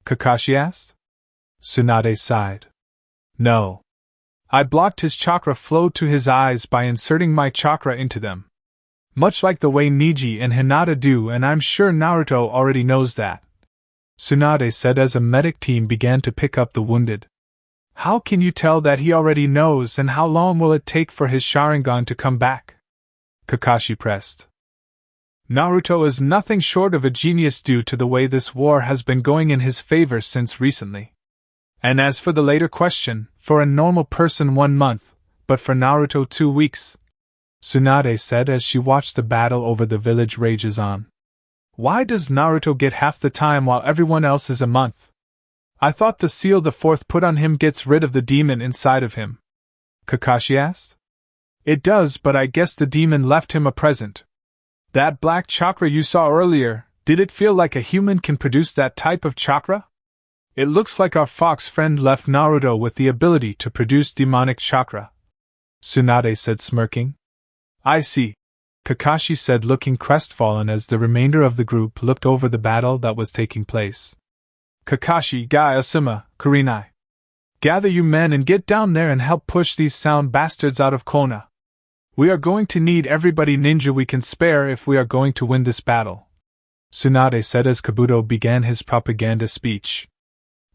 Kakashi asked. Tsunade sighed. No. I blocked his chakra flow to his eyes by inserting my chakra into them. Much like the way Neji and Hinata do, and I'm sure Naruto already knows that, Tsunade said as a medic team began to pick up the wounded. How can you tell that he already knows, and how long will it take for his Sharingan to come back? Kakashi pressed. Naruto is nothing short of a genius due to the way this war has been going in his favor since recently. And as for the later question, for a normal person 1 month, but for Naruto 2 weeks, Tsunade said as she watched the battle over the village rages on. Why does Naruto get half the time while everyone else is a month? I thought the seal the fourth put on him gets rid of the demon inside of him, Kakashi asked. It does, but I guess the demon left him a present. That black chakra you saw earlier, did it feel like a human can produce that type of chakra? It looks like our fox friend left Naruto with the ability to produce demonic chakra, Tsunade said, smirking. I see, Kakashi said, looking crestfallen as the remainder of the group looked over the battle that was taking place. Kakashi, Guy, Asuma, Kurenai. Gather you men and get down there and help push these sound bastards out of Konoha. We are going to need everybody ninja we can spare if we are going to win this battle, Tsunade said as Kabuto began his propaganda speech.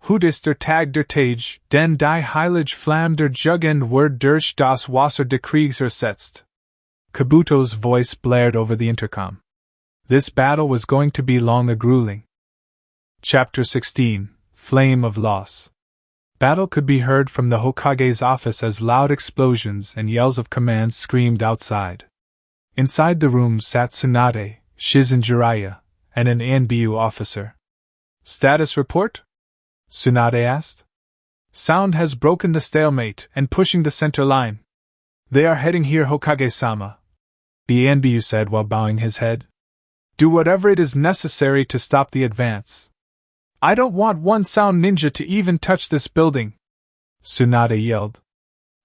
Hoed ist der Tag der Tage, den die Heilige Flamme der Jugend wird durch das Wasser des Kriegs ersetzt. Kabuto's voice blared over the intercom. This battle was going to be long and grueling. Chapter 16, Flame of Loss. Battle could be heard from the Hokage's office as loud explosions and yells of commands screamed outside. Inside the room sat Tsunade, Shizen Jiraiya, and an ANBU officer. Status report? Tsunade asked. Sound has broken the stalemate and pushing the center line. They are heading here, Hokage-sama, the ANBU said while bowing his head. Do whatever it is necessary to stop the advance. I don't want one sound ninja to even touch this building, Tsunade yelled.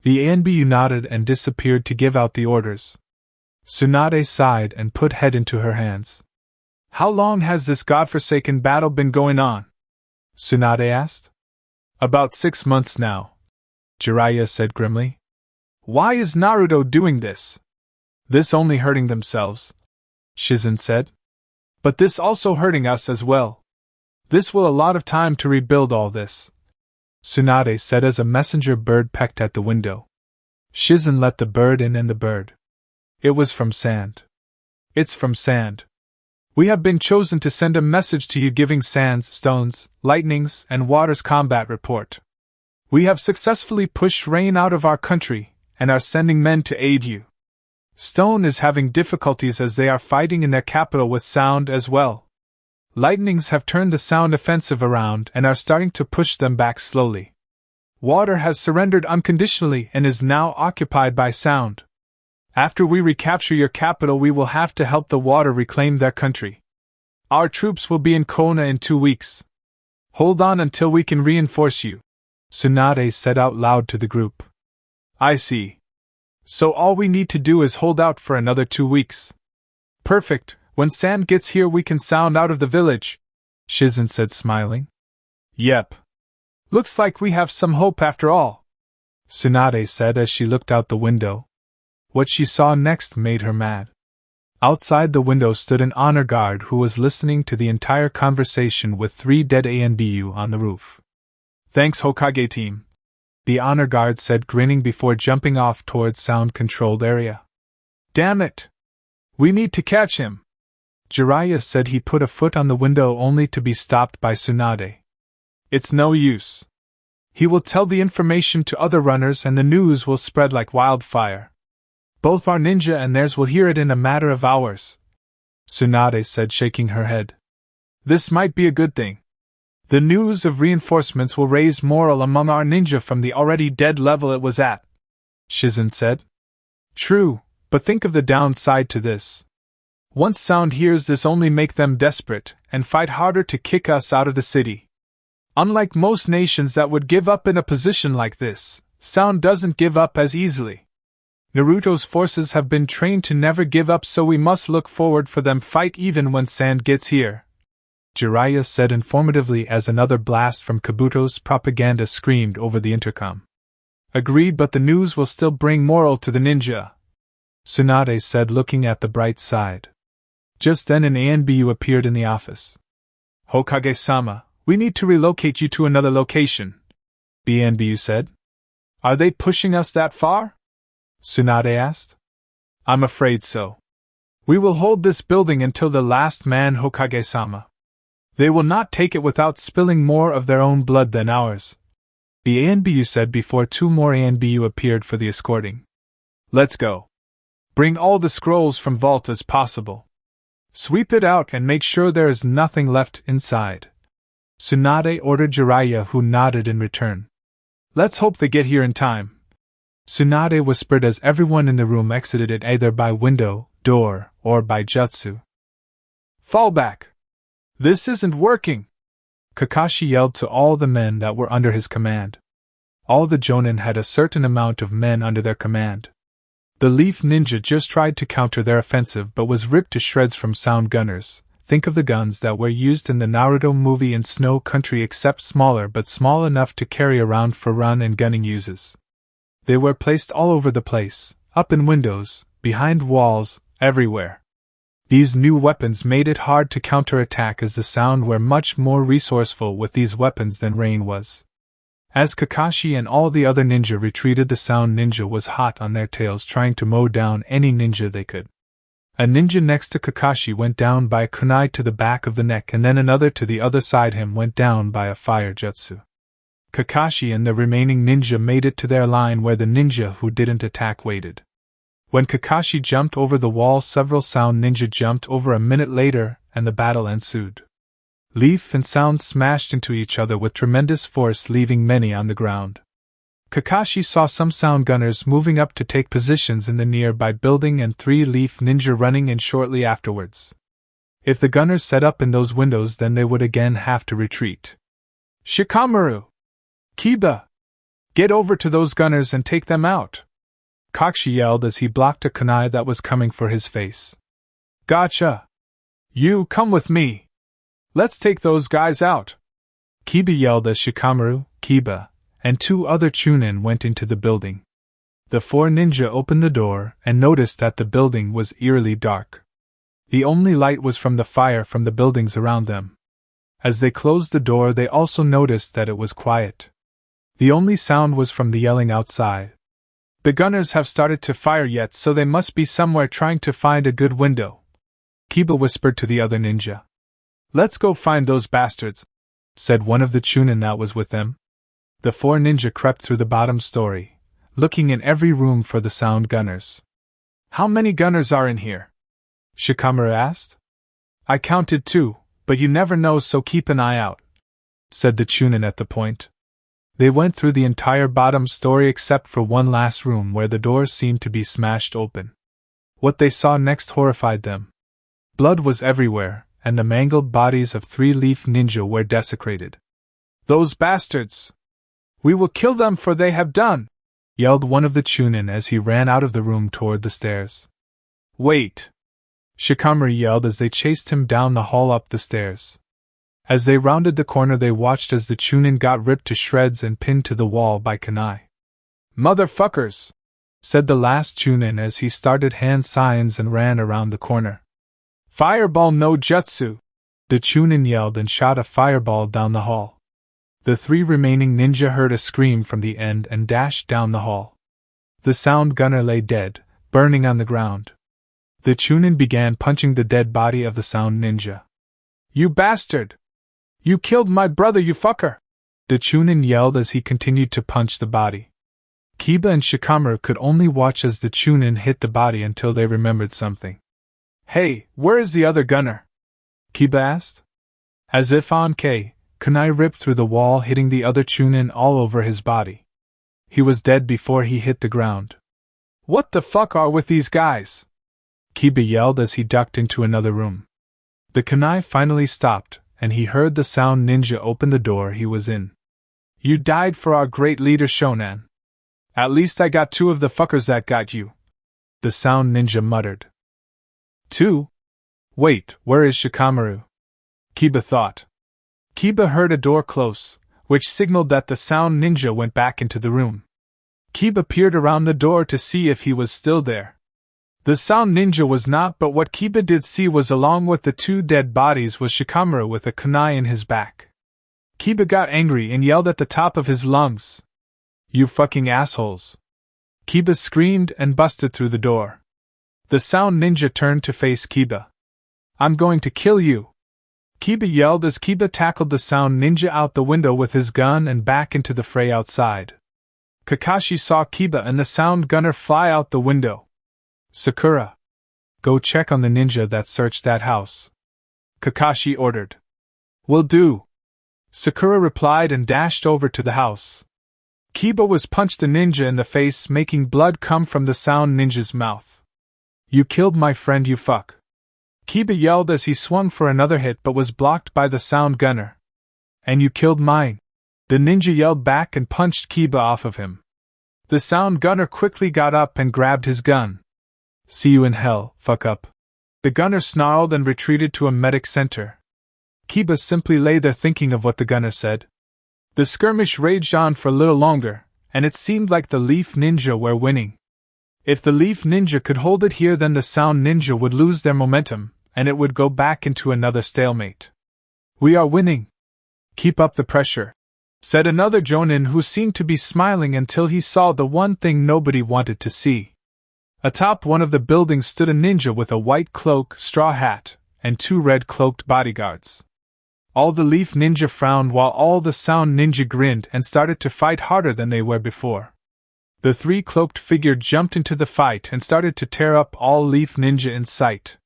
The ANBU nodded and disappeared to give out the orders. Tsunade sighed and put head into her hands. How long has this godforsaken battle been going on? Tsunade asked. About 6 months now, Jiraiya said grimly. Why is Naruto doing this? This only hurting themselves, Shizen said. But this also hurting us as well. This will a lot of time to rebuild all this, Tsunade said as a messenger bird pecked at the window. Shizen let the bird in, and the bird. It was from Sand. It's from Sand. We have been chosen to send a message to you giving Sand's, Stone's, Lightning's, and Water's combat report. We have successfully pushed rain out of our country, and are sending men to aid you. Stone is having difficulties as they are fighting in their capital with Sound as well. Lightnings have turned the Sound offensive around and are starting to push them back slowly. Water has surrendered unconditionally and is now occupied by Sound. After we recapture your capital, we will have to help the Water reclaim their country. Our troops will be in Konoha in 2 weeks. Hold on until we can reinforce you, Tsunade said out loud to the group. I see. So all we need to do is hold out for another 2 weeks. Perfect, when Sand gets here we can sound out of the village, Shizen said smiling. Yep. Looks like we have some hope after all, Tsunade said as she looked out the window. What she saw next made her mad. Outside the window stood an honor guard who was listening to the entire conversation with 3 dead ANBU on the roof. Thanks, Hokage team, the honor guard said, grinning before jumping off towards sound-controlled area. Damn it! We need to catch him! Jiraiya said. He put a foot on the window only to be stopped by Tsunade. It's no use. He will tell the information to other runners and the news will spread like wildfire. Both our ninja and theirs will hear it in a matter of hours, Tsunade said, shaking her head. This might be a good thing. The news of reinforcements will raise morale among our ninja from the already dead level it was at, Shizen said. True, but think of the downside to this. Once Sound hears this only make them desperate, and fight harder to kick us out of the city. Unlike most nations that would give up in a position like this, Sound doesn't give up as easily. Naruto's forces have been trained to never give up, so we must look forward for them fight even when Sand gets here, Jiraiya said informatively as another blast from Kabuto's propaganda screamed over the intercom. Agreed, but the news will still bring morale to the ninja, Tsunade said, looking at the bright side. Just then an ANBU appeared in the office. Hokage-sama, we need to relocate you to another location, BNBU said. Are they pushing us that far? Tsunade asked. I'm afraid so. We will hold this building until the last man, Hokage-sama. They will not take it without spilling more of their own blood than ours, the ANBU said before two more ANBU appeared for the escorting. Let's go. Bring all the scrolls from vault as possible. Sweep it out and make sure there is nothing left inside, Tsunade ordered Jiraiya, who nodded in return. Let's hope they get here in time, Tsunade whispered as everyone in the room exited it either by window, door, or by jutsu. Fall back! This isn't working! Kakashi yelled to all the men that were under his command. All the Jonin had a certain amount of men under their command. The Leaf Ninja just tried to counter their offensive but was ripped to shreds from Sound Gunners. Think of the guns that were used in the Naruto movie in Snow Country, except smaller but small enough to carry around for run and gunning uses. They were placed all over the place, up in windows, behind walls, everywhere. These new weapons made it hard to counterattack, as the Sound were much more resourceful with these weapons than Rain was. As Kakashi and all the other ninja retreated, the Sound Ninja was hot on their tails, trying to mow down any ninja they could. A ninja next to Kakashi went down by a kunai to the back of the neck, and then another to the other side him went down by a fire jutsu. Kakashi and the remaining ninja made it to their line where the ninja who didn't attack waited. When Kakashi jumped over the wall, several Sound ninja jumped over a minute later, and the battle ensued. Leaf and Sound smashed into each other with tremendous force, leaving many on the ground. Kakashi saw some Sound Gunners moving up to take positions in the nearby building and 3 Leaf Ninja running in shortly afterwards. If the gunners set up in those windows, then they would again have to retreat. Shikamaru! Kiba! Get over to those gunners and take them out! Kakashi yelled as he blocked a kunai that was coming for his face. Gotcha! You, come with me! Let's take those guys out! Kiba yelled as Shikamaru, Kiba, and 2 other Chunin went into the building. The 4 ninja opened the door and noticed that the building was eerily dark. The only light was from the fire from the buildings around them. As they closed the door, they also noticed that it was quiet. The only sound was from the yelling outside. The gunners have started to fire yet, so they must be somewhere trying to find a good window, Kiba whispered to the other ninja. Let's go find those bastards, said one of the Chunin that was with them. The 4 ninja crept through the bottom story, looking in every room for the Sound Gunners. How many gunners are in here? Shikamaru asked. I counted 2, but you never know, so keep an eye out, said the Chunin at the point. They went through the entire bottom story except for one last room where the doors seemed to be smashed open. What they saw next horrified them. Blood was everywhere, and the mangled bodies of 3 Leaf Ninja were desecrated. Those bastards! We will kill them, for they have done! Yelled one of the Chunin as he ran out of the room toward the stairs. Wait! Shikamaru yelled as they chased him down the hall up the stairs. As they rounded the corner, they watched as the Chunin got ripped to shreds and pinned to the wall by kunai. Motherfuckers! Said the last Chunin as he started hand signs and ran around the corner. Fireball no jutsu! The Chunin yelled and shot a fireball down the hall. The 3 remaining ninja heard a scream from the end and dashed down the hall. The Sound Gunner lay dead, burning on the ground. The Chunin began punching the dead body of the Sound Ninja. You bastard! You killed my brother, you fucker! The Chunin yelled as he continued to punch the body. Kiba and Shikamaru could only watch as the Chunin hit the body until they remembered something. Hey, where is the other gunner? Kiba asked. As if on K, Kunai ripped through the wall, hitting the other Chunin all over his body. He was dead before he hit the ground. "What the fuck are with these guys?" Kiba yelled as he ducked into another room. The kunai finally stopped, and he heard the sound ninja open the door he was in. "You died for our great leader Shonan. At least I got 2 of the fuckers that got you," the sound ninja muttered. 2? Wait, where is Shikamaru? Kiba thought. Kiba heard a door close, which signaled that the sound ninja went back into the room. Kiba peered around the door to see if he was still there. The sound ninja was not, but what Kiba did see was along with the 2 dead bodies was Shikamaru with a kunai in his back. Kiba got angry and yelled at the top of his lungs. "You fucking assholes!" Kiba screamed and busted through the door. The sound ninja turned to face Kiba. "I'm going to kill you!" Kiba yelled as Kiba tackled the sound ninja out the window with his gun and back into the fray outside. Kakashi saw Kiba and the sound gunner fly out the window. "Sakura, go check on the ninja that searched that house," Kakashi ordered. "Will do," Sakura replied and dashed over to the house. Kiba was punched the ninja in the face, making blood come from the sound ninja's mouth. "You killed my friend, you fuck!" Kiba yelled as he swung for another hit but was blocked by the sound gunner. "And you killed mine!" The ninja yelled back and punched Kiba off of him. The sound gunner quickly got up and grabbed his gun. "See you in hell, fuck up." The gunner snarled and retreated to a medic center. Kiba simply lay there thinking of what the gunner said. The skirmish raged on for a little longer, and it seemed like the Leaf Ninja were winning. If the Leaf Ninja could hold it here, then the Sound Ninja would lose their momentum, and it would go back into another stalemate. "We are winning. Keep up the pressure," said another Jonin who seemed to be smiling until he saw the one thing nobody wanted to see. Atop one of the buildings stood a ninja with a white cloak, straw hat, and 2 red-cloaked bodyguards. All the Leaf Ninja frowned while all the Sound Ninja grinned and started to fight harder than they were before. The 3 cloaked figure jumped into the fight and started to tear up all Leaf Ninja in sight.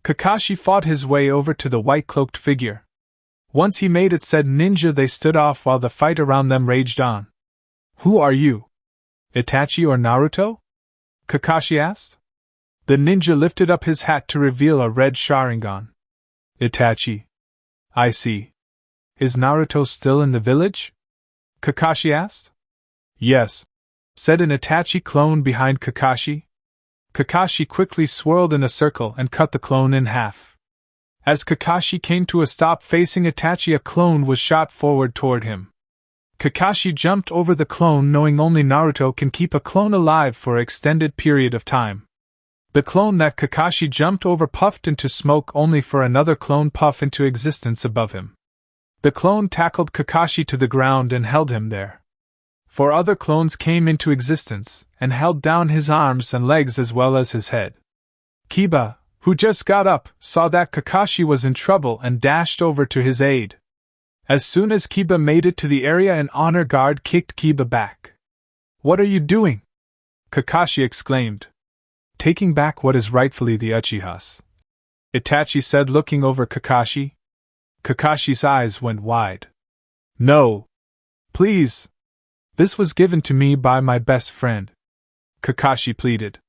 Kakashi fought his way over to the white-cloaked figure. Once he made it said ninja, they stood off while the fight around them raged on. "Who are you? Itachi or Naruto?" Kakashi asked. The ninja lifted up his hat to reveal a red Sharingan. "Itachi. I see. Is Naruto still in the village?" Kakashi asked. "Yes," said an Itachi clone behind Kakashi. Kakashi quickly swirled in a circle and cut the clone in half. As Kakashi came to a stop facing Itachi, a clone was shot forward toward him. Kakashi jumped over the clone, knowing only Naruto can keep a clone alive for an extended period of time. The clone that Kakashi jumped over puffed into smoke, only for another clone puff into existence above him. The clone tackled Kakashi to the ground and held him there. 4 other clones came into existence and held down his arms and legs as well as his head. Kiba, who just got up, saw that Kakashi was in trouble and dashed over to his aid. As soon as Kiba made it to the area, an honor guard kicked Kiba back. "What are you doing?" Kakashi exclaimed. "Taking back what is rightfully the Uchiha's," Itachi said, looking over Kakashi. Kakashi's eyes went wide. "No. Please. This was given to me by my best friend," Kakashi pleaded.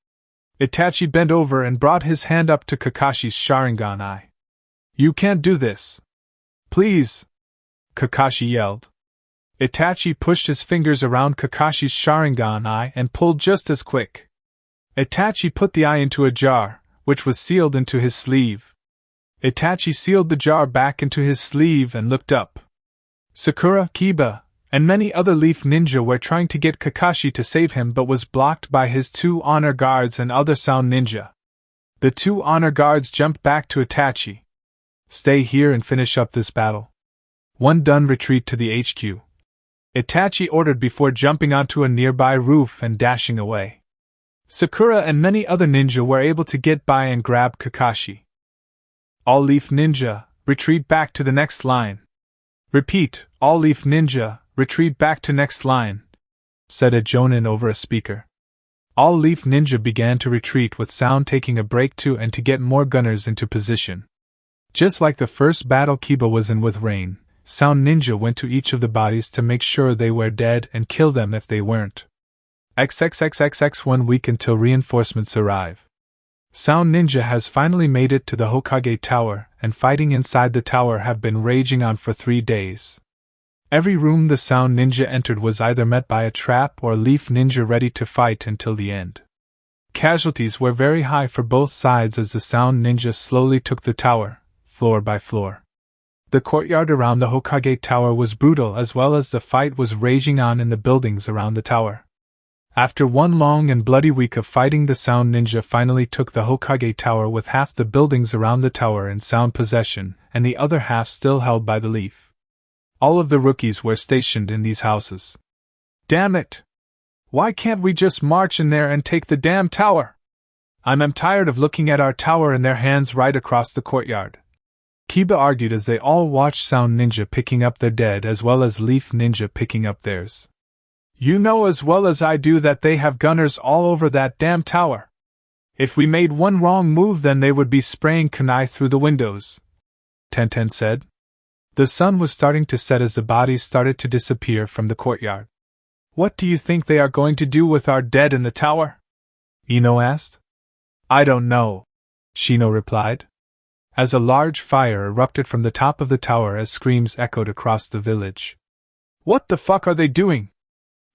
Itachi bent over and brought his hand up to Kakashi's Sharingan eye. "You can't do this. Please," Kakashi yelled. Itachi pushed his fingers around Kakashi's Sharingan eye and pulled just as quick. Itachi put the eye into a jar, which was sealed into his sleeve. Itachi sealed the jar back into his sleeve and looked up. Sakura, Kiba, and many other Leaf Ninja were trying to get Kakashi to save him, but was blocked by his 2 honor guards and other Sound Ninja. The 2 honor guards jumped back to Itachi. "Stay here and finish up this battle. When done, retreat to the HQ," Itachi ordered before jumping onto a nearby roof and dashing away. Sakura and many other ninja were able to get by and grab Kakashi. "All Leaf Ninja, retreat back to the next line. Repeat, all Leaf Ninja, retreat back to next line," said a Jonin over a speaker. All Leaf Ninja began to retreat, with Sound taking a break too and to get more gunners into position. Just like the first battle Kiba was in with Rain, Sound Ninja went to each of the bodies to make sure they were dead and kill them if they weren't. XXXXX 1 week until reinforcements arrive. Sound Ninja has finally made it to the Hokage Tower, and fighting inside the tower have been raging on for 3 days. Every room the Sound Ninja entered was either met by a trap or a Leaf Ninja ready to fight until the end. Casualties were very high for both sides as the Sound Ninja slowly took the tower, floor by floor. The courtyard around the Hokage Tower was brutal as well as the fight was raging on in the buildings around the tower. After one long and bloody week of fighting, the Sound Ninja finally took the Hokage Tower with half the buildings around the tower in Sound possession and the other half still held by the Leaf. All of the rookies were stationed in these houses. Damn it! Why can't we just march in there and take the damn tower? I'm tired of looking at our tower in their hands right across the courtyard. Kiba argued as they all watched Sound Ninja picking up their dead as well as Leaf Ninja picking up theirs. You know as well as I do that they have gunners all over that damn tower. If we made one wrong move then they would be spraying kunai through the windows, Tenten said. The sun was starting to set as the bodies started to disappear from the courtyard. What do you think they are going to do with our dead in the tower? Ino asked. I don't know, Shino replied. As a large fire erupted from the top of the tower as screams echoed across the village. What the fuck are they doing?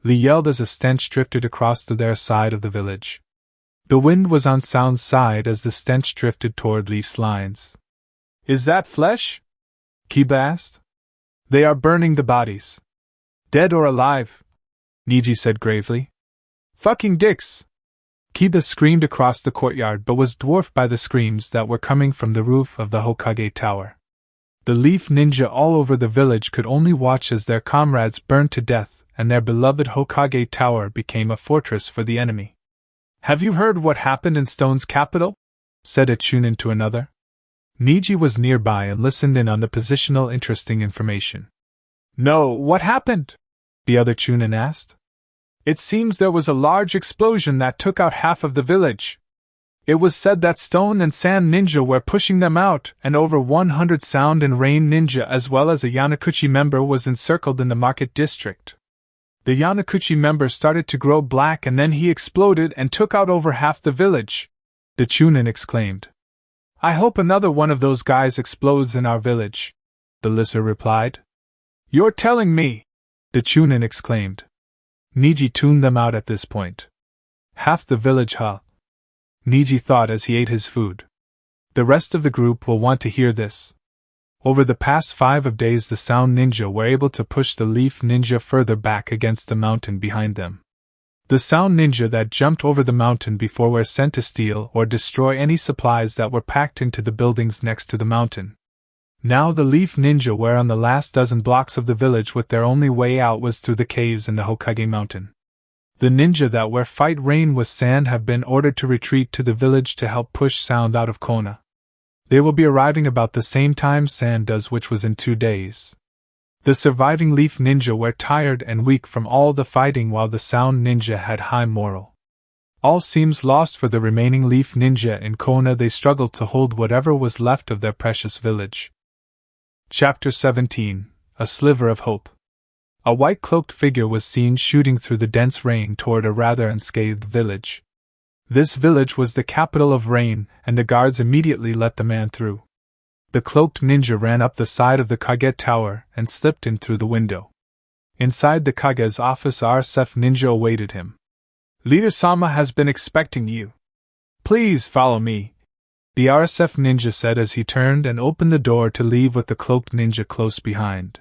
Lee yelled as a stench drifted across to their side of the village. The wind was on Sound's side as the stench drifted toward Leaf's lines. Is that flesh? Kiba asked. They are burning the bodies. Dead or alive? Niji said gravely. Fucking dicks! Kiba screamed across the courtyard but was dwarfed by the screams that were coming from the roof of the Hokage Tower. The Leaf Ninja all over the village could only watch as their comrades burned to death, and their beloved Hokage Tower became a fortress for the enemy. Have you heard what happened in Stone's capital? Said a Chunin to another. Niji was nearby and listened in on the positional interesting information. No, what happened? The other Chunin asked. It seems there was a large explosion that took out half of the village. It was said that Stone and Sand Ninja were pushing them out, and over 100 Sound and Rain Ninja as well as a Yanakuchi member was encircled in the market district. The Yanakuchi member started to grow black and then he exploded and took out over half the village, the Chunin exclaimed. I hope another one of those guys explodes in our village, the Lisser replied. You're telling me, the Chunin exclaimed. Niji tuned them out at this point. Half the village, huh? Niji thought as he ate his food. The rest of the group will want to hear this. Over the past 5 days the Sound Ninja were able to push the Leaf Ninja further back against the mountain behind them. The Sound Ninja that jumped over the mountain before were sent to steal or destroy any supplies that were packed into the buildings next to the mountain. Now the Leaf Ninja were on the last dozen blocks of the village with their only way out was through the caves in the Hokage Mountain. The ninja that were fight Rain with Sand have been ordered to retreat to the village to help push Sound out of Kona. They will be arriving about the same time Sand does, which was in 2 days. The surviving Leaf Ninja were tired and weak from all the fighting while the Sound Ninja had high morale. All seems lost for the remaining Leaf Ninja in Kona. They struggled to hold whatever was left of their precious village. Chapter 17 A Sliver of Hope. A white-cloaked figure was seen shooting through the dense rain toward a rather unscathed village. This village was the capital of Rain, and the guards immediately let the man through. The cloaked ninja ran up the side of the Kage Tower and slipped in through the window. Inside the Kage's office, RSF Ninja awaited him. Leader-sama has been expecting you. Please follow me, the RSF Ninja said as he turned and opened the door to leave with the cloaked ninja close behind.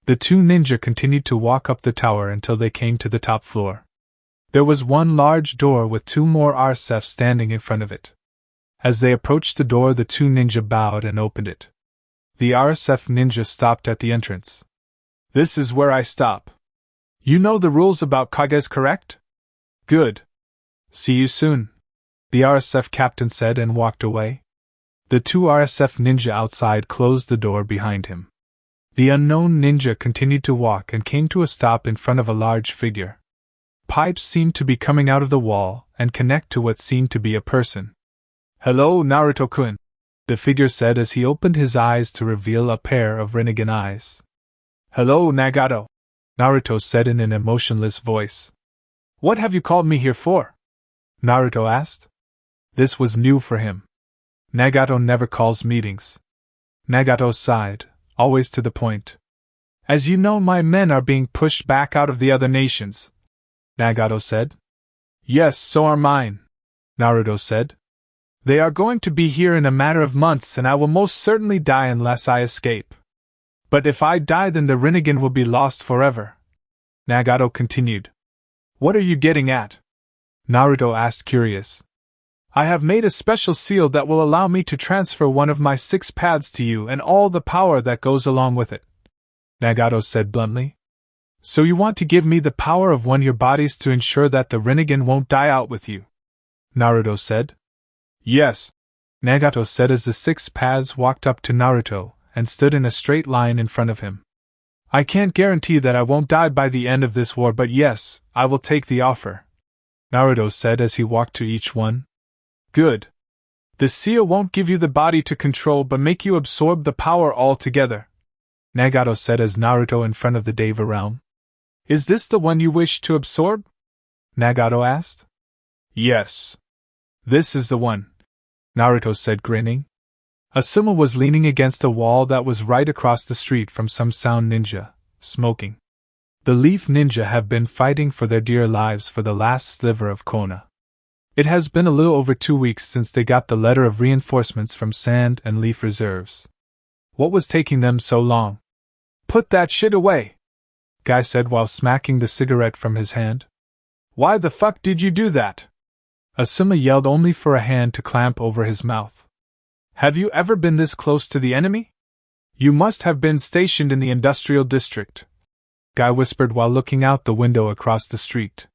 The 2 ninja continued to walk up the tower until they came to the top floor. There was one large door with 2 more RSF standing in front of it. As they approached the door, the 2 ninja bowed and opened it. The RSF Ninja stopped at the entrance. This is where I stop. You know the rules about Kages, correct? Good. See you soon, the RSF captain said and walked away. The 2 RSF Ninja outside closed the door behind him. The unknown ninja continued to walk and came to a stop in front of a large figure. Pipes seemed to be coming out of the wall and connect to what seemed to be a person. Hello, Naruto-kun, the figure said as he opened his eyes to reveal a pair of Rinnegan eyes. Hello, Nagato, Naruto said in an emotionless voice. What have you called me here for? Naruto asked. This was new for him. Nagato never calls meetings. Nagato sighed, always to the point. As you know, my men are being pushed back out of the other nations, Nagato said. Yes, so are mine, Naruto said. They are going to be here in a matter of months, and I will most certainly die unless I escape. But if I die, then the Rinnegan will be lost forever, Nagato continued. What are you getting at? Naruto asked, curious. I have made a special seal that will allow me to transfer one of my 6 paths to you and all the power that goes along with it, Nagato said bluntly. So you want to give me the power of one of your bodies to ensure that the Rinnegan won't die out with you? Naruto said. Yes, Nagato said as the 6 paths walked up to Naruto and stood in a straight line in front of him. I can't guarantee that I won't die by the end of this war, but yes, I will take the offer, Naruto said as he walked to each one. Good. The seal won't give you the body to control but make you absorb the power altogether, Nagato said as Naruto in front of the Deva realm. Is this the one you wish to absorb? Nagato asked. Yes. This is the one, Naruto said, grinning. Asuma was leaning against a wall that was right across the street from some sound ninja, smoking. The Leaf Ninja have been fighting for their dear lives for the last sliver of Kona. It has been a little over 2 weeks since they got the letter of reinforcements from Sand and Leaf Reserves. What was taking them so long? Put that shit away, Guy said while smacking the cigarette from his hand. Why the fuck did you do that? Asuma yelled only for a hand to clamp over his mouth. Have you ever been this close to the enemy? You must have been stationed in the industrial district, Guy whispered while looking out the window across the street.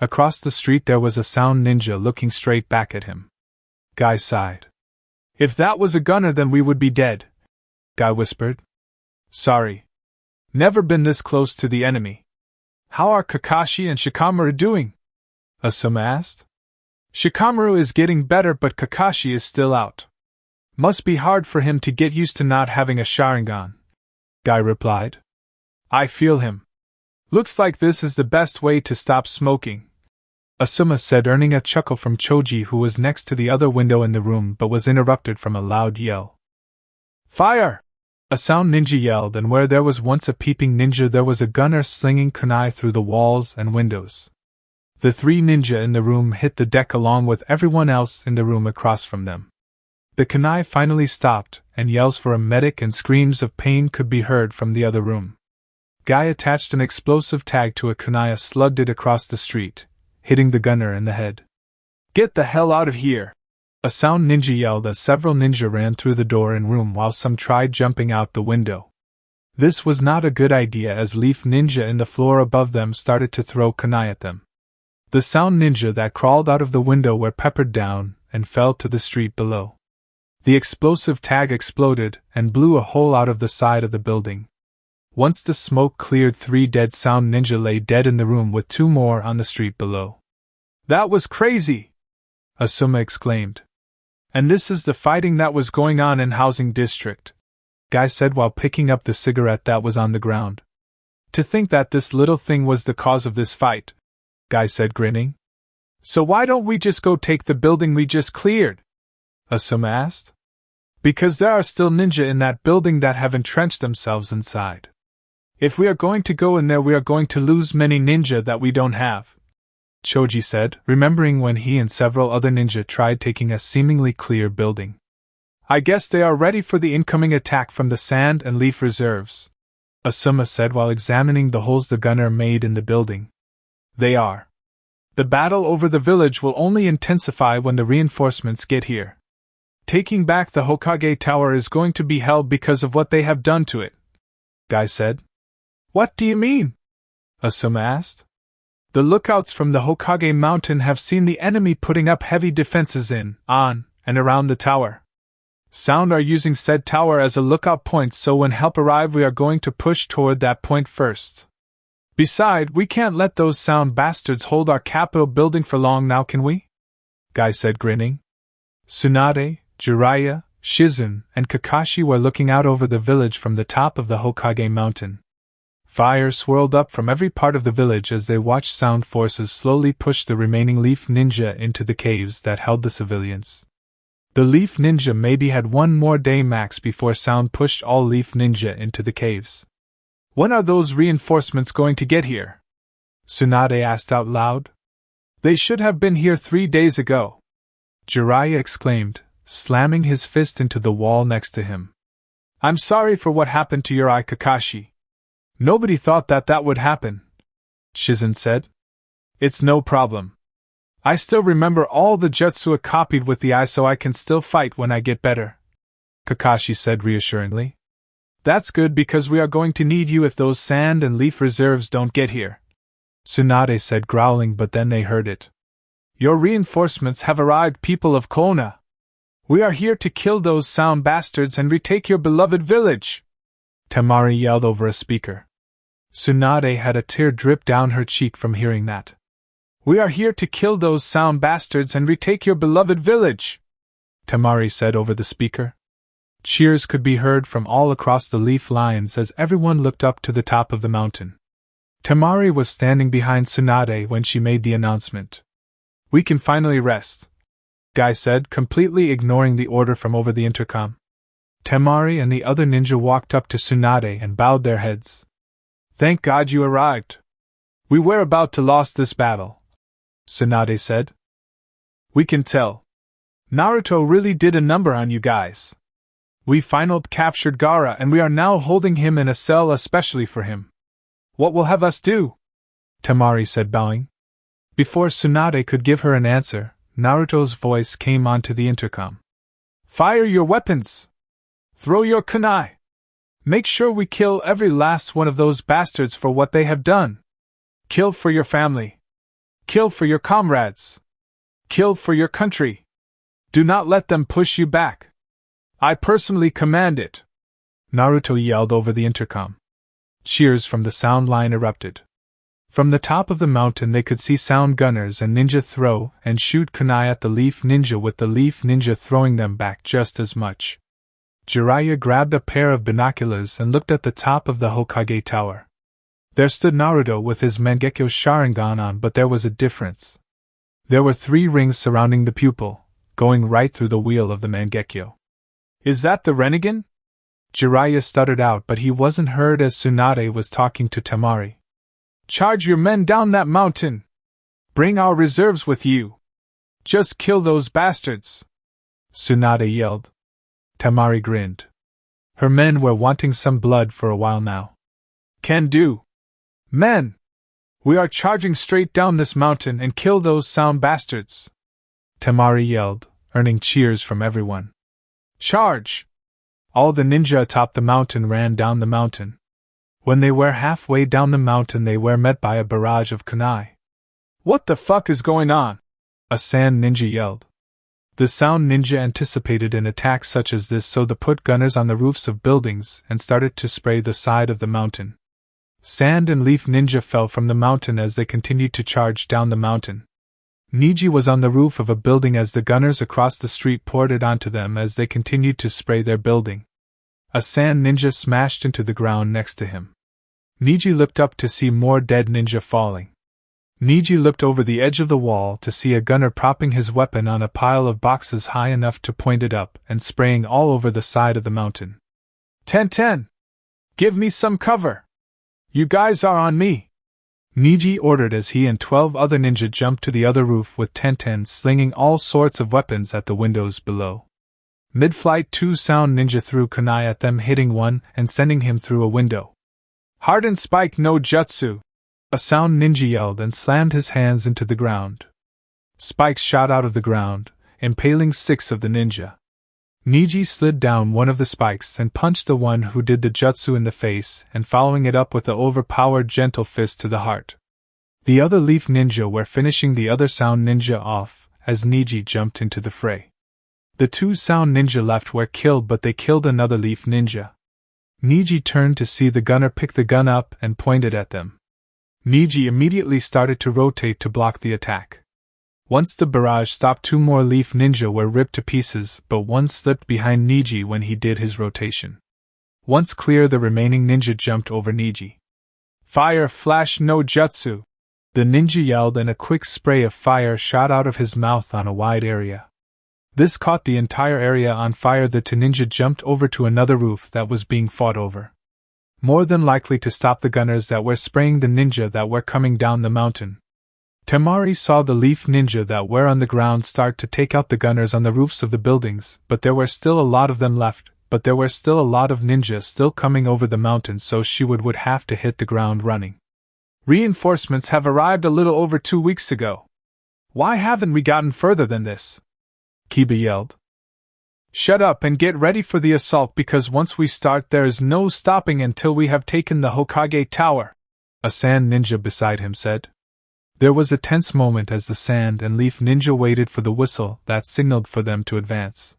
Across the street there was a sound ninja looking straight back at him. Guy sighed. If that was a gunner, then we would be dead, Guy whispered. Sorry. Never been this close to the enemy. How are Kakashi and Shikamaru doing? Asuma asked. Shikamaru is getting better, but Kakashi is still out. Must be hard for him to get used to not having a Sharingan, Guy replied. I feel him. Looks like this is the best way to stop smoking, Asuma said, earning a chuckle from Choji, who was next to the other window in the room but was interrupted from a loud yell. Fire! A sound ninja yelled, and where there was once a peeping ninja there was a gunner slinging kunai through the walls and windows. The 3 ninja in the room hit the deck along with everyone else in the room across from them. The kunai finally stopped, and yells for a medic and screams of pain could be heard from the other room. Guy attached an explosive tag to a kunai, slugged it across the street, hitting the gunner in the head. Get the hell out of here! A sound ninja yelled as several ninja ran through the door and room while some tried jumping out the window. This was not a good idea as Leaf Ninja in the floor above them started to throw kunai at them. The sound ninja that crawled out of the window were peppered down and fell to the street below. The explosive tag exploded and blew a hole out of the side of the building. Once the smoke cleared, 3 dead sound ninja lay dead in the room with 2 more on the street below. That was crazy! Asuma exclaimed. And this is the fighting that was going on in Housing District, Guy said while picking up the cigarette that was on the ground. To think that this little thing was the cause of this fight, Guy said, grinning. So why don't we just go take the building we just cleared? Asuma asked. Because there are still ninja in that building that have entrenched themselves inside. If we are going to go in there, we are going to lose many ninja that we don't have, Choji said, remembering when he and several other ninja tried taking a seemingly clear building. I guess they are ready for the incoming attack from the Sand and Leaf Reserves, Asuma said while examining the holes the gunner made in the building. They are. The battle over the village will only intensify when the reinforcements get here. Taking back the Hokage Tower is going to be hell because of what they have done to it, Guy said. What do you mean? Asuma asked. The lookouts from the Hokage Mountain have seen the enemy putting up heavy defenses in, on, and around the tower. Sound are using said tower as a lookout point, so when help arrive we are going to push toward that point first. Beside, we can't let those Sound bastards hold our capital building for long now, can we? Guy said, grinning. Tsunade, Jiraiya, Shizun, and Kakashi were looking out over the village from the top of the Hokage Mountain. Fire swirled up from every part of the village as they watched sound forces slowly push the remaining leaf ninja into the caves that held the civilians. The leaf ninja maybe had one more day max before sound pushed all leaf ninja into the caves. When are those reinforcements going to get here? Tsunade asked out loud. They should have been here 3 days ago, Jiraiya exclaimed, slamming his fist into the wall next to him. I'm sorry for what happened to your eye, Kakashi. Nobody thought that would happen, Shizen said. It's no problem. I still remember all the jutsu I copied with the eye, so I can still fight when I get better, Kakashi said reassuringly. That's good because we are going to need you if those sand and leaf reserves don't get here, Tsunade said, growling, but then they heard it. Your reinforcements have arrived, people of Kona. We are here to kill those sound bastards and retake your beloved village, Temari yelled over a speaker. Tsunade had a tear drip down her cheek from hearing that. We are here to kill those sound bastards and retake your beloved village, Temari said over the speaker. Cheers could be heard from all across the leaf lines as everyone looked up to the top of the mountain. Temari was standing behind Tsunade when she made the announcement. We can finally rest, Guy said, completely ignoring the order from over the intercom. Temari and the other ninja walked up to Tsunade and bowed their heads. Thank God you arrived. We were about to lose this battle, Tsunade said. We can tell. Naruto really did a number on you guys. We finally captured Gaara and we are now holding him in a cell especially for him. What will have us do? Temari said, bowing. Before Tsunade could give her an answer, Naruto's voice came onto the intercom. Fire your weapons! Throw your kunai! Make sure we kill every last one of those bastards for what they have done. Kill for your family. Kill for your comrades. Kill for your country. Do not let them push you back. I personally command it, Naruto yelled over the intercom. Cheers from the sound line erupted. From the top of the mountain they could see sound gunners and ninja throw and shoot kunai at the leaf ninja, with the leaf ninja throwing them back just as much. Jiraiya grabbed a pair of binoculars and looked at the top of the Hokage tower. There stood Naruto with his Mangekyo Sharingan on, but there was a difference. There were 3 rings surrounding the pupil, going right through the wheel of the Mangekyo. Is that the Rinnegan? Jiraiya stuttered out, but he wasn't heard as Tsunade was talking to Temari. Charge your men down that mountain! Bring our reserves with you! Just kill those bastards! Tsunade yelled. Temari grinned. Her men were wanting some blood for a while now. Can do. Men! We are charging straight down this mountain and kill those sound bastards! Temari yelled, earning cheers from everyone. Charge! All the ninja atop the mountain ran down the mountain. When they were halfway down the mountain they were met by a barrage of kunai. What the fuck is going on? A sand ninja yelled. The sound ninja anticipated an attack such as this, so they put gunners on the roofs of buildings and started to spray the side of the mountain. Sand and leaf ninja fell from the mountain as they continued to charge down the mountain. Niji was on the roof of a building as the gunners across the street poured it onto them as they continued to spray their building. A sand ninja smashed into the ground next to him. Niji looked up to see more dead ninja falling. Niji looked over the edge of the wall to see a gunner propping his weapon on a pile of boxes high enough to point it up and spraying all over the side of the mountain. Ten! Give me some cover! You guys are on me! Niji ordered as he and 12 other ninja jumped to the other roof with Ten slinging all sorts of weapons at the windows below. Mid-flight 2 sound ninja threw kunai at them, hitting one and sending him through a window. Hardened spike no jutsu! A sound ninja yelled and slammed his hands into the ground. Spikes shot out of the ground, impaling 6 of the ninja. Niji slid down one of the spikes and punched the one who did the jutsu in the face, and following it up with the overpowered gentle fist to the heart. The other leaf ninja were finishing the other sound ninja off as Niji jumped into the fray. The 2 sound ninja left were killed, but they killed another leaf ninja. Niji turned to see the gunner pick the gun up and point it at them. Niji immediately started to rotate to block the attack. Once the barrage stopped, 2 more leaf ninja were ripped to pieces, but one slipped behind Niji when he did his rotation. Once clear, the remaining ninja jumped over Niji. Fire flash no jutsu! The ninja yelled, and a quick spray of fire shot out of his mouth on a wide area. This caught the entire area on fire. The two ninja jumped over to another roof that was being fought over, more than likely to stop the gunners that were spraying the ninja that were coming down the mountain. Temari saw the leaf ninja that were on the ground start to take out the gunners on the roofs of the buildings, but there were still a lot of them left. But there were still a lot of ninjas still coming over the mountain, so she would have to hit the ground running. Reinforcements have arrived a little over 2 weeks ago. Why haven't we gotten further than this? Kiba yelled. Shut up and get ready for the assault, because once we start there is no stopping until we have taken the Hokage Tower, a sand ninja beside him said. There was a tense moment as the sand and leaf ninja waited for the whistle that signaled for them to advance.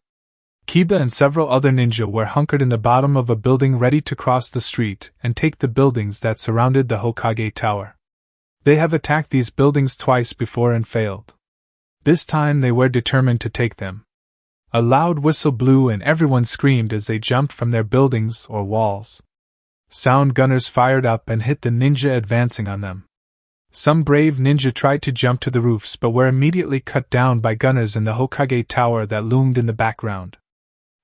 Kiba and several other ninja were hunkered in the bottom of a building ready to cross the street and take the buildings that surrounded the Hokage Tower. They have attacked these buildings twice before and failed. This time they were determined to take them. A loud whistle blew and everyone screamed as they jumped from their buildings or walls. Sound gunners fired up and hit the ninja advancing on them. Some brave ninja tried to jump to the roofs but were immediately cut down by gunners in the Hokage Tower that loomed in the background.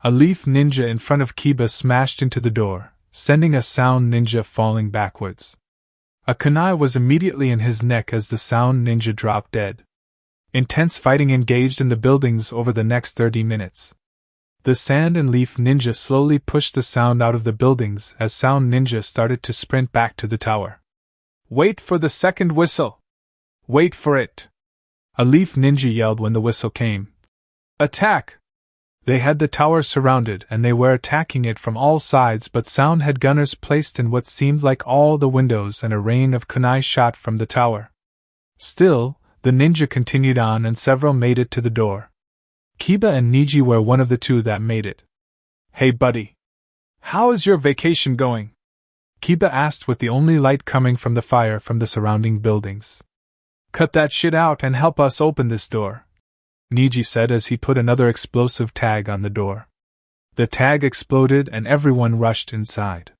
A leaf ninja in front of Kiba smashed into the door, sending a sound ninja falling backwards. A kunai was immediately in his neck as the sound ninja dropped dead. Intense fighting engaged in the buildings over the next 30 minutes. The sand and leaf ninja slowly pushed the sound out of the buildings as sound ninja started to sprint back to the tower. Wait for the second whistle! Wait for it! A leaf ninja yelled when the whistle came. Attack! They had the tower surrounded and they were attacking it from all sides, but sound had gunners placed in what seemed like all the windows and a rain of kunai shot from the tower. Still, the ninja continued on and several made it to the door. Kiba and Niji were one of the two that made it. Hey buddy! How is your vacation going? Kiba asked with the only light coming from the fire from the surrounding buildings. Cut that shit out and help us open this door, Niji said as he put another explosive tag on the door. The tag exploded and everyone rushed inside.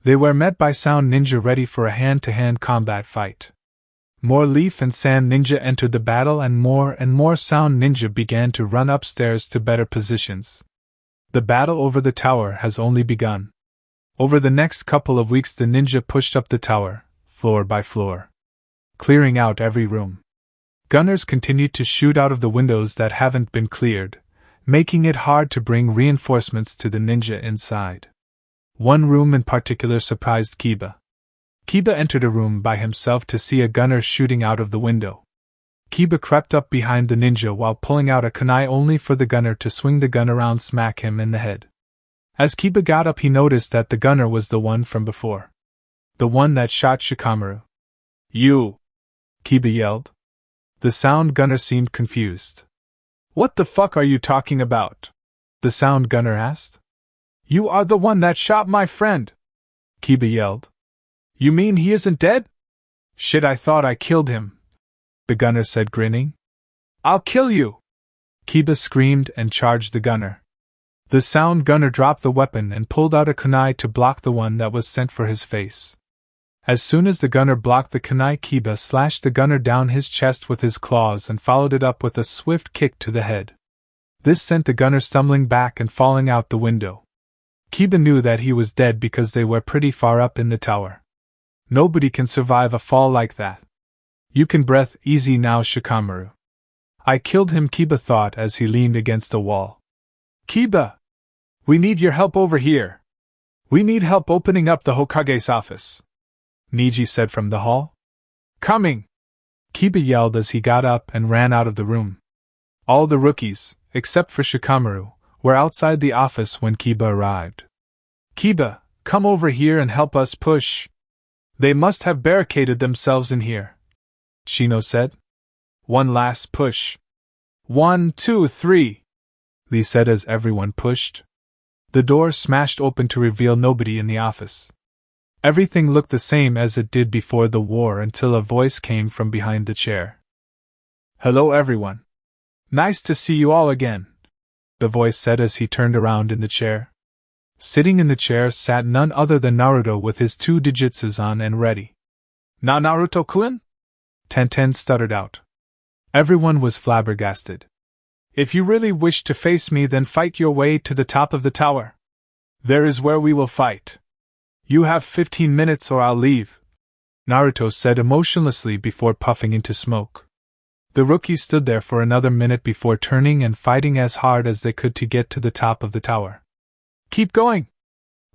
They were met by sound ninja ready for a hand-to-hand combat fight. More leaf and sand ninja entered the battle and more sound ninja began to run upstairs to better positions. The battle over the tower has only begun. Over the next couple of weeks the ninja pushed up the tower, floor by floor, clearing out every room. Gunners continued to shoot out of the windows that haven't been cleared, making it hard to bring reinforcements to the ninja inside. One room in particular surprised Kiba. Kiba entered a room by himself to see a gunner shooting out of the window. Kiba crept up behind the ninja while pulling out a kunai only for the gunner to swing the gun around smack him in the head. As Kiba got up he noticed that the gunner was the one from before. The one that shot Shikamaru. You! Kiba yelled. The sound gunner seemed confused. What the fuck are you talking about? The sound gunner asked. You are the one that shot my friend! Kiba yelled. You mean he isn't dead? Shit, I thought I killed him, the gunner said grinning. I'll kill you! Kiba screamed and charged the gunner. The sound gunner dropped the weapon and pulled out a kunai to block the one that was sent for his face. As soon as the gunner blocked the kunai, Kiba slashed the gunner down his chest with his claws and followed it up with a swift kick to the head. This sent the gunner stumbling back and falling out the window. Kiba knew that he was dead because they were pretty far up in the tower. Nobody can survive a fall like that. You can breathe easy now, Shikamaru. I killed him, Kiba thought as he leaned against a wall. Kiba! We need your help over here. We need help opening up the Hokage's office, Niji said from the hall. Coming! Kiba yelled as he got up and ran out of the room. All the rookies, except for Shikamaru, were outside the office when Kiba arrived. Kiba, come over here and help us push. They must have barricaded themselves in here, Shino said. One last push. 1, 2, 3, Lee said as everyone pushed. The door smashed open to reveal nobody in the office. Everything looked the same as it did before the war until a voice came from behind the chair. Hello everyone. Nice to see you all again, the voice said as he turned around in the chair. Sitting in the chair sat none other than Naruto with his 2 digitsus on and ready. "Na Naruto-kun?" Tenten stuttered out. Everyone was flabbergasted. "If you really wish to face me, then fight your way to the top of the tower. There is where we will fight. You have 15 minutes or I'll leave," Naruto said emotionlessly before puffing into smoke. The rookies stood there for another minute before turning and fighting as hard as they could to get to the top of the tower. "Keep going!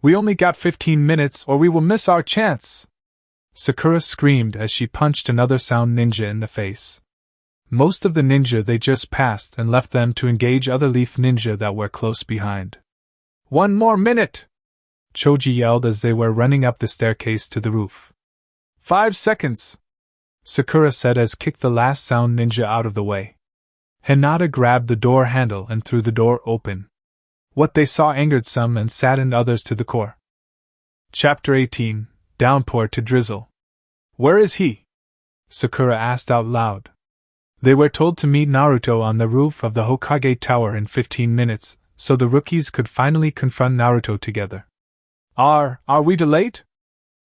We only got 15 minutes or we will miss our chance!" Sakura screamed as she punched another sound ninja in the face. Most of the ninja they just passed and left them to engage other leaf ninja that were close behind. "One more minute!" Choji yelled as they were running up the staircase to the roof. 5 seconds! Sakura said as kicked the last sound ninja out of the way. Hinata grabbed the door handle and threw the door open. What they saw angered some and saddened others to the core. Chapter 18, Downpour to Drizzle. "Where is he?" Sakura asked out loud. They were told to meet Naruto on the roof of the Hokage Tower in 15 minutes, so the rookies could finally confront Naruto together. Are we delayed?"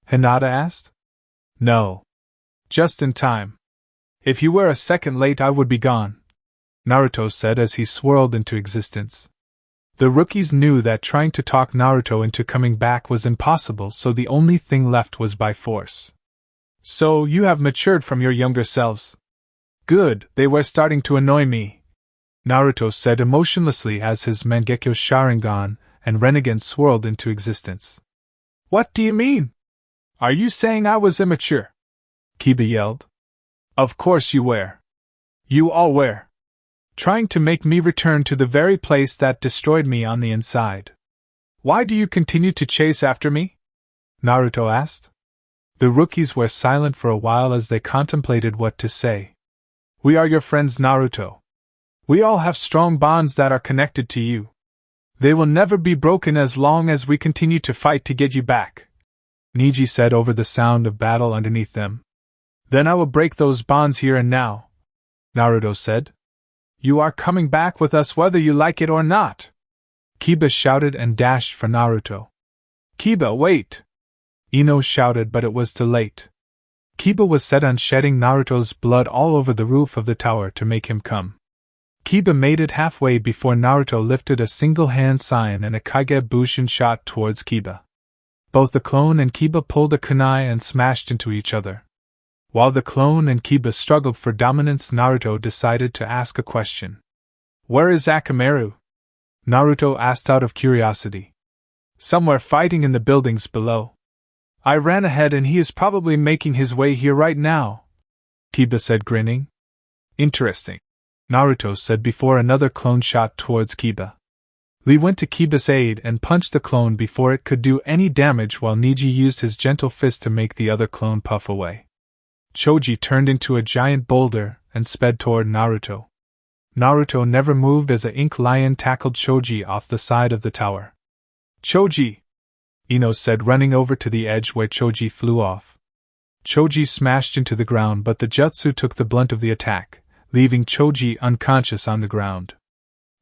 Hinata asked. "No. Just in time. If you were a second late I would be gone," Naruto said as he swirled into existence. The rookies knew that trying to talk Naruto into coming back was impossible, so the only thing left was by force. "So you have matured from your younger selves. Good, they were starting to annoy me," Naruto said emotionlessly as his Mangekyo Sharingan and Rinnegan swirled into existence. "What do you mean? Are you saying I was immature?" Kiba yelled. "Of course you were. You all were. Trying to make me return to the very place that destroyed me on the inside. Why do you continue to chase after me?" Naruto asked. The rookies were silent for a while as they contemplated what to say. "We are your friends, Naruto. We all have strong bonds that are connected to you. They will never be broken as long as we continue to fight to get you back," Niji said over the sound of battle underneath them. "Then I will break those bonds here and now," Naruto said. "You are coming back with us whether you like it or not," Kiba shouted and dashed for Naruto. "Kiba, wait!" Ino shouted, but it was too late. Kiba was set on shedding Naruto's blood all over the roof of the tower to make him come. Kiba made it halfway before Naruto lifted a single-hand sign and a Kage Bushin shot towards Kiba. Both the clone and Kiba pulled a kunai and smashed into each other. While the clone and Kiba struggled for dominance, Naruto decided to ask a question. "Where is Akamaru?" Naruto asked out of curiosity. "Somewhere fighting in the buildings below. I ran ahead and he is probably making his way here right now," Kiba said, grinning. "Interesting," Naruto said before another clone shot towards Kiba. Lee went to Kiba's aid and punched the clone before it could do any damage, while Niji used his gentle fist to make the other clone puff away. Choji turned into a giant boulder and sped toward Naruto. Naruto never moved as a ink lion tackled Choji off the side of the tower. "Choji!" Ino said, running over to the edge where Choji flew off. Choji smashed into the ground, but the jutsu took the blunt of the attack, leaving Choji unconscious on the ground.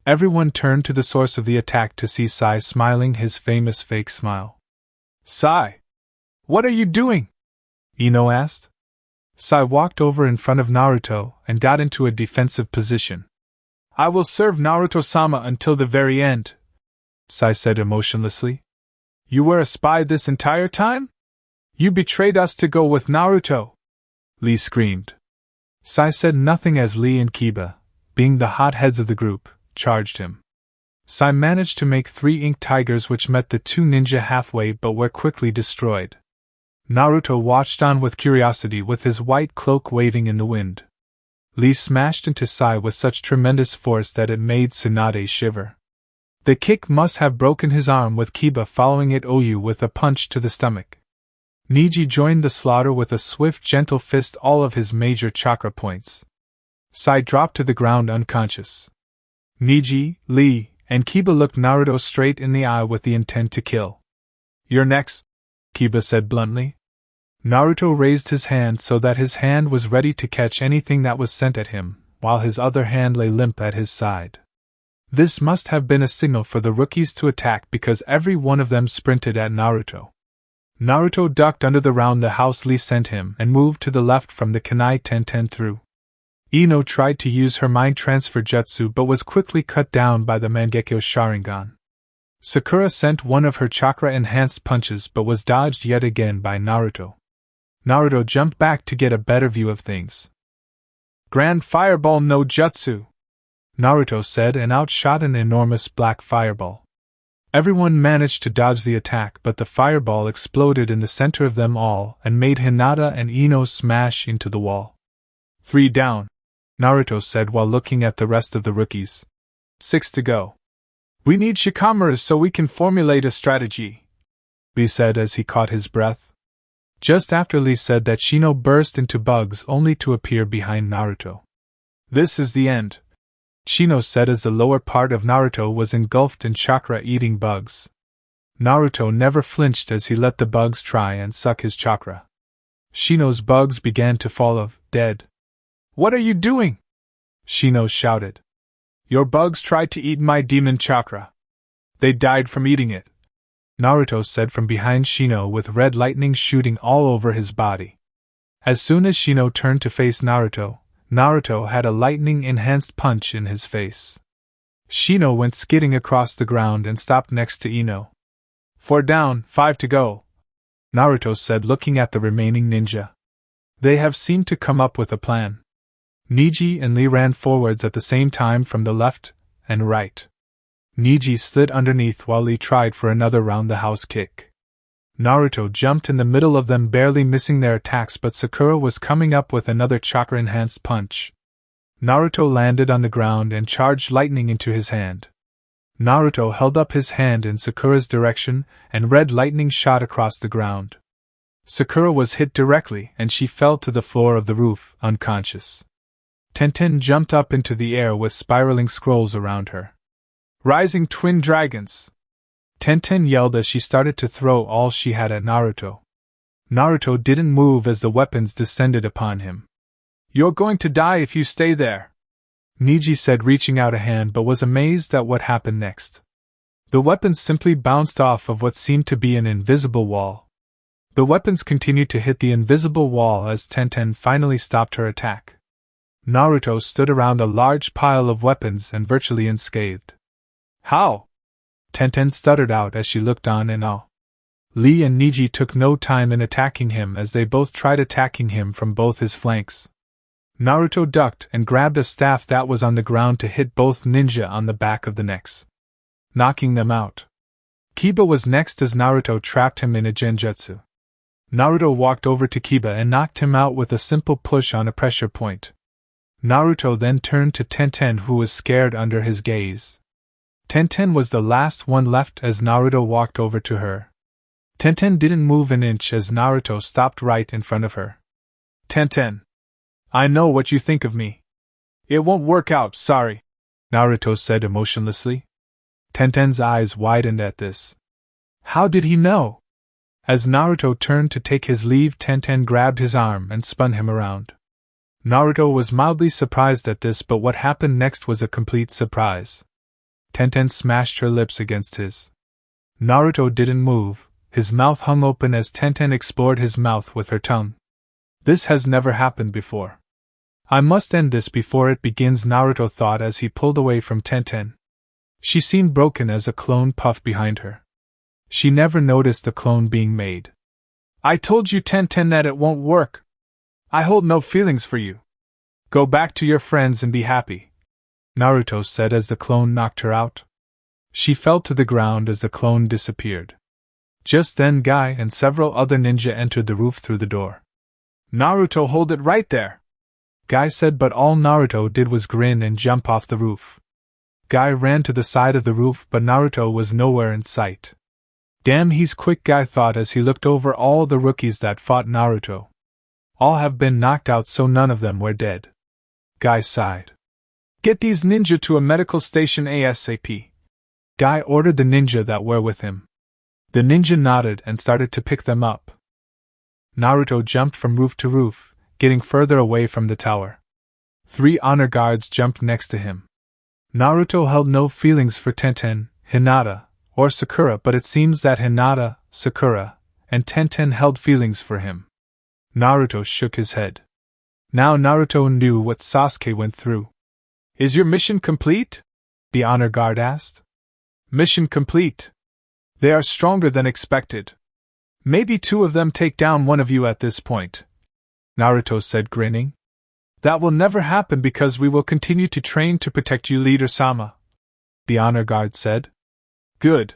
Everyone turned to the source of the attack to see Sai smiling his famous fake smile. "Sai! What are you doing?" Ino asked. Sai walked over in front of Naruto and got into a defensive position. "I will serve Naruto-sama until the very end," Sai said emotionlessly. "You were a spy this entire time? You betrayed us to go with Naruto!" Lee screamed. Sai said nothing as Lee and Kiba, being the hotheads of the group, charged him. Sai managed to make 3 ink tigers which met the 2 ninja halfway but were quickly destroyed. Naruto watched on with curiosity with his white cloak waving in the wind. Lee smashed into Sai with such tremendous force that it made Tsunade shiver. The kick must have broken his arm, with Kiba following it with a punch to the stomach. Niji joined the slaughter with a swift, gentle fist all of his major chakra points. Sai dropped to the ground unconscious. Niji, Lee, and Kiba looked Naruto straight in the eye with the intent to kill. "You're next," Kiba said bluntly. Naruto raised his hand so that his hand was ready to catch anything that was sent at him, while his other hand lay limp at his side. This must have been a signal for the rookies to attack because every one of them sprinted at Naruto. Naruto ducked under the round the house Lee sent him and moved to the left from the kunai Tenten through. Ino tried to use her mind transfer jutsu but was quickly cut down by the Mangekyo Sharingan. Sakura sent one of her chakra-enhanced punches but was dodged yet again by Naruto. Naruto jumped back to get a better view of things. Grand Fireball no Jutsu! Naruto said and outshot an enormous black fireball. Everyone managed to dodge the attack, but the fireball exploded in the center of them all and made Hinata and Ino smash into the wall. 3 down, Naruto said while looking at the rest of the rookies. 6 to go. We need Shikamaras so we can formulate a strategy, Lee said as he caught his breath. Just after Lee said that, Shino burst into bugs only to appear behind Naruto. This is the end, Shino said as the lower part of Naruto was engulfed in chakra-eating bugs. Naruto never flinched as he let the bugs try and suck his chakra. Shino's bugs began to fall dead. What are you doing? Shino shouted. Your bugs tried to eat my demon chakra. They died from eating it, Naruto said from behind Shino with red lightning shooting all over his body. As soon as Shino turned to face Naruto, Naruto had a lightning-enhanced punch in his face. Shino went skidding across the ground and stopped next to Ino. 4 down, 5 to go, Naruto said looking at the remaining ninja. They have seemed to come up with a plan. Niji and Lee ran forwards at the same time from the left and right. Niji slid underneath while Lee tried for another round-the-house kick. Naruto jumped in the middle of them, barely missing their attacks, but Sakura was coming up with another chakra-enhanced punch. Naruto landed on the ground and charged lightning into his hand. Naruto held up his hand in Sakura's direction, and red lightning shot across the ground. Sakura was hit directly, and she fell to the floor of the roof, unconscious. Tenten jumped up into the air with spiraling scrolls around her. Rising Twin Dragons! Tenten yelled as she started to throw all she had at Naruto. Naruto didn't move as the weapons descended upon him. You're going to die if you stay there, Niji said, reaching out a hand, but was amazed at what happened next. The weapons simply bounced off of what seemed to be an invisible wall. The weapons continued to hit the invisible wall as Tenten finally stopped her attack. Naruto stood around a large pile of weapons and virtually unscathed. How? Tenten stuttered out as she looked on in awe. Lee and Niji took no time in attacking him as they both tried attacking him from both his flanks. Naruto ducked and grabbed a staff that was on the ground to hit both ninja on the back of the necks, knocking them out. Kiba was next as Naruto trapped him in a genjutsu. Naruto walked over to Kiba and knocked him out with a simple push on a pressure point. Naruto then turned to Tenten, who was scared under his gaze. Tenten was the last one left as Naruto walked over to her. Tenten didn't move an inch as Naruto stopped right in front of her. Tenten, I know what you think of me. It won't work out, sorry, Naruto said emotionlessly. Tenten's eyes widened at this. How did he know? As Naruto turned to take his leave, Tenten grabbed his arm and spun him around. Naruto was mildly surprised at this, but what happened next was a complete surprise. Tenten smashed her lips against his. Naruto didn't move, his mouth hung open as Tenten explored his mouth with her tongue. This has never happened before. I must end this before it begins, Naruto thought as he pulled away from Tenten. She seemed broken as a clone puffed behind her. She never noticed the clone being made. I told you, Tenten, that it won't work. I hold no feelings for you. Go back to your friends and be happy, Naruto said as the clone knocked her out. She fell to the ground as the clone disappeared. Just then Guy and several other ninja entered the roof through the door. Naruto, hold it right there, Guy said, but all Naruto did was grin and jump off the roof. Guy ran to the side of the roof, but Naruto was nowhere in sight. Damn, he's quick, Guy thought as he looked over all the rookies that fought Naruto. All have been knocked out, so none of them were dead. Guy sighed. Get these ninja to a medical station ASAP. Guy ordered the ninja that were with him. The ninja nodded and started to pick them up. Naruto jumped from roof to roof, getting further away from the tower. 3 honor guards jumped next to him. Naruto held no feelings for Tenten, Hinata, or Sakura, but it seems that Hinata, Sakura, and Tenten held feelings for him. Naruto shook his head. Now Naruto knew what Sasuke went through. Is your mission complete? The honor guard asked. Mission complete. They are stronger than expected. Maybe two of them take down one of you at this point, Naruto said, grinning. That will never happen because we will continue to train to protect you, Leader-sama, the honor guard said. Good.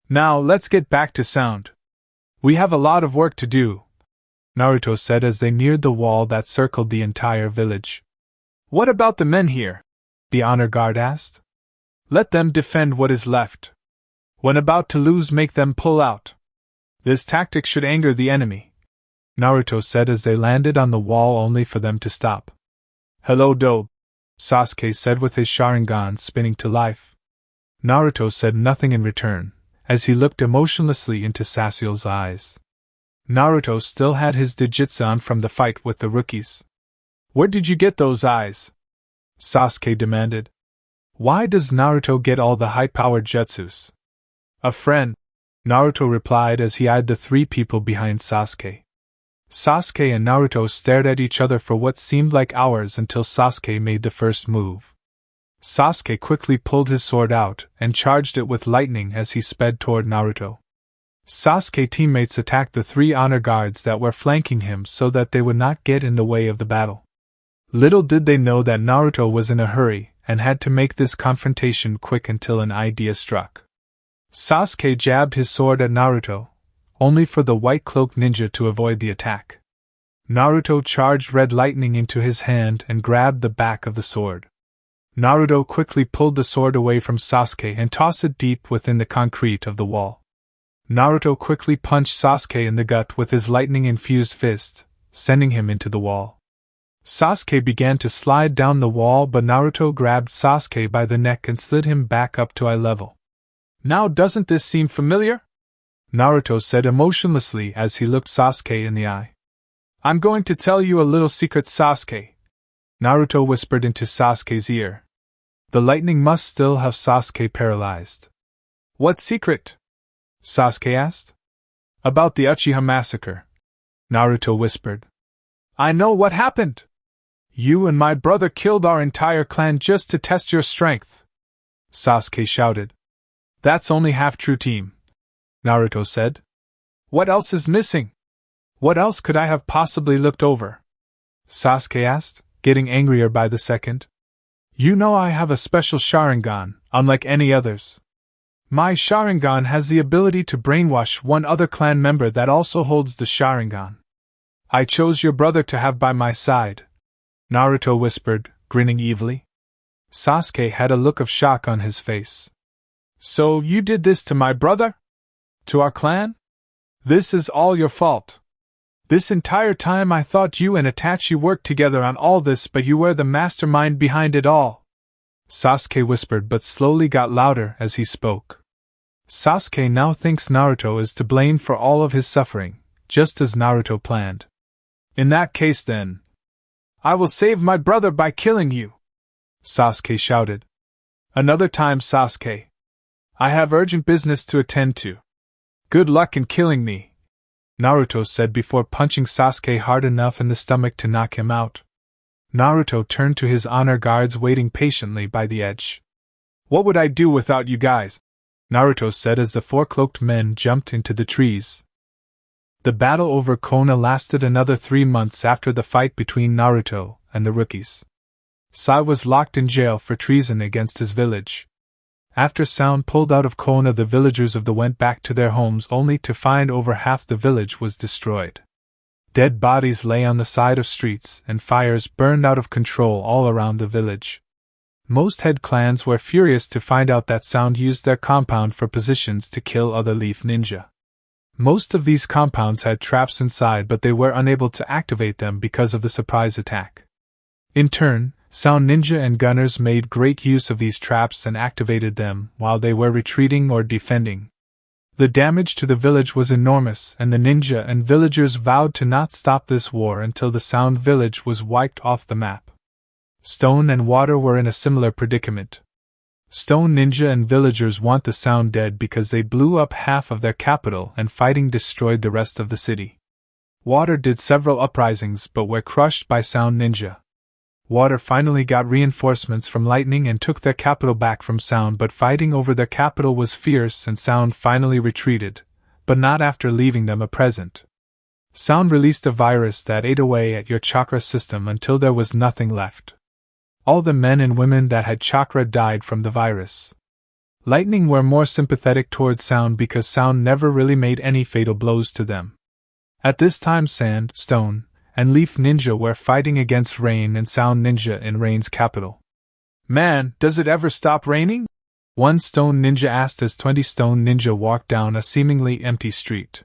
Now let's get back to sound. We have a lot of work to do, Naruto said as they neared the wall that circled the entire village. What about the men here? The honor guard asked. Let them defend what is left. When about to lose, make them pull out. This tactic should anger the enemy, Naruto said as they landed on the wall only for them to stop. Hello, Dobe, Sasuke said with his Sharingan spinning to life. Naruto said nothing in return, as he looked emotionlessly into Sasuke's eyes. Naruto still had his Digitsu on from the fight with the rookies. Where did you get those eyes? Sasuke demanded. Why does Naruto get all the high-powered jutsus? A friend, Naruto replied as he eyed the three people behind Sasuke. Sasuke and Naruto stared at each other for what seemed like hours until Sasuke made the first move. Sasuke quickly pulled his sword out and charged it with lightning as he sped toward Naruto. Sasuke teammates attacked the three honor guards that were flanking him so that they would not get in the way of the battle. Little did they know that Naruto was in a hurry and had to make this confrontation quick until an idea struck. Sasuke jabbed his sword at Naruto, only for the white-cloaked ninja to avoid the attack. Naruto charged red lightning into his hand and grabbed the back of the sword. Naruto quickly pulled the sword away from Sasuke and tossed it deep within the concrete of the wall. Naruto quickly punched Sasuke in the gut with his lightning-infused fist, sending him into the wall. Sasuke began to slide down the wall, but Naruto grabbed Sasuke by the neck and slid him back up to eye level. Now doesn't this seem familiar? Naruto said emotionlessly as he looked Sasuke in the eye. I'm going to tell you a little secret, Sasuke, Naruto whispered into Sasuke's ear. The lightning must still have Sasuke paralyzed. What secret? Sasuke asked. About the Uchiha massacre, Naruto whispered. I know what happened. You and my brother killed our entire clan just to test your strength, Sasuke shouted. That's only half true, team, Naruto said. What else is missing? What else could I have possibly looked over? Sasuke asked, getting angrier by the second. You know I have a special Sharingan, unlike any others. My Sharingan has the ability to brainwash one other clan member that also holds the Sharingan. I chose your brother to have by my side, Naruto whispered, grinning evilly. Sasuke had a look of shock on his face. So you did this to my brother? To our clan? This is all your fault. This entire time I thought you and Itachi worked together on all this, but you were the mastermind behind it all. Sasuke whispered but slowly got louder as he spoke. Sasuke now thinks Naruto is to blame for all of his suffering, just as Naruto planned. In that case then, I will save my brother by killing you, Sasuke shouted. Another time, Sasuke. I have urgent business to attend to. Good luck in killing me, Naruto said before punching Sasuke hard enough in the stomach to knock him out. Naruto turned to his honor guards waiting patiently by the edge. What would I do without you guys? Naruto said as the four cloaked men jumped into the trees. The battle over Konoha lasted another 3 months after the fight between Naruto and the rookies. Sai was locked in jail for treason against his village. After Sound pulled out of Konoha, the villagers of the went back to their homes only to find over half the village was destroyed. Dead bodies lay on the side of streets and fires burned out of control all around the village. Most head clans were furious to find out that Sound used their compound for positions to kill other Leaf Ninja. Most of these compounds had traps inside, but they were unable to activate them because of the surprise attack. In turn, Sound Ninja and gunners made great use of these traps and activated them while they were retreating or defending. The damage to the village was enormous, and the ninja and villagers vowed to not stop this war until the Sound village was wiped off the map. Stone and Water were in a similar predicament. Stone ninja and villagers want the sound dead because they blew up half of their capital and fighting destroyed the rest of the city. Water did several uprisings but were crushed by sound ninja. Water finally got reinforcements from lightning and took their capital back from sound, but fighting over their capital was fierce and sound finally retreated, but not after leaving them a present. Sound released a virus that ate away at your chakra system until there was nothing left. All the men and women that had chakra died from the virus. Lightning were more sympathetic towards sound because sound never really made any fatal blows to them. At this time sand, stone, and leaf ninja were fighting against rain and sound ninja in rain's capital. Man, does it ever stop raining? One stone ninja asked as 20 stone ninja walked down a seemingly empty street.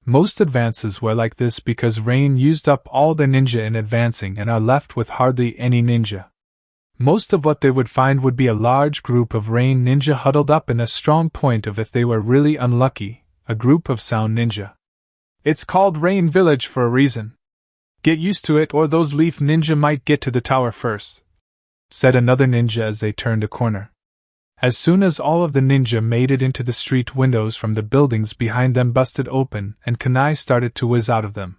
Most advances were like this because rain used up all the ninja in advancing and are left with hardly any ninja. Most of what they would find would be a large group of rain ninja huddled up in a strong point of, if they were really unlucky, a group of sound ninja. It's called Rain Village for a reason. Get used to it or those leaf ninja might get to the tower first, said another ninja as they turned a corner. As soon as all of the ninja made it into the street, windows from the buildings behind them busted open and kunai started to whiz out of them.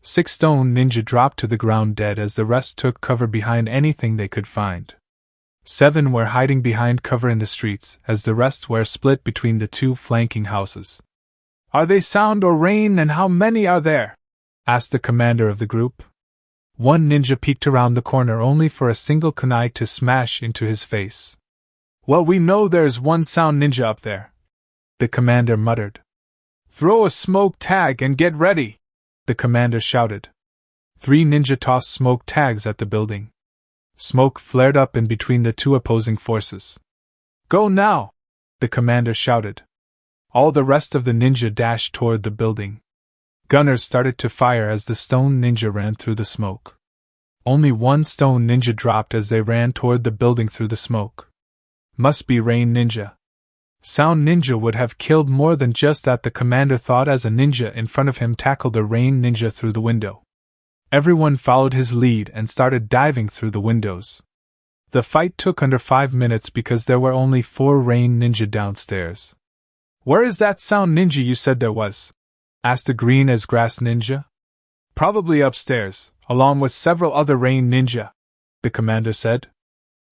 6 stone ninja dropped to the ground dead as the rest took cover behind anything they could find. 7 were hiding behind cover in the streets as the rest were split between the 2 flanking houses. Are they sound or rain, and how many are there? Asked the commander of the group. One ninja peeked around the corner only for a single kunai to smash into his face. Well, we know there's one sound ninja up there, the commander muttered. Throw a smoke tag and get ready, the commander shouted. 3 ninja tossed smoke tags at the building. Smoke flared up in between the 2 opposing forces. Go now, the commander shouted. All the rest of the ninja dashed toward the building. Gunners started to fire as the stone ninja ran through the smoke. Only one stone ninja dropped as they ran toward the building through the smoke. Must be rain ninja. Sound ninja would have killed more than just that, the commander thought as a ninja in front of him tackled a rain ninja through the window. Everyone followed his lead and started diving through the windows. The fight took under 5 minutes because there were only 4 rain ninja downstairs. Where is that sound ninja you said there was? Asked a green as grass ninja. Probably upstairs, along with several other rain ninja, the commander said.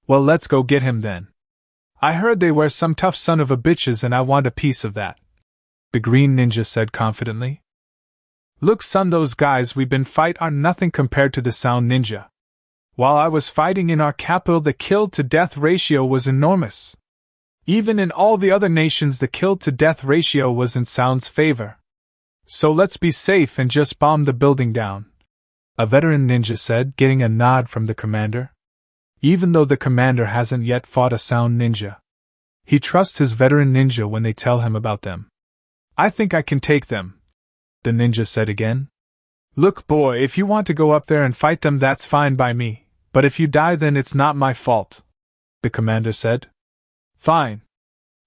Well, let's go get him then. I heard they were some tough son of a bitches and I want a piece of that, the green ninja said confidently. Look son, those guys we've been fight are nothing compared to the sound ninja. While I was fighting in our capital, the kill-to-death ratio was enormous. Even in all the other nations the kill-to-death ratio was in sound's favor. So let's be safe and just bomb the building down, a veteran ninja said, getting a nod from the commander. Even though the commander hasn't yet fought a sound ninja, he trusts his veteran ninja when they tell him about them. I think I can take them, the ninja said again. Look boy, if you want to go up there and fight them that's fine by me, but if you die then it's not my fault, the commander said. Fine.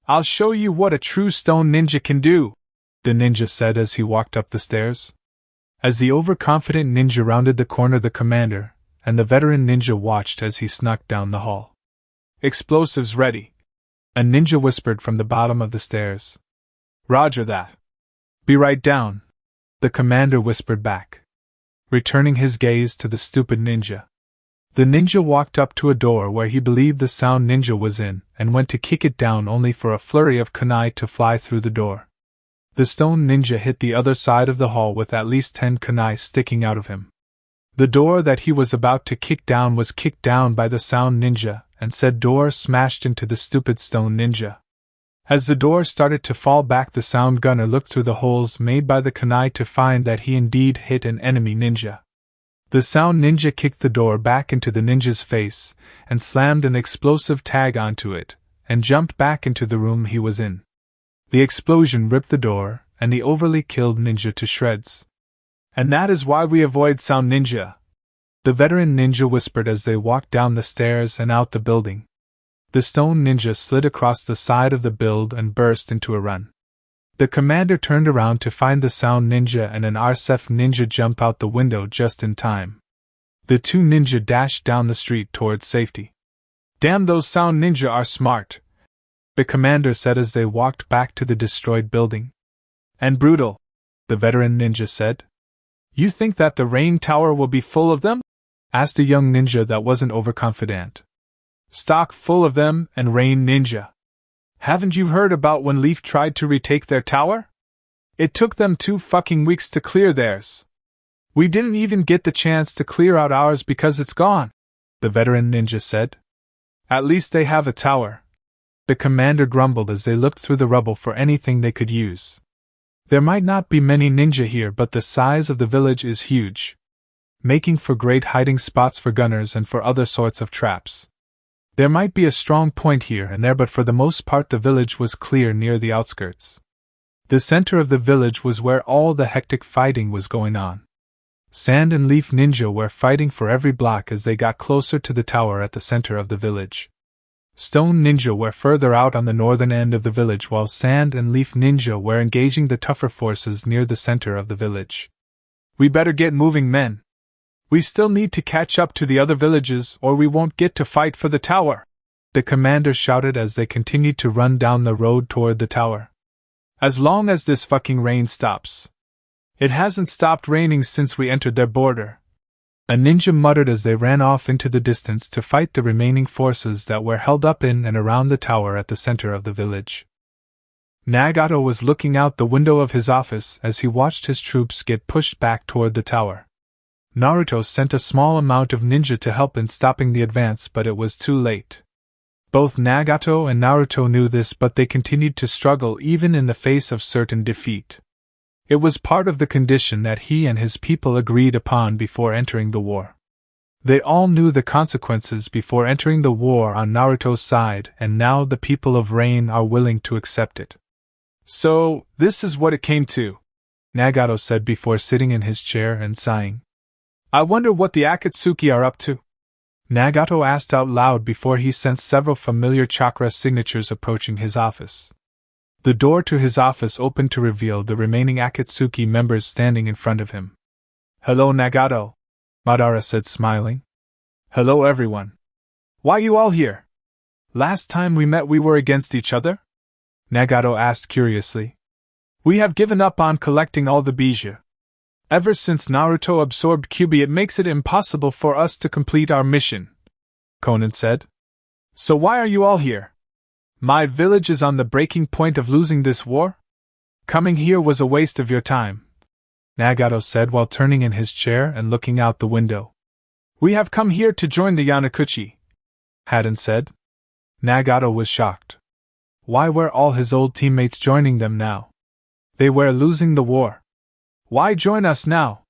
I'll show you what a true stone ninja can do, the ninja said as he walked up the stairs. As the overconfident ninja rounded the corner, the commander and the veteran ninja watched as he snuck down the hall. Explosives ready, a ninja whispered from the bottom of the stairs. Roger that. Be right down, the commander whispered back, returning his gaze to the stupid ninja. The ninja walked up to a door where he believed the sound ninja was in and went to kick it down only for a flurry of kunai to fly through the door. The stone ninja hit the other side of the hall with at least 10 kunai sticking out of him. The door that he was about to kick down was kicked down by the sound ninja, and said door smashed into the stupid stone ninja. As the door started to fall back, the sound gunner looked through the holes made by the kunai to find that he indeed hit an enemy ninja. The sound ninja kicked the door back into the ninja's face, and slammed an explosive tag onto it, and jumped back into the room he was in. The explosion ripped the door, and the overly killed ninja to shreds. And that is why we avoid sound ninja, the veteran ninja whispered as they walked down the stairs and out the building. The stone ninja slid across the side of the build and burst into a run. The commander turned around to find the sound ninja and an RSF ninja jump out the window just in time. The 2 ninja dashed down the street towards safety. Damn, those sound ninja are smart, the commander said as they walked back to the destroyed building. And brutal, the veteran ninja said. You think that the rain tower will be full of them? Asked a young ninja that wasn't overconfident. Stock full of them and rain ninja. Haven't you heard about when Leaf tried to retake their tower? It took them 2 fucking weeks to clear theirs. We didn't even get the chance to clear out ours because it's gone, the veteran ninja said. At least they have a tower. The commander grumbled as they looked through the rubble for anything they could use. There might not be many ninja here, but the size of the village is huge, making for great hiding spots for gunners and for other sorts of traps. There might be a strong point here and there, but for the most part the village was clear near the outskirts. The center of the village was where all the hectic fighting was going on. Sand and Leaf ninja were fighting for every block as they got closer to the tower at the center of the village. Stone ninja were further out on the northern end of the village, while Sand and Leaf ninja were engaging the tougher forces near the center of the village. We better get moving, men. We still need to catch up to the other villages or we won't get to fight for the tower, the commander shouted as they continued to run down the road toward the tower. As long as this fucking rain stops. It hasn't stopped raining since we entered their border. A ninja muttered as they ran off into the distance to fight the remaining forces that were held up in and around the tower at the center of the village. Nagato was looking out the window of his office as he watched his troops get pushed back toward the tower. Naruto sent a small amount of ninja to help in stopping the advance, but it was too late. Both Nagato and Naruto knew this, but they continued to struggle even in the face of certain defeat. It was part of the condition that he and his people agreed upon before entering the war. They all knew the consequences before entering the war on Naruto's side, and now the people of Rain are willing to accept it. So, this is what it came to, Nagato said before sitting in his chair and sighing. I wonder what the Akatsuki are up to? Nagato asked out loud before he sensed several familiar chakra signatures approaching his office. The door to his office opened to reveal the remaining Akatsuki members standing in front of him. Hello, Nagato, Madara said, smiling. Hello, everyone. Why you all here? Last time we met we were against each other? Nagato asked curiously. We have given up on collecting all the bijou. Ever since Naruto absorbed Kyuubi, it makes it impossible for us to complete our mission, Konan said. So why are you all here? My village is on the breaking point of losing this war? Coming here was a waste of your time, Nagato said while turning in his chair and looking out the window. We have come here to join the Yanakuchi, Hadden said. Nagato was shocked. Why were all his old teammates joining them now? They were losing the war. Why join us now?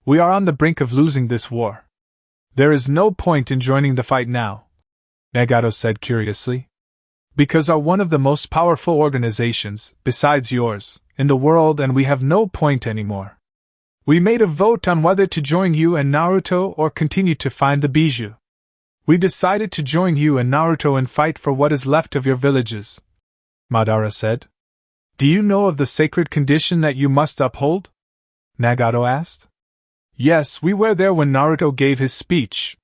We are on the brink of losing this war. There is no point in joining the fight now, Nagato said curiously. Because are one of the most powerful organizations, besides yours, in the world, and we have no point anymore. We made a vote on whether to join you and Naruto or continue to find the bijou. We decided to join you and Naruto and fight for what is left of your villages, Madara said. Do you know of the sacred condition that you must uphold? Nagato asked. Yes, we were there when Naruto gave his speech.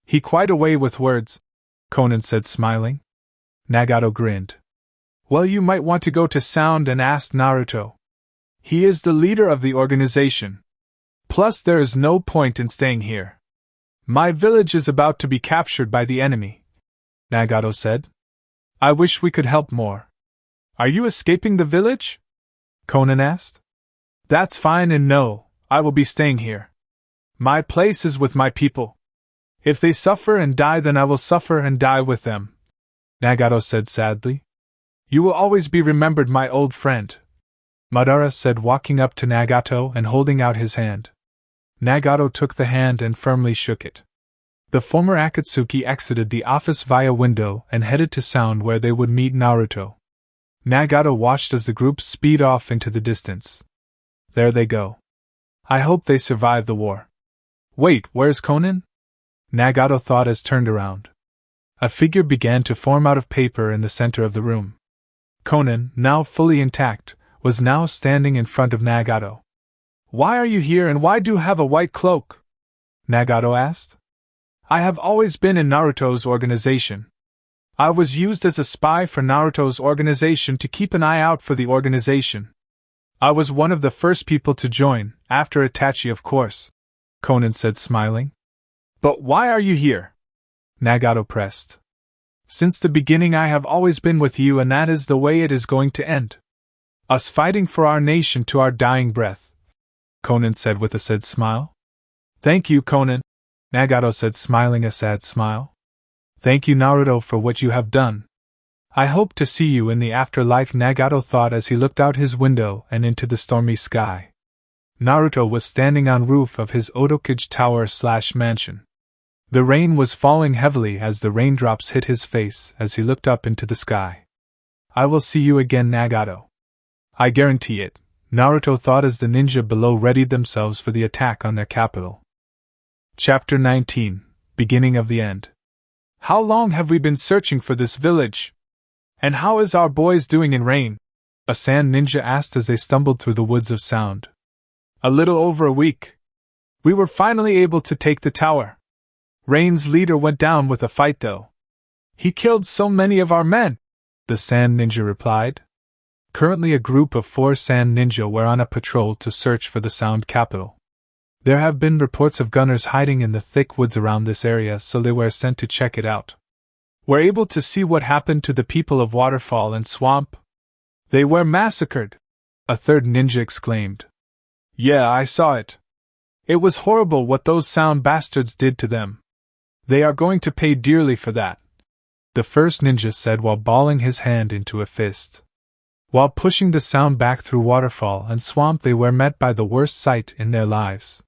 He quite away with words, Konan said, smiling. Nagato grinned. Well, you might want to go to Sound and ask Naruto. He is the leader of the organization. Plus, there is no point in staying here. My village is about to be captured by the enemy, Nagato said. I wish we could help more. Are you escaping the village? Konan asked. That's fine, and no, I will be staying here. My place is with my people. If they suffer and die, then I will suffer and die with them, Nagato said sadly. You will always be remembered, my old friend, Madara said, walking up to Nagato and holding out his hand. Nagato took the hand and firmly shook it. The former Akatsuki exited the office via window and headed to Sound, where they would meet Naruto. Nagato watched as the group speed off into the distance. There they go. I hope they survive the war. Wait, where's Konan? Nagato thought as turned around. A figure began to form out of paper in the center of the room. Konan, now fully intact, was now standing in front of Nagato. Why are you here and why do you have a white cloak? Nagato asked. I have always been in Naruto's organization. I was used as a spy for Naruto's organization to keep an eye out for the organization. I was one of the first people to join, after Itachi of course, Conan said smiling. But why are you here? Nagato pressed. Since the beginning I have always been with you and that is the way it is going to end. Us fighting for our nation to our dying breath, Conan said with a sad smile. Thank you, Conan, Nagato said smiling a sad smile. Thank you, Naruto, for what you have done. I hope to see you in the afterlife, Nagato thought as he looked out his window and into the stormy sky. Naruto was standing on roof of his Otokage tower/mansion. The rain was falling heavily as the raindrops hit his face as he looked up into the sky. I will see you again, Nagato. I guarantee it, Naruto thought as the ninja below readied themselves for the attack on their capital. Chapter 19, Beginning of the End. How long have we been searching for this village? And how is our boys doing in rain? A sand ninja asked as they stumbled through the woods of sound. A little over a week. We were finally able to take the tower. Rain's leader went down with a fight though. He killed so many of our men, the sand ninja replied. Currently a group of 4 sand ninja were on a patrol to search for the sound capital. There have been reports of gunners hiding in the thick woods around this area, so they were sent to check it out. We're able to see what happened to the people of Waterfall and Swamp. They were massacred, a third ninja exclaimed. Yeah, I saw it. It was horrible what those sound bastards did to them. They are going to pay dearly for that, the first ninja said while balling his hand into a fist. While pushing the sound back through Waterfall and Swamp, they were met by the worst sight in their lives.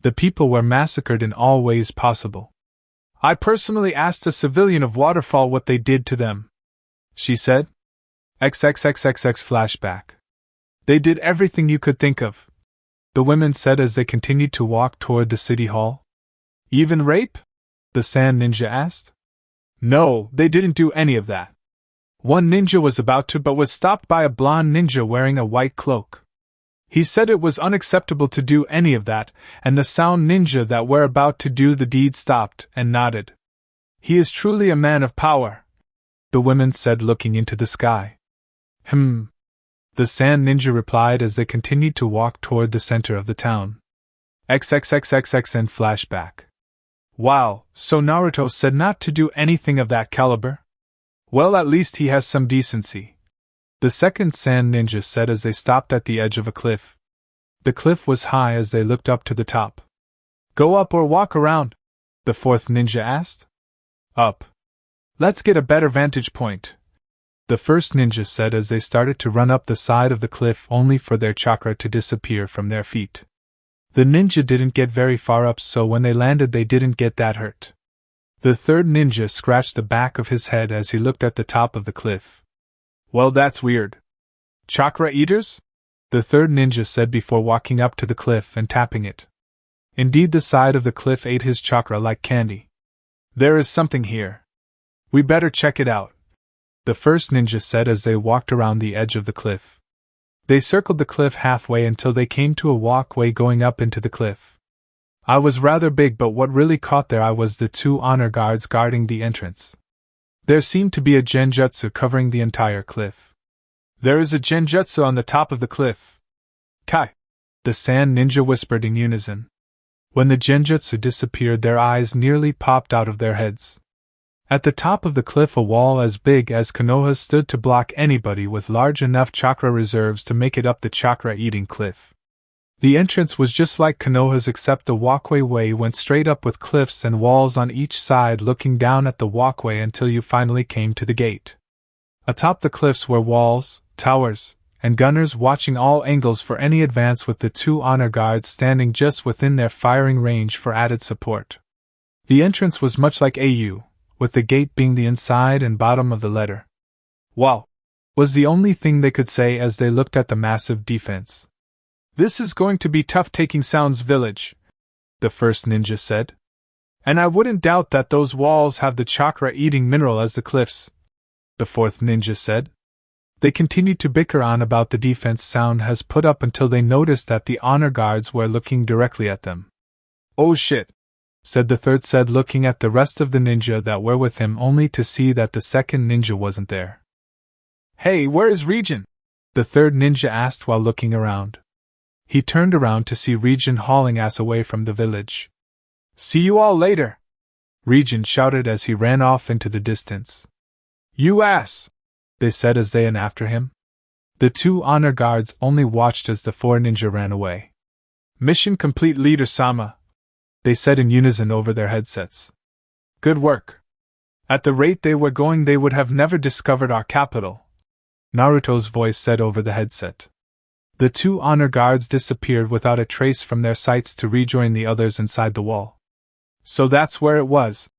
The people were massacred in all ways possible. I personally asked a civilian of Waterfall what they did to them, she said. XXXXX flashback. They did everything you could think of, the women said as they continued to walk toward the city hall. Even rape? The sand ninja asked. No, they didn't do any of that. One ninja was about to but was stopped by a blonde ninja wearing a white cloak. He said it was unacceptable to do any of that, and the sound ninja that were about to do the deed stopped and nodded. He is truly a man of power, the women said looking into the sky. The sand ninja replied as they continued to walk toward the center of the town. XXXXXN flashback. Wow, so Naruto said not to do anything of that caliber? Well, at least he has some decency, the second sand ninja said as they stopped at the edge of a cliff. The cliff was high as they looked up to the top. Go up or walk around? The fourth ninja asked. Up. Let's get a better vantage point, the first ninja said as they started to run up the side of the cliff only for their chakra to disappear from their feet. The ninja didn't get very far up, so when they landed they didn't get that hurt. The third ninja scratched the back of his head as he looked at the top of the cliff. Well, that's weird. Chakra eaters? The third ninja said before walking up to the cliff and tapping it. Indeed, the side of the cliff ate his chakra like candy. There is something here. We better check it out, the first ninja said as they walked around the edge of the cliff. They circled the cliff halfway until they came to a walkway going up into the cliff. I was rather big, but what really caught their eye was the 2 honor guards guarding the entrance. There seemed to be a genjutsu covering the entire cliff. There is a genjutsu on the top of the cliff. Kai! The sand ninja whispered in unison. When the genjutsu disappeared, their eyes nearly popped out of their heads. At the top of the cliff, a wall as big as Konoha stood to block anybody with large enough chakra reserves to make it up the chakra-eating cliff. The entrance was just like Konoha's, except the walkway went straight up with cliffs and walls on each side looking down at the walkway until you finally came to the gate. Atop the cliffs were walls, towers, and gunners watching all angles for any advance, with the 2 honor guards standing just within their firing range for added support. The entrance was much like AU, with the gate being the inside and bottom of the letter. Wow! Was the only thing they could say as they looked at the massive defense. This is going to be tough taking Sound's village, the first ninja said. And I wouldn't doubt that those walls have the chakra-eating mineral as the cliffs, the fourth ninja said. They continued to bicker on about the defense Sound has put up until they noticed that the honor guards were looking directly at them. Oh shit! said the third, looking at the rest of the ninja that were with him only to see that the second ninja wasn't there. Hey, where is Region? The third ninja asked while looking around. He turned around to see Region hauling ass away from the village. See you all later, Region shouted as he ran off into the distance. You ass, they said as they ran after him. The two honor guards only watched as the four ninja ran away. Mission complete, Leader-sama, they said in unison over their headsets. Good work. At the rate they were going, they would have never discovered our capital, Naruto's voice said over the headset. The two honor guards disappeared without a trace from their sights to rejoin the others inside the wall. So that's where it was,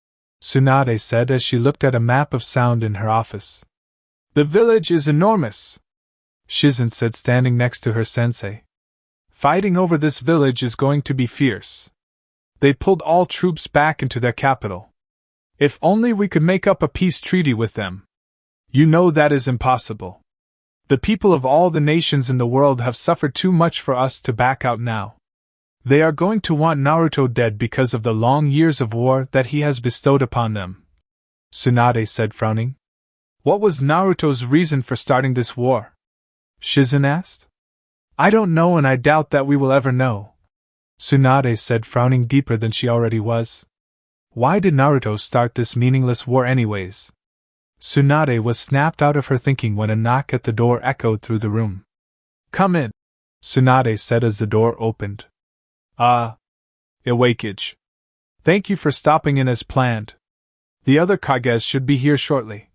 Tsunade said as she looked at a map of sound in her office. The village is enormous, Shizen said, standing next to her sensei. Fighting over this village is going to be fierce. They pulled all troops back into their capital. If only we could make up a peace treaty with them. You know that is impossible. The people of all the nations in the world have suffered too much for us to back out now. They are going to want Naruto dead because of the long years of war that he has bestowed upon them, Tsunade said, frowning. What was Naruto's reason for starting this war? Shizen asked. I don't know, and I doubt that we will ever know, Tsunade said, frowning deeper than she already was. Why did Naruto start this meaningless war anyways? Tsunade was snapped out of her thinking when a knock at the door echoed through the room. Come in, Tsunade said as the door opened. Awakage. Thank you for stopping in as planned. The other Kages should be here shortly,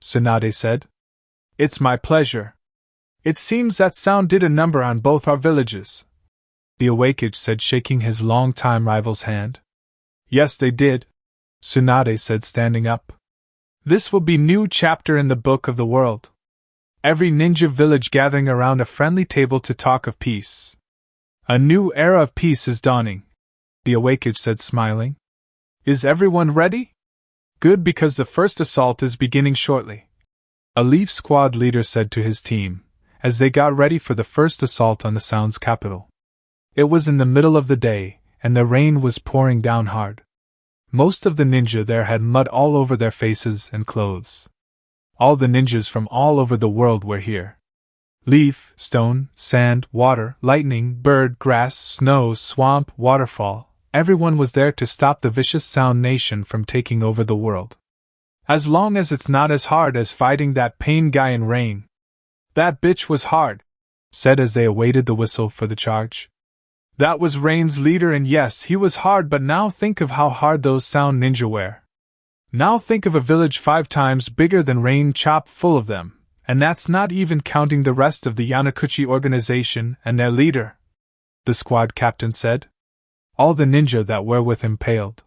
Tsunade said. It's my pleasure. It seems that sound did a number on both our villages, the Awakage said, shaking his long-time rival's hand. Yes, they did, Tsunade said, standing up. This will be new chapter in the book of the world. Every ninja village gathering around a friendly table to talk of peace. A new era of peace is dawning, the Awakage said, smiling. Is everyone ready? Good, because the first assault is beginning shortly, a Leaf Squad leader said to his team, as they got ready for the first assault on the Sound's capital. It was in the middle of the day, and the rain was pouring down hard. Most of the ninja there had mud all over their faces and clothes. All the ninjas from all over the world were here. Leaf, stone, sand, water, lightning, bird, grass, snow, swamp, waterfall, everyone was there to stop the vicious Sound Nation from taking over the world. As long as it's not as hard as fighting that pain guy in Rain. That bitch was hard, said as they awaited the whistle for the charge. That was Rain's leader, and yes, he was hard, but now think of how hard those Sound ninja were. Now think of a village 5 times bigger than Rain, chock full of them, and that's not even counting the rest of the Yanakuchi organization and their leader, the squad captain said. All the ninja that were with him paled.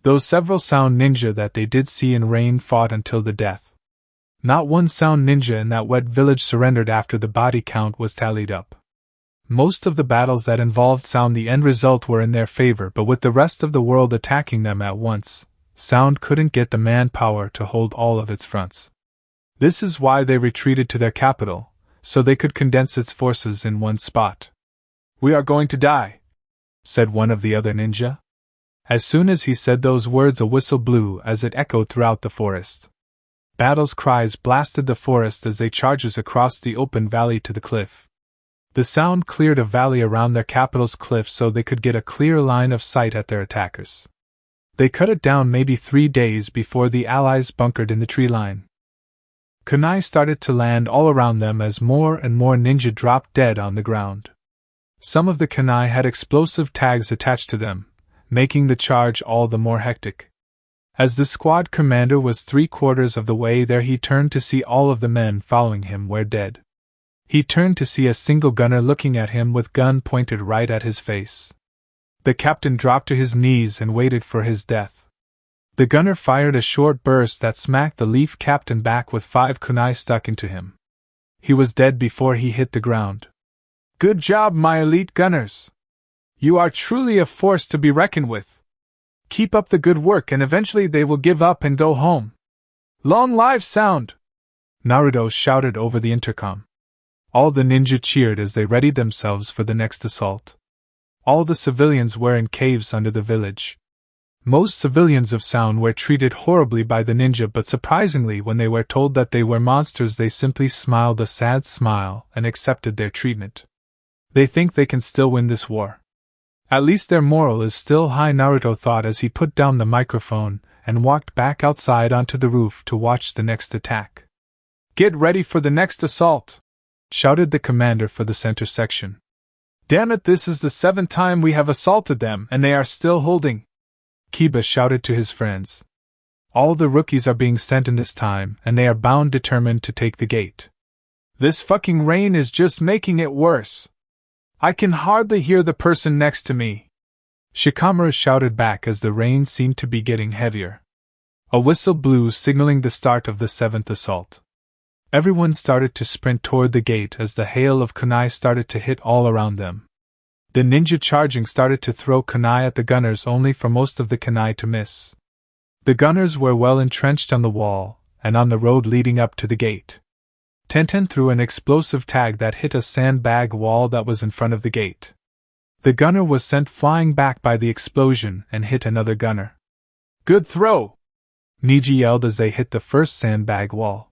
Those several Sound ninja that they did see in Rain fought until the death. Not one Sound ninja in that wet village surrendered after the body count was tallied up. Most of the battles that involved Sound, the end result were in their favor, but with the rest of the world attacking them at once, Sound couldn't get the manpower to hold all of its fronts. This is why they retreated to their capital, so they could condense its forces in one spot. We are going to die, said one of the other ninja. As soon as he said those words, a whistle blew as it echoed throughout the forest. Battle's cries blasted the forest as they charged across the open valley to the cliff. The Sound cleared a valley around their capital's cliff so they could get a clear line of sight at their attackers. They cut it down maybe 3 days before the allies bunkered in the tree line. Kunai started to land all around them as more and more ninja dropped dead on the ground. Some of the kunai had explosive tags attached to them, making the charge all the more hectic. As the squad commander was 3/4 of the way there, he turned to see all of the men following him were dead. He turned to see a single gunner looking at him with gun pointed right at his face. The captain dropped to his knees and waited for his death. The gunner fired a short burst that smacked the Leaf captain back with 5 kunai stuck into him. He was dead before he hit the ground. Good job, my elite gunners! You are truly a force to be reckoned with. Keep up the good work and eventually they will give up and go home. Long live Sound! Naruto shouted over the intercom. All the ninja cheered as they readied themselves for the next assault. All the civilians were in caves under the village. Most civilians of Sound were treated horribly by the ninja, but surprisingly, when they were told that they were monsters, they simply smiled a sad smile and accepted their treatment. They think they can still win this war. At least their moral is still high, Naruto thought as he put down the microphone and walked back outside onto the roof to watch the next attack. "Get ready for the next assault!" shouted the commander for the center section. "Damn it, this is the 7th time we have assaulted them and they are still holding!" Kiba shouted to his friends. "All the rookies are being sent in this time, and they are bound determined to take the gate. This fucking rain is just making it worse. I can hardly hear the person next to me." Shikamaru shouted back as the rain seemed to be getting heavier. A whistle blew, signaling the start of the 7th assault. Everyone started to sprint toward the gate as the hail of kunai started to hit all around them. The ninja charging started to throw kunai at the gunners, only for most of the kunai to miss. The gunners were well entrenched on the wall and on the road leading up to the gate. Tenten threw an explosive tag that hit a sandbag wall that was in front of the gate. The gunner was sent flying back by the explosion and hit another gunner. "Good throw!" Niji yelled as they hit the first sandbag wall.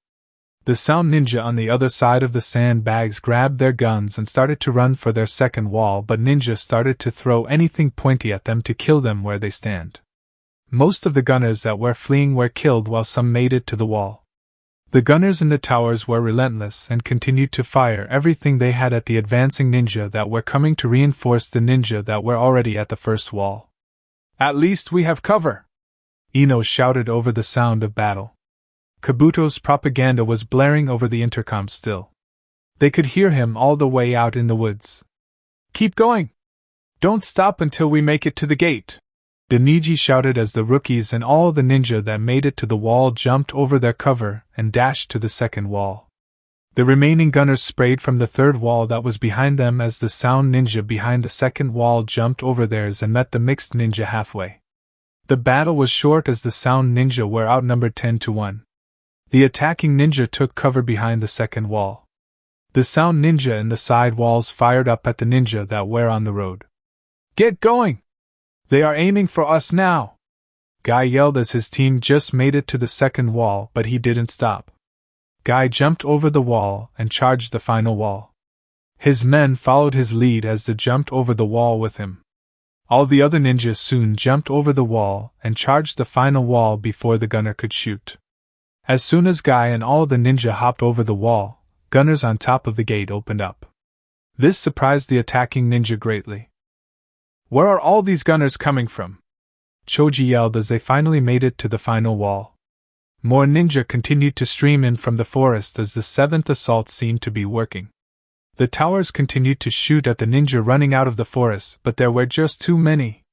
The Sound ninja on the other side of the sandbags grabbed their guns and started to run for their second wall, but ninja started to throw anything pointy at them to kill them where they stand. Most of the gunners that were fleeing were killed, while some made it to the wall. The gunners in the towers were relentless and continued to fire everything they had at the advancing ninja that were coming to reinforce the ninja that were already at the first wall. "At least we have cover!" Ino shouted over the sound of battle. Kabuto's propaganda was blaring over the intercom still. They could hear him all the way out in the woods. "Keep going! Don't stop until we make it to the gate!" The Niji shouted as the rookies and all the ninja that made it to the wall jumped over their cover and dashed to the second wall. The remaining gunners sprayed from the third wall that was behind them as the Sound ninja behind the second wall jumped over theirs and met the mixed ninja halfway. The battle was short as the Sound ninja were outnumbered 10-1. The attacking ninja took cover behind the second wall. The Sound ninja in the side walls fired up at the ninja that were on the road. "Get going! They are aiming for us now!" Guy yelled as his team just made it to the second wall, but he didn't stop. Guy jumped over the wall and charged the final wall. His men followed his lead as they jumped over the wall with him. All the other ninjas soon jumped over the wall and charged the final wall before the gunner could shoot. As soon as Guy and all the ninja hopped over the wall, gunners on top of the gate opened up. This surprised the attacking ninja greatly. "Where are all these gunners coming from?" Choji yelled as they finally made it to the final wall. More ninja continued to stream in from the forest as the 7th assault seemed to be working. The towers continued to shoot at the ninja running out of the forest, but there were just too many.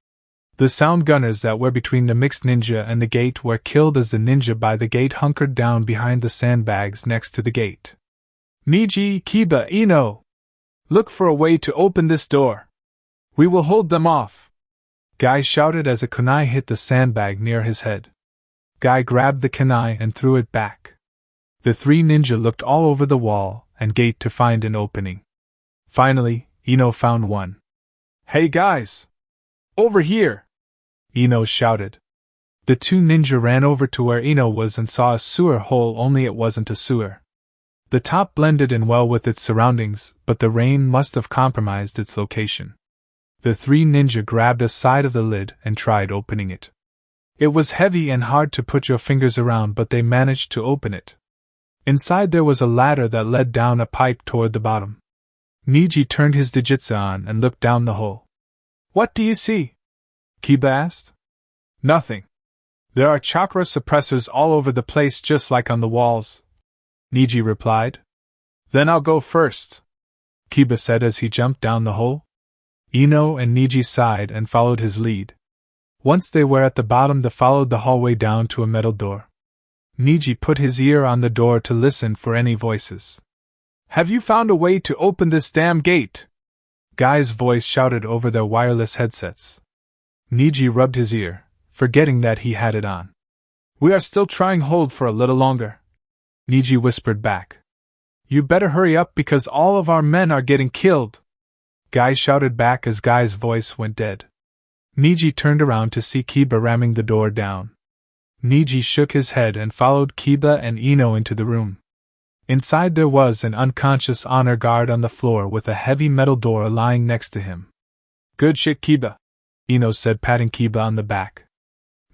The Sound gunners that were between the mixed ninja and the gate were killed as the ninja by the gate hunkered down behind the sandbags next to the gate. "Niji, Kiba, Ino! Look for a way to open this door! We will hold them off!" Guy shouted as a kunai hit the sandbag near his head. Guy grabbed the kunai and threw it back. The 3 ninja looked all over the wall and gate to find an opening. Finally, Ino found one. "Hey guys! Over here!" Ino shouted. The 2 ninja ran over to where Ino was and saw a sewer hole, only it wasn't a sewer. The top blended in well with its surroundings, but the rain must have compromised its location. The 3 ninja grabbed a side of the lid and tried opening it. It was heavy and hard to put your fingers around, but they managed to open it. Inside there was a ladder that led down a pipe toward the bottom. Niji turned his Digitsu on and looked down the hole. "What do you see?" Kiba asked. "Nothing. There are chakra suppressors all over the place, just like on the walls," Niji replied. "Then I'll go first," Kiba said as he jumped down the hole. Ino and Niji sighed and followed his lead. Once they were at the bottom, they followed the hallway down to a metal door. Niji put his ear on the door to listen for any voices. "Have you found a way to open this damn gate?" Guy's voice shouted over their wireless headsets. Niji rubbed his ear, forgetting that he had it on. "We are still trying. Hold for a little longer," Niji whispered back. "You better hurry up because all of our men are getting killed," Guy shouted back as Guy's voice went dead. Niji turned around to see Kiba ramming the door down. Niji shook his head and followed Kiba and Ino into the room. Inside there was an unconscious honor guard on the floor with a heavy metal door lying next to him. "Good shit, Kiba," Ino said, patting Kiba on the back.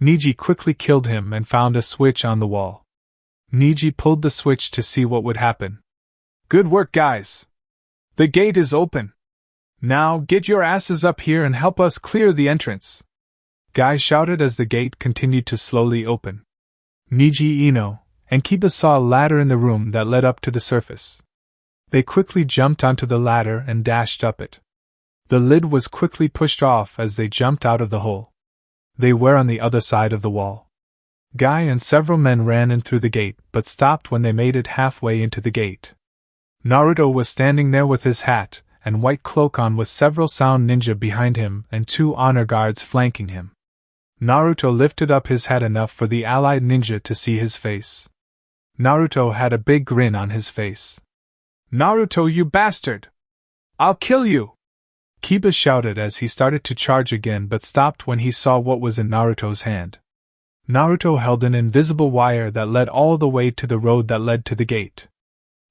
Niji quickly killed him and found a switch on the wall. Niji pulled the switch to see what would happen. "Good work, guys. The gate is open. Now get your asses up here and help us clear the entrance," Guy shouted as the gate continued to slowly open. Niji, Ino, and Kiba saw a ladder in the room that led up to the surface. They quickly jumped onto the ladder and dashed up it. The lid was quickly pushed off as they jumped out of the hole. They were on the other side of the wall. Guy and several men ran in through the gate but stopped when they made it halfway into the gate. Naruto was standing there with his hat and white cloak on with several sound ninja behind him and 2 honor guards flanking him. Naruto lifted up his hat enough for the allied ninja to see his face. Naruto had a big grin on his face. "Naruto, you bastard! I'll kill you!" Kiba shouted as he started to charge again but stopped when he saw what was in Naruto's hand. Naruto held an invisible wire that led all the way to the road that led to the gate.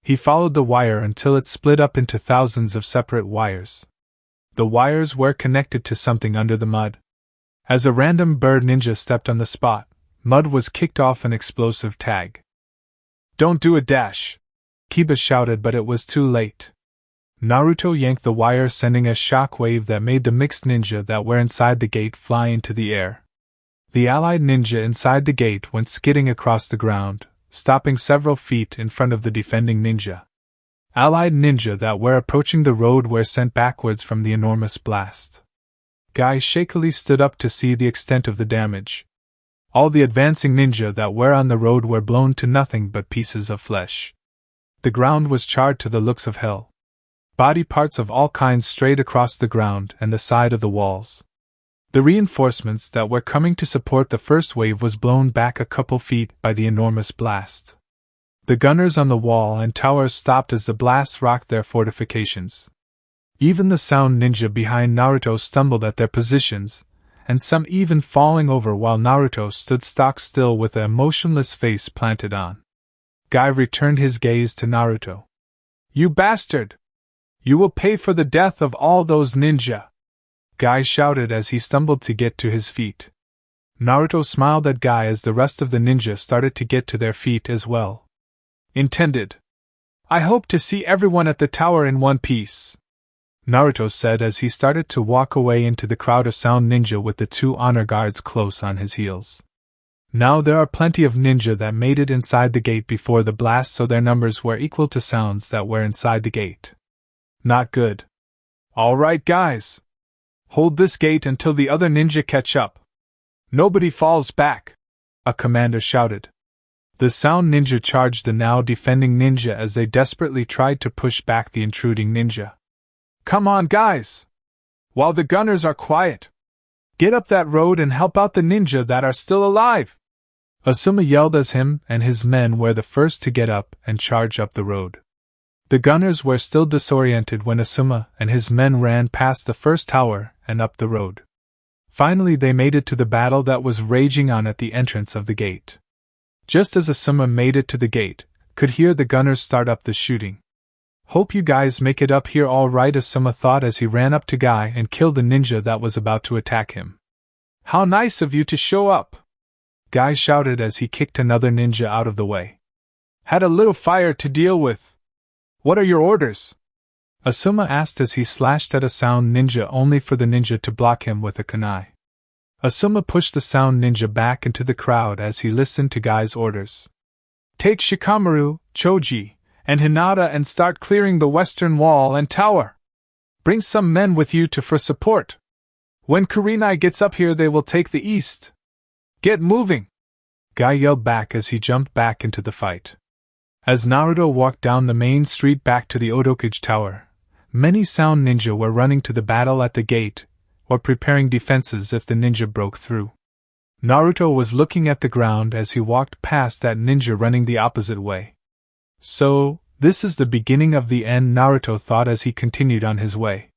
He followed the wire until it split up into thousands of separate wires. The wires were connected to something under the mud. As a random bird ninja stepped on the spot, mud was kicked off an explosive tag. "Don't do a dash!" Kiba shouted, but it was too late. Naruto yanked the wire, sending a shock wave that made the mixed ninja that were inside the gate fly into the air. The allied ninja inside the gate went skidding across the ground, stopping several feet in front of the defending ninja. Allied ninja that were approaching the road were sent backwards from the enormous blast. Guy shakily stood up to see the extent of the damage. All the advancing ninja that were on the road were blown to nothing but pieces of flesh. The ground was charred to the looks of hell. Body parts of all kinds strayed across the ground and the side of the walls. The reinforcements that were coming to support the first wave was blown back a couple feet by the enormous blast. The gunners on the wall and towers stopped as the blast rocked their fortifications. Even the sound ninja behind Naruto stumbled at their positions, and some even falling over while Naruto stood stock still with a motionless face planted on. Guy returned his gaze to Naruto. "You bastard! You will pay for the death of all those ninja!" Guy shouted as he stumbled to get to his feet. Naruto smiled at Guy as the rest of the ninja started to get to their feet as well. "Intended. I hope to see everyone at the tower in one piece," Naruto said as he started to walk away into the crowd of sound ninja with the 2 honor guards close on his heels. Now there are plenty of ninja that made it inside the gate before the blast, so their numbers were equal to sounds that were inside the gate. Not good. "All right, guys. Hold this gate until the other ninja catch up. Nobody falls back," a commander shouted. The sound ninja charged the now defending ninja as they desperately tried to push back the intruding ninja. "Come on, guys! While the gunners are quiet, get up that road and help out the ninja that are still alive!" Asuma yelled as him and his men were the first to get up and charge up the road. The gunners were still disoriented when Asuma and his men ran past the first tower and up the road. Finally they made it to the battle that was raging on at the entrance of the gate. Just as Asuma made it to the gate, could hear the gunners start up the shooting. "Hope you guys make it up here all right," Asuma thought as he ran up to Guy and killed the ninja that was about to attack him. "How nice of you to show up," Guy shouted as he kicked another ninja out of the way. "Had a little fire to deal with. What are your orders?" Asuma asked as he slashed at a sound ninja only for the ninja to block him with a kunai. Asuma pushed the sound ninja back into the crowd as he listened to Guy's orders. "Take Shikamaru, Choji, and Hinata and start clearing the western wall and tower. Bring some men with you for support. When Kurenai gets up here they will take the east. Get moving!" Guy yelled back as he jumped back into the fight. As Naruto walked down the main street back to the Odokage Tower, many sound ninja were running to the battle at the gate, or preparing defenses if the ninja broke through. Naruto was looking at the ground as he walked past that ninja running the opposite way. So, this is the beginning of the end, Naruto thought as he continued on his way.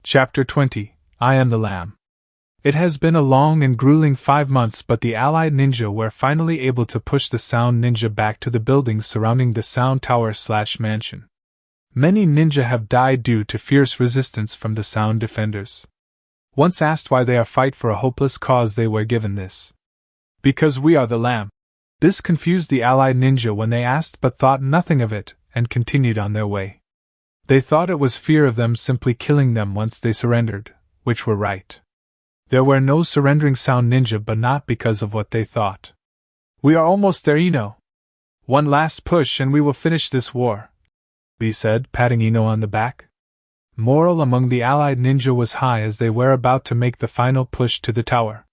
Chapter 20, I Am the Lamb. It has been a long and grueling 5 months, but the allied ninja were finally able to push the sound ninja back to the buildings surrounding the sound tower/mansion. Many ninja have died due to fierce resistance from the sound defenders. Once asked why they are fight for a hopeless cause, they were given this: "Because we are the lamb." This confused the allied ninja when they asked, but thought nothing of it, and continued on their way. They thought it was fear of them simply killing them once they surrendered, which were right. There were no surrendering sound ninja, but not because of what they thought. "We are almost there, Ino. One last push and we will finish this war," Lee said, patting Ino on the back. Morale among the allied ninja was high as they were about to make the final push to the tower.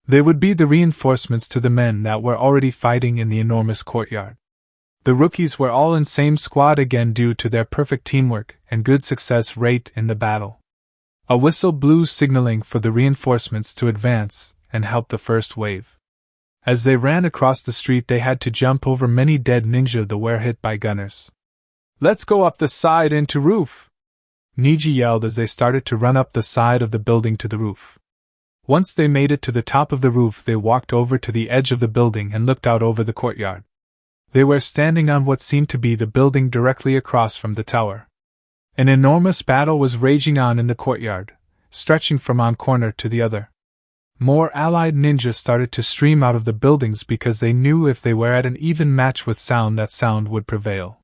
They would be the reinforcements to the men that were already fighting in the enormous courtyard. The rookies were all in same squad again due to their perfect teamwork and good success rate in the battle. A whistle blew signaling for the reinforcements to advance and help the first wave. As they ran across the street, they had to jump over many dead ninja that were hit by gunners. "Let's go up the side into roof!" Niji yelled as they started to run up the side of the building to the roof. Once they made it to the top of the roof, they walked over to the edge of the building and looked out over the courtyard. They were standing on what seemed to be the building directly across from the tower. An enormous battle was raging on in the courtyard, stretching from one corner to the other. More allied ninjas started to stream out of the buildings because they knew if they were at an even match with sound, that sound would prevail.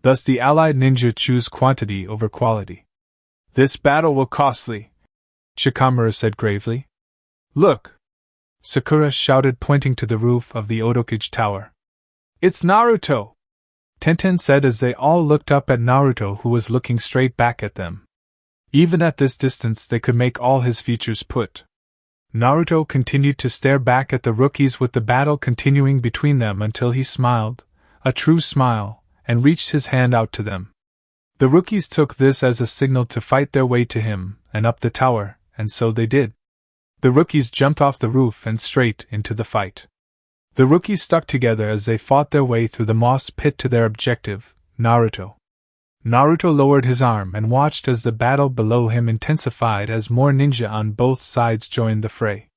Thus the allied ninja choose quantity over quality. "This battle will costly," Shikamaru said gravely. "Look!" Sakura shouted, pointing to the roof of the Odokage Tower. "It's Naruto!" Tenten said as they all looked up at Naruto, who was looking straight back at them. Even at this distance they could make all his features put. Naruto continued to stare back at the rookies, with the battle continuing between them until he smiled, a true smile, and reached his hand out to them. The rookies took this as a signal to fight their way to him and up the tower, and so they did. The rookies jumped off the roof and straight into the fight. The rookies stuck together as they fought their way through the moss pit to their objective, Naruto. Naruto lowered his arm and watched as the battle below him intensified as more ninja on both sides joined the fray.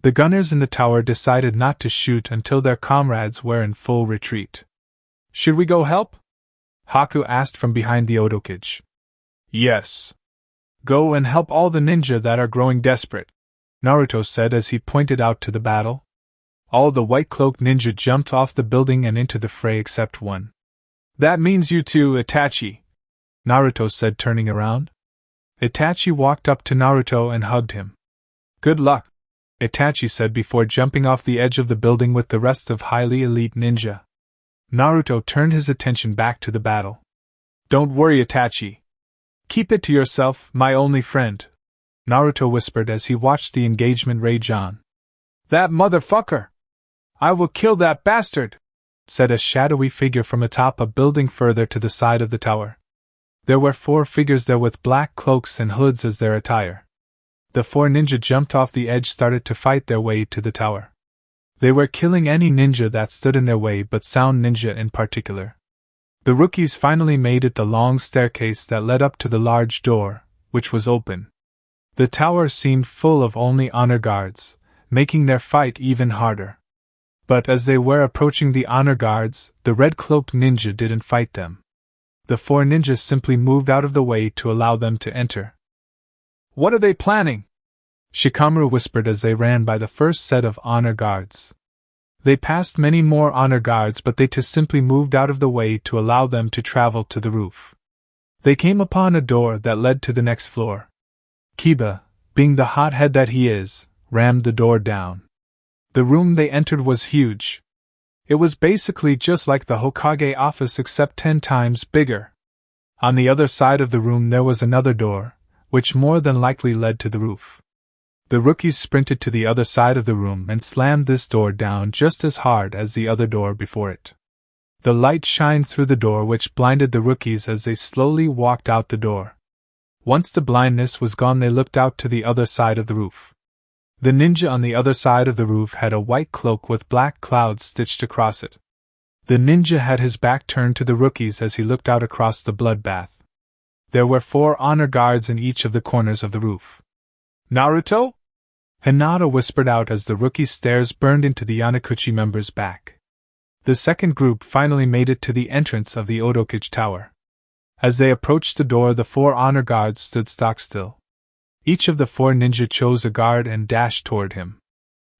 The gunners in the tower decided not to shoot until their comrades were in full retreat. "Should we go help?" Haku asked from behind the Odokage. "Yes. Go and help all the ninja that are growing desperate," Naruto said as he pointed out to the battle. All the white-cloaked ninja jumped off the building and into the fray except one. "That means you too, Itachi," Naruto said, turning around. Itachi walked up to Naruto and hugged him. "Good luck," Itachi said before jumping off the edge of the building with the rest of highly elite ninja. Naruto turned his attention back to the battle. "Don't worry, Itachi. Keep it to yourself, my only friend," Naruto whispered as he watched the engagement rage on. "That motherfucker! I will kill that bastard!" said a shadowy figure from atop a building further to the side of the tower. There were 4 figures there with black cloaks and hoods as their attire. The 4 ninja jumped off the edge, started to fight their way to the tower. They were killing any ninja that stood in their way, but sound ninja in particular. The rookies finally made it the long staircase that led up to the large door, which was open. The tower seemed full of only honor guards, making their fight even harder. But as they were approaching the honor guards, the red-cloaked ninja didn't fight them. The 4 ninjas simply moved out of the way to allow them to enter. "What are they planning?" Shikamaru whispered as they ran by the first set of honor guards. They passed many more honor guards, but they too simply moved out of the way to allow them to travel to the roof. They came upon a door that led to the next floor. Kiba, being the hothead that he is, rammed the door down. The room they entered was huge. It was basically just like the Hokage office except 10 times bigger. On the other side of the room there was another door, which more than likely led to the roof. The rookies sprinted to the other side of the room and slammed this door down just as hard as the other door before it. The light shined through the door, which blinded the rookies as they slowly walked out the door. Once the blindness was gone, they looked out to the other side of the roof. The ninja on the other side of the roof had a white cloak with black clouds stitched across it. The ninja had his back turned to the rookies as he looked out across the bloodbath. There were 4 honor guards in each of the corners of the roof. "Naruto?" Hinata whispered out as the rookie's stares burned into the Yanakuchi member's back. The second group finally made it to the entrance of the Odokage Tower. As they approached the door, the 4 honor guards stood stock still. Each of the 4 ninja chose a guard and dashed toward him.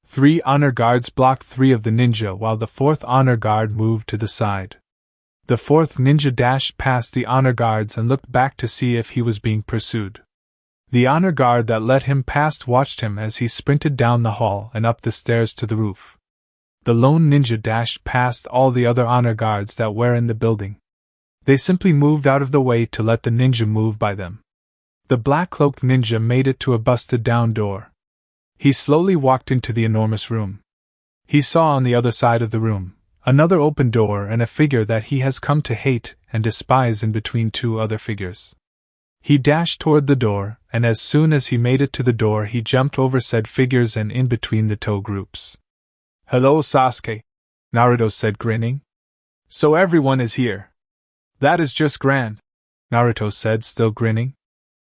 3 honor guards blocked 3 of the ninja while the 4th honor guard moved to the side. The 4th ninja dashed past the honor guards and looked back to see if he was being pursued. The honor guard that let him past watched him as he sprinted down the hall and up the stairs to the roof. The lone ninja dashed past all the other honor guards that were in the building. They simply moved out of the way to let the ninja move by them. The black-cloaked ninja made it to a busted-down door. He slowly walked into the enormous room. He saw on the other side of the room another open door and a figure that he has come to hate and despise in between 2 other figures. He dashed toward the door, and as soon as he made it to the door he jumped over said figures and in between the toe groups. "Hello, Sasuke," Naruto said, grinning. "So everyone is here. That is just grand," Naruto said, still grinning.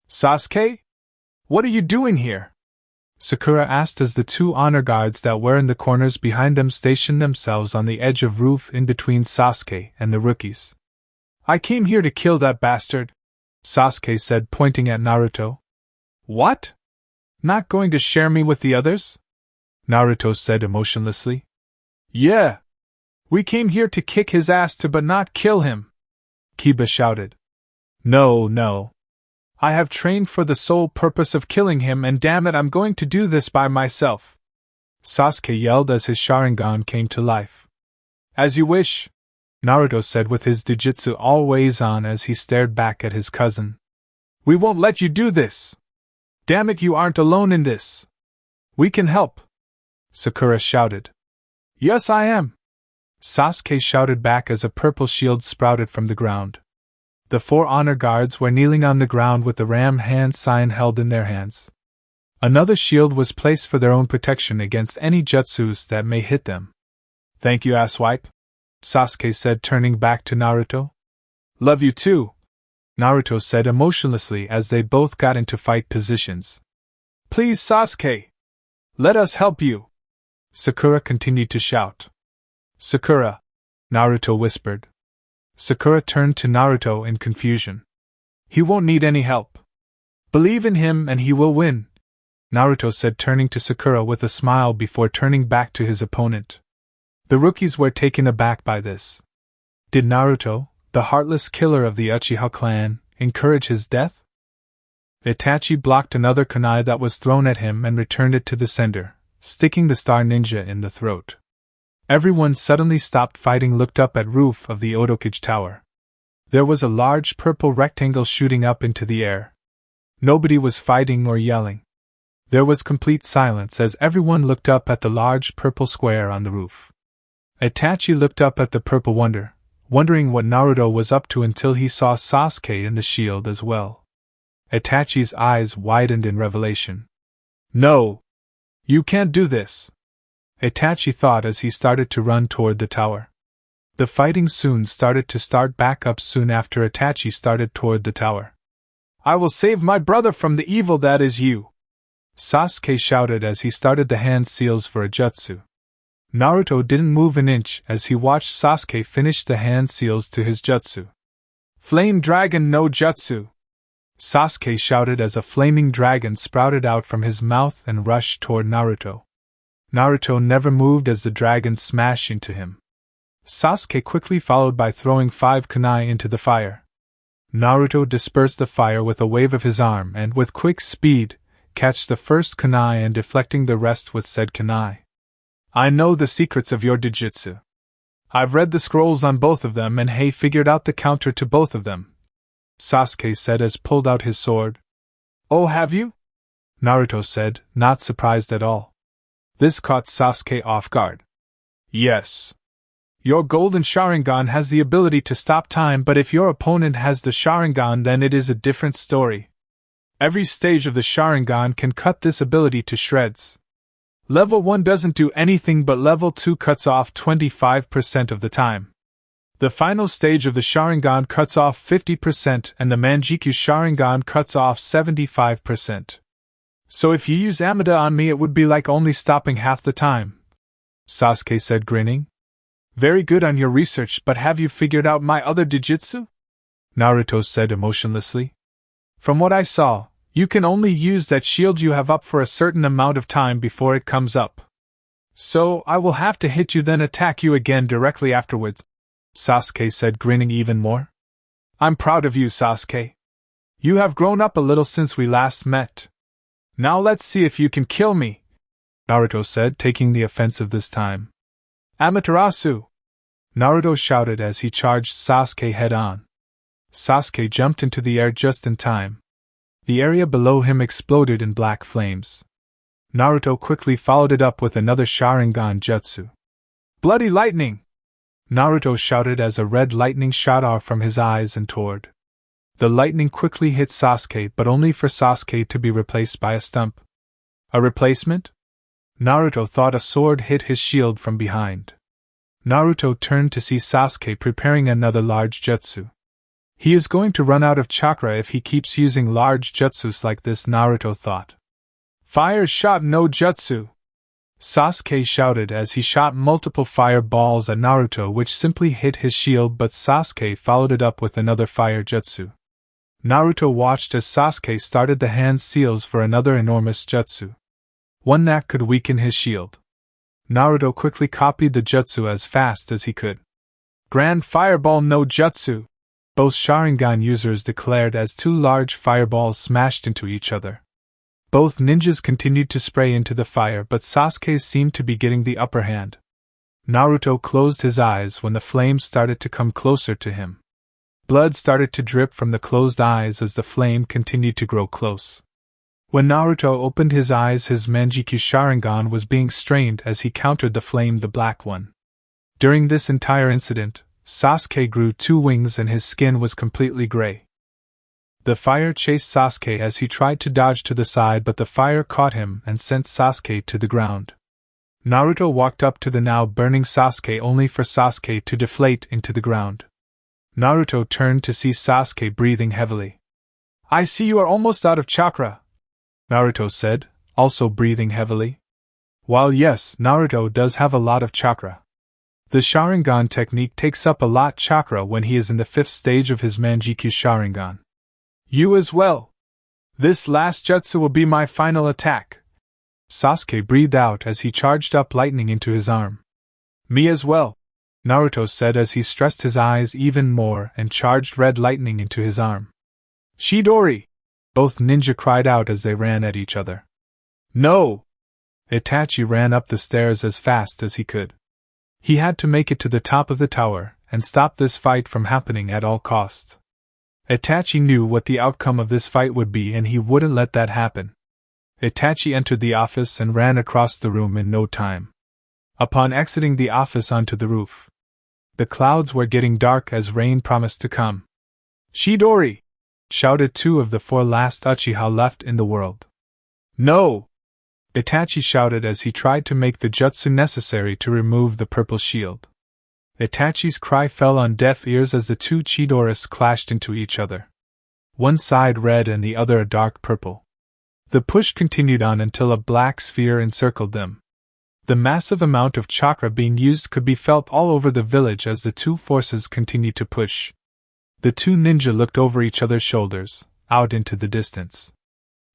"Sasuke? What are you doing here?" Sakura asked as the 2 honor guards that were in the corners behind them stationed themselves on the edge of roof in between Sasuke and the rookies. "I came here to kill that bastard," Sasuke said, pointing at Naruto. "What? Not going to share me with the others?" Naruto said emotionlessly. "Yeah. We came here to kick his ass but not kill him," Kiba shouted. No. I have trained for the sole purpose of killing him and damn it I'm going to do this by myself," Sasuke yelled as his Sharingan came to life. "As you wish," Naruto said with his Dijitsu always on as he stared back at his cousin. "We won't let you do this. Damn it, you aren't alone in this. We can help," Sakura shouted. "Yes, I am," Sasuke shouted back as a purple shield sprouted from the ground. The 4 honor guards were kneeling on the ground with the ram hand sign held in their hands. Another shield was placed for their own protection against any jutsus that may hit them. "Thank you, asswipe," Sasuke said, turning back to Naruto. "Love you too," Naruto said emotionlessly as they both got into fight positions. "Please, Sasuke! Let us help you!" Sakura continued to shout. "Sakura," Naruto whispered. Sakura turned to Naruto in confusion. "He won't need any help. Believe in him and he will win," Naruto said, turning to Sakura with a smile before turning back to his opponent. The rookies were taken aback by this. Did Naruto, the heartless killer of the Uchiha clan, encourage his death? Itachi blocked another kunai that was thrown at him and returned it to the sender, sticking the star ninja in the throat. Everyone suddenly stopped fighting, looked up at roof of the Odokage Tower. There was a large purple rectangle shooting up into the air. Nobody was fighting or yelling. There was complete silence as everyone looked up at the large purple square on the roof. Itachi looked up at the purple wondering what Naruto was up to until he saw Sasuke in the shield as well. Itachi's eyes widened in revelation. "No! You can't do this!" Itachi thought as he started to run toward the tower. The fighting soon started back up soon after Itachi started toward the tower. "I will save my brother from the evil that is you!" Sasuke shouted as he started the hand seals for a jutsu. Naruto didn't move an inch as he watched Sasuke finish the hand seals to his jutsu. "Flame Dragon no Jutsu!" Sasuke shouted as a flaming dragon sprouted out from his mouth and rushed toward Naruto. Naruto never moved as the dragon smashed into him. Sasuke quickly followed by throwing 5 kunai into the fire. Naruto dispersed the fire with a wave of his arm and, with quick speed, catched the first kunai and deflecting the rest with said kunai. "I know the secrets of your Dijitsu. I've read the scrolls on both of them and figured out the counter to both of them," Sasuke said as pulled out his sword. "Oh, have you?" Naruto said, not surprised at all. This caught Sasuke off guard. "Yes. Your Golden Sharingan has the ability to stop time, but if your opponent has the Sharingan then it is a different story. Every stage of the Sharingan can cut this ability to shreds. Level 1 doesn't do anything but level 2 cuts off 25% of the time. The final stage of the Sharingan cuts off 50% and the Manjikyu Sharingan cuts off 75%. So if you use Amida on me it would be like only stopping half the time, Sasuke said grinning. Very good on your research, but have you figured out my other Jujutsu? Naruto said emotionlessly. From what I saw, you can only use that shield you have up for a certain amount of time before it comes up. So, I will have to hit you then attack you again directly afterwards, Sasuke said grinning even more. I'm proud of you, Sasuke. You have grown up a little since we last met. Now let's see if you can kill me, Naruto said, taking the offensive this time. Amaterasu! Naruto shouted as he charged Sasuke head-on. Sasuke jumped into the air just in time. The area below him exploded in black flames. Naruto quickly followed it up with another Sharingan jutsu. Bloody lightning! Naruto shouted as a red lightning shot out from his eyes and toward. The lightning quickly hit Sasuke, but only for Sasuke to be replaced by a stump. A replacement? Naruto thought a sword hit his shield from behind. Naruto turned to see Sasuke preparing another large jutsu. He is going to run out of chakra if he keeps using large jutsus like this, Naruto thought. Fire shot no jutsu! Sasuke shouted as he shot multiple fireballs at Naruto, which simply hit his shield, but Sasuke followed it up with another fire jutsu. Naruto watched as Sasuke started the hand seals for another enormous jutsu. One that could weaken his shield. Naruto quickly copied the jutsu as fast as he could. Grand Fireball no Jutsu! Both Sharingan users declared as two large fireballs smashed into each other. Both ninjas continued to spray into the fire, but Sasuke seemed to be getting the upper hand. Naruto closed his eyes when the flames started to come closer to him. Blood started to drip from the closed eyes as the flame continued to grow close. When Naruto opened his eyes, his Manjikyu Sharingan was being strained as he countered the flame, the black one. During this entire incident, Sasuke grew 2 wings and his skin was completely gray. The fire chased Sasuke as he tried to dodge to the side, but the fire caught him and sent Sasuke to the ground. Naruto walked up to the now burning Sasuke only for Sasuke to deflate into the ground. Naruto turned to see Sasuke breathing heavily. I see you are almost out of chakra, Naruto said, also breathing heavily. While yes, Naruto does have a lot of chakra. The Sharingan technique takes up a lot chakra when he is in the 5th stage of his Manjikyu Sharingan. You as well. This last jutsu will be my final attack. Sasuke breathed out as he charged up lightning into his arm. Me as well, Naruto said as he stressed his eyes even more and charged red lightning into his arm. Chidori! Both ninja cried out as they ran at each other. No! Itachi ran up the stairs as fast as he could. He had to make it to the top of the tower and stop this fight from happening at all costs. Itachi knew what the outcome of this fight would be and he wouldn't let that happen. Itachi entered the office and ran across the room in no time. Upon exiting the office onto the roof, the clouds were getting dark as rain promised to come. Chidori! Shouted 2 of the 4 last Uchiha left in the world. No! Itachi shouted as he tried to make the jutsu necessary to remove the purple shield. Itachi's cry fell on deaf ears as the 2 Chidoras clashed into each other. One side red and the other a dark purple. The push continued on until a black sphere encircled them. The massive amount of chakra being used could be felt all over the village as the 2 forces continued to push. The 2 ninja looked over each other's shoulders, out into the distance.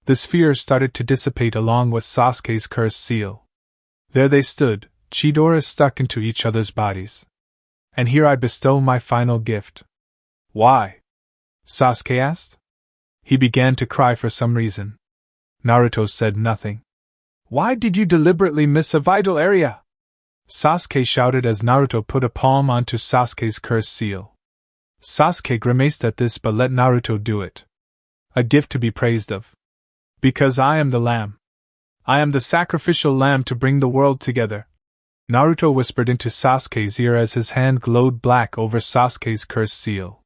The sphere started to dissipate along with Sasuke's cursed seal. There they stood, Chidoras stuck into each other's bodies. And here I bestow my final gift. Why? Sasuke asked. He began to cry for some reason. Naruto said nothing. Why did you deliberately miss a vital area? Sasuke shouted as Naruto put a palm onto Sasuke's cursed seal. Sasuke grimaced at this but let Naruto do it. A gift to be praised of. Because I am the lamb. I am the sacrificial lamb to bring the world together. Naruto whispered into Sasuke's ear as his hand glowed black over Sasuke's cursed seal.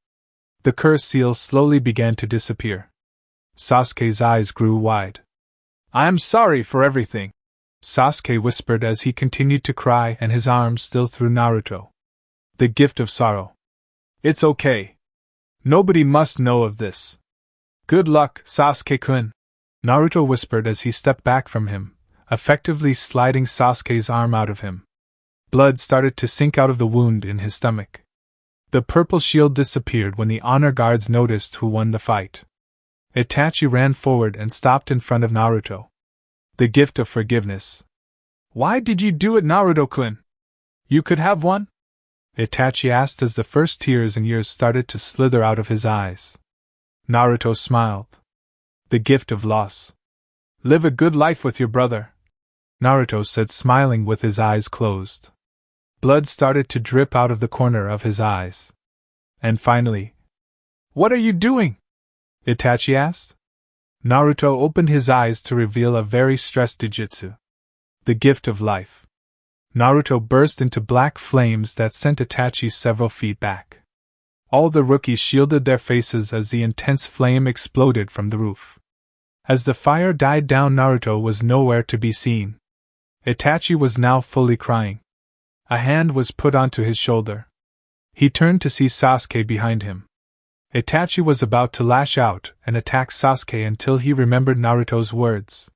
The cursed seal slowly began to disappear. Sasuke's eyes grew wide. I am sorry for everything, Sasuke whispered as he continued to cry and his arms still through Naruto. The gift of sorrow. It's okay. Nobody must know of this. Good luck, Sasuke-kun. Naruto whispered as he stepped back from him, effectively sliding Sasuke's arm out of him. Blood started to sink out of the wound in his stomach. The purple shield disappeared when the honor guards noticed who won the fight. Itachi ran forward and stopped in front of Naruto. The gift of forgiveness. Why did you do it, Naruto-kun? You could have one? Itachi asked as the first tears in years started to slither out of his eyes. Naruto smiled. The gift of loss. Live a good life with your brother, Naruto said, smiling with his eyes closed. Blood started to drip out of the corner of his eyes. And finally, what are you doing? Itachi asked. Naruto opened his eyes to reveal a very stressed Jujutsu. The gift of life. Naruto burst into black flames that sent Itachi several feet back. All the rookies shielded their faces as the intense flame exploded from the roof. As the fire died down, Naruto was nowhere to be seen. Itachi was now fully crying. A hand was put onto his shoulder. He turned to see Sasuke behind him. Itachi was about to lash out and attack Sasuke until he remembered Naruto's words.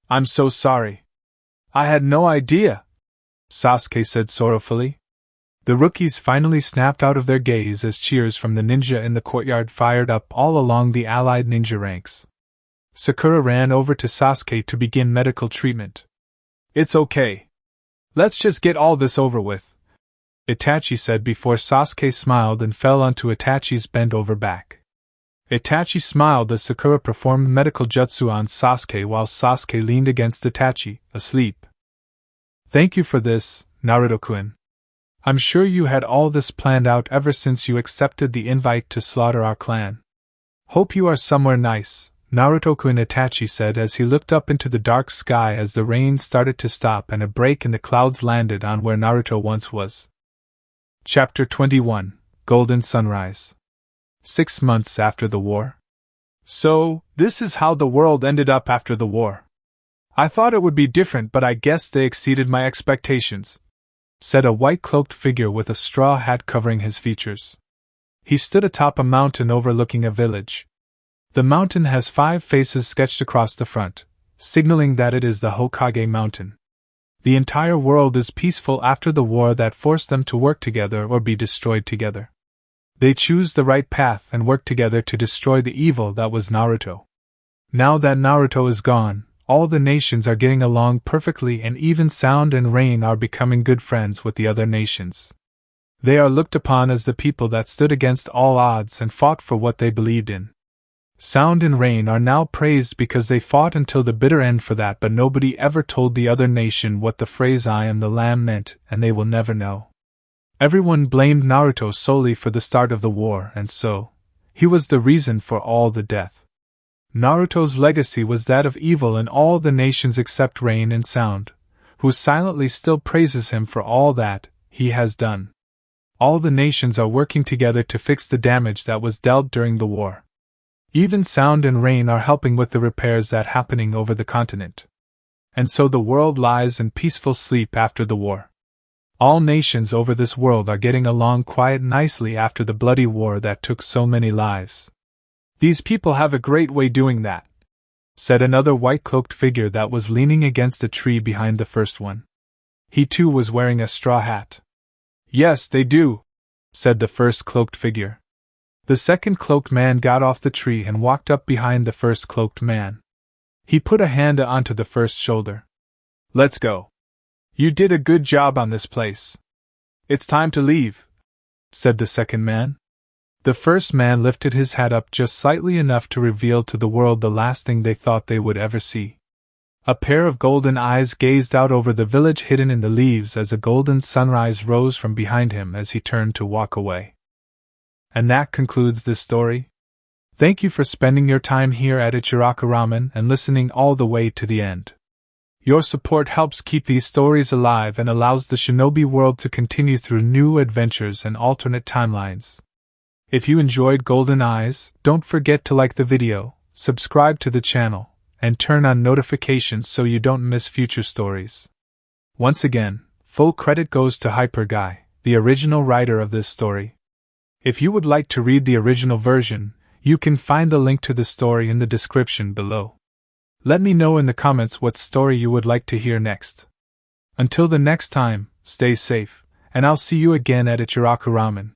I'm so sorry. I had no idea, Sasuke said sorrowfully. The rookies finally snapped out of their gaze as cheers from the ninja in the courtyard fired up all along the allied ninja ranks. Sakura ran over to Sasuke to begin medical treatment. It's okay. Let's just get all this over with, Itachi said before Sasuke smiled and fell onto Itachi's bent-over back. Itachi smiled as Sakura performed medical jutsu on Sasuke while Sasuke leaned against Itachi, asleep. Thank you for this, Naruto-kun. I'm sure you had all this planned out ever since you accepted the invite to slaughter our clan. Hope you are somewhere nice, Naruto-kun, Itachi said as he looked up into the dark sky as the rain started to stop and a break in the clouds landed on where Naruto once was. Chapter 21, Golden Sunrise. 6 months after the war. So, this is how the world ended up after the war. I thought it would be different, but I guess they exceeded my expectations, said a white-cloaked figure with a straw hat covering his features. He stood atop a mountain overlooking a village. The mountain has 5 faces sketched across the front, signaling that it is the Hokage Mountain. The entire world is peaceful after the war that forced them to work together or be destroyed together. They choose the right path and work together to destroy the evil that was Naruto. Now that Naruto is gone, all the nations are getting along perfectly, and even Sound and Rain are becoming good friends with the other nations. They are looked upon as the people that stood against all odds and fought for what they believed in. Sound and Rain are now praised because they fought until the bitter end for that, but nobody ever told the other nation what the phrase "I am the Lamb" meant, and they will never know. Everyone blamed Naruto solely for the start of the war, and so, he was the reason for all the death. Naruto's legacy was that of evil in all the nations except Rain and Sound, who silently still praises him for all that he has done. All the nations are working together to fix the damage that was dealt during the war. Even Sound and Rain are helping with the repairs that happening over the continent. And so the world lies in peaceful sleep after the war. All nations over this world are getting along quite nicely after the bloody war that took so many lives. These people have a great way doing that, said another white-cloaked figure that was leaning against a tree behind the first one. He too was wearing a straw hat. Yes, they do, said the first cloaked figure. The second cloaked man got off the tree and walked up behind the first cloaked man. He put a hand onto the first shoulder. Let's go. You did a good job on this place. It's time to leave, said the second man. The first man lifted his hat up just slightly enough to reveal to the world the last thing they thought they would ever see. A pair of golden eyes gazed out over the village hidden in the leaves as a golden sunrise rose from behind him as he turned to walk away. And that concludes this story. Thank you for spending your time here at Ichiraku Ramen and listening all the way to the end. Your support helps keep these stories alive and allows the shinobi world to continue through new adventures and alternate timelines. If you enjoyed Golden Eyes, don't forget to like the video, subscribe to the channel, and turn on notifications so you don't miss future stories. Once again, full credit goes to Hyperguy, the original writer of this story. If you would like to read the original version, you can find the link to the story in the description below. Let me know in the comments what story you would like to hear next. Until the next time, stay safe, and I'll see you again at Ichiraku Ramen.